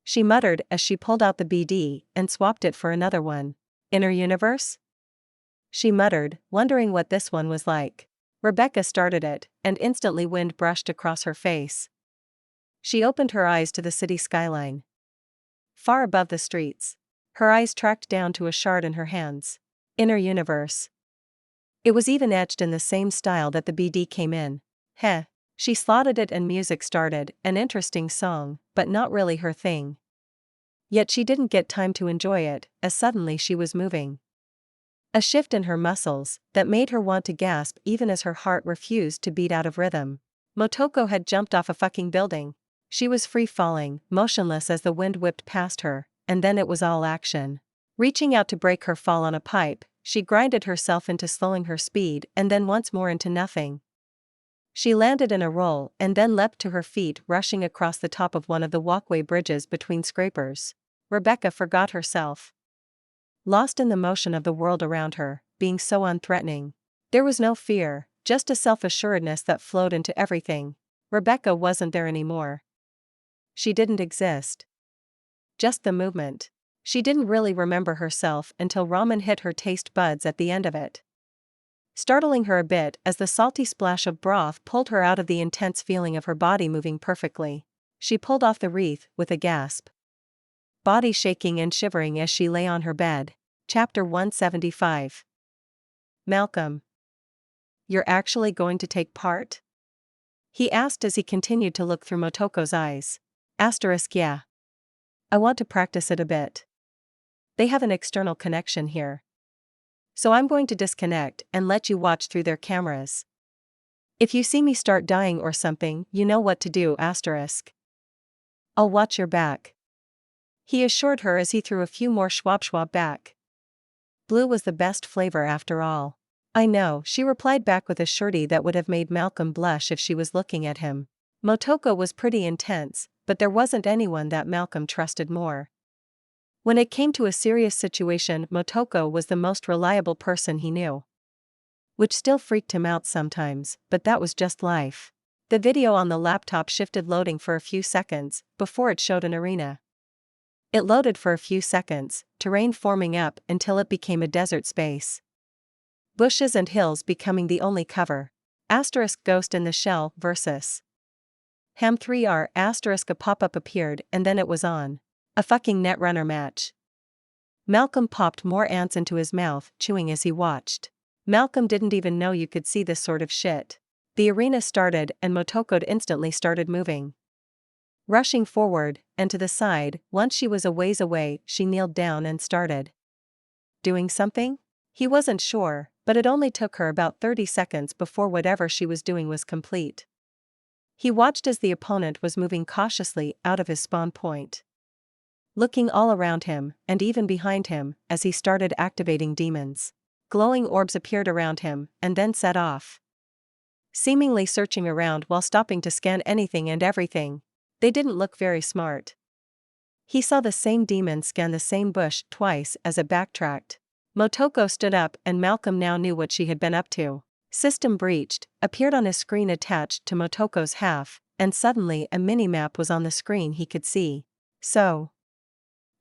She muttered as she pulled out the BD and swapped it for another one. Inner universe? She muttered, wondering what this one was like. Rebecca started it, and instantly wind brushed across her face. She opened her eyes to the city skyline. Far above the streets. Her eyes tracked down to a shard in her hands. Inner universe. It was even etched in the same style that the BD came in. Heh. She slotted it and music started, an interesting song, but not really her thing. Yet she didn't get time to enjoy it, as suddenly she was moving. A shift in her muscles, that made her want to gasp even as her heart refused to beat out of rhythm. Motoko had jumped off a fucking building. She was free falling, motionless as the wind whipped past her, and then it was all action. Reaching out to break her fall on a pipe, she grinded herself into slowing her speed and then once more into nothing. She landed in a roll and then leapt to her feet, rushing across the top of one of the walkway bridges between scrapers. Rebecca forgot herself. lost in the motion of the world around her, being so unthreatening. There was no fear, just a self-assuredness that flowed into everything. Rebecca wasn't there anymore. She didn't exist. Just the movement. She didn't really remember herself until ramen hit her taste buds at the end of it, startling her a bit as the salty splash of broth pulled her out of the intense feeling of her body moving perfectly. She pulled off the wreath with a gasp, body shaking and shivering as she lay on her bed. Chapter 175. Malcolm. You're actually going to take part? He asked as he continued to look through Motoko's eyes. Yeah. I want to practice it a bit. They have an external connection here. So I'm going to disconnect and let you watch through their cameras. If you see me start dying or something, you know what to do. I'll watch your back, he assured her as he threw a few more schwab back. Blue was the best flavor after all. I know, she replied back with a surety that would have made Malcolm blush if she was looking at him. Motoko was pretty intense, but there wasn't anyone that Malcolm trusted more. When it came to a serious situation, Motoko was the most reliable person he knew. Which still freaked him out sometimes, but that was just life. The video on the laptop shifted, loading for a few seconds, before it showed an arena. It loaded for a few seconds, terrain forming up until it became a desert space. Bushes and hills becoming the only cover. Ghost in the Shell versus Ham 3R. A pop-up appeared and then it was on. A fucking Netrunner match. Malcolm popped more ants into his mouth, chewing as he watched. Malcolm didn't even know you could see this sort of shit. The arena started and Motoko instantly started moving. Rushing forward, and to the side. Once she was a ways away, she kneeled down and started doing something? He wasn't sure, but it only took her about 30 seconds before whatever she was doing was complete. He watched as the opponent was moving cautiously out of his spawn point, looking all around him, and even behind him, as he started activating demons. Glowing orbs appeared around him, and then set off, seemingly searching around while stopping to scan anything and everything. They didn't look very smart. He saw the same demon scan the same bush twice as it backtracked. Motoko stood up and Malcolm now knew what she had been up to. System breached, appeared on a screen attached to Motoko's half, and suddenly a mini-map was on the screen he could see. So,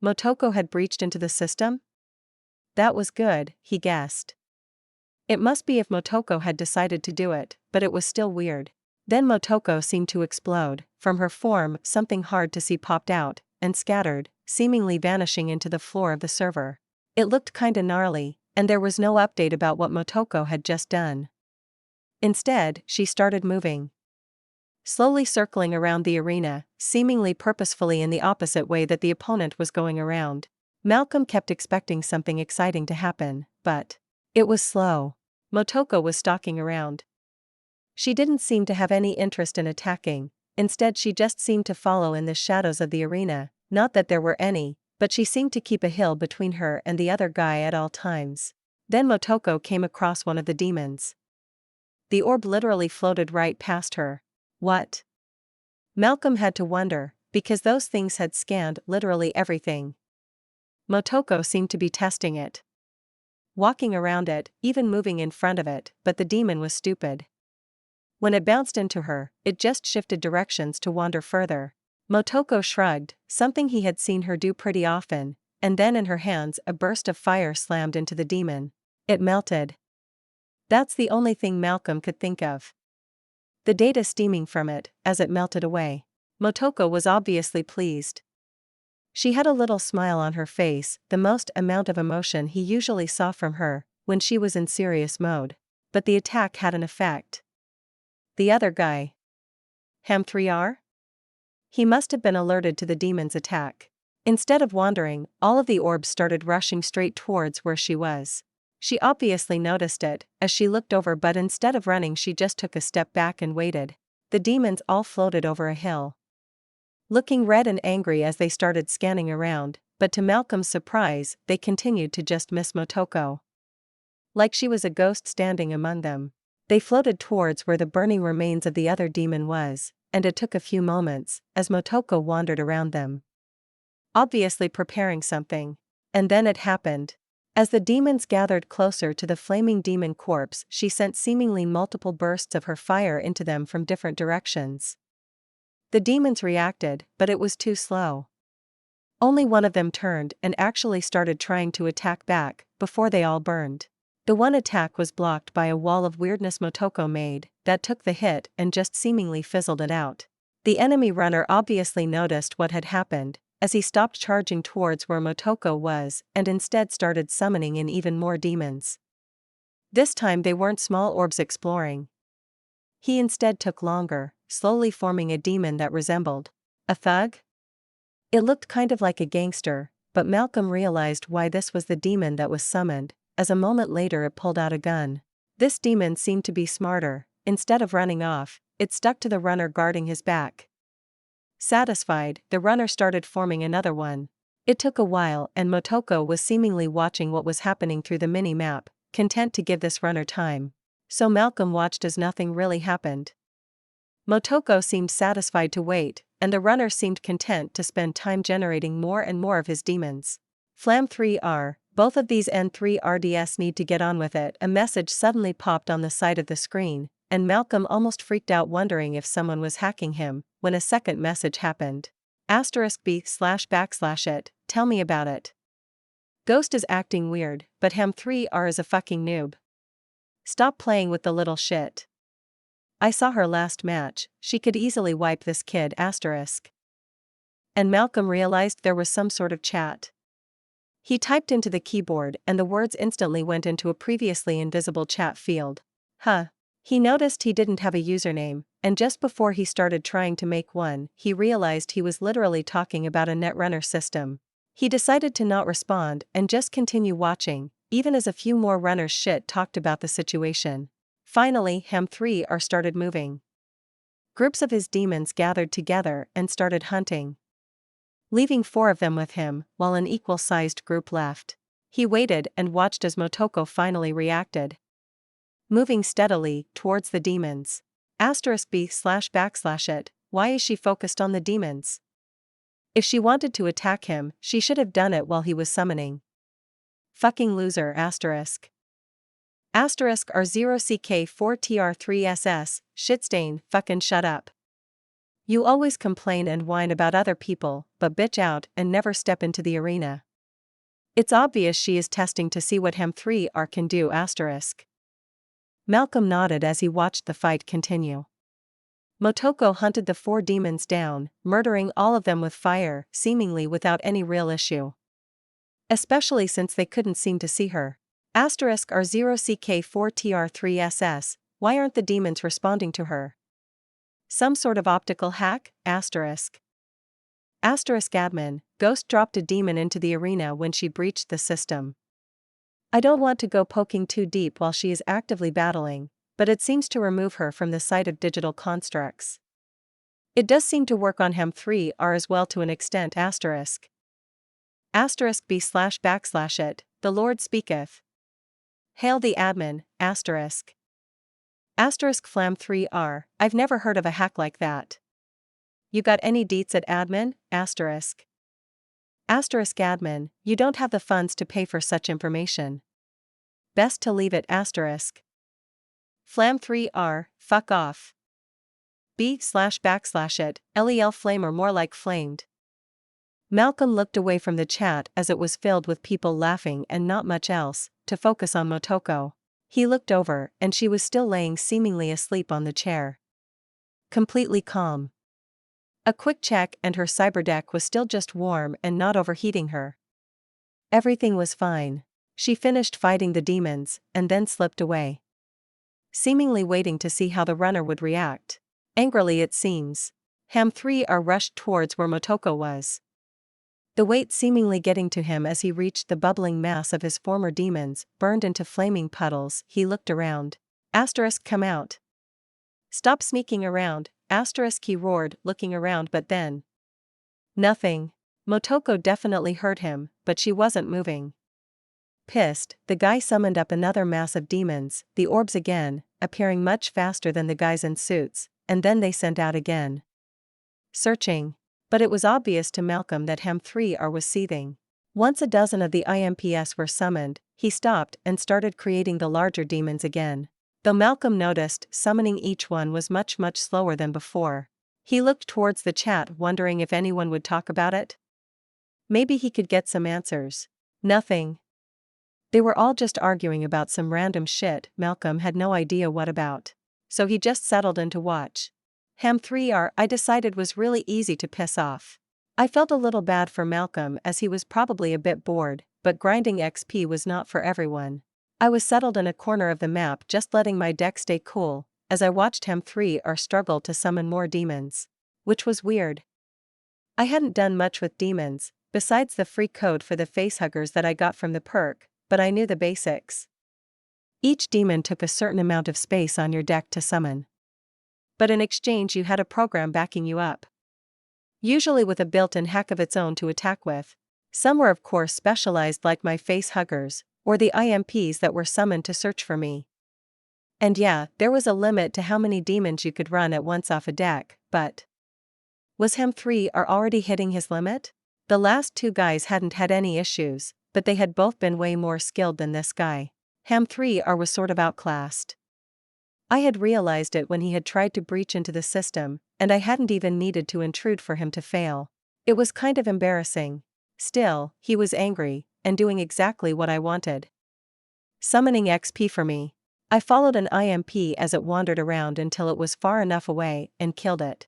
Motoko had breached into the system? That was good, he guessed. It must be if Motoko had decided to do it, but it was still weird. Then Motoko seemed to explode. From her form, something hard to see popped out, and scattered, seemingly vanishing into the floor of the server. It looked kinda gnarly, and there was no update about what Motoko had just done. Instead, she started moving, slowly circling around the arena, seemingly purposefully in the opposite way that the opponent was going around. Malcolm kept expecting something exciting to happen, but it was slow. Motoko was stalking around. She didn't seem to have any interest in attacking, instead she just seemed to follow in the shadows of the arena, not that there were any, but she seemed to keep a hill between her and the other guy at all times. Then Motoko came across one of the demons. The orb literally floated right past her. What? Malcolm had to wonder, because those things had scanned literally everything. Motoko seemed to be testing it, walking around it, even moving in front of it, but the demon was stupid. When it bounced into her, it just shifted directions to wander further. Motoko shrugged, something he had seen her do pretty often, and then in her hands a burst of fire slammed into the demon. It melted. That's the only thing Malcolm could think of. The data steaming from it, as it melted away. Motoko was obviously pleased. She had a little smile on her face, the most amount of emotion he usually saw from her, when she was in serious mode. But the attack had an effect. The other guy, Ham 3R? He must have been alerted to the demon's attack. Instead of wandering, all of the orbs started rushing straight towards where she was. She obviously noticed it, as she looked over, but instead of running she just took a step back and waited. The demons all floated over a hill, looking red and angry as they started scanning around, but to Malcolm's surprise, they continued to just miss Motoko. Like she was a ghost standing among them. They floated towards where the burning remains of the other demon was, and it took a few moments, as Motoko wandered around them, obviously preparing something. And then it happened. As the demons gathered closer to the flaming demon corpse, she sent seemingly multiple bursts of her fire into them from different directions. The demons reacted, but it was too slow. Only one of them turned and actually started trying to attack back, before they all burned. The one attack was blocked by a wall of weirdness Motoko made, that took the hit and just seemingly fizzled it out. The enemy runner obviously noticed what had happened, as he stopped charging towards where Motoko was and instead started summoning in even more demons. This time they weren't small orbs exploring. He instead took longer, slowly forming a demon that resembled a thug. It looked kind of like a gangster, but Malcolm realized why this was the demon that was summoned, as a moment later it pulled out a gun. This demon seemed to be smarter. Instead of running off, it stuck to the runner guarding his back. Satisfied, the runner started forming another one. It took a while and Motoko was seemingly watching what was happening through the mini-map, content to give this runner time. So Malcolm watched as nothing really happened. Motoko seemed satisfied to wait, and the runner seemed content to spend time generating more and more of his demons. Flam 3R, both of these N3RDS need to get on with it. A message suddenly popped on the side of the screen, and Malcolm almost freaked out wondering if someone was hacking him, when a second message happened. *B/it, tell me about it. Ghost is acting weird, but Ham3R is a fucking noob. Stop playing with the little shit. I saw her last match, she could easily wipe this kid. And Malcolm realized there was some sort of chat. He typed into the keyboard and the words instantly went into a previously invisible chat field. He noticed he didn't have a username, and just before he started trying to make one, he realized he was literally talking about a netrunner system. He decided to not respond and just continue watching, even as a few more runners shit talked about the situation. Finally, Ham3R started moving. Groups of his demons gathered together and started hunting, leaving 4 of them with him, while an equal-sized group left. He waited and watched as Motoko finally reacted, moving steadily towards the demons. *B/it, why is she focused on the demons? If she wanted to attack him, she should have done it while he was summoning. Fucking loser. *R0CK4TR3SS, shitstain, fucking shut up. You always complain and whine about other people, but bitch out and never step into the arena. It's obvious she is testing to see what Ham3R can do. Malcolm nodded as he watched the fight continue. Motoko hunted the 4 demons down, murdering all of them with fire, seemingly without any real issue. Especially since they couldn't seem to see her. *R0CK4TR3SS, why aren't the demons responding to her? Some sort of optical hack? *Admin, Ghost dropped a demon into the arena when she breached the system. I don't want to go poking too deep while she is actively battling, but it seems to remove her from the sight of digital constructs. It does seem to work on Ham3R as well to an extent. *B/it, the Lord speaketh. Hail the admin, Flam3R, I've never heard of a hack like that. You got any deets at admin? Admin, you don't have the funds to pay for such information. Best to leave it. Flam3R, fuck off. *B/it, lel flame or more like flamed. Malcolm looked away from the chat as it was filled with people laughing and not much else, to focus on Motoko. He looked over and she was still laying seemingly asleep on the chair. Completely calm. A quick check and her cyberdeck was still just warm and not overheating her. Everything was fine. She finished fighting the demons and then slipped away, seemingly waiting to see how the runner would react. Angrily it seems. Ham3R rushed towards where Motoko was, the weight seemingly getting to him as he reached the bubbling mass of his former demons, burned into flaming puddles. He looked around. Come out. Stop sneaking around, he roared, looking around, but then nothing. Motoko definitely heard him, but she wasn't moving. Pissed, the guy summoned up another mass of demons, the orbs again, appearing much faster than the guys in suits, and then they sent out again. Searching. But it was obvious to Malcolm that Ham3R was seething. Once a dozen of the IMPs were summoned, he stopped and started creating the larger demons again. Though Malcolm noticed summoning each one was much slower than before. He looked towards the chat wondering if anyone would talk about it. Maybe he could get some answers. Nothing. They were all just arguing about some random shit Malcolm had no idea what about. So he just settled in to watch. Ham 3R I decided was really easy to piss off. I felt a little bad for Malcolm as he was probably a bit bored, but grinding XP was not for everyone. I was settled in a corner of the map just letting my deck stay cool, as I watched Ham 3R struggle to summon more demons. Which was weird. I hadn't done much with demons, besides the free code for the facehuggers that I got from the perk, but I knew the basics. Each demon took a certain amount of space on your deck to summon. But in exchange you had a program backing you up. Usually with a built-in hack of its own to attack with. Some were of course specialized like my facehuggers, or the IMPs that were summoned to search for me. And yeah, there was a limit to how many demons you could run at once off a deck, but was Ham 3R already hitting his limit? The last two guys hadn't had any issues, but they had both been way more skilled than this guy. Ham 3R was sort of outclassed. I had realized it when he had tried to breach into the system, and I hadn't even needed to intrude for him to fail. It was kind of embarrassing. Still, he was angry, and doing exactly what I wanted. Summoning XP for me. I followed an IMP as it wandered around until it was far enough away, and killed it.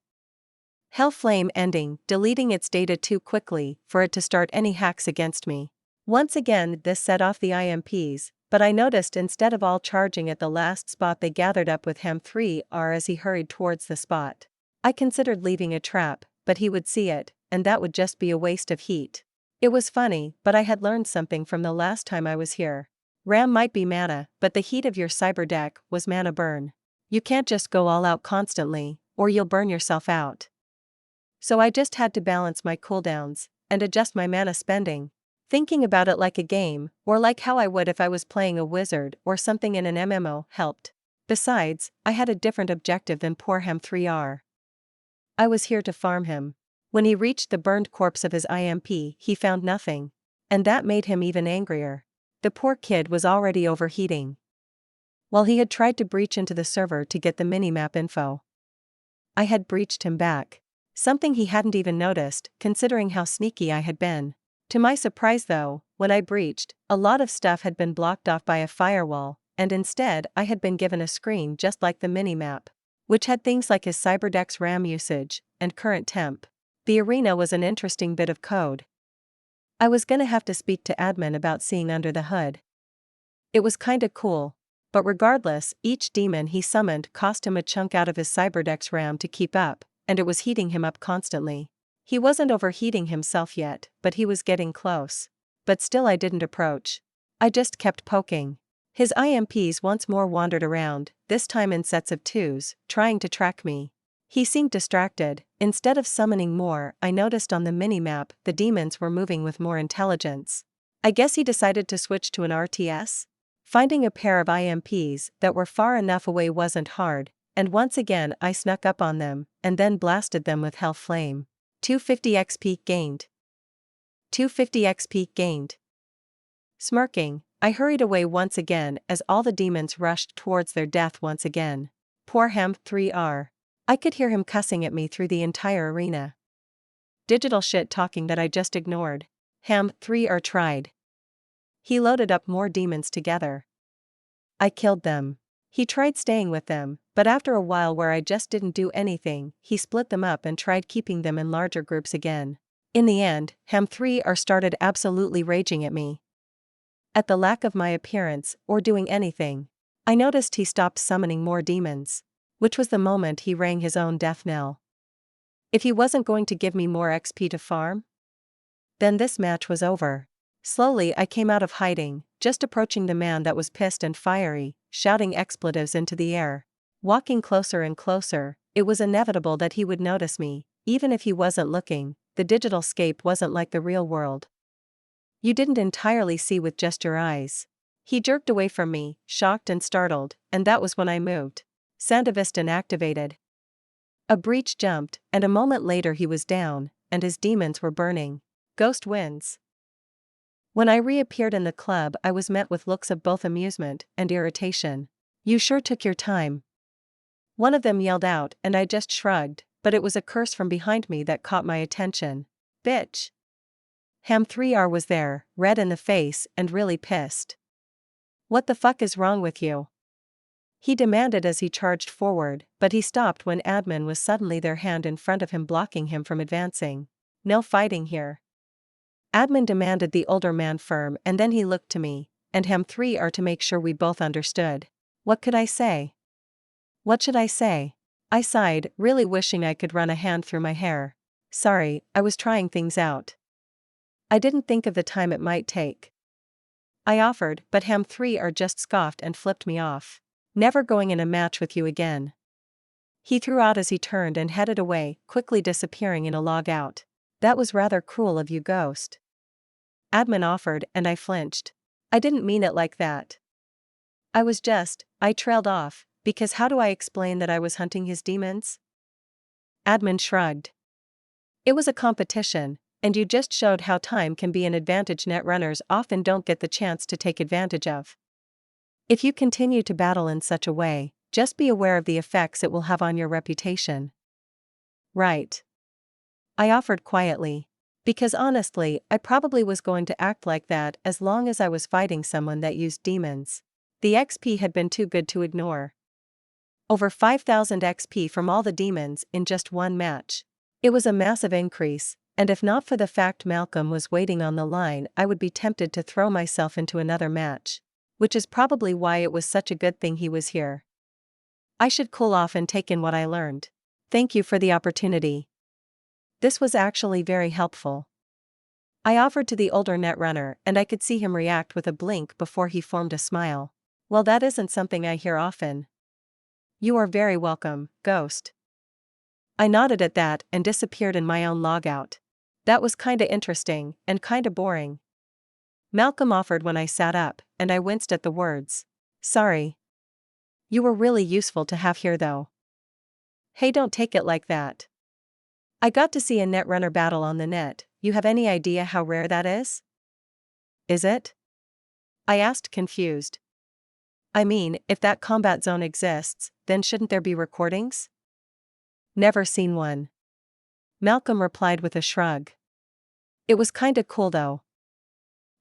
Hellflame ending, deleting its data too quickly for it to start any hacks against me. Once again this set off the IMPs, but I noticed instead of all charging at the last spot they gathered up with Ham 3R as he hurried towards the spot. I considered leaving a trap, but he would see it, and that would just be a waste of heat. It was funny, but I had learned something from the last time I was here. RAM might be mana, but the heat of your cyber deck was mana burn. You can't just go all out constantly, or you'll burn yourself out. So I just had to balance my cooldowns, and adjust my mana spending. Thinking about it like a game, or like how I would if I was playing a wizard or something in an MMO, helped. Besides, I had a different objective than poor Ham 3R. I was here to farm him. When he reached the burned corpse of his IMP, he found nothing. And that made him even angrier. The poor kid was already overheating. While he had tried to breach into the server to get the minimap info, I had breached him back. Something he hadn't even noticed, considering how sneaky I had been. To my surprise though, when I breached, a lot of stuff had been blocked off by a firewall, and instead I had been given a screen just like the minimap, which had things like his cyberdeck's RAM usage, and current temp. The arena was an interesting bit of code. I was gonna have to speak to admin about seeing under the hood. It was kinda cool. But regardless, each demon he summoned cost him a chunk out of his cyberdeck's RAM to keep up, and it was heating him up constantly. He wasn't overheating himself yet, but he was getting close. But still I didn't approach. I just kept poking. His IMPs once more wandered around, this time in sets of twos, trying to track me. He seemed distracted. Instead of summoning more, I noticed on the minimap the demons were moving with more intelligence. I guess he decided to switch to an RTS? Finding a pair of IMPs that were far enough away wasn't hard, and once again I snuck up on them, and then blasted them with Hellflame. 250 XP gained. 250 XP gained. Smirking, I hurried away once again as all the demons rushed towards their death once again. Poor Ham 3R. I could hear him cussing at me through the entire arena. Digital shit talking that I just ignored. Ham 3R tried. He loaded up more demons together. I killed them. He tried staying with them, but after a while where I just didn't do anything, he split them up and tried keeping them in larger groups again. In the end, Ham 3R started absolutely raging at me. At the lack of my appearance, or doing anything. I noticed he stopped summoning more demons. Which was the moment he rang his own death knell. If he wasn't going to give me more XP to farm, then this match was over. Slowly I came out of hiding, just approaching the man that was pissed and fiery, shouting expletives into the air. Walking closer and closer, it was inevitable that he would notice me, even if he wasn't looking. The digital scape wasn't like the real world. You didn't entirely see with just your eyes. He jerked away from me, shocked and startled, and that was when I moved. Sandevistan activated. A breach jumped, and a moment later he was down, and his demons were burning. Ghost wins. When I reappeared in the club, I was met with looks of both amusement and irritation. "You sure took your time," one of them yelled out, and I just shrugged, but it was a curse from behind me that caught my attention. "Bitch." Ham 3R was there, red in the face and really pissed. "What the fuck is wrong with you?" he demanded as he charged forward, but he stopped when admin was suddenly their hand in front of him, blocking him from advancing. "No fighting here," admin demanded the older man firm, and then he looked to me and Ham 3R to make sure we both understood. What could I say? What should I say? I sighed, really wishing I could run a hand through my hair. "Sorry, I was trying things out. I didn't think of the time it might take," I offered, but Ham 3R just scoffed and flipped me off. "Never going in a match with you again," he threw out as he turned and headed away, quickly disappearing in a log out. "That was rather cruel of you, Ghost," admin offered, and I flinched. "I didn't mean it like that. I trailed off, because how do I explain that I was hunting his demons?" Admin shrugged. "It was a competition, and you just showed how time can be an advantage netrunners often don't get the chance to take advantage of. If you continue to battle in such a way, just be aware of the effects it will have on your reputation." "Right," I offered quietly. Because honestly, I probably was going to act like that as long as I was fighting someone that used demons. The XP had been too good to ignore. Over 5,000 XP from all the demons in just one match. It was a massive increase, and if not for the fact Malcolm was waiting on the line, I would be tempted to throw myself into another match. Which is probably why it was such a good thing he was here. I should cool off and take in what I learned. "Thank you for the opportunity. This was actually very helpful," I offered to the older netrunner, and I could see him react with a blink before he formed a smile. "Well, that isn't something I hear often." "You are very welcome, Ghost." I nodded at that and disappeared in my own logout. That was kinda interesting, and kinda boring. Malcolm offered when I sat up, and I winced at the words. "Sorry. You were really useful to have here though." "Hey, don't take it like that. I got to see a netrunner battle on the net. You have any idea how rare that is?" "Is it?" I asked, confused. "I mean, if that combat zone exists, then shouldn't there be recordings?" "Never seen one," Malcolm replied with a shrug. "It was kinda cool though."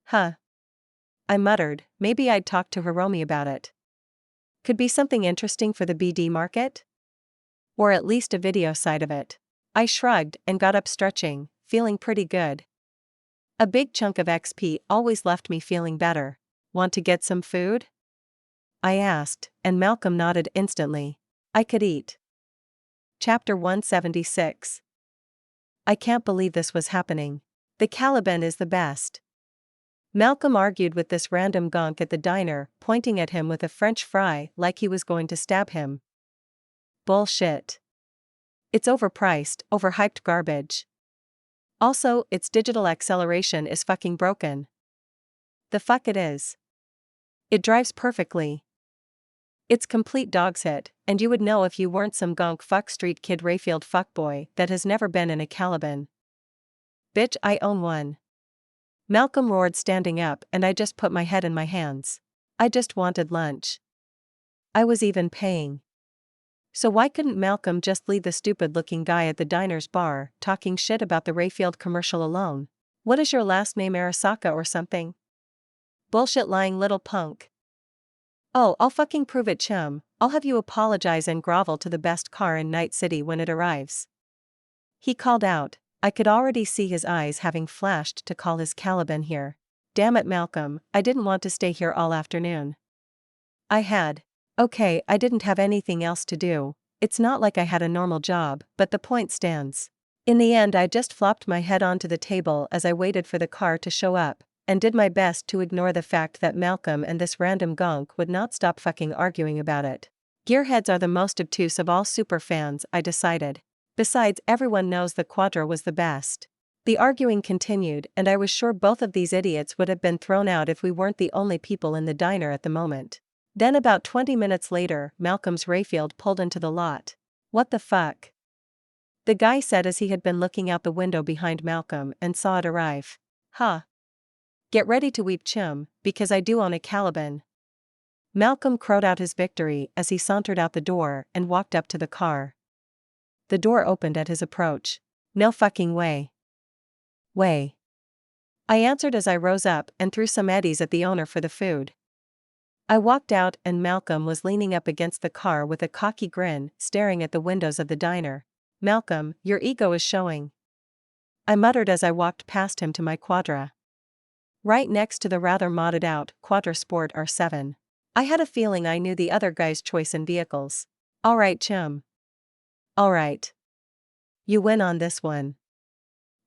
"Huh," I muttered, maybe I'd talk to Hiromi about it. Could be something interesting for the BD market? Or at least a video side of it. I shrugged and got up stretching, feeling pretty good. A big chunk of XP always left me feeling better. "Want to get some food?" I asked, and Malcolm nodded instantly. I could eat. Chapter 176. I can't believe this was happening. The Caliban is the best. Malcolm argued with this random gonk at the diner, pointing at him with a French fry like he was going to stab him. Bullshit. It's overpriced, overhyped garbage. Also, its digital acceleration is fucking broken. The fuck it is. It drives perfectly. It's complete dog's hit, and you would know if you weren't some gonk fuck street kid Rayfield fuckboy that has never been in a Caliban. "Bitch, I own one," Malcolm roared, standing up, and I just put my head in my hands. I just wanted lunch. I was even paying. So why couldn't Malcolm just leave the stupid-looking guy at the diner's bar, talking shit about the Rayfield commercial alone? "What is your last name, Arasaka or something?" "Bullshit lying little punk." "Oh, I'll fucking prove it, chum. I'll have you apologize and grovel to the best car in Night City when it arrives," he called out. I could already see his eyes having flashed to call his Caliban here. Damn it, Malcolm, I didn't want to stay here all afternoon. I had. Okay, I didn't have anything else to do. It's not like I had a normal job, but the point stands. In the end, I just flopped my head onto the table as I waited for the car to show up, and did my best to ignore the fact that Malcolm and this random gonk would not stop fucking arguing about it. Gearheads are the most obtuse of all superfans, I decided. Besides, everyone knows the Quadra was the best. The arguing continued, and I was sure both of these idiots would have been thrown out if we weren't the only people in the diner at the moment. Then about 20 minutes later, Malcolm's Rayfield pulled into the lot. "What the fuck?" the guy said as he had been looking out the window behind Malcolm and saw it arrive. "Huh. Get ready to weep chum, because I do own a Caliban. Malcolm crowed out his victory as he sauntered out the door and walked up to the car. The door opened at his approach. No fucking way. Way. I answered as I rose up and threw some eddies at the owner for the food. I walked out and Malcolm was leaning up against the car with a cocky grin, staring at the windows of the diner. Malcolm, your ego is showing. I muttered as I walked past him to my Quadra. Right next to the rather modded out Quadra Sport R7. I had a feeling I knew the other guy's choice in vehicles. Alright chum. Alright. You win on this one.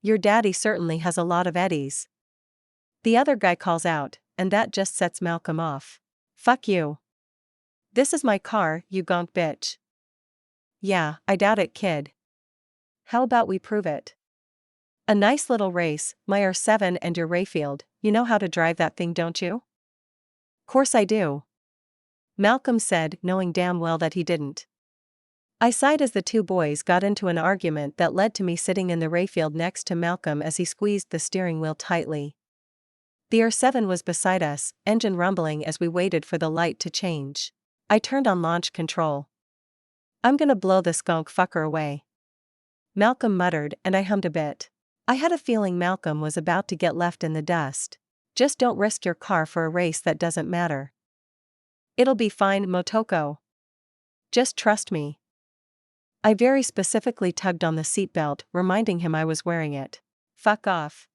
Your daddy certainly has a lot of eddies. The other guy calls out, and that just sets Malcolm off. Fuck you. This is my car, you gonk bitch. Yeah, I doubt it kid. How about we prove it? A nice little race, my R7 and your Rayfield, you know how to drive that thing don't you? Course I do. Malcolm said, knowing damn well that he didn't. I sighed as the two boys got into an argument that led to me sitting in the Rayfield next to Malcolm as he squeezed the steering wheel tightly. The R7 was beside us, engine rumbling as we waited for the light to change. I turned on launch control. I'm gonna blow this skunk fucker away. Malcolm muttered and I hummed a bit. I had a feeling Malcolm was about to get left in the dust. Just don't risk your car for a race that doesn't matter. It'll be fine, Motoko. Just trust me. I very specifically tugged on the seatbelt, reminding him I was wearing it. Fuck off.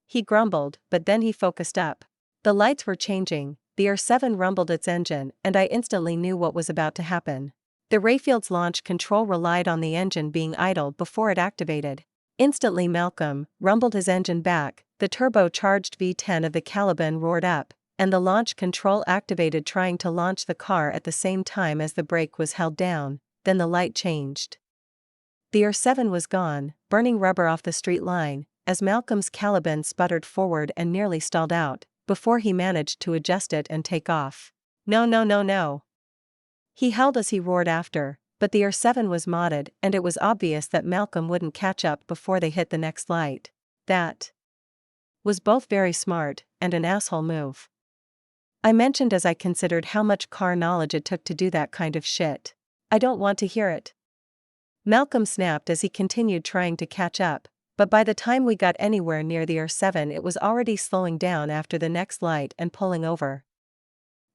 He grumbled, but then he focused up. The lights were changing, the R7 rumbled its engine, and I instantly knew what was about to happen. The Rayfield's launch control relied on the engine being idle before it activated. Instantly Malcolm rumbled his engine back, the turbocharged V10 of the Caliban roared up, and the launch control activated trying to launch the car at the same time as the brake was held down, then the light changed. The R7 was gone, burning rubber off the street line, as Malcolm's Caliban sputtered forward and nearly stalled out, before he managed to adjust it and take off. No no no no. He held as he roared after, but the R7 was modded and it was obvious that Malcolm wouldn't catch up before they hit the next light. That was both very smart and an asshole move. I mentioned as I considered how much car knowledge it took to do that kind of shit. I don't want to hear it. Malcolm snapped as he continued trying to catch up, but by the time we got anywhere near the R7 it was already slowing down after the next light and pulling over.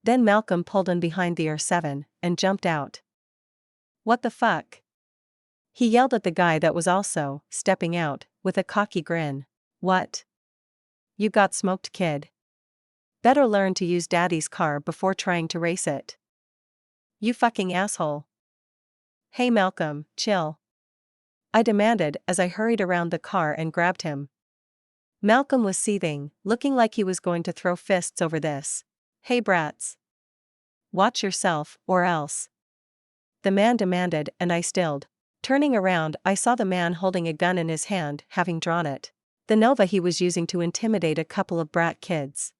Then Malcolm pulled in behind the R7 and jumped out. What the fuck? He yelled at the guy that was also stepping out, with a cocky grin. What? You got smoked kid. Better learn to use daddy's car before trying to race it. You fucking asshole. Hey Malcolm, chill. I demanded as I hurried around the car and grabbed him. Malcolm was seething, looking like he was going to throw fists over this. Hey brats. Watch yourself, or else. The man demanded and I stilled. Turning around I saw the man holding a gun in his hand, having drawn it. The Nova he was using to intimidate a couple of brat kids.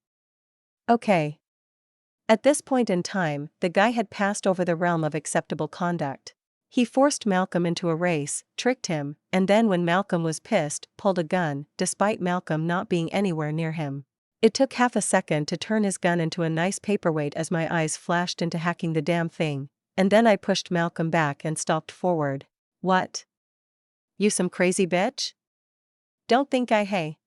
Okay. At this point in time, the guy had passed over the realm of acceptable conduct. He forced Malcolm into a race, tricked him, and then when Malcolm was pissed, pulled a gun, despite Malcolm not being anywhere near him. It took half a second to turn his gun into a nice paperweight as my eyes flashed into hacking the damn thing, and then I pushed Malcolm back and stalked forward. What? You some crazy bitch? Don't think I hey.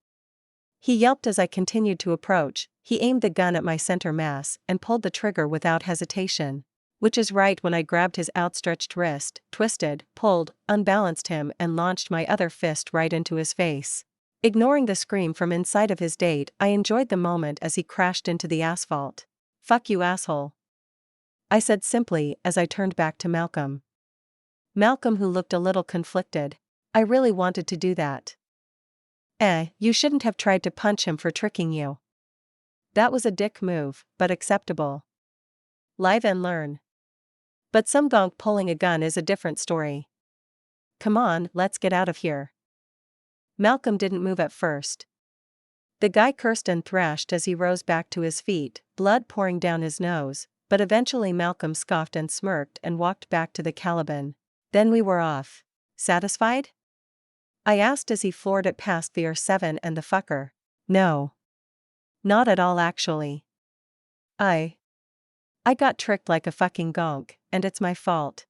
He yelped as I continued to approach. He aimed the gun at my center mass and pulled the trigger without hesitation. Which is right when I grabbed his outstretched wrist, twisted, pulled, unbalanced him and launched my other fist right into his face. Ignoring the scream from inside of his date, I enjoyed the moment as he crashed into the asphalt. Fuck you asshole. I said simply as I turned back to Malcolm. Malcolm, who looked a little conflicted. I really wanted to do that. You shouldn't have tried to punch him for tricking you. That was a dick move, but acceptable. Live and learn. But some gonk pulling a gun is a different story. Come on, let's get out of here. Malcolm didn't move at first. The guy cursed and thrashed as he rose back to his feet, blood pouring down his nose, but eventually Malcolm scoffed and smirked and walked back to the Caliban. Then we were off. Satisfied? I asked as he floored it past the R7 and the fucker. No. Not at all actually. I got tricked like a fucking gonk, and it's my fault.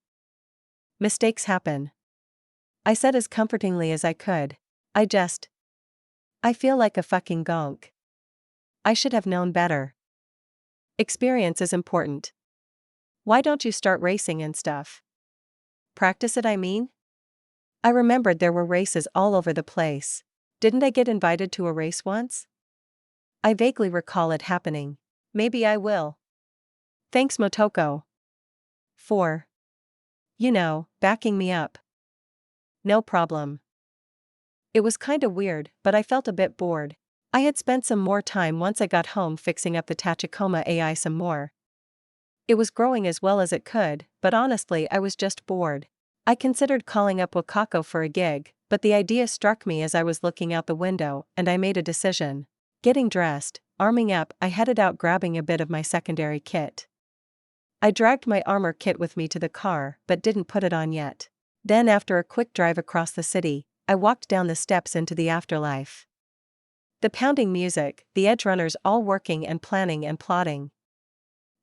Mistakes happen. I said as comfortingly as I could. I feel like a fucking gonk. I should have known better. Experience is important. Why don't you start racing and stuff? Practice it, I mean? I remembered there were races all over the place. Didn't I get invited to a race once? I vaguely recall it happening. Maybe I will. Thanks, Motoko. For, backing me up. No problem. It was kinda weird, but I felt a bit bored. I had spent some more time once I got home fixing up the Tachikoma AI some more. It was growing as well as it could, but honestly I was just bored. I considered calling up Wakako for a gig, but the idea struck me as I was looking out the window, and I made a decision. Getting dressed, arming up, I headed out grabbing a bit of my secondary kit. I dragged my armor kit with me to the car, but didn't put it on yet. Then after a quick drive across the city, I walked down the steps into the afterlife. The pounding music, the edgerunners all working and planning and plotting.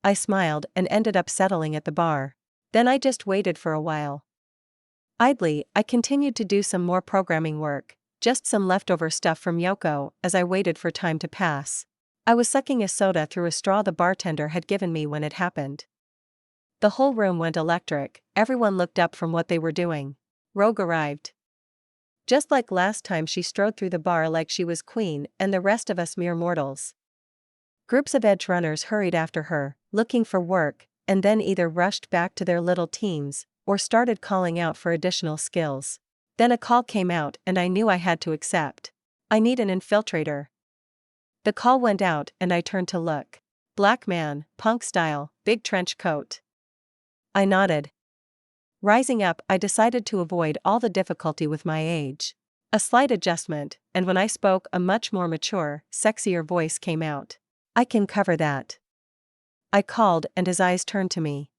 I smiled and ended up settling at the bar. Then I just waited for a while. Idly, I continued to do some more programming work, just some leftover stuff from Yoko, as I waited for time to pass. I was sucking a soda through a straw the bartender had given me when it happened. The whole room went electric, everyone looked up from what they were doing. Rogue arrived. Just like last time, she strode through the bar like she was queen and the rest of us mere mortals. Groups of edge runners hurried after her, looking for work, and then either rushed back to their little teams, or started calling out for additional skills. Then a call came out and I knew I had to accept. I need an infiltrator. The call went out and I turned to look. Black man, punk style, big trench coat. I nodded. Rising up, I decided to avoid all the difficulty with my age. A slight adjustment, and when I spoke, a much more mature, sexier voice came out. I can cover that. I called, and his eyes turned to me.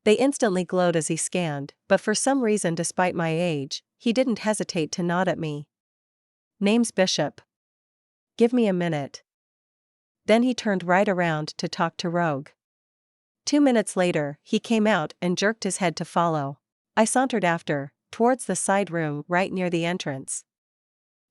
They instantly glowed as he scanned, but for some reason, despite my age, he didn't hesitate to nod at me. Name's Bishop. Give me a minute. Then he turned right around to talk to Rogue. 2 minutes later, he came out and jerked his head to follow. I sauntered after, towards the side room right near the entrance.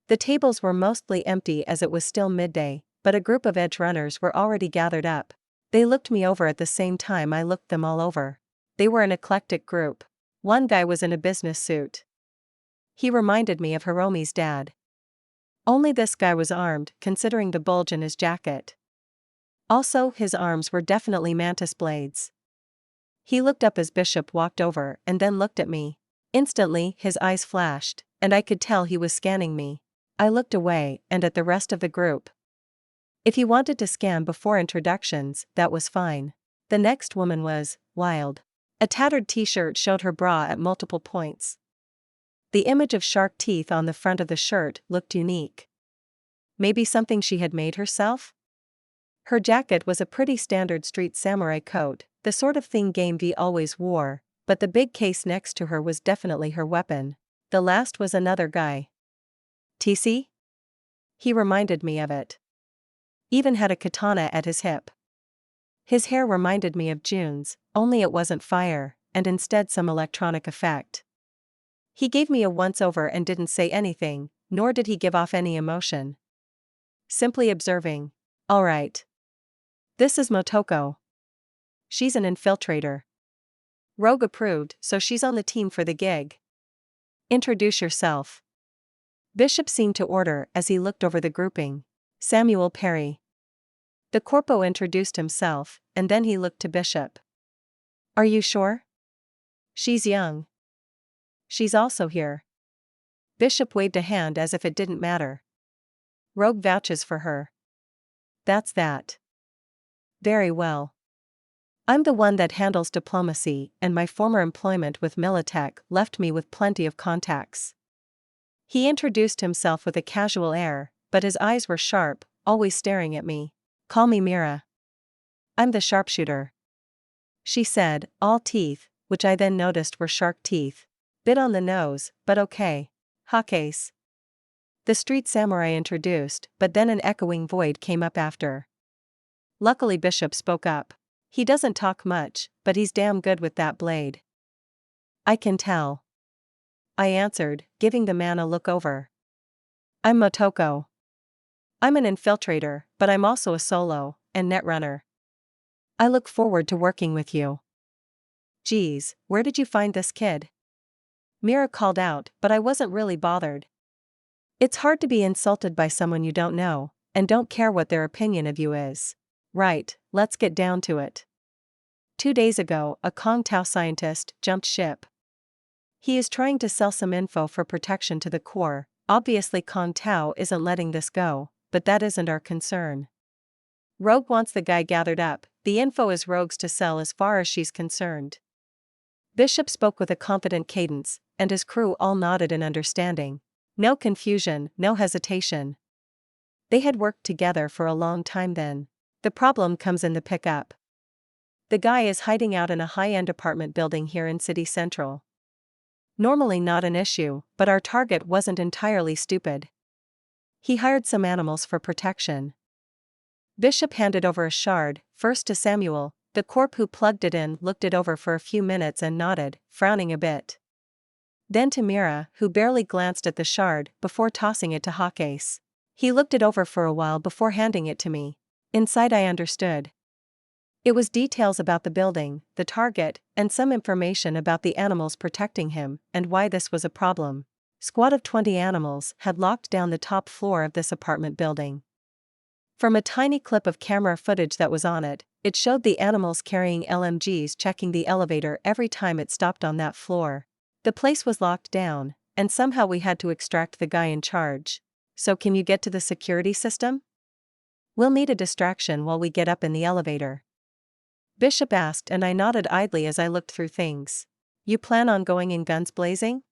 The tables were mostly empty as it was still midday, but a group of edge runners were already gathered up. They looked me over at the same time I looked them all over. They were an eclectic group. One guy was in a business suit. He reminded me of Hiromi's dad. Only this guy was armed, considering the bulge in his jacket. Also, his arms were definitely mantis blades. He looked up as Bishop walked over and then looked at me. Instantly, his eyes flashed, and I could tell he was scanning me. I looked away and at the rest of the group. If he wanted to scan before introductions, that was fine. The next woman was wild. A tattered t-shirt showed her bra at multiple points. The image of shark teeth on the front of the shirt looked unique. Maybe something she had made herself? Her jacket was a pretty standard street samurai coat, the sort of thing Game V always wore, but the big case next to her was definitely her weapon. The last was another guy. TC? He reminded me of it. Even had a katana at his hip. His hair reminded me of June's, only it wasn't fire, and instead some electronic effect. He gave me a once-over and didn't say anything, nor did he give off any emotion. Simply observing. All right. This is Motoko. She's an infiltrator. Rogue approved, so she's on the team for the gig. Introduce yourself. Bishop seemed to order as he looked over the grouping. Samuel Perry. The corpo introduced himself, and then he looked to Bishop. Are you sure? She's young. She's also here. Bishop waved a hand as if it didn't matter. Rogue vouches for her. That's that. Very well. I'm the one that handles diplomacy, and my former employment with Militech left me with plenty of contacts. He introduced himself with a casual air, but his eyes were sharp, always staring at me. Call me Mira. I'm the sharpshooter. She said, all teeth, which I then noticed were shark teeth. Bit on the nose, but okay. Hawkcase. The street samurai introduced, but then an echoing void came up after. Luckily Bishop spoke up. He doesn't talk much, but he's damn good with that blade. I can tell, I answered, giving the man a look over. I'm Motoko. I'm an infiltrator, but I'm also a solo and netrunner. I look forward to working with you. Geez, where did you find this kid? Mira called out, but I wasn't really bothered. It's hard to be insulted by someone you don't know, and don't care what their opinion of you is. Right, let's get down to it. 2 days ago, a Kong Tao scientist jumped ship. He is trying to sell some info for protection to the core. Obviously Kong Tao isn't letting this go, but that isn't our concern. Rogue wants the guy gathered up. The info is Rogue's to sell as far as she's concerned. Bishop spoke with a confident cadence, and his crew all nodded in understanding. No confusion, no hesitation. They had worked together for a long time then. The problem comes in the pickup. The guy is hiding out in a high-end apartment building here in City Central. Normally not an issue, but our target wasn't entirely stupid. He hired some animals for protection. Bishop handed over a shard, first to Samuel. The corp who plugged it in looked it over for a few minutes and nodded, frowning a bit. Then to Mira, who barely glanced at the shard before tossing it to Hawkace. He looked it over for a while before handing it to me. Inside I understood. It was details about the building, the target, and some information about the animals protecting him, and why this was a problem. Squad of 20 animals had locked down the top floor of this apartment building. From a tiny clip of camera footage that was on it, it showed the animals carrying LMGs checking the elevator every time it stopped on that floor. The place was locked down, and somehow we had to extract the guy in charge. So can you get to the security system? We'll need a distraction while we get up in the elevator. Bishop asked, and I nodded idly as I looked through things. You plan on going in guns blazing?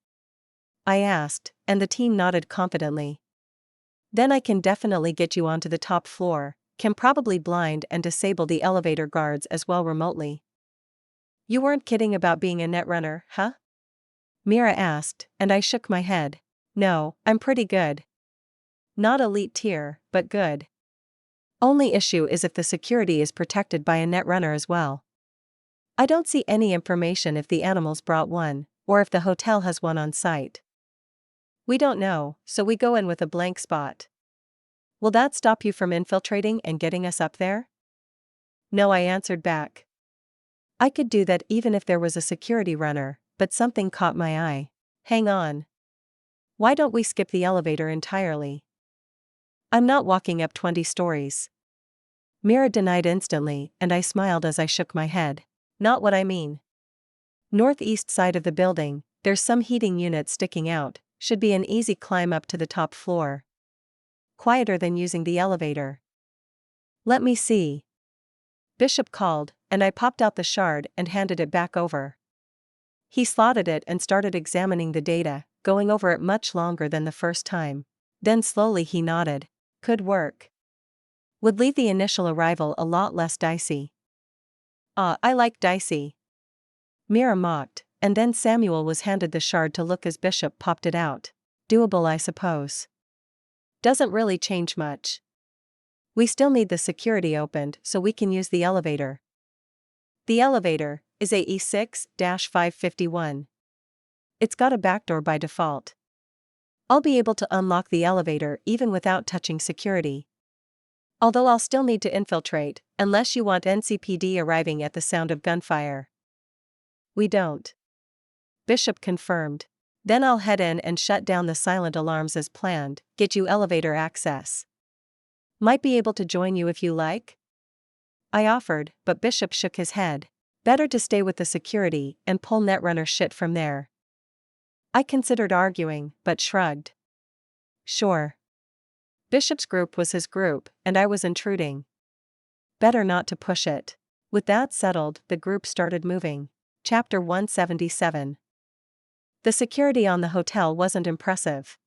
I asked, and the team nodded confidently. Then I can definitely get you onto the top floor, can probably blind and disable the elevator guards as well remotely. You weren't kidding about being a netrunner, huh? Mira asked, and I shook my head. No, I'm pretty good. Not elite tier, but good. Only issue is if the security is protected by a netrunner as well. I don't see any information if the animals brought one, or if the hotel has one on site. We don't know, so we go in with a blank spot. Will that stop you from infiltrating and getting us up there? No, I answered back. I could do that even if there was a security runner, but something caught my eye. Hang on. Why don't we skip the elevator entirely? I'm not walking up 20 stories. Mira denied instantly, and I smiled as I shook my head. Not what I mean. Northeast side of the building, there's some heating units sticking out, should be an easy climb up to the top floor. Quieter than using the elevator. Let me see. Bishop called, and I popped out the shard and handed it back over. He slotted it and started examining the data, going over it much longer than the first time. Then slowly he nodded. Could work. Would leave the initial arrival a lot less dicey. I like dicey. Mira mocked, and then Samuel was handed the shard to look as Bishop popped it out. Doable, I suppose. Doesn't really change much. We still need the security opened so we can use the elevator. The elevator is AE 6-551. It's got a backdoor by default. I'll be able to unlock the elevator even without touching security. Although I'll still need to infiltrate, unless you want NCPD arriving at the sound of gunfire. We don't. Bishop confirmed. Then I'll head in and shut down the silent alarms as planned, get you elevator access. Might be able to join you if you like? I offered, but Bishop shook his head. Better to stay with the security and pull netrunner shit from there. I considered arguing, but shrugged. Sure. Bishop's group was his group, and I was intruding. Better not to push it. With that settled, the group started moving. Chapter 177. The security on the hotel wasn't impressive.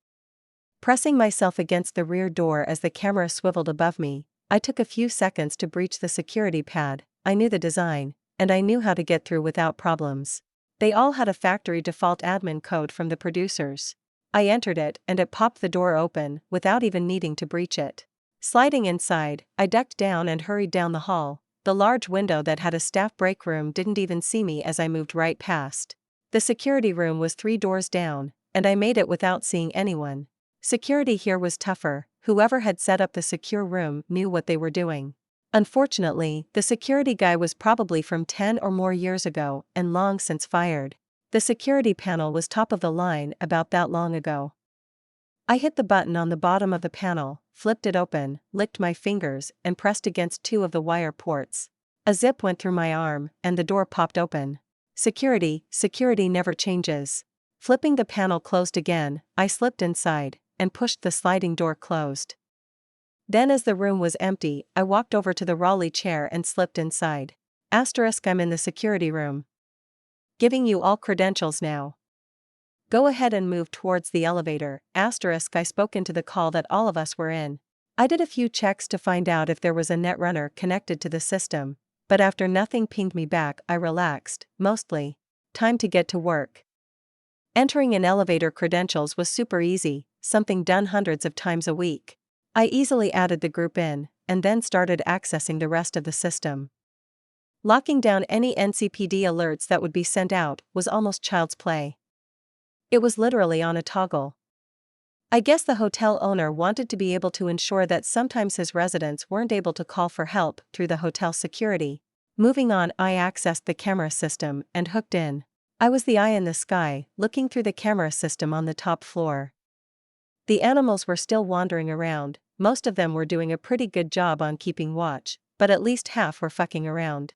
Pressing myself against the rear door as the camera swiveled above me, I took a few seconds to breach the security pad. I knew the design, and I knew how to get through without problems. They all had a factory default admin code from the producers. I entered it and it popped the door open without even needing to breach it. Sliding inside, I ducked down and hurried down the hall. The large window that had a staff break room didn't even see me as I moved right past. The security room was 3 doors down, and I made it without seeing anyone. Security here was tougher. Whoever had set up the secure room knew what they were doing. Unfortunately, the security guy was probably from 10 or more years ago and long since fired. The security panel was top of the line about that long ago. I hit the button on the bottom of the panel, flipped it open, licked my fingers, and pressed against 2 of the wire ports. A zip went through my arm, and the door popped open. Security never changes. Flipping the panel closed again, I slipped inside, and pushed the sliding door closed. Then as the room was empty, I walked over to the Raleigh chair and slipped inside. I'm in the security room. Giving you all credentials now. Go ahead and move towards the elevator. I spoke into the call that all of us were in. I did a few checks to find out if there was a netrunner connected to the system, but after nothing pinged me back, I relaxed, mostly. Time to get to work. Entering in elevator credentials was super easy, something done hundreds of times a week. I easily added the group in, and then started accessing the rest of the system. Locking down any NCPD alerts that would be sent out was almost child's play. It was literally on a toggle. I guess the hotel owner wanted to be able to ensure that sometimes his residents weren't able to call for help through the hotel security. Moving on, I accessed the camera system and hooked in. I was the eye in the sky, looking through the camera system on the top floor. The animals were still wandering around. Most of them were doing a pretty good job on keeping watch, but at least half were fucking around.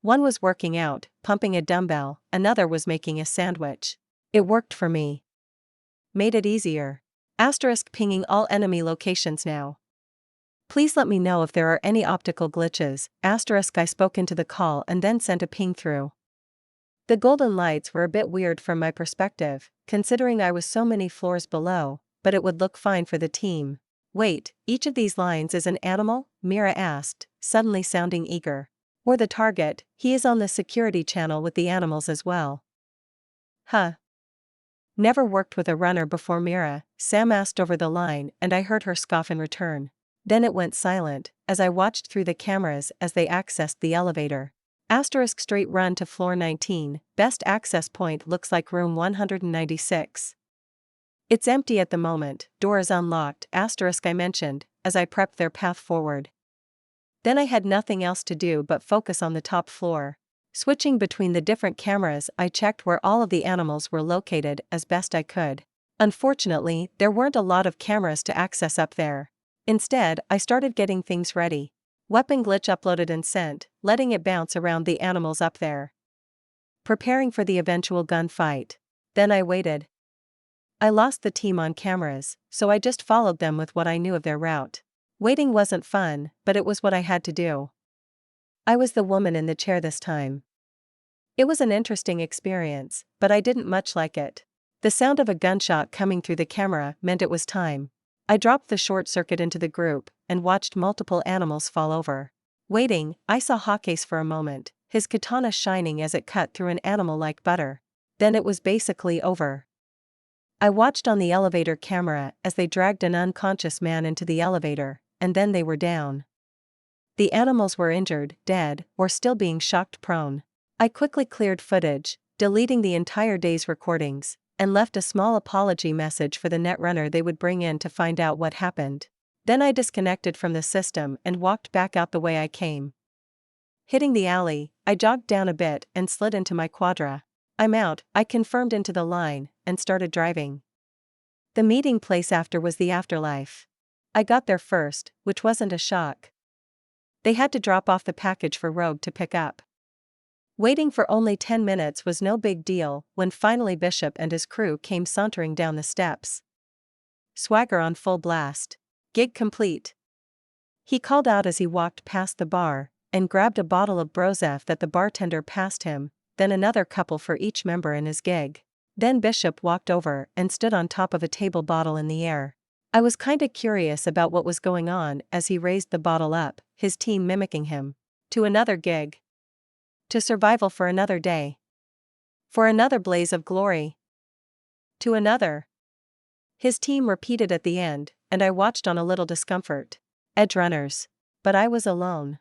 One was working out, pumping a dumbbell, another was making a sandwich. It worked for me. Made it easier. Pinging all enemy locations now. Please let me know if there are any optical glitches. I spoke into the call and then sent a ping through. The golden lights were a bit weird from my perspective, considering I was so many floors below, but it would look fine for the team. Wait, each of these lines is an animal? Mira asked, suddenly sounding eager. Or the target, he is on the security channel with the animals as well. Huh. Never worked with a runner before, Mira, Sam asked over the line, and I heard her scoff in return. Then it went silent, as I watched through the cameras as they accessed the elevator. Straight run to floor 19, best access point looks like room 196. It's empty at the moment, door is unlocked, I mentioned, as I prepped their path forward. Then I had nothing else to do but focus on the top floor. Switching between the different cameras, I checked where all of the animals were located as best I could. Unfortunately, there weren't a lot of cameras to access up there. Instead, I started getting things ready. Weapon glitch uploaded and sent, letting it bounce around the animals up there. Preparing for the eventual gunfight. Then I waited. I lost the team on cameras, so I just followed them with what I knew of their route. Waiting wasn't fun, but it was what I had to do. I was the woman in the chair this time. It was an interesting experience, but I didn't much like it. The sound of a gunshot coming through the camera meant it was time. I dropped the short circuit into the group, and watched multiple animals fall over. Waiting, I saw Hawkase for a moment, his katana shining as it cut through an animal like butter. Then it was basically over. I watched on the elevator camera as they dragged an unconscious man into the elevator, and then they were down. The animals were injured, dead, or still being shocked prone. I quickly cleared footage, deleting the entire day's recordings, and left a small apology message for the netrunner they would bring in to find out what happened. Then I disconnected from the system and walked back out the way I came. Hitting the alley, I jogged down a bit and slid into my quadra. I'm out, I confirmed into the line, and started driving. The meeting place after was the afterlife. I got there first, which wasn't a shock. They had to drop off the package for Rogue to pick up. Waiting for only 10 minutes was no big deal when finally Bishop and his crew came sauntering down the steps. Swagger on full blast. Gig complete. He called out as he walked past the bar, and grabbed a bottle of Brozef that the bartender passed him, then another couple for each member in his gig. Then Bishop walked over and stood on top of a table bottle in the air. I was kinda curious about what was going on as he raised the bottle up, his team mimicking him. To another gig. To survival for another day. For another blaze of glory. To another. His team repeated at the end, and I watched on a little discomfort. Edge runners. But I was alone.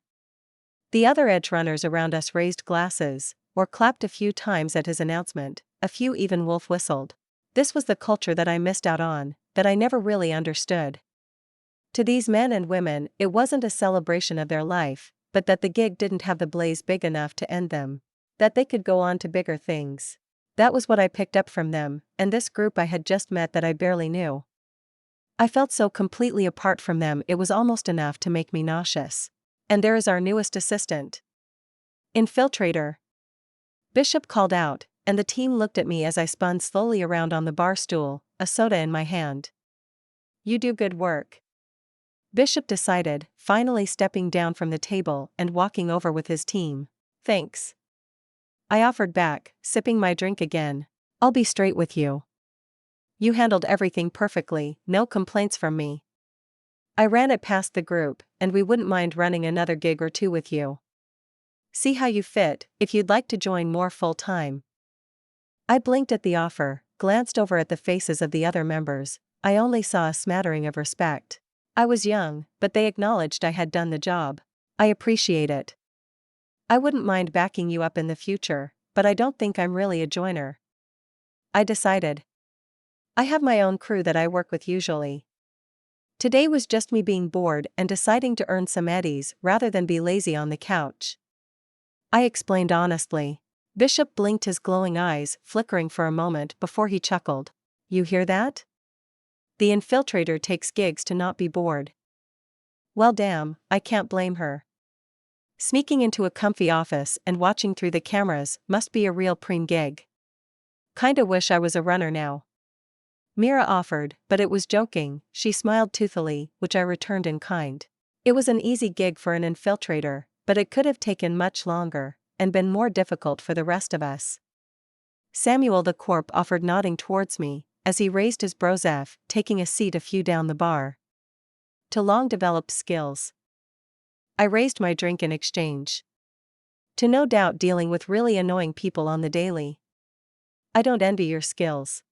The other edge runners around us raised glasses, or clapped a few times at his announcement, a few even wolf whistled. This was the culture that I missed out on, that I never really understood. To these men and women, it wasn't a celebration of their life, but that the gig didn't have the blaze big enough to end them. That they could go on to bigger things. That was what I picked up from them, and this group I had just met that I barely knew. I felt so completely apart from them it was almost enough to make me nauseous. And there is our newest assistant. Infiltrator. Bishop called out, and the team looked at me as I spun slowly around on the bar stool, a soda in my hand. You do good work. Bishop decided, finally stepping down from the table and walking over with his team. Thanks. I offered back, sipping my drink again. I'll be straight with you. You handled everything perfectly, no complaints from me. I ran it past the group, and we wouldn't mind running another gig or two with you. See how you fit, if you'd like to join more full-time. I blinked at the offer, glanced over at the faces of the other members. I only saw a smattering of respect. I was young, but they acknowledged I had done the job. I appreciate it. I wouldn't mind backing you up in the future, but I don't think I'm really a joiner. I decided. I have my own crew that I work with usually. Today was just me being bored and deciding to earn some eddies rather than be lazy on the couch. I explained honestly. Bishop blinked his glowing eyes, flickering for a moment before he chuckled. You hear that? The infiltrator takes gigs to not be bored. Well damn, I can't blame her. Sneaking into a comfy office and watching through the cameras must be a real preem gig. Kinda wish I was a runner now. Mira offered, but it was joking. She smiled toothily, which I returned in kind. It was an easy gig for an infiltrator, but it could have taken much longer, and been more difficult for the rest of us. Samuel the Corp offered, nodding towards me, as he raised his brozef, taking a seat a few down the bar. To long-developed skills. I raised my drink in exchange. To no doubt dealing with really annoying people on the daily. I don't envy your skills.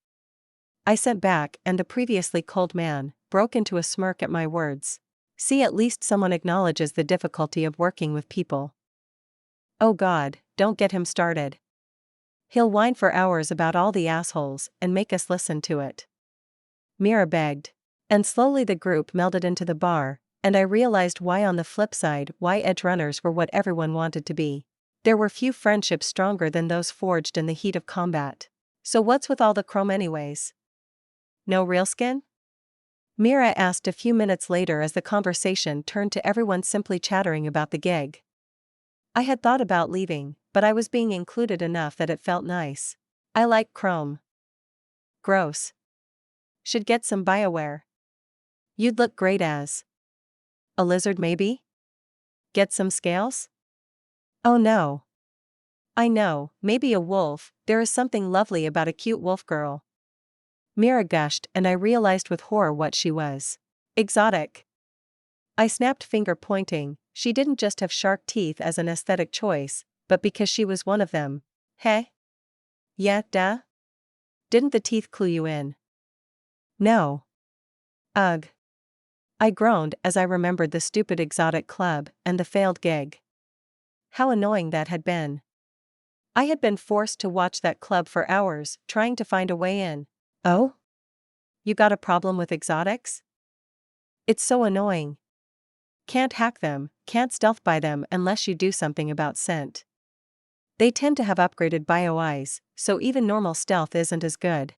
I sent back, and the previously cold man broke into a smirk at my words. See, at least someone acknowledges the difficulty of working with people. Oh God, don't get him started. He'll whine for hours about all the assholes and make us listen to it. Mira begged. And slowly the group melded into the bar, and I realized why on the flip side why edge runners were what everyone wanted to be. There were few friendships stronger than those forged in the heat of combat. So what's with all the chrome anyways? No real skin? Mira asked a few minutes later as the conversation turned to everyone simply chattering about the gig. I had thought about leaving, but I was being included enough that it felt nice. I like chrome. Gross. Should get some BioWare. You'd look great as a lizard maybe? Get some scales? Oh no. I know, maybe a wolf. There is something lovely about a cute wolf girl. Mira gushed, and I realized with horror what she was. Exotic. I snapped, finger pointing. She didn't just have shark teeth as an aesthetic choice, but because she was one of them. Heh? Yeah, duh? Didn't the teeth clue you in? No. Ugh. I groaned as I remembered the stupid exotic club and the failed gig. How annoying that had been. I had been forced to watch that club for hours, trying to find a way in. Oh? You got a problem with exotics? It's so annoying. Can't hack them, can't stealth by them unless you do something about scent. They tend to have upgraded bio eyes, so even normal stealth isn't as good.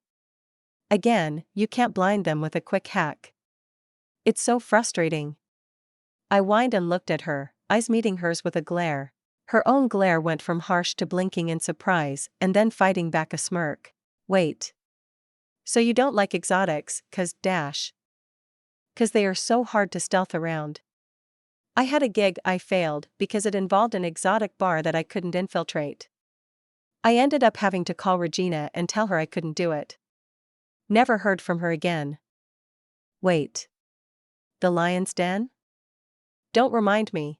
Again, you can't blind them with a quick hack. It's so frustrating. I whined and looked at her, eyes meeting hers with a glare. Her own glare went from harsh to blinking in surprise, and then fighting back a smirk. Wait. So you don't like exotics, 'cause they are so hard to stealth around. I had a gig I failed because it involved an exotic bar that I couldn't infiltrate. I ended up having to call Regina and tell her I couldn't do it. Never heard from her again. Wait. The Lion's Den? Don't remind me.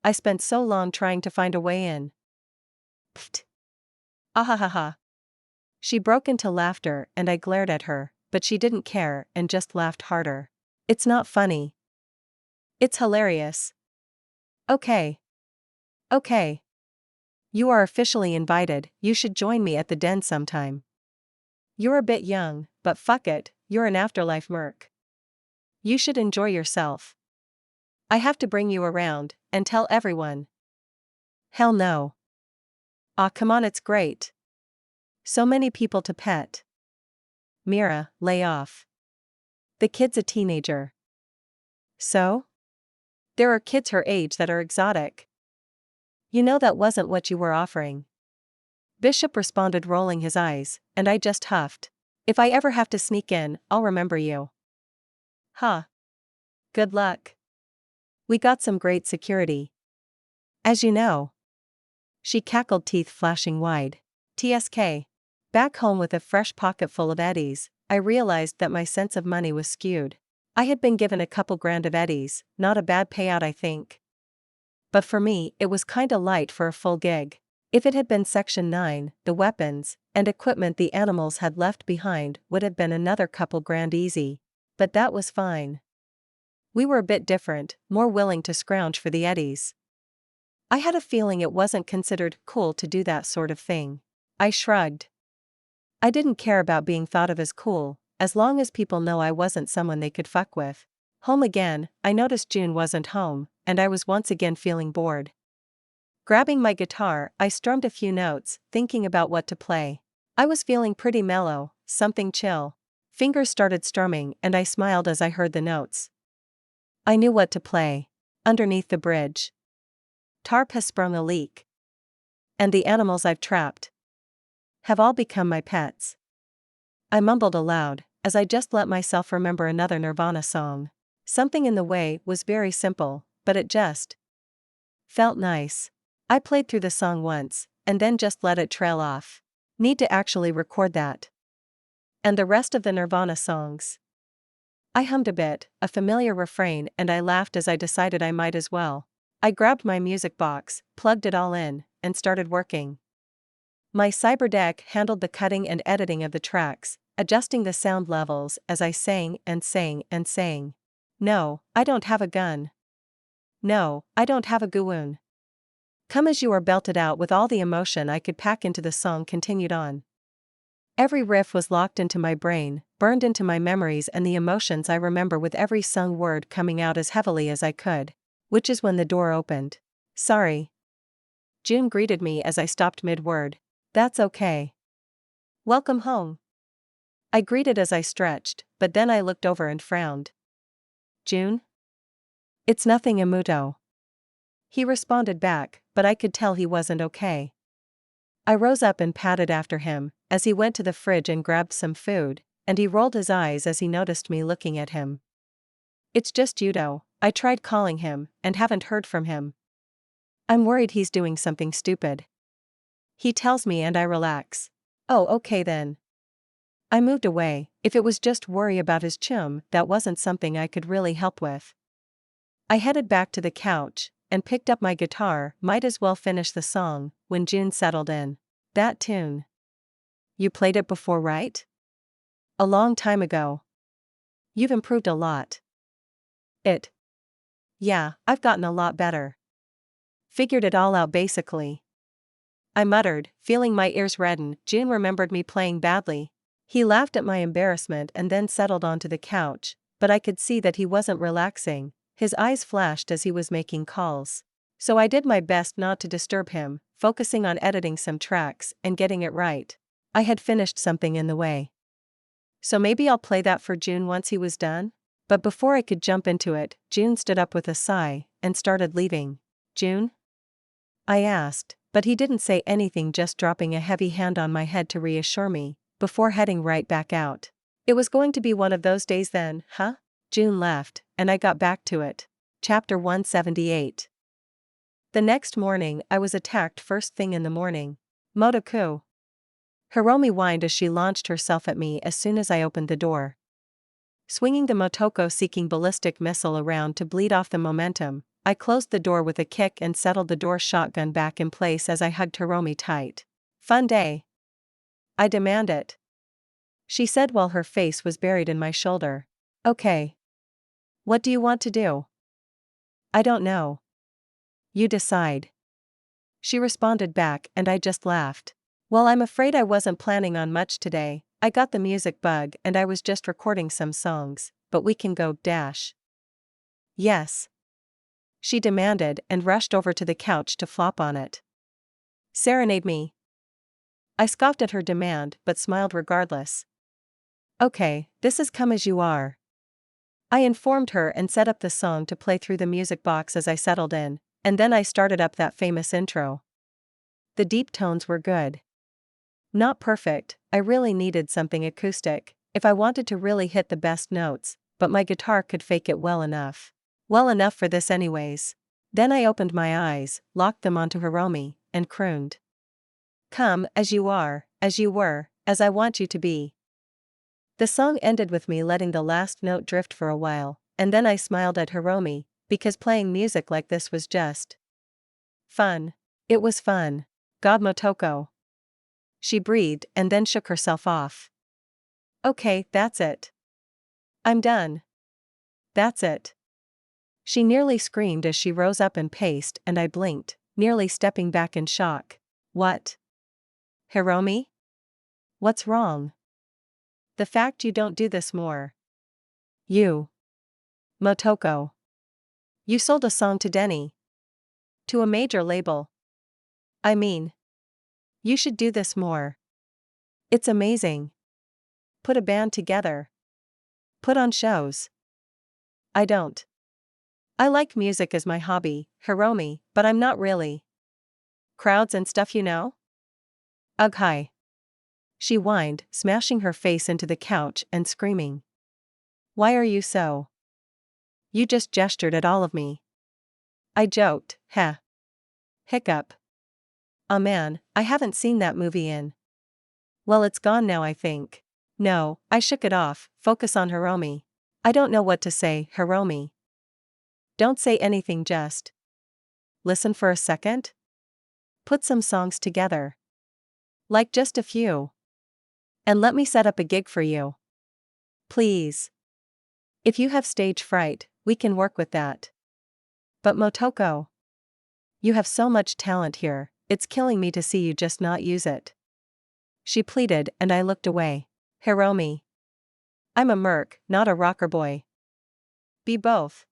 I spent so long trying to find a way in. Pfft. Ahahaha. She broke into laughter and I glared at her. but she didn't care and just laughed harder. It's not funny. It's hilarious. Okay. Okay. You are officially invited, you should join me at the den sometime. You're a bit young, but fuck it, you're an afterlife merc. You should enjoy yourself. I have to bring you around, and tell everyone. Hell no. Aw, come on, it's great. So many people to pet. Mira, lay off. The kid's a teenager. So? There are kids her age that are exotic. You know that wasn't what you were offering. Bishop responded, rolling his eyes, and I just huffed. If I ever have to sneak in, I'll remember you. Huh. Good luck. We got some great security. As you know. She cackled, teeth flashing wide. TSK. Back home with a fresh pocket full of eddies, I realized that my sense of money was skewed. I had been given a couple grand of eddies, not a bad payout I think. But for me, it was kinda light for a full gig. If it had been Section 9, the weapons and equipment the animals had left behind would have been another couple grand easy. But that was fine. We were a bit different, more willing to scrounge for the eddies. I had a feeling it wasn't considered cool to do that sort of thing. I shrugged. I didn't care about being thought of as cool, as long as people know I wasn't someone they could fuck with. Home again, I noticed June wasn't home, and I was once again feeling bored. Grabbing my guitar, I strummed a few notes, thinking about what to play. I was feeling pretty mellow, something chill. Fingers started strumming and I smiled as I heard the notes. I knew what to play. Underneath the bridge. Tarp has sprung a leak. And the animals I've trapped have all become my pets. I mumbled aloud, as I just let myself remember another Nirvana song. Something in the way was very simple, but it just felt nice. I played through the song once, and then just let it trail off. Need to actually record that. And the rest of the Nirvana songs. I hummed a bit, a familiar refrain, and I laughed as I decided I might as well. I grabbed my music box, plugged it all in, and started working. My cyberdeck handled the cutting and editing of the tracks, adjusting the sound levels as I sang and sang and sang. No, I don't have a gun. No, I don't have a goon. Come as you are belted out with all the emotion I could pack into the song continued on. Every riff was locked into my brain, burned into my memories and the emotions I remember with every sung word coming out as heavily as I could. Which is when the door opened. Sorry. June greeted me as I stopped mid-word. That's okay. Welcome home. I greeted as I stretched, but then I looked over and frowned. June? It's nothing, Amuto. He responded back, but I could tell he wasn't okay. I rose up and patted after him, as he went to the fridge and grabbed some food, and he rolled his eyes as he noticed me looking at him. It's just Yudo. I tried calling him, and haven't heard from him. I'm worried he's doing something stupid. He tells me and I relax. Oh, okay then. I moved away. If it was just worry about his chum, that wasn't something I could really help with. I headed back to the couch, and picked up my guitar, might as well finish the song, when June settled in. That tune. You played it before, right? A long time ago. You've improved a lot. Yeah, I've gotten a lot better. Figured it all out basically. I muttered, feeling my ears redden. June remembered me playing badly. He laughed at my embarrassment and then settled onto the couch, but I could see that he wasn't relaxing. His eyes flashed as he was making calls. So I did my best not to disturb him, focusing on editing some tracks and getting it right. I had finished something in the way. So maybe I'll play that for June once he was done? But before I could jump into it, June stood up with a sigh and started leaving. June? I asked, but he didn't say anything, just dropping a heavy hand on my head to reassure me, before heading right back out. It was going to be one of those days then, huh? June left, and I got back to it. Chapter 178. The next morning I was attacked first thing in the morning. Motoko. Hiromi whined as she launched herself at me as soon as I opened the door. Swinging the Motoko-seeking ballistic missile around to bleed off the momentum, I closed the door with a kick and settled the door shotgun back in place as I hugged Hiromi tight. Fun day. I demand it. she said while her face was buried in my shoulder. Okay. What do you want to do? I don't know. You decide. She responded back and I just laughed. Well, I'm afraid I wasn't planning on much today. I got the music bug and I was just recording some songs, but we can go, dash. Yes. She demanded and rushed over to the couch to flop on it. Serenade me. I scoffed at her demand but smiled regardless. Okay, this is Come As You Are. I informed her and set up the song to play through the music box as I settled in, and then I started up that famous intro. The deep tones were good. Not perfect, I really needed something acoustic, if I wanted to really hit the best notes, but my guitar could fake it well enough. Well enough for this anyways. Then I opened my eyes, locked them onto Hiromi, and crooned. Come, as you are, as you were, as I want you to be. The song ended with me letting the last note drift for a while, and then I smiled at Hiromi, because playing music like this was just fun. It was fun. God, Motoko. She breathed and then shook herself off. Okay, that's it. I'm done. That's it. She nearly screamed as she rose up and paced, and I blinked, nearly stepping back in shock. What? Hiromi? What's wrong? The fact you don't do this more. You. Motoko. You sold a song to Denny. To a major label. I mean. You should do this more. It's amazing. Put a band together. Put on shows. I don't. I like music as my hobby, Hiromi, but I'm not really. Crowds and stuff, you know? Ugh, hi. She whined, smashing her face into the couch and screaming. Why are you so? You just gestured at all of me. I joked, heh. Hiccup. Oh man, I haven't seen that movie in. Well, it's gone now, I think. No, I shook it off, focus on Hiromi. I don't know what to say, Hiromi. Don't say anything, just listen for a second. Put some songs together. Like just a few. And let me set up a gig for you. Please. If you have stage fright, we can work with that. But Motoko. You have so much talent here, it's killing me to see you just not use it. She pleaded and I looked away. Hiromi. I'm a merc, not a rocker boy. Be both.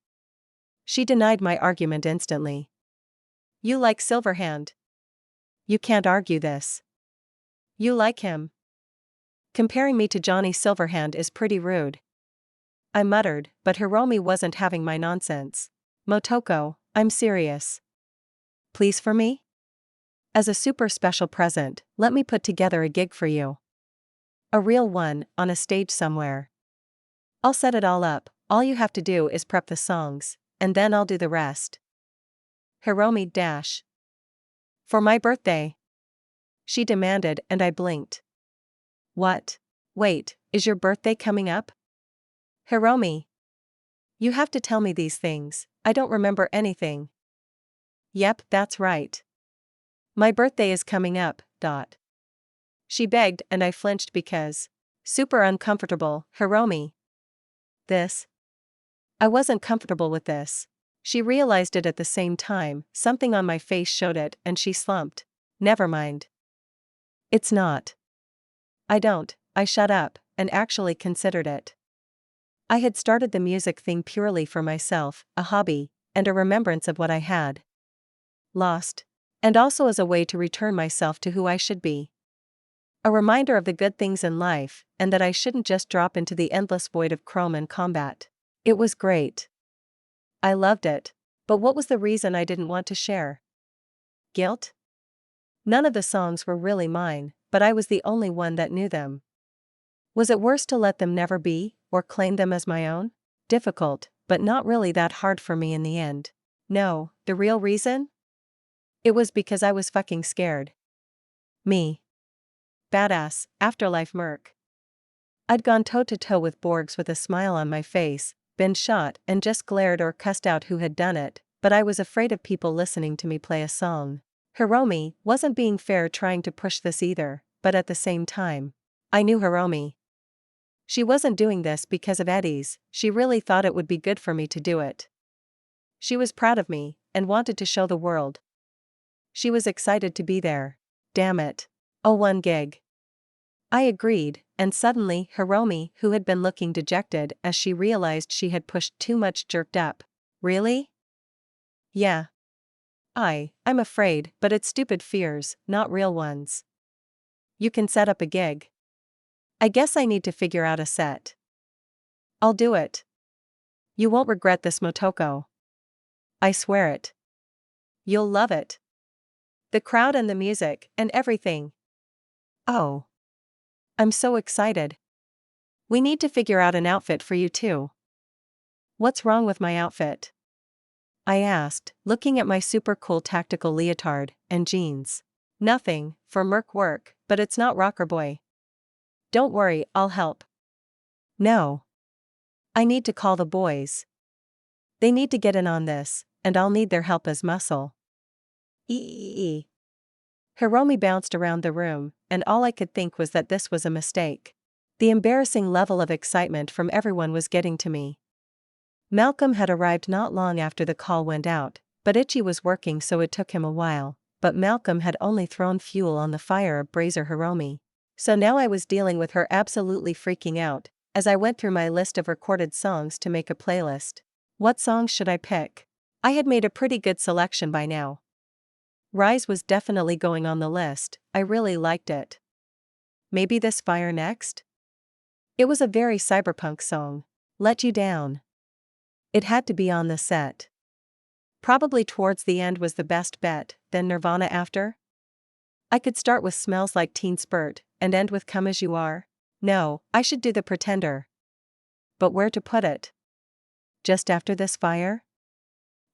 She denied my argument instantly. You like Silverhand. You can't argue this. You like him. Comparing me to Johnny Silverhand is pretty rude. I muttered, but Hiromi wasn't having my nonsense. Motoko, I'm serious. Please for me? As a super special present, let me put together a gig for you. A real one, on a stage somewhere. I'll set it all up, all you have to do is prep the songs, and then I'll do the rest. Hiromi dash. For my birthday? She demanded and I blinked. What? Wait, is your birthday coming up? Hiromi. You have to tell me these things, I don't remember anything. Yep, that's right. My birthday is coming up, dot. She begged and I flinched because. Super uncomfortable, Hiromi. This? I wasn't comfortable with this. She realized it at the same time, something on my face showed it and she slumped. Never mind. It's not. I shut up, and actually considered it. I had started the music thing purely for myself, a hobby, and a remembrance of what I had lost. And also as a way to return myself to who I should be. A reminder of the good things in life, and that I shouldn't just drop into the endless void of chrome and combat. It was great. I loved it. But what was the reason I didn't want to share? Guilt? None of the songs were really mine, but I was the only one that knew them. Was it worse to let them never be, or claim them as my own? Difficult, but not really that hard for me in the end. No, the real reason? It was because I was fucking scared. Me. Badass, afterlife merc. I'd gone toe-to-toe with Borgs with a smile on my face, been shot and just glared or cussed out who had done it, but I was afraid of people listening to me play a song. Hiromi wasn't being fair trying to push this either, but at the same time, I knew Hiromi. She wasn't doing this because of Eddie's, she really thought it would be good for me to do it. She was proud of me, and wanted to show the world. She was excited to be there. Damn it. Oh, 1 gig. I agreed, and suddenly Hiromi, who had been looking dejected as she realized she had pushed too much, jerked up. Really? Yeah. I'm afraid, but it's stupid fears, not real ones. You can set up a gig. I guess I need to figure out a set. I'll do it. You won't regret this, Motoko. I swear it. You'll love it. The crowd and the music, and everything. Oh. I'm so excited. We need to figure out an outfit for you too. What's wrong with my outfit? I asked, looking at my super cool tactical leotard and jeans. Nothing, for merc work, but it's not rocker boy. Don't worry, I'll help. No. I need to call the boys. They need to get in on this, and I'll need their help as muscle. Eee. Hiromi bounced around the room, and all I could think was that this was a mistake. The embarrassing level of excitement from everyone was getting to me. Malcolm had arrived not long after the call went out, but Ichi was working, so it took him a while, but Malcolm had only thrown fuel on the fire of Brazier Hiromi. So now I was dealing with her absolutely freaking out, as I went through my list of recorded songs to make a playlist. What songs should I pick? I had made a pretty good selection by now. Rise was definitely going on the list, I really liked it. Maybe this Fire next? It was a very cyberpunk song. Let You Down. It had to be on the set. Probably Towards the End was the best bet, then Nirvana after? I could start with Smells Like Teen Spirit, and end with Come As You Are. No, I should do The Pretender. But where to put it? Just after this Fire?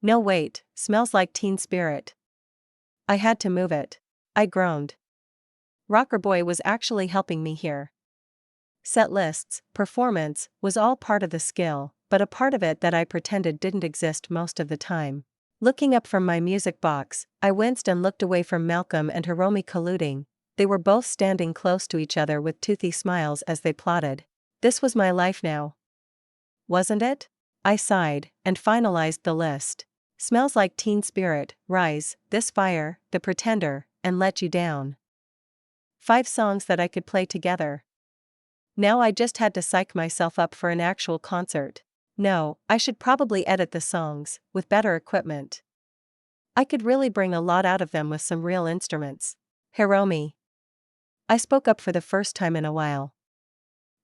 No, wait, Smells Like Teen Spirit. I had to move it. I groaned. Rocker Boy was actually helping me here. Set lists, performance, was all part of the skill, but a part of it that I pretended didn't exist most of the time. Looking up from my music box, I winced and looked away from Malcolm and Hiromi colluding. They were both standing close to each other with toothy smiles as they plotted. This was my life now. Wasn't it? I sighed, and finalized the list. Smells Like Teen Spirit, Rise, This Fire, The Pretender, and Let You Down. 5 songs that I could play together. Now I just had to psych myself up for an actual concert. No, I should probably edit the songs, with better equipment. I could really bring a lot out of them with some real instruments. Hiromi. I spoke up for the first time in a while.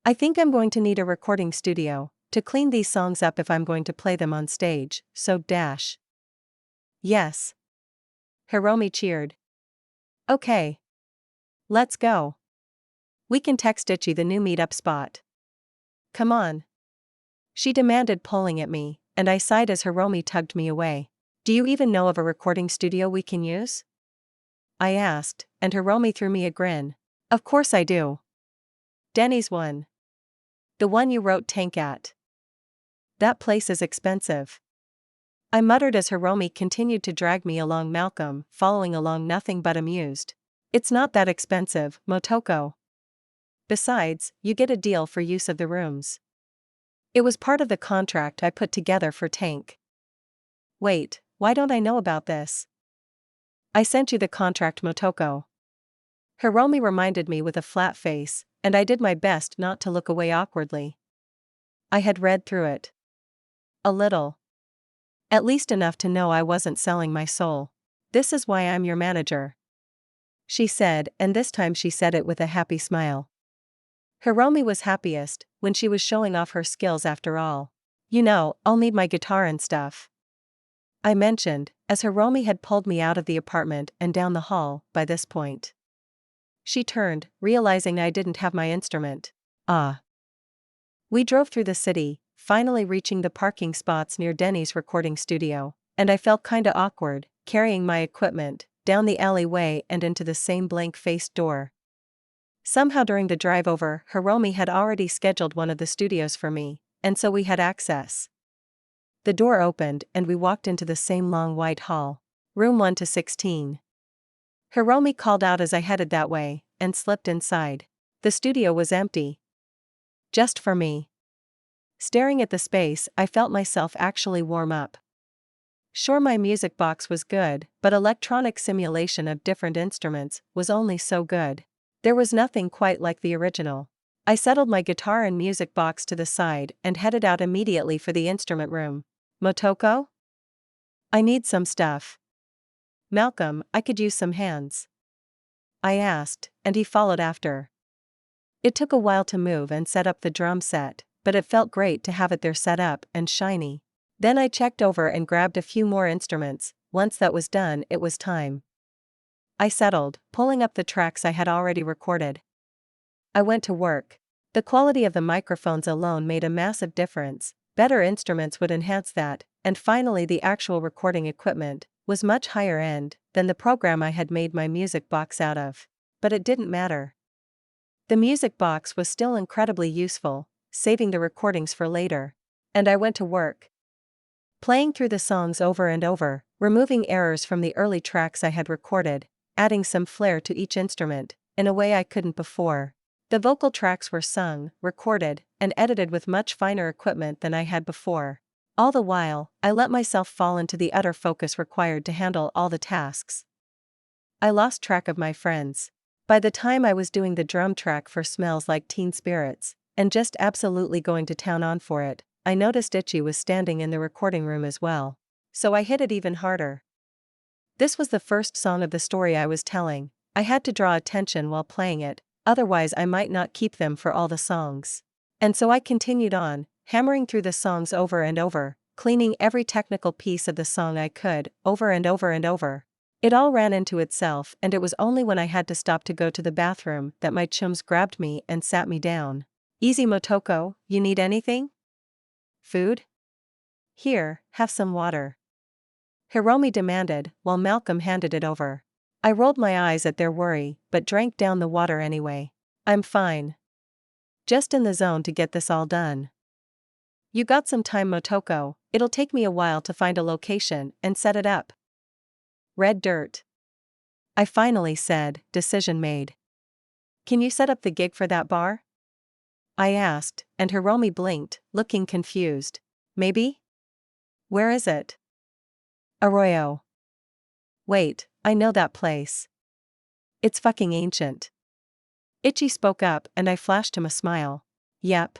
I think I'm going to need a recording studio to clean these songs up if I'm going to play them on stage, so dash. Yes. Hiromi cheered. Okay. Let's go. We can text Ichi the new meetup spot. Come on. She demanded, pulling at me, and I sighed as Hiromi tugged me away. Do you even know of a recording studio we can use? I asked, and Hiromi threw me a grin. Of course I do. Denny's one. The one you wrote Tank at. That place is expensive. I muttered as Hiromi continued to drag me along, Malcolm following along, nothing but amused. It's not that expensive, Motoko. Besides, you get a deal for use of the rooms. It was part of the contract I put together for Tank. Wait, why don't I know about this? I sent you the contract, Motoko. Hiromi reminded me with a flat face, and I did my best not to look away awkwardly. I had read through it. A little. At least enough to know I wasn't selling my soul. This is why I'm your manager, she said, and this time she said it with a happy smile. Hiromi was happiest when she was showing off her skills after all. You know, I'll need my guitar and stuff, I mentioned, as Hiromi had pulled me out of the apartment and down the hall by this point. She turned, realizing I didn't have my instrument. Ah. We drove through the city, finally reaching the parking spots near Denny's recording studio, and I felt kinda awkward, carrying my equipment down the alleyway and into the same blank-faced door. Somehow during the drive over, Hiromi had already scheduled one of the studios for me, and so we had access. The door opened and we walked into the same long white hall. Room 1 to 16. Hiromi called out as I headed that way, and slipped inside. The studio was empty. Just for me. Staring at the space, I felt myself actually warm up. Sure, my music box was good, but electronic simulation of different instruments was only so good. There was nothing quite like the original. I settled my guitar and music box to the side and headed out immediately for the instrument room. Motoko? I need some stuff. Malcolm, I could use some hands. I asked, and he followed after. It took a while to move and set up the drum set, but it felt great to have it there set up and shiny. Then I checked over and grabbed a few more instruments. Once that was done, it was time. I settled, pulling up the tracks I had already recorded. I went to work. The quality of the microphones alone made a massive difference. Better instruments would enhance that, and finally the actual recording equipment was much higher end than the program I had made my music box out of. But it didn't matter. The music box was still incredibly useful, saving the recordings for later. And I went to work. Playing through the songs over and over, removing errors from the early tracks I had recorded, adding some flair to each instrument, in a way I couldn't before. The vocal tracks were sung, recorded, and edited with much finer equipment than I had before. All the while, I let myself fall into the utter focus required to handle all the tasks. I lost track of my friends. By the time I was doing the drum track for Smells Like Teen Spirits, and just absolutely going to town on for it, I noticed Itchy was standing in the recording room as well. So I hit it even harder. This was the first song of the story I was telling. I had to draw attention while playing it, otherwise I might not keep them for all the songs. And so I continued on, hammering through the songs over and over, cleaning every technical piece of the song I could, over and over and over. It all ran into itself, and it was only when I had to stop to go to the bathroom that my chums grabbed me and sat me down. Easy Motoko, you need anything? Food? Here, have some water. Hiromi demanded, while Malcolm handed it over. I rolled my eyes at their worry, but drank down the water anyway. I'm fine. Just in the zone to get this all done. You got some time, Motoko. It'll take me a while to find a location and set it up. Red dirt. I finally said, decision made. Can you set up the gig for that bar? I asked, and Hiromi blinked, looking confused. Maybe? Where is it? Arroyo. Wait, I know that place. It's fucking ancient. Itchy spoke up and I flashed him a smile. Yep.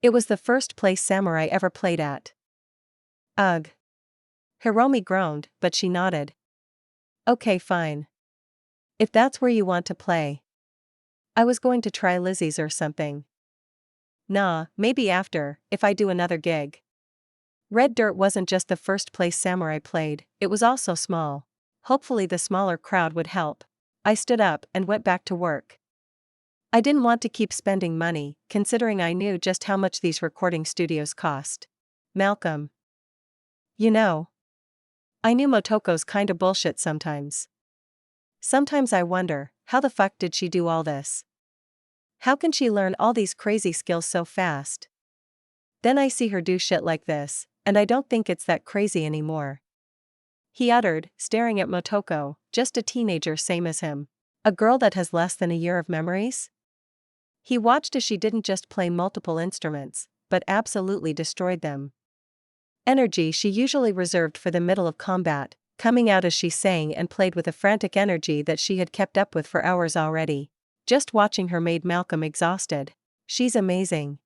It was the first place samurai ever played at. Ugh. Hiromi groaned, but she nodded. Okay, fine. If that's where you want to play. I was going to try Lizzie's or something. Nah, maybe after, if I do another gig. Red Dirt wasn't just the first place samurai played, it was also small. Hopefully the smaller crowd would help. I stood up and went back to work. I didn't want to keep spending money, considering I knew just how much these recording studios cost. Malcolm. You know, I knew Motoko's kinda bullshit sometimes. Sometimes I wonder, how the fuck did she do all this? How can she learn all these crazy skills so fast? Then I see her do shit like this, and I don't think it's that crazy anymore. He uttered, staring at Motoko, just a teenager same as him. A girl that has less than a year of memories? He watched as she didn't just play multiple instruments, but absolutely destroyed them. Energy she usually reserved for the middle of combat, coming out as she sang and played with a frantic energy that she had kept up with for hours already. Just watching her made Malcolm exhausted. She's amazing.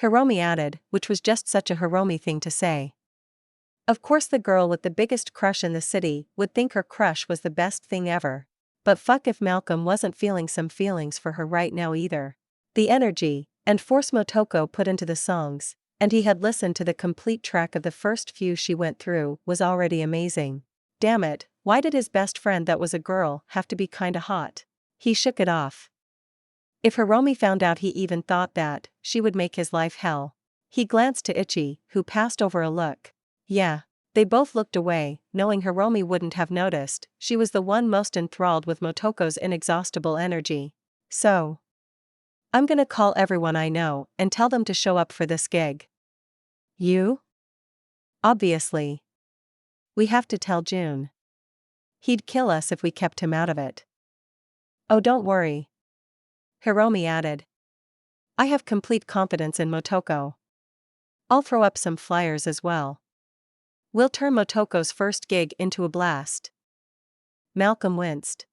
Hiromi added, which was just such a Hiromi thing to say. Of course the girl with the biggest crush in the city would think her crush was the best thing ever. But fuck if Malcolm wasn't feeling some feelings for her right now either. The energy and force Motoko put into the songs, and he had listened to the complete track of the first few she went through, was already amazing. Damn it, why did his best friend that was a girl have to be kinda hot? He shook it off. If Hiromi found out he even thought that, she would make his life hell. He glanced to Itchy, who passed over a look. Yeah. They both looked away, knowing Hiromi wouldn't have noticed. She was the one most enthralled with Motoko's inexhaustible energy. So, I'm gonna call everyone I know and tell them to show up for this gig. You? Obviously. We have to tell June. He'd kill us if we kept him out of it. Oh, don't worry. Hiromi added. I have complete confidence in Motoko. I'll throw up some flyers as well. We'll turn Motoko's first gig into a blast. Malcolm winced.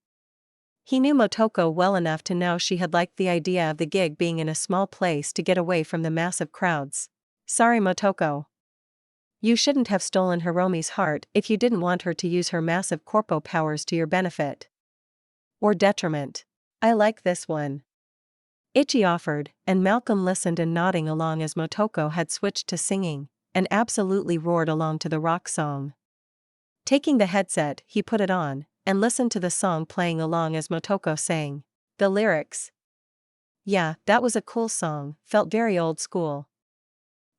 He knew Motoko well enough to know she had liked the idea of the gig being in a small place to get away from the massive crowds. Sorry, Motoko. You shouldn't have stolen Hiromi's heart if you didn't want her to use her massive corpo powers to your benefit. Or detriment. I like this one. Ichi offered, and Malcolm listened and nodding along as Motoko had switched to singing, and absolutely roared along to the rock song. Taking the headset, he put it on, and listened to the song playing along as Motoko sang. The lyrics. Yeah, that was a cool song, felt very old school.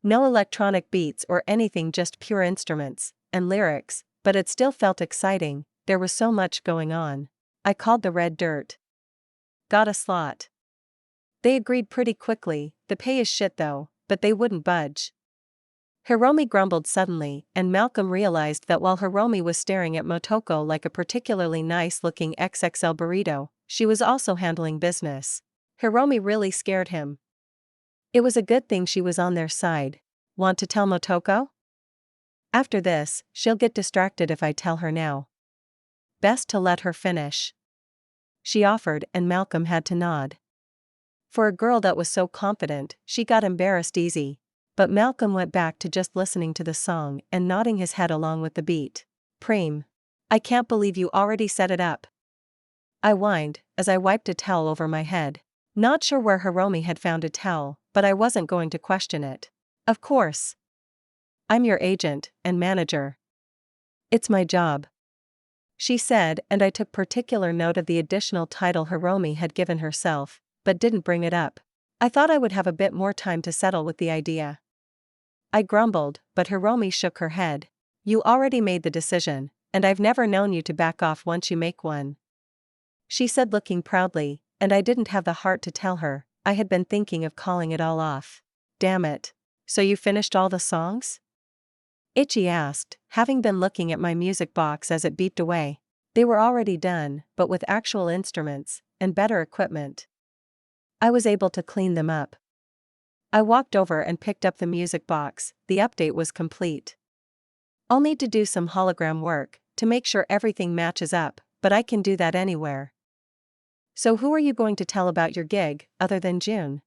No electronic beats or anything, just pure instruments and lyrics, but it still felt exciting, there was so much going on. I called the red dirt. Got a slot. They agreed pretty quickly. The pay is shit though, but they wouldn't budge. Hiromi grumbled suddenly, and Malcolm realized that while Hiromi was staring at Motoko like a particularly nice-looking XXL burrito, she was also handling business. Hiromi really scared him. It was a good thing she was on their side. Want to tell Motoko? After this, she'll get distracted if I tell her now. Best to let her finish. She offered, and Malcolm had to nod. For a girl that was so confident, she got embarrassed easy. But Malcolm went back to just listening to the song and nodding his head along with the beat. Preem. I can't believe you already set it up. I whined, as I wiped a towel over my head. Not sure where Hiromi had found a towel, but I wasn't going to question it. Of course. I'm your agent and manager. It's my job. She said, and I took particular note of the additional title Hiromi had given herself, but didn't bring it up. I thought I would have a bit more time to settle with the idea. I grumbled, but Hiromi shook her head. You already made the decision, and I've never known you to back off once you make one. She said, looking proudly, and I didn't have the heart to tell her. I had been thinking of calling it all off. Damn it. So you finished all the songs? Ichi asked, having been looking at my music box as it beeped away. They were already done, but with actual instruments and better equipment. I was able to clean them up. I walked over and picked up the music box. The update was complete. I'll need to do some hologram work to make sure everything matches up, but I can do that anywhere. So who are you going to tell about your gig, other than June?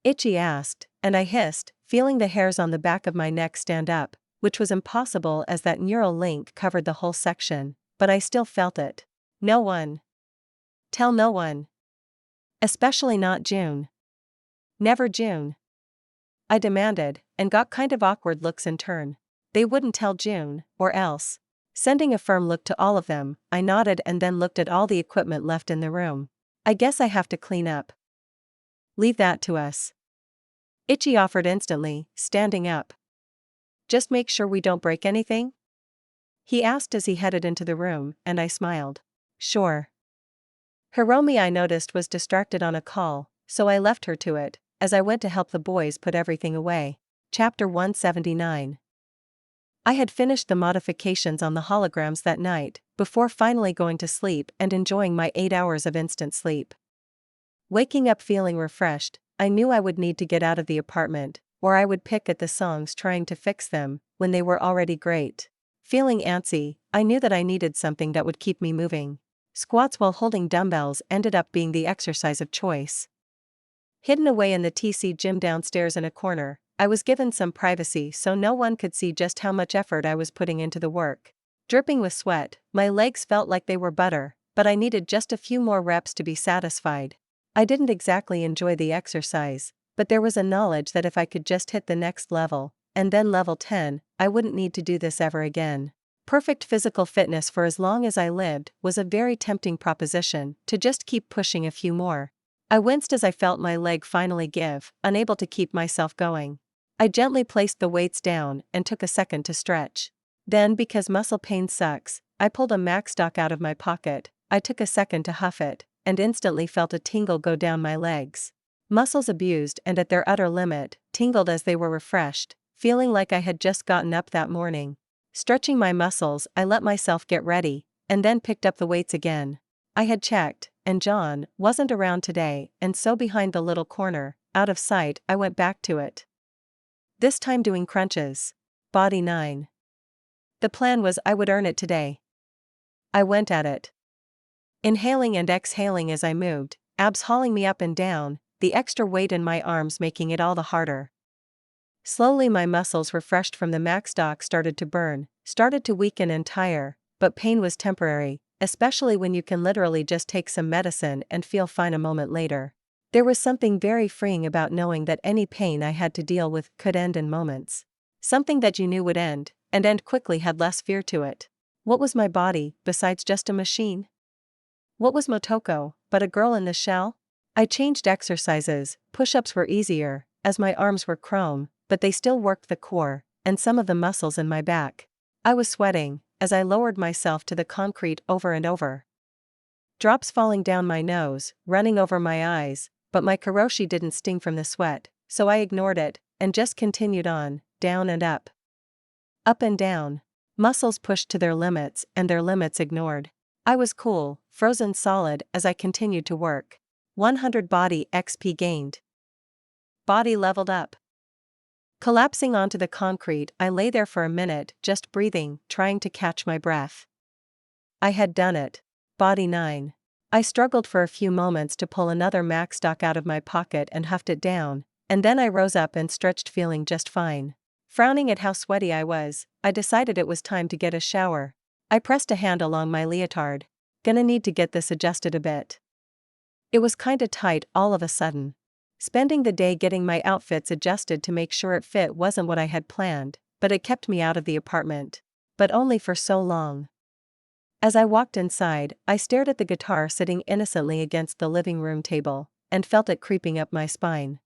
Ichi asked, and I hissed, feeling the hairs on the back of my neck stand up, which was impossible as that neural link covered the whole section, but I still felt it. No one. Tell no one. Especially not June. Never June. I demanded, and got kind of awkward looks in turn. They wouldn't tell June, or else. Sending a firm look to all of them, I nodded and then looked at all the equipment left in the room. I guess I have to clean up. Leave that to us. Ichi offered instantly, standing up. Just make sure we don't break anything? He asked as he headed into the room, and I smiled. Sure. Hiromi, I noticed, was distracted on a call, so I left her to it, as I went to help the boys put everything away. Chapter 179. I had finished the modifications on the holograms that night, before finally going to sleep and enjoying my 8 hours of instant sleep. Waking up feeling refreshed, I knew I would need to get out of the apartment, or I would pick at the songs trying to fix them, when they were already great. Feeling antsy, I knew that I needed something that would keep me moving. Squats while holding dumbbells ended up being the exercise of choice. Hidden away in the TC gym downstairs in a corner, I was given some privacy so no one could see just how much effort I was putting into the work. Dripping with sweat, my legs felt like they were butter, but I needed just a few more reps to be satisfied. I didn't exactly enjoy the exercise, but there was a knowledge that if I could just hit the next level, and then level 10, I wouldn't need to do this ever again. Perfect physical fitness for as long as I lived was a very tempting proposition to just keep pushing a few more. I winced as I felt my leg finally give, unable to keep myself going. I gently placed the weights down and took a second to stretch. Then, because muscle pain sucks, I pulled a Max Stock out of my pocket. I took a second to huff it, and instantly felt a tingle go down my legs. Muscles abused and at their utter limit, tingled as they were refreshed, feeling like I had just gotten up that morning. Stretching my muscles, I let myself get ready, and then picked up the weights again. I had checked, and John wasn't around today, and so behind the little corner, out of sight, I went back to it. This time doing crunches. Body 9. The plan was I would earn it today. I went at it. Inhaling and exhaling as I moved, abs hauling me up and down, the extra weight in my arms making it all the harder. Slowly my muscles refreshed from the max stock started to burn, started to weaken and tire, but pain was temporary, especially when you can literally just take some medicine and feel fine a moment later. There was something very freeing about knowing that any pain I had to deal with could end in moments. Something that you knew would end, and end quickly had less fear to it. What was my body, besides just a machine? What was Motoko, but a girl in the shell? I changed exercises, push-ups were easier, as my arms were chrome, but they still worked the core, and some of the muscles in my back. I was sweating, as I lowered myself to the concrete over and over. Drops falling down my nose, running over my eyes, but my karoshi didn't sting from the sweat, so I ignored it, and just continued on, down and up. Up and down. Muscles pushed to their limits and their limits ignored. I was cool, frozen solid as I continued to work. 100 body XP gained. Body leveled up. Collapsing onto the concrete, I lay there for a minute, just breathing, trying to catch my breath. I had done it. Body 9. I struggled for a few moments to pull another max stock out of my pocket and huffed it down, and then I rose up and stretched feeling just fine. Frowning at how sweaty I was, I decided it was time to get a shower. I pressed a hand along my leotard. Gonna need to get this adjusted a bit. It was kinda tight all of a sudden. Spending the day getting my outfits adjusted to make sure it fit wasn't what I had planned, but it kept me out of the apartment. But only for so long. As I walked inside, I stared at the guitar sitting innocently against the living room table, and felt it creeping up my spine.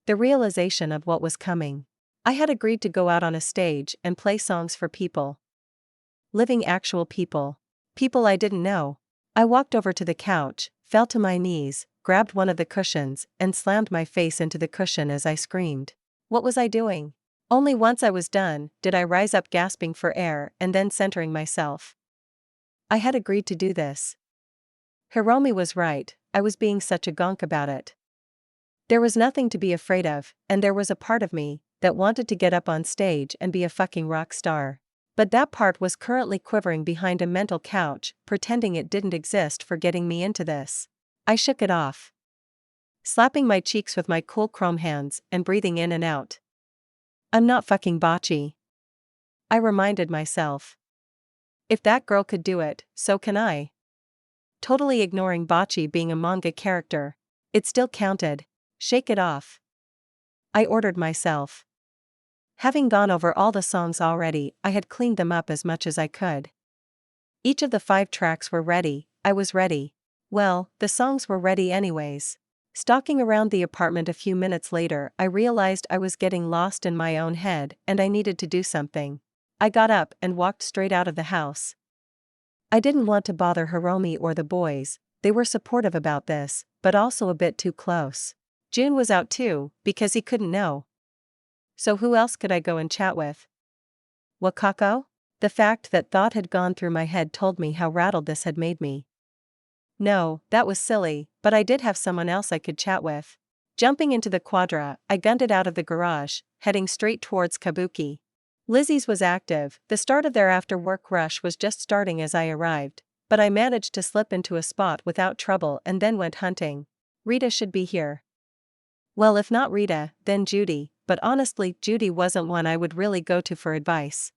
The realization of what was coming. I had agreed to go out on a stage and play songs for people. Living actual people. People I didn't know. I walked over to the couch, fell to my knees, grabbed one of the cushions, and slammed my face into the cushion as I screamed. What was I doing? Only once I was done, did I rise up gasping for air and then centering myself. I had agreed to do this. Hiromi was right, I was being such a gonk about it. There was nothing to be afraid of, and there was a part of me that wanted to get up on stage and be a fucking rock star. But that part was currently quivering behind a mental couch, pretending it didn't exist for getting me into this. I shook it off. Slapping my cheeks with my cool chrome hands and breathing in and out. I'm not fucking bocce. I reminded myself. If that girl could do it, so can I. Totally ignoring bocce being a manga character. It still counted. Shake it off. I ordered myself. Having gone over all the songs already, I had cleaned them up as much as I could. Each of the 5 tracks were ready, I was ready. Well, the songs were ready anyways. Stalking around the apartment a few minutes later, I realized I was getting lost in my own head and I needed to do something. I got up and walked straight out of the house. I didn't want to bother Hiromi or the boys, they were supportive about this, but also a bit too close. Jun was out too, because he couldn't know. So who else could I go and chat with? Wakako? The fact that thought had gone through my head told me how rattled this had made me. No, that was silly, but I did have someone else I could chat with. Jumping into the quadra, I gunned it out of the garage, heading straight towards Kabuki. Lizzie's was active, the start of their after-work rush was just starting as I arrived, but I managed to slip into a spot without trouble and then went hunting. Rita should be here. Well, if not Rita, then Judy, but honestly Judy wasn't one I would really go to for advice.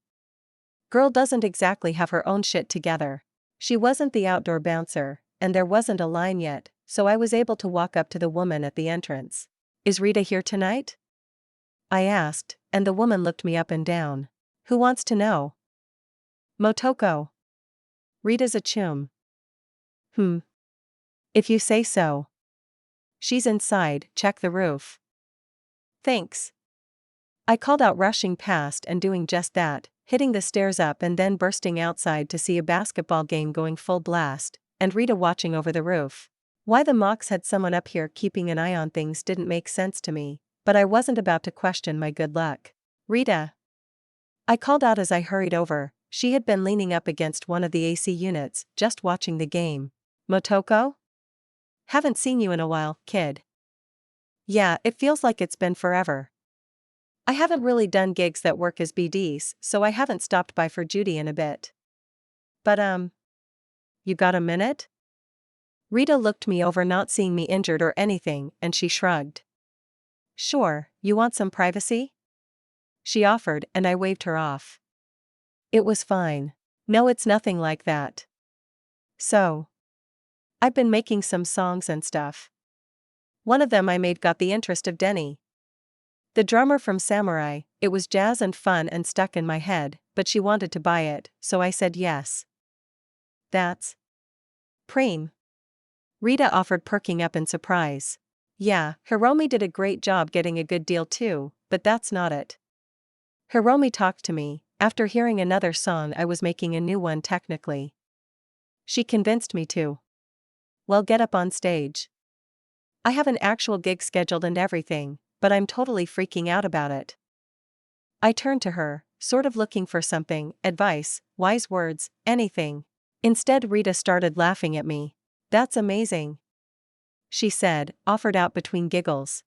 Girl doesn't exactly have her own shit together. She wasn't the outdoor bouncer, and there wasn't a line yet, so I was able to walk up to the woman at the entrance. Is Rita here tonight? I asked, and the woman looked me up and down. Who wants to know? Motoko. Rita's a chum. If you say so. She's inside, check the roof. Thanks. I called out, rushing past and doing just that, hitting the stairs up and then bursting outside to see a basketball game going full blast, and Rita watching over the roof. Why the Mox had someone up here keeping an eye on things didn't make sense to me, but I wasn't about to question my good luck. Rita. I called out as I hurried over. She had been leaning up against one of the AC units, just watching the game. Motoko? Haven't seen you in a while, kid. Yeah, it feels like it's been forever. I haven't really done gigs that work as BDs, so I haven't stopped by for Judy in a bit. But you got a minute? Rita looked me over, not seeing me injured or anything, and she shrugged. Sure, you want some privacy? She offered, and I waved her off. It was fine. No, it's nothing like that. So, I've been making some songs and stuff. One of them I made got the interest of Denny, the drummer from Samurai. It was jazz and fun and stuck in my head, but she wanted to buy it, so I said yes. That's preem. Rita offered, perking up in surprise. Yeah, Hiromi did a great job getting a good deal too, but that's not it. Hiromi talked to me. After hearing another song I was making a new one technically. She convinced me to. Well, get up on stage. I have an actual gig scheduled and everything, but I'm totally freaking out about it. I turned to her, sort of looking for something, advice, wise words, anything. Instead, Rita started laughing at me. That's amazing, she said, offered out between giggles.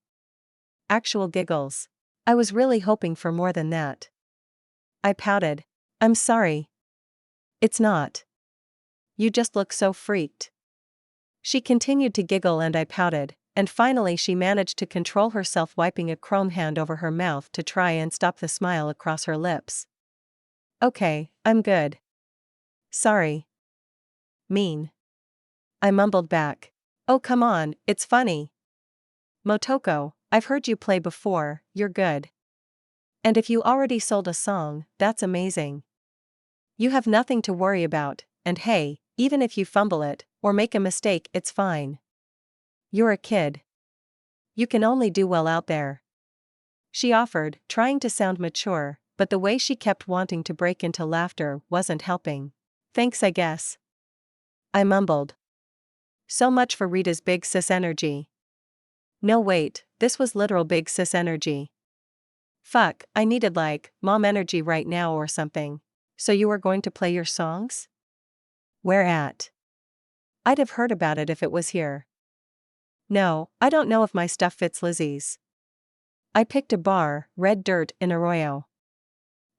Actual giggles. I was really hoping for more than that. I pouted. I'm sorry. It's not. You just look so freaked. She continued to giggle and I pouted, and finally she managed to control herself, wiping a chrome hand over her mouth to try and stop the smile across her lips. Okay, I'm good. Sorry. Mean. I mumbled back. Oh, come on, it's funny. Motoko, I've heard you play before, you're good. And if you already sold a song, that's amazing. You have nothing to worry about, and hey, even if you fumble it, or make a mistake, it's fine. You're a kid. You can only do well out there. She offered, trying to sound mature, but the way she kept wanting to break into laughter wasn't helping. Thanks, I guess. I mumbled. So much for Rita's big sis energy. No, wait, this was literal big sis energy. Fuck, I needed like, mom energy right now or something. So you were going to play your songs? Where at? I'd have heard about it if it was here. No, I don't know if my stuff fits Lizzie's. I picked a bar, Red Dirt, in Arroyo.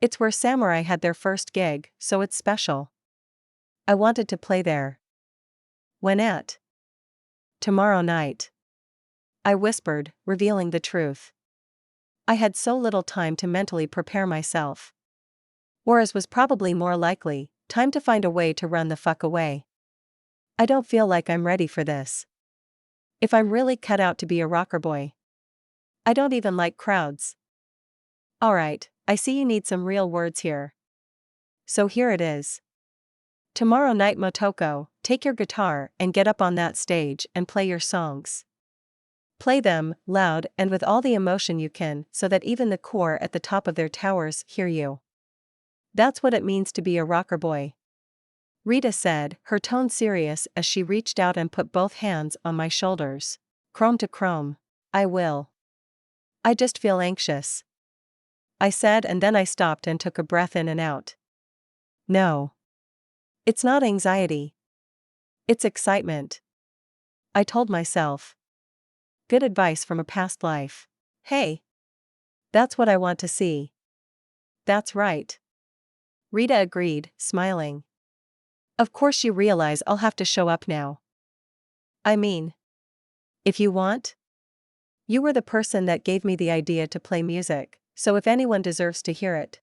It's where Samurai had their first gig, so it's special. I wanted to play there. When at? Tomorrow night. I whispered, revealing the truth. I had so little time to mentally prepare myself. Or, as was probably more likely, time to find a way to run the fuck away. I don't feel like I'm ready for this. If I'm really cut out to be a rocker boy. I don't even like crowds. Alright, I see you need some real words here. So here it is. Tomorrow night, Motoko, take your guitar and get up on that stage and play your songs. Play them, loud and with all the emotion you can, so that even the core at the top of their towers hear you. That's what it means to be a rocker boy. Rita said, her tone serious as she reached out and put both hands on my shoulders. Chrome to chrome. I will. I just feel anxious, I said, and then I stopped and took a breath in and out. No. It's not anxiety. It's excitement, I told myself. Good advice from a past life. Hey. That's what I want to see. That's right. Rita agreed, smiling. Of course you realize I'll have to show up now. I mean, if you want. You were the person that gave me the idea to play music, so if anyone deserves to hear it,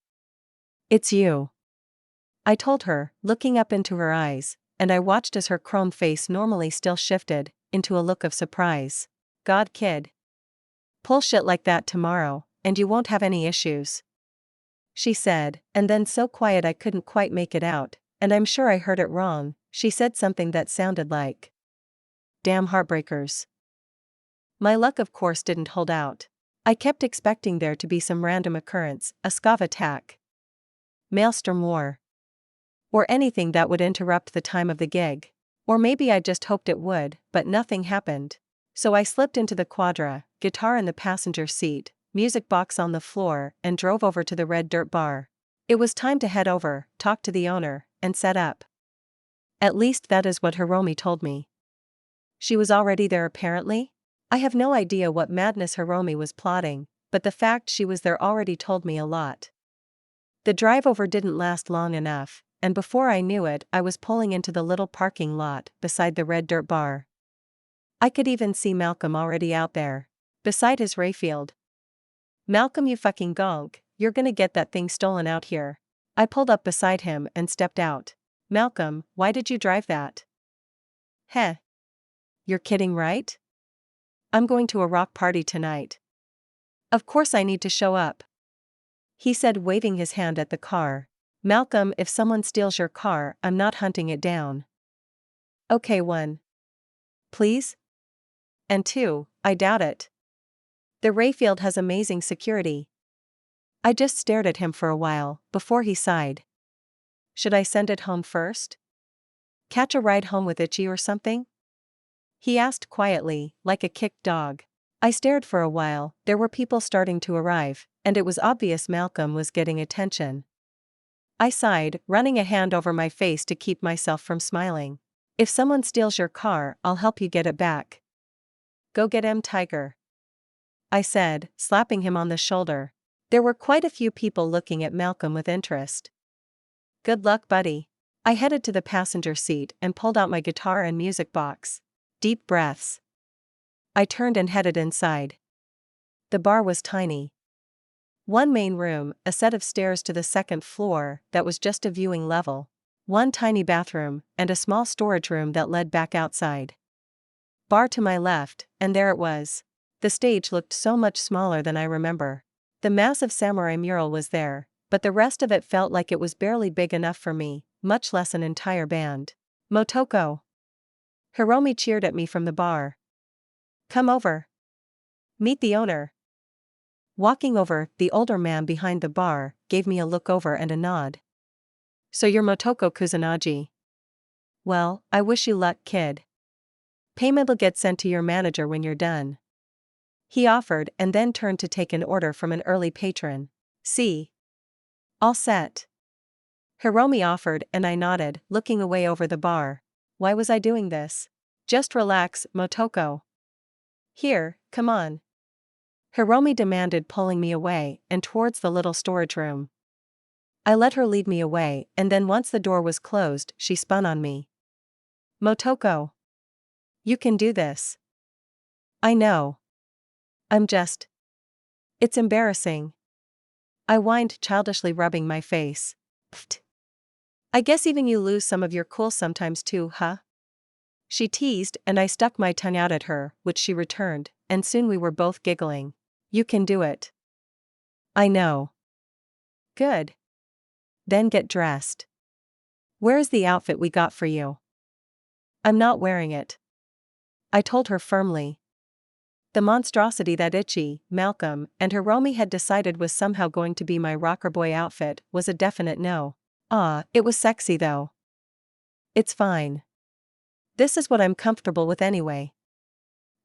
it's you. I told her, looking up into her eyes, and I watched as her chrome face normally still shifted into a look of surprise. God, kid. Pull shit like that tomorrow, and you won't have any issues, she said, and then so quiet I couldn't quite make it out, and I'm sure I heard it wrong. She said something that sounded like, damn heartbreakers. My luck of course didn't hold out. I kept expecting there to be some random occurrence, a scav attack, maelstrom war, or anything that would interrupt the time of the gig. Or maybe I just hoped it would, but nothing happened. So I slipped into the quadra, guitar in the passenger seat, music box on the floor, and drove over to the Red Dirt bar. It was time to head over, talk to the owner, and set up. At least that is what Hiromi told me. She was already there apparently? I have no idea what madness Hiromi was plotting, but the fact she was there already told me a lot. The drive over didn't last long enough, and before I knew it, I was pulling into the little parking lot beside the red dirt bar. I could even see Malcolm already out there, beside his Rayfield. "Malcolm, you fucking gonk, you're gonna get that thing stolen out here." I pulled up beside him and stepped out. "Malcolm, why did you drive that?" "Heh. You're kidding, right? I'm going to a rock party tonight. Of course I need to show up," he said, waving his hand at the car. "Malcolm, if someone steals your car, I'm not hunting it down. Okay, 1. Please? And 2, I doubt it. The Rayfield has amazing security." I just stared at him for a while, before he sighed. "Should I send it home first? Catch a ride home with Ichi or something?" he asked quietly, like a kicked dog. I stared for a while. There were people starting to arrive, and it was obvious Malcolm was getting attention. I sighed, running a hand over my face to keep myself from smiling. "If someone steals your car, I'll help you get it back. Go get him, tiger," I said, slapping him on the shoulder. There were quite a few people looking at Malcolm with interest. "Good luck, buddy." I headed to the passenger seat and pulled out my guitar and music box. Deep breaths. I turned and headed inside. The bar was tiny. One main room, a set of stairs to the second floor that was just a viewing level, one tiny bathroom, and a small storage room that led back outside. Bar to my left, and there it was. The stage looked so much smaller than I remember. The massive samurai mural was there, but the rest of it felt like it was barely big enough for me, much less an entire band. "Motoko!" Hiromi cheered at me from the bar. "Come over. Meet the owner." Walking over, the older man behind the bar gave me a look over and a nod. "So you're Motoko Kusanagi. Well, I wish you luck, kid. Payment'll get sent to your manager when you're done," he offered, and then turned to take an order from an early patron. "See? All set?" Hiromi offered, and I nodded, looking away over the bar. Why was I doing this? "Just relax, Motoko. Here, come on," Hiromi demanded, pulling me away and towards the little storage room. I let her lead me away, and then once the door was closed, she spun on me. "Motoko. You can do this." "I know. I'm just. It's embarrassing," I whined, childishly rubbing my face. "Pfft. I guess even you lose some of your cool sometimes too, huh?" she teased, and I stuck my tongue out at her, which she returned, and soon we were both giggling. "You can do it." "I know." "Good. Then get dressed. Where's the outfit we got for you?" "I'm not wearing it," I told her firmly. The monstrosity that Ichi, Malcolm, and Hiromi had decided was somehow going to be my rocker boy outfit was a definite no. It was sexy though. "It's fine. This is what I'm comfortable with anyway."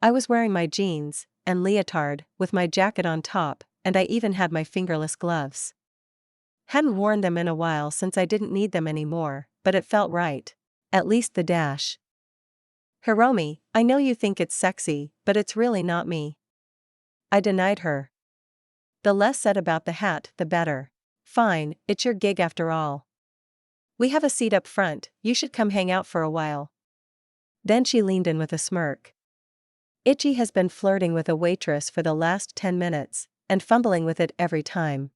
I was wearing my jeans and leotard, with my jacket on top, and I even had my fingerless gloves. Hadn't worn them in a while since I didn't need them anymore, but it felt right. At least the dash. "Hiromi, I know you think it's sexy, but it's really not me," I denied her. "The less said about the hat, the better." "Fine, it's your gig after all. We have a seat up front, you should come hang out for a while." Then she leaned in with a smirk. "Ichi has been flirting with a waitress for the last 10 minutes, and fumbling with it every time."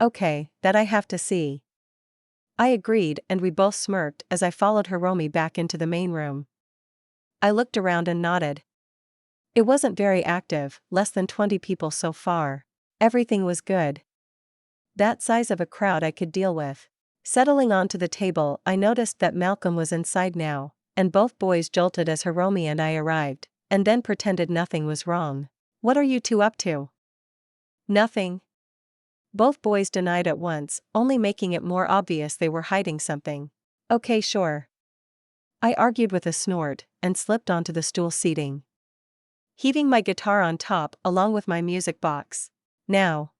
"Okay, that I have to see." I agreed, and we both smirked as I followed Hiromi back into the main room. I looked around and nodded. It wasn't very active, less than 20 people so far. Everything was good. That size of a crowd I could deal with. Settling onto the table, I noticed that Malcolm was inside now, and both boys jolted as Hiromi and I arrived, and then pretended nothing was wrong. "What are you two up to?" "Nothing." Both boys denied at once, only making it more obvious they were hiding something. "Okay, sure," I argued with a snort, and slipped onto the stool seating, heaving my guitar on top along with my music box. Now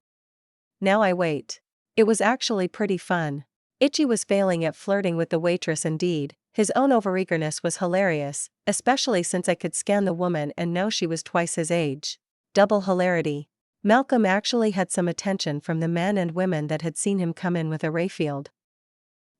I wait. It was actually pretty fun. Ichi was failing at flirting with the waitress indeed. His own overeagerness was hilarious, especially since I could scan the woman and know she was twice his age. Double hilarity. Malcolm actually had some attention from the men and women that had seen him come in with a Rayfield.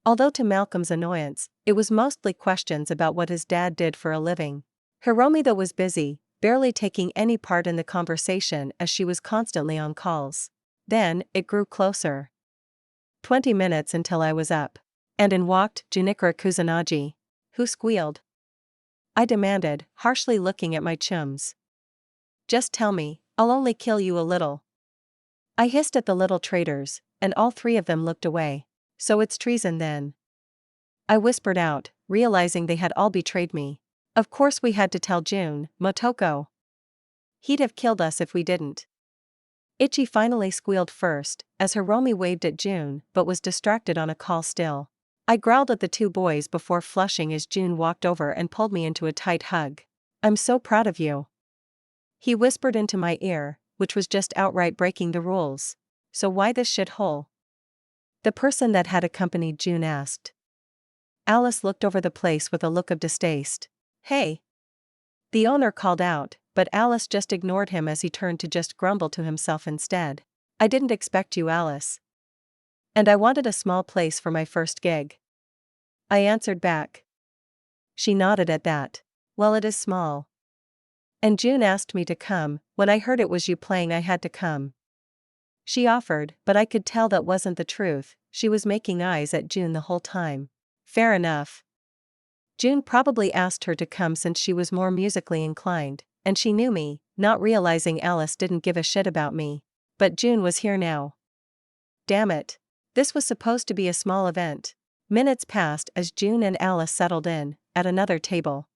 Although to Malcolm's annoyance, it was mostly questions about what his dad did for a living. Hiromi though was busy, barely taking any part in the conversation as she was constantly on calls. Then, it grew closer. 20 minutes until I was up. And in walked Motoko Kusanagi. Who squealed? I demanded, harshly looking at my chums. Just tell me, I'll only kill you a little. I hissed at the little traitors, and all three of them looked away. So it's treason then. I whispered out, realizing they had all betrayed me. Of course we had to tell June, Motoko. He'd have killed us if we didn't. Ichi finally squealed first, as Hiromi waved at June but was distracted on a call still. I growled at the two boys before flushing as June walked over and pulled me into a tight hug. I'm so proud of you. He whispered into my ear, which was just outright breaking the rules. So why this shithole? The person that had accompanied June asked. Alice looked over the place with a look of distaste. Hey! The owner called out, but Alice just ignored him as he turned to just grumble to himself instead. I didn't expect you, Alice. And I wanted a small place for my first gig. I answered back. She nodded at that. Well, it is small. And June asked me to come. When I heard it was you playing, I had to come. She offered, but I could tell that wasn't the truth. She was making eyes at June the whole time. Fair enough. June probably asked her to come since she was more musically inclined, and she knew me, not realizing Alice didn't give a shit about me. But June was here now. Damn it. This was supposed to be a small event. Minutes passed as June and Alice settled in, at another table.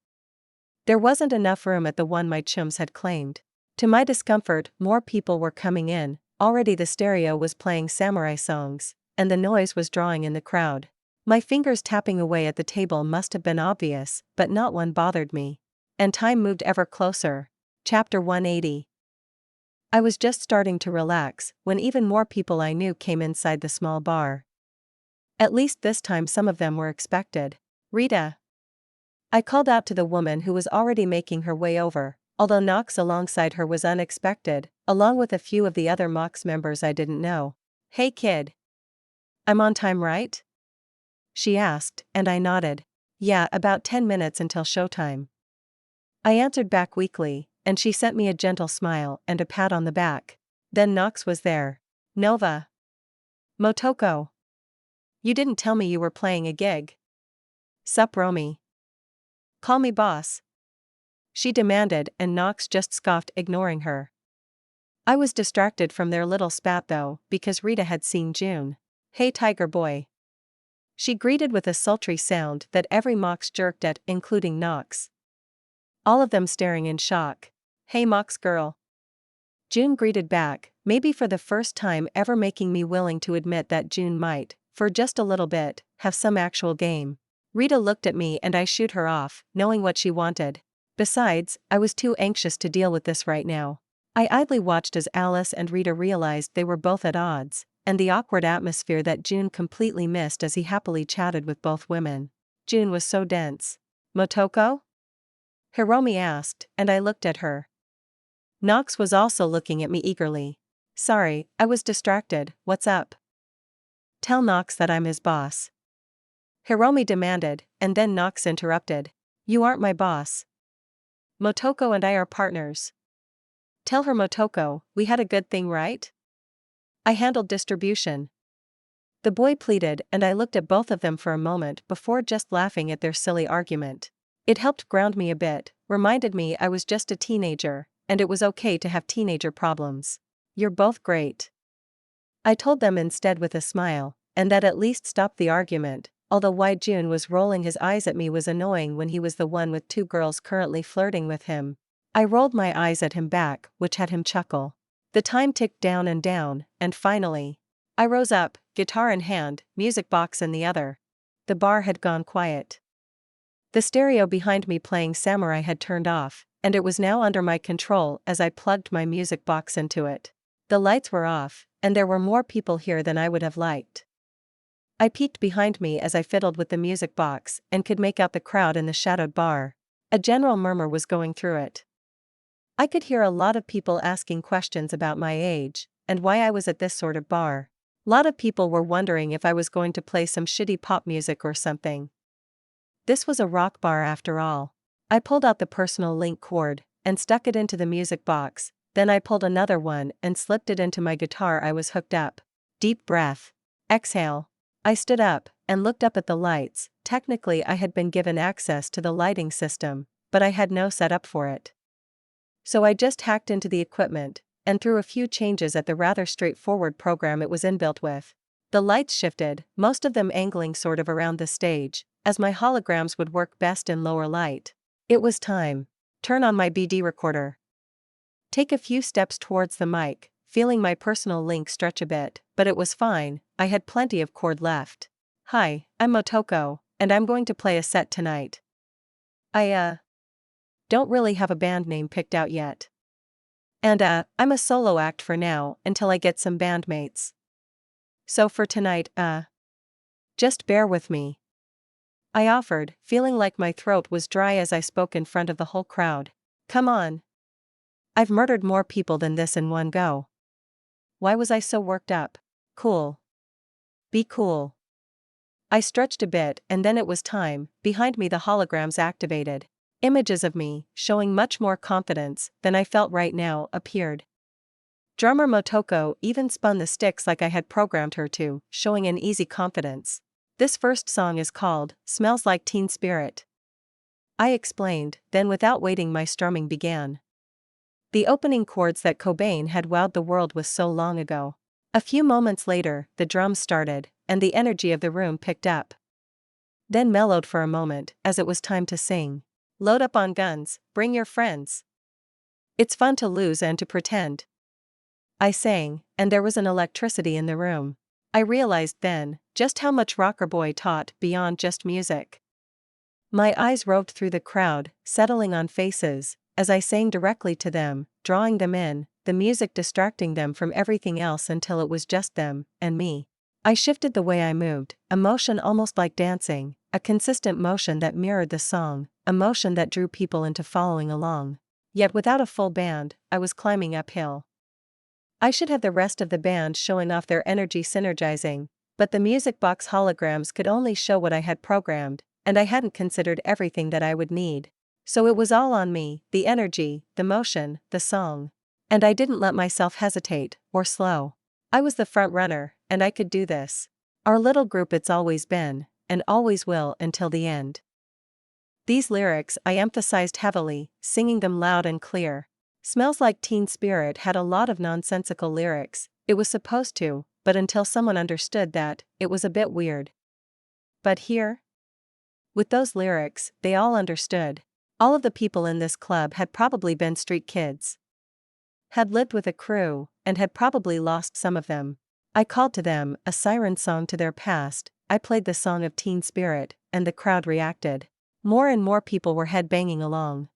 There wasn't enough room at the one my chums had claimed. To my discomfort, more people were coming in. Already the stereo was playing samurai songs, and the noise was drawing in the crowd. My fingers tapping away at the table must have been obvious, but not one bothered me. And time moved ever closer. Chapter 180. I was just starting to relax when even more people I knew came inside the small bar. At least this time some of them were expected. Rita. I called out to the woman who was already making her way over, although Knox alongside her was unexpected, along with a few of the other Mox members I didn't know. Hey kid. I'm on time, right? She asked, and I nodded. Yeah, about 10 minutes until showtime. I answered back weakly, and she sent me a gentle smile and a pat on the back. Then Knox was there. Nova. Motoko. You didn't tell me you were playing a gig. Sup, Romy. Call me boss. She demanded, and Knox just scoffed, ignoring her. I was distracted from their little spat though, because Rita had seen June. Hey tiger boy. She greeted with a sultry sound that every Mox jerked at, including Knox. All of them staring in shock. Hey Mox girl. June greeted back, maybe for the first time ever making me willing to admit that June might, for just a little bit, have some actual game. Rita looked at me and I shooed her off, knowing what she wanted. Besides, I was too anxious to deal with this right now. I idly watched as Alice and Rita realized they were both at odds, and the awkward atmosphere that June completely missed as he happily chatted with both women. June was so dense. Motoko? Hiromi asked, and I looked at her. Knox was also looking at me eagerly. Sorry, I was distracted, what's up? Tell Knox that I'm his boss. Hiromi demanded, and then Knox interrupted. You aren't my boss. Motoko and I are partners. Tell her, Motoko, we had a good thing, right? I handled distribution. The boy pleaded, and I looked at both of them for a moment before just laughing at their silly argument. It helped ground me a bit, reminded me I was just a teenager, and it was okay to have teenager problems. You're both great. I told them instead with a smile, and that at least stopped the argument, although why June was rolling his eyes at me was annoying when he was the one with two girls currently flirting with him. I rolled my eyes at him back, which had him chuckle. The time ticked down, and finally, I rose up, guitar in hand, music box in the other. The bar had gone quiet. The stereo behind me playing Samurai had turned off, and it was now under my control as I plugged my music box into it. The lights were off, and there were more people here than I would have liked. I peeked behind me as I fiddled with the music box and could make out the crowd in the shadowed bar. A general murmur was going through it. I could hear a lot of people asking questions about my age and why I was at this sort of bar. A lot of people were wondering if I was going to play some shitty pop music or something. This was a rock bar after all. I pulled out the personal link cord and stuck it into the music box, then I pulled another one and slipped it into my guitar I was hooked up. Deep breath. Exhale. I stood up and looked up at the lights. Technically I had been given access to the lighting system, but I had no setup for it. So I just hacked into the equipment and threw a few changes at the rather straightforward program it was inbuilt with. The lights shifted, most of them angling sort of around the stage, as my holograms would work best in lower light. It was time. Turn on my BD recorder. Take a few steps towards the mic, feeling my personal link stretch a bit, but it was fine, I had plenty of cord left. Hi, I'm Motoko, and I'm going to play a set tonight. I don't really have a band name picked out yet. And I'm a solo act for now until I get some bandmates. So for tonight, just bear with me. I offered, feeling like my throat was dry as I spoke in front of the whole crowd. Come on. I've murdered more people than this in one go. Why was I so worked up? Cool. Be cool. I stretched a bit and then it was time. Behind me the holograms activated. Images of me, showing much more confidence than I felt right now, appeared. Drummer Motoko even spun the sticks like I had programmed her to, showing an easy confidence. This first song is called Smells Like Teen Spirit. I explained, then without waiting my strumming began. The opening chords that Cobain had wowed the world with so long ago. A few moments later, the drums started, and the energy of the room picked up. Then mellowed for a moment, as it was time to sing. Load up on guns, bring your friends. It's fun to lose and to pretend. I sang, and there was an electricity in the room. I realized then, just how much Rocker Boy taught beyond just music. My eyes roved through the crowd, settling on faces, as I sang directly to them, drawing them in, the music distracting them from everything else until it was just them, and me. I shifted the way I moved, a motion almost like dancing, a consistent motion that mirrored the song, a motion that drew people into following along. Yet without a full band, I was climbing uphill. I should have the rest of the band showing off their energy synergizing, but the music box holograms could only show what I had programmed, and I hadn't considered everything that I would need. So it was all on me, the energy, the motion, the song. And I didn't let myself hesitate, or slow. I was the front runner, and I could do this. Our little group it's always been, and always will until the end. These lyrics I emphasized heavily, singing them loud and clear. Smells Like Teen Spirit had a lot of nonsensical lyrics, it was supposed to, but until someone understood that, it was a bit weird. But here? With those lyrics, they all understood. All of the people in this club had probably been street kids. Had lived with a crew, and had probably lost some of them. I called to them, a siren song to their past. I played the song of Teen Spirit, and the crowd reacted. More and more people were headbanging along.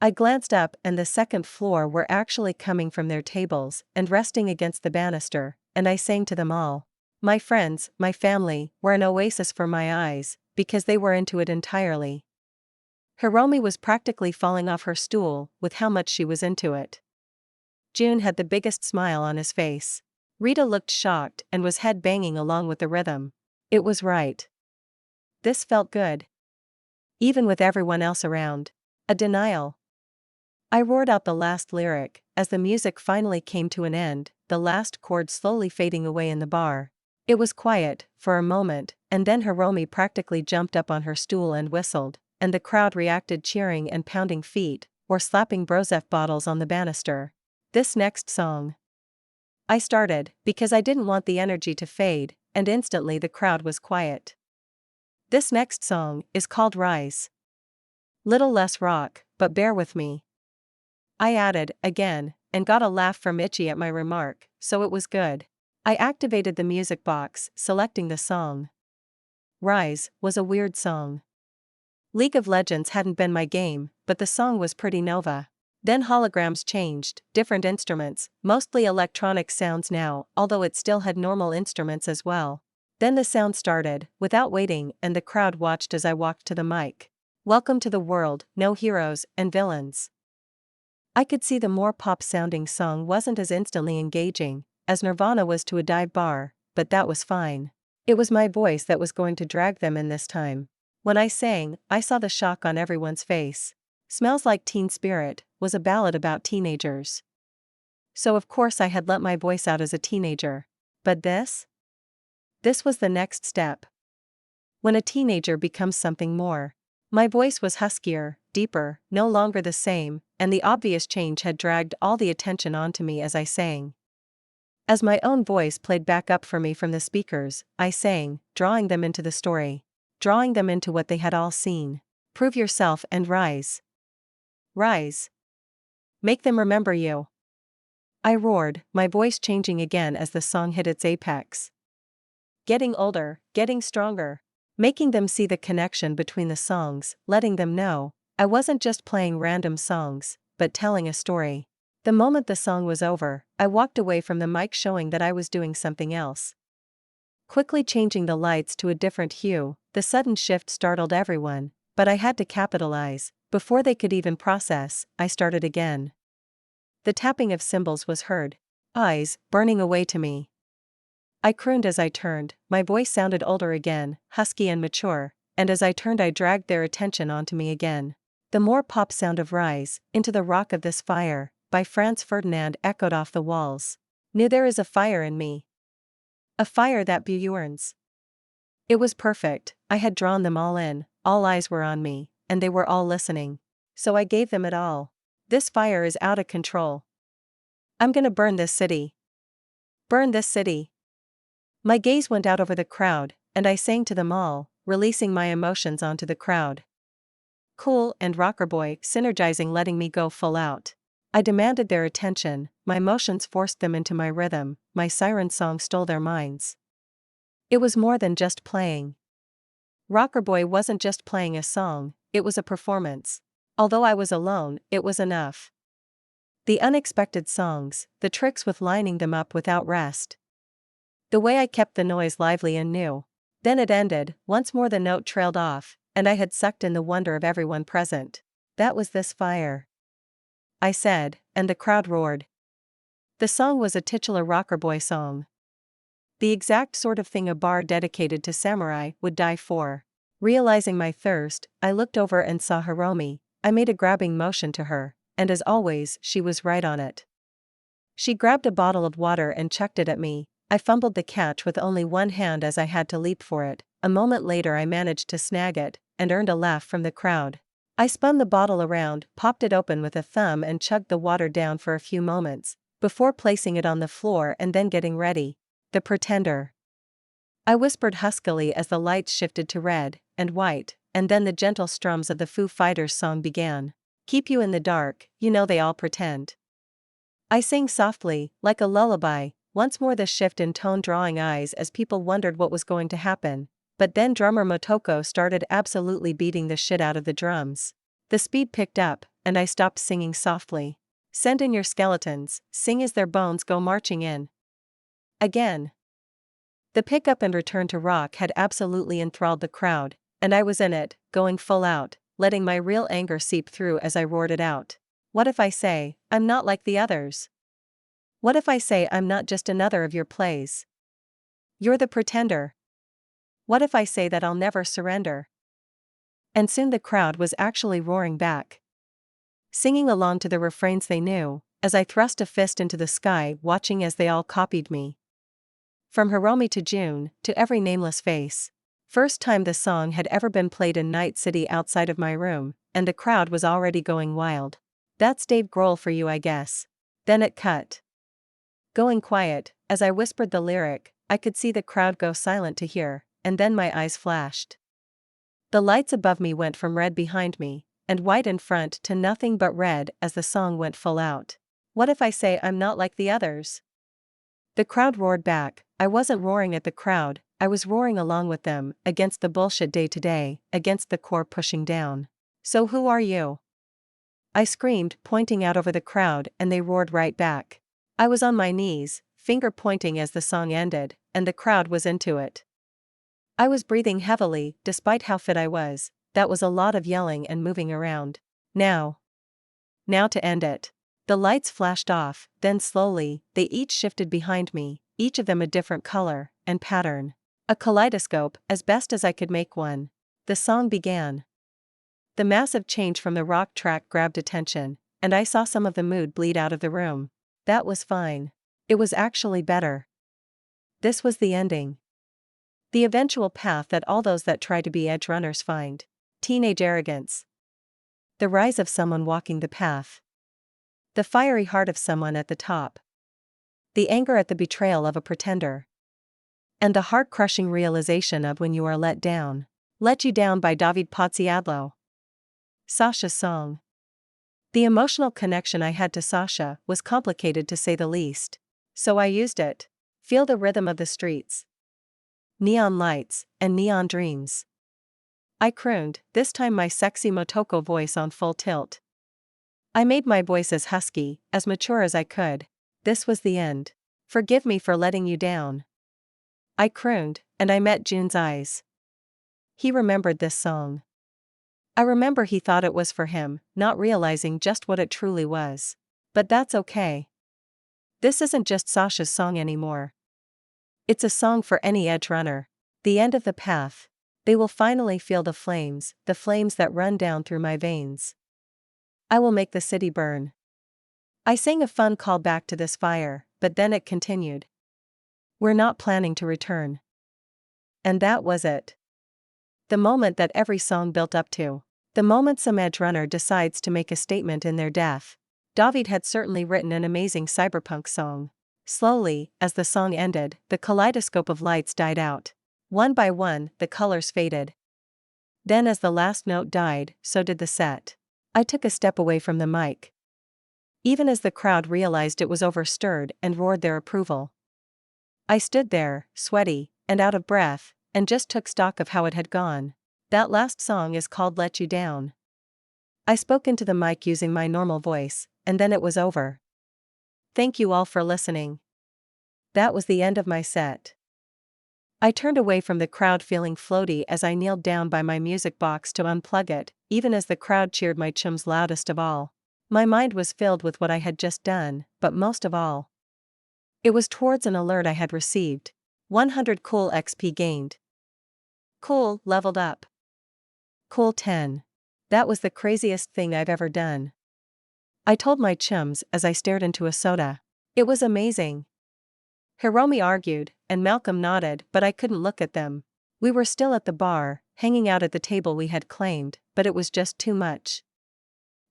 I glanced up and the second floor were actually coming from their tables and resting against the banister, and I sang to them all. My friends, my family, were an oasis for my eyes, because they were into it entirely. Hiromi was practically falling off her stool with how much she was into it. Jun had the biggest smile on his face. Rita looked shocked and was head-banging along with the rhythm. It was right. This felt good. Even with everyone else around. A denial. I roared out the last lyric, as the music finally came to an end, the last chord slowly fading away in the bar. It was quiet, for a moment, and then Hiromi practically jumped up on her stool and whistled, and the crowd reacted cheering and pounding feet, or slapping Brozef bottles on the banister. This next song. I started, because I didn't want the energy to fade, and instantly the crowd was quiet. This next song is called Rise. Little less rock, but bear with me. I added, again, and got a laugh from Ichi at my remark, so it was good. I activated the music box, selecting the song. Rise was a weird song. League of Legends hadn't been my game, but the song was pretty nova. Then holograms changed, different instruments, mostly electronic sounds now, although it still had normal instruments as well. Then the sound started, without waiting, and the crowd watched as I walked to the mic. Welcome to the world, no heroes and villains. I could see the more pop-sounding song wasn't as instantly engaging as Nirvana was to a dive bar, but that was fine. It was my voice that was going to drag them in this time. When I sang, I saw the shock on everyone's face. Smells Like Teen Spirit was a ballad about teenagers. So of course I had let my voice out as a teenager. But this? This was the next step. When a teenager becomes something more. My voice was huskier, deeper, no longer the same, and the obvious change had dragged all the attention onto me as I sang. As my own voice played back up for me from the speakers, I sang, drawing them into the story. Drawing them into what they had all seen. Prove yourself and rise. Rise. Make them remember you. I roared, my voice changing again as the song hit its apex. Getting older, getting stronger. Making them see the connection between the songs, letting them know, I wasn't just playing random songs, but telling a story. The moment the song was over, I walked away from the mic showing that I was doing something else. Quickly changing the lights to a different hue, the sudden shift startled everyone, but I had to capitalize. Before they could even process, I started again. The tapping of cymbals was heard, eyes burning away to me. I crooned as I turned, my voice sounded older again, husky and mature, and as I turned I dragged their attention onto me again. The more pop sound of Rise, Into the Rock of This Fire, by Franz Ferdinand echoed off the walls. Knew there is a fire in me. A fire that burns. It was perfect, I had drawn them all in, all eyes were on me, and they were all listening. So I gave them it all. This fire is out of control. I'm gonna burn this city. Burn this city. My gaze went out over the crowd, and I sang to them all, releasing my emotions onto the crowd. Cool and rocker boy synergizing, letting me go full out. I demanded their attention, my emotions forced them into my rhythm, my siren song stole their minds. It was more than just playing. Rocker boy wasn't just playing a song, it was a performance. Although I was alone, it was enough. The unexpected songs, the tricks with lining them up without rest. The way I kept the noise lively and new. Then it ended, once more the note trailed off, and I had sucked in the wonder of everyone present. That was This Fire, I said, and the crowd roared. The song was a titular rocker boy song. The exact sort of thing a bar dedicated to samurai would die for. Realizing my thirst, I looked over and saw Hiromi. I made a grabbing motion to her, and as always, she was right on it. She grabbed a bottle of water and chucked it at me. I fumbled the catch with only one hand as I had to leap for it. A moment later I managed to snag it, and earned a laugh from the crowd. I spun the bottle around, popped it open with a thumb and chugged the water down for a few moments, before placing it on the floor and then getting ready. The Pretender. I whispered huskily as the lights shifted to red and white, and then the gentle strums of the Foo Fighters song began. Keep you in the dark, you know they all pretend. I sang softly, like a lullaby, once more the shift in tone drawing eyes as people wondered what was going to happen, but then drummer Motoko started absolutely beating the shit out of the drums. The speed picked up, and I stopped singing softly. Send in your skeletons, sing as their bones go marching in. Again. The pickup and return to rock had absolutely enthralled the crowd, and I was in it, going full out, letting my real anger seep through as I roared it out. What if I say, I'm not like the others? What if I say I'm not just another of your plays? You're the pretender. What if I say that I'll never surrender? And soon the crowd was actually roaring back, singing along to the refrains they knew, as I thrust a fist into the sky, watching as they all copied me. From Hiromi to June, to every nameless face. First time the song had ever been played in Night City outside of my room, and the crowd was already going wild. That's Dave Grohl for you, I guess. Then it cut. Going quiet, as I whispered the lyric, I could see the crowd go silent to hear, and then my eyes flashed. The lights above me went from red behind me, and white in front to nothing but red as the song went full out. What if I say I'm not like the others? The crowd roared back. I wasn't roaring at the crowd, I was roaring along with them, against the bullshit day to day, against the core pushing down. So who are you? I screamed, pointing out over the crowd, and they roared right back. I was on my knees, finger pointing as the song ended, and the crowd was into it. I was breathing heavily, despite how fit I was. That was a lot of yelling and moving around. Now. Now to end it. The lights flashed off, then slowly, they each shifted behind me, each of them a different color and pattern. A kaleidoscope, as best as I could make one. The song began. The massive change from the rock track grabbed attention, and I saw some of the mood bleed out of the room. That was fine. It was actually better. This was the ending. The eventual path that all those that try to be edge runners find. Teenage arrogance. The rise of someone walking the path. The fiery heart of someone at the top. The anger at the betrayal of a pretender. And the heart-crushing realization of when you are let down. Let You Down by David Podsiadlo. Sasha's song. The emotional connection I had to Sasha was complicated to say the least. So I used it. Feel the rhythm of the streets. Neon lights, and neon dreams. I crooned, this time my sexy Motoko voice on full tilt. I made my voice as husky, as mature as I could. This was the end. Forgive me for letting you down. I crooned, and I met June's eyes. He remembered this song. I remember he thought it was for him, not realizing just what it truly was. But that's okay. This isn't just Sasha's song anymore. It's a song for any edge runner. The end of the path. They will finally feel the flames that run down through my veins. I will make the city burn. I sang a fun call back to this fire, but then it continued. We're not planning to return. And that was it. The moment that every song built up to. The moment some edge runner decides to make a statement in their death. David had certainly written an amazing cyberpunk song. Slowly, as the song ended, the kaleidoscope of lights died out. One by one, the colors faded. Then as the last note died, so did the set. I took a step away from the mic. Even as the crowd realized it was over, stirred and roared their approval. I stood there, sweaty, and out of breath, and just took stock of how it had gone. That last song is called Let You Down. I spoke into the mic using my normal voice, and then it was over. Thank you all for listening. That was the end of my set. I turned away from the crowd feeling floaty as I kneeled down by my music box to unplug it, even as the crowd cheered my chums loudest of all. My mind was filled with what I had just done, but most of all, it was towards an alert I had received. 100 cool XP gained. Cool, leveled up. Cool 10. That was the craziest thing I've ever done. I told my chums as I stared into a soda. It was amazing. Hiromi argued, and Malcolm nodded, but I couldn't look at them. We were still at the bar, hanging out at the table we had claimed, but it was just too much.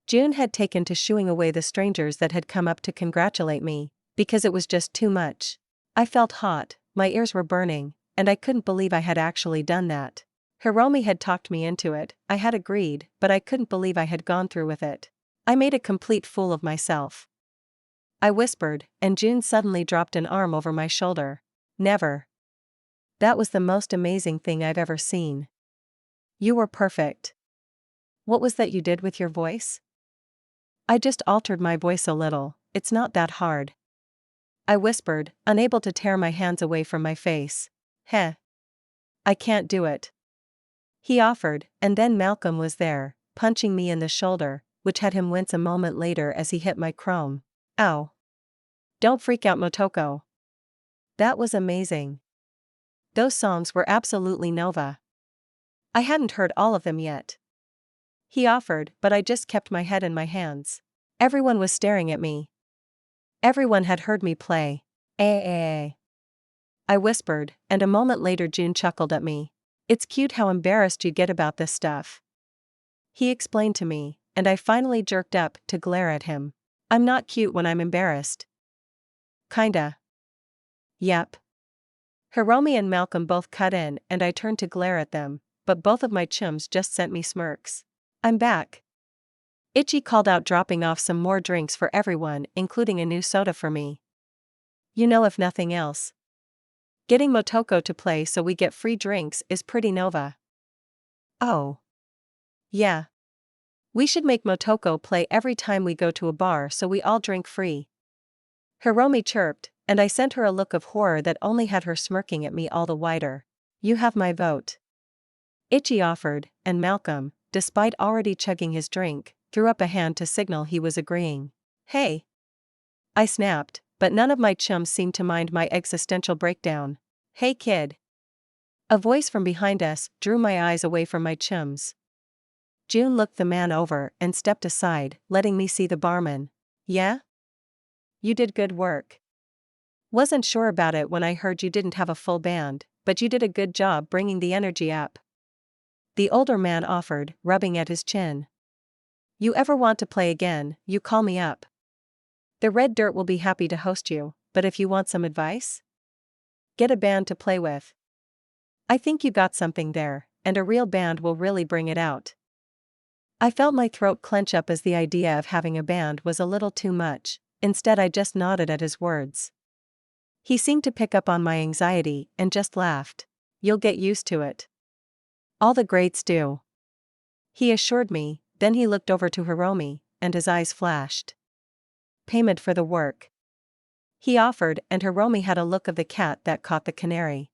June had taken to shooing away the strangers that had come up to congratulate me, because it was just too much. I felt hot, my ears were burning, and I couldn't believe I had actually done that. Hiromi had talked me into it, I had agreed, but I couldn't believe I had gone through with it. I made a complete fool of myself. I whispered, and June suddenly dropped an arm over my shoulder. Never. That was the most amazing thing I've ever seen. You were perfect. What was that you did with your voice? I just altered my voice a little, it's not that hard. I whispered, unable to tear my hands away from my face. Heh. I can't do it. He offered, and then Malcolm was there, punching me in the shoulder, which had him wince a moment later as he hit my chrome. Ow. Don't freak out, Motoko. That was amazing. Those songs were absolutely Nova. I hadn't heard all of them yet. He offered, but I just kept my head in my hands. Everyone was staring at me. Everyone had heard me play. I whispered, and a moment later June chuckled at me. It's cute how embarrassed you get about this stuff. He explained to me, and I finally jerked up to glare at him. I'm not cute when I'm embarrassed. Kinda. Yep. Hiromi and Malcolm both cut in and I turned to glare at them, but both of my chums just sent me smirks. I'm back. Ichi called out, dropping off some more drinks for everyone, including a new soda for me. You know, if nothing else, getting Motoko to play so we get free drinks is pretty Nova. Oh. Yeah. We should make Motoko play every time we go to a bar so we all drink free. Hiromi chirped, and I sent her a look of horror that only had her smirking at me all the wider. You have my vote. Ichi offered, and Malcolm, despite already chugging his drink, threw up a hand to signal he was agreeing. Hey! I snapped, but none of my chums seemed to mind my existential breakdown. Hey kid! A voice from behind us drew my eyes away from my chums. June looked the man over and stepped aside, letting me see the barman. Yeah? You did good work. Wasn't sure about it when I heard you didn't have a full band, but you did a good job bringing the energy up. The older man offered, rubbing at his chin. You ever want to play again, you call me up. The Red Dirt will be happy to host you, but if you want some advice? Get a band to play with. I think you got something there, and a real band will really bring it out. I felt my throat clench up as the idea of having a band was a little too much. Instead I just nodded at his words. He seemed to pick up on my anxiety and just laughed. You'll get used to it. All the greats do. He assured me, then he looked over to Hiromi, and his eyes flashed. Payment for the work. He offered, and Hiromi had a look of the cat that caught the canary.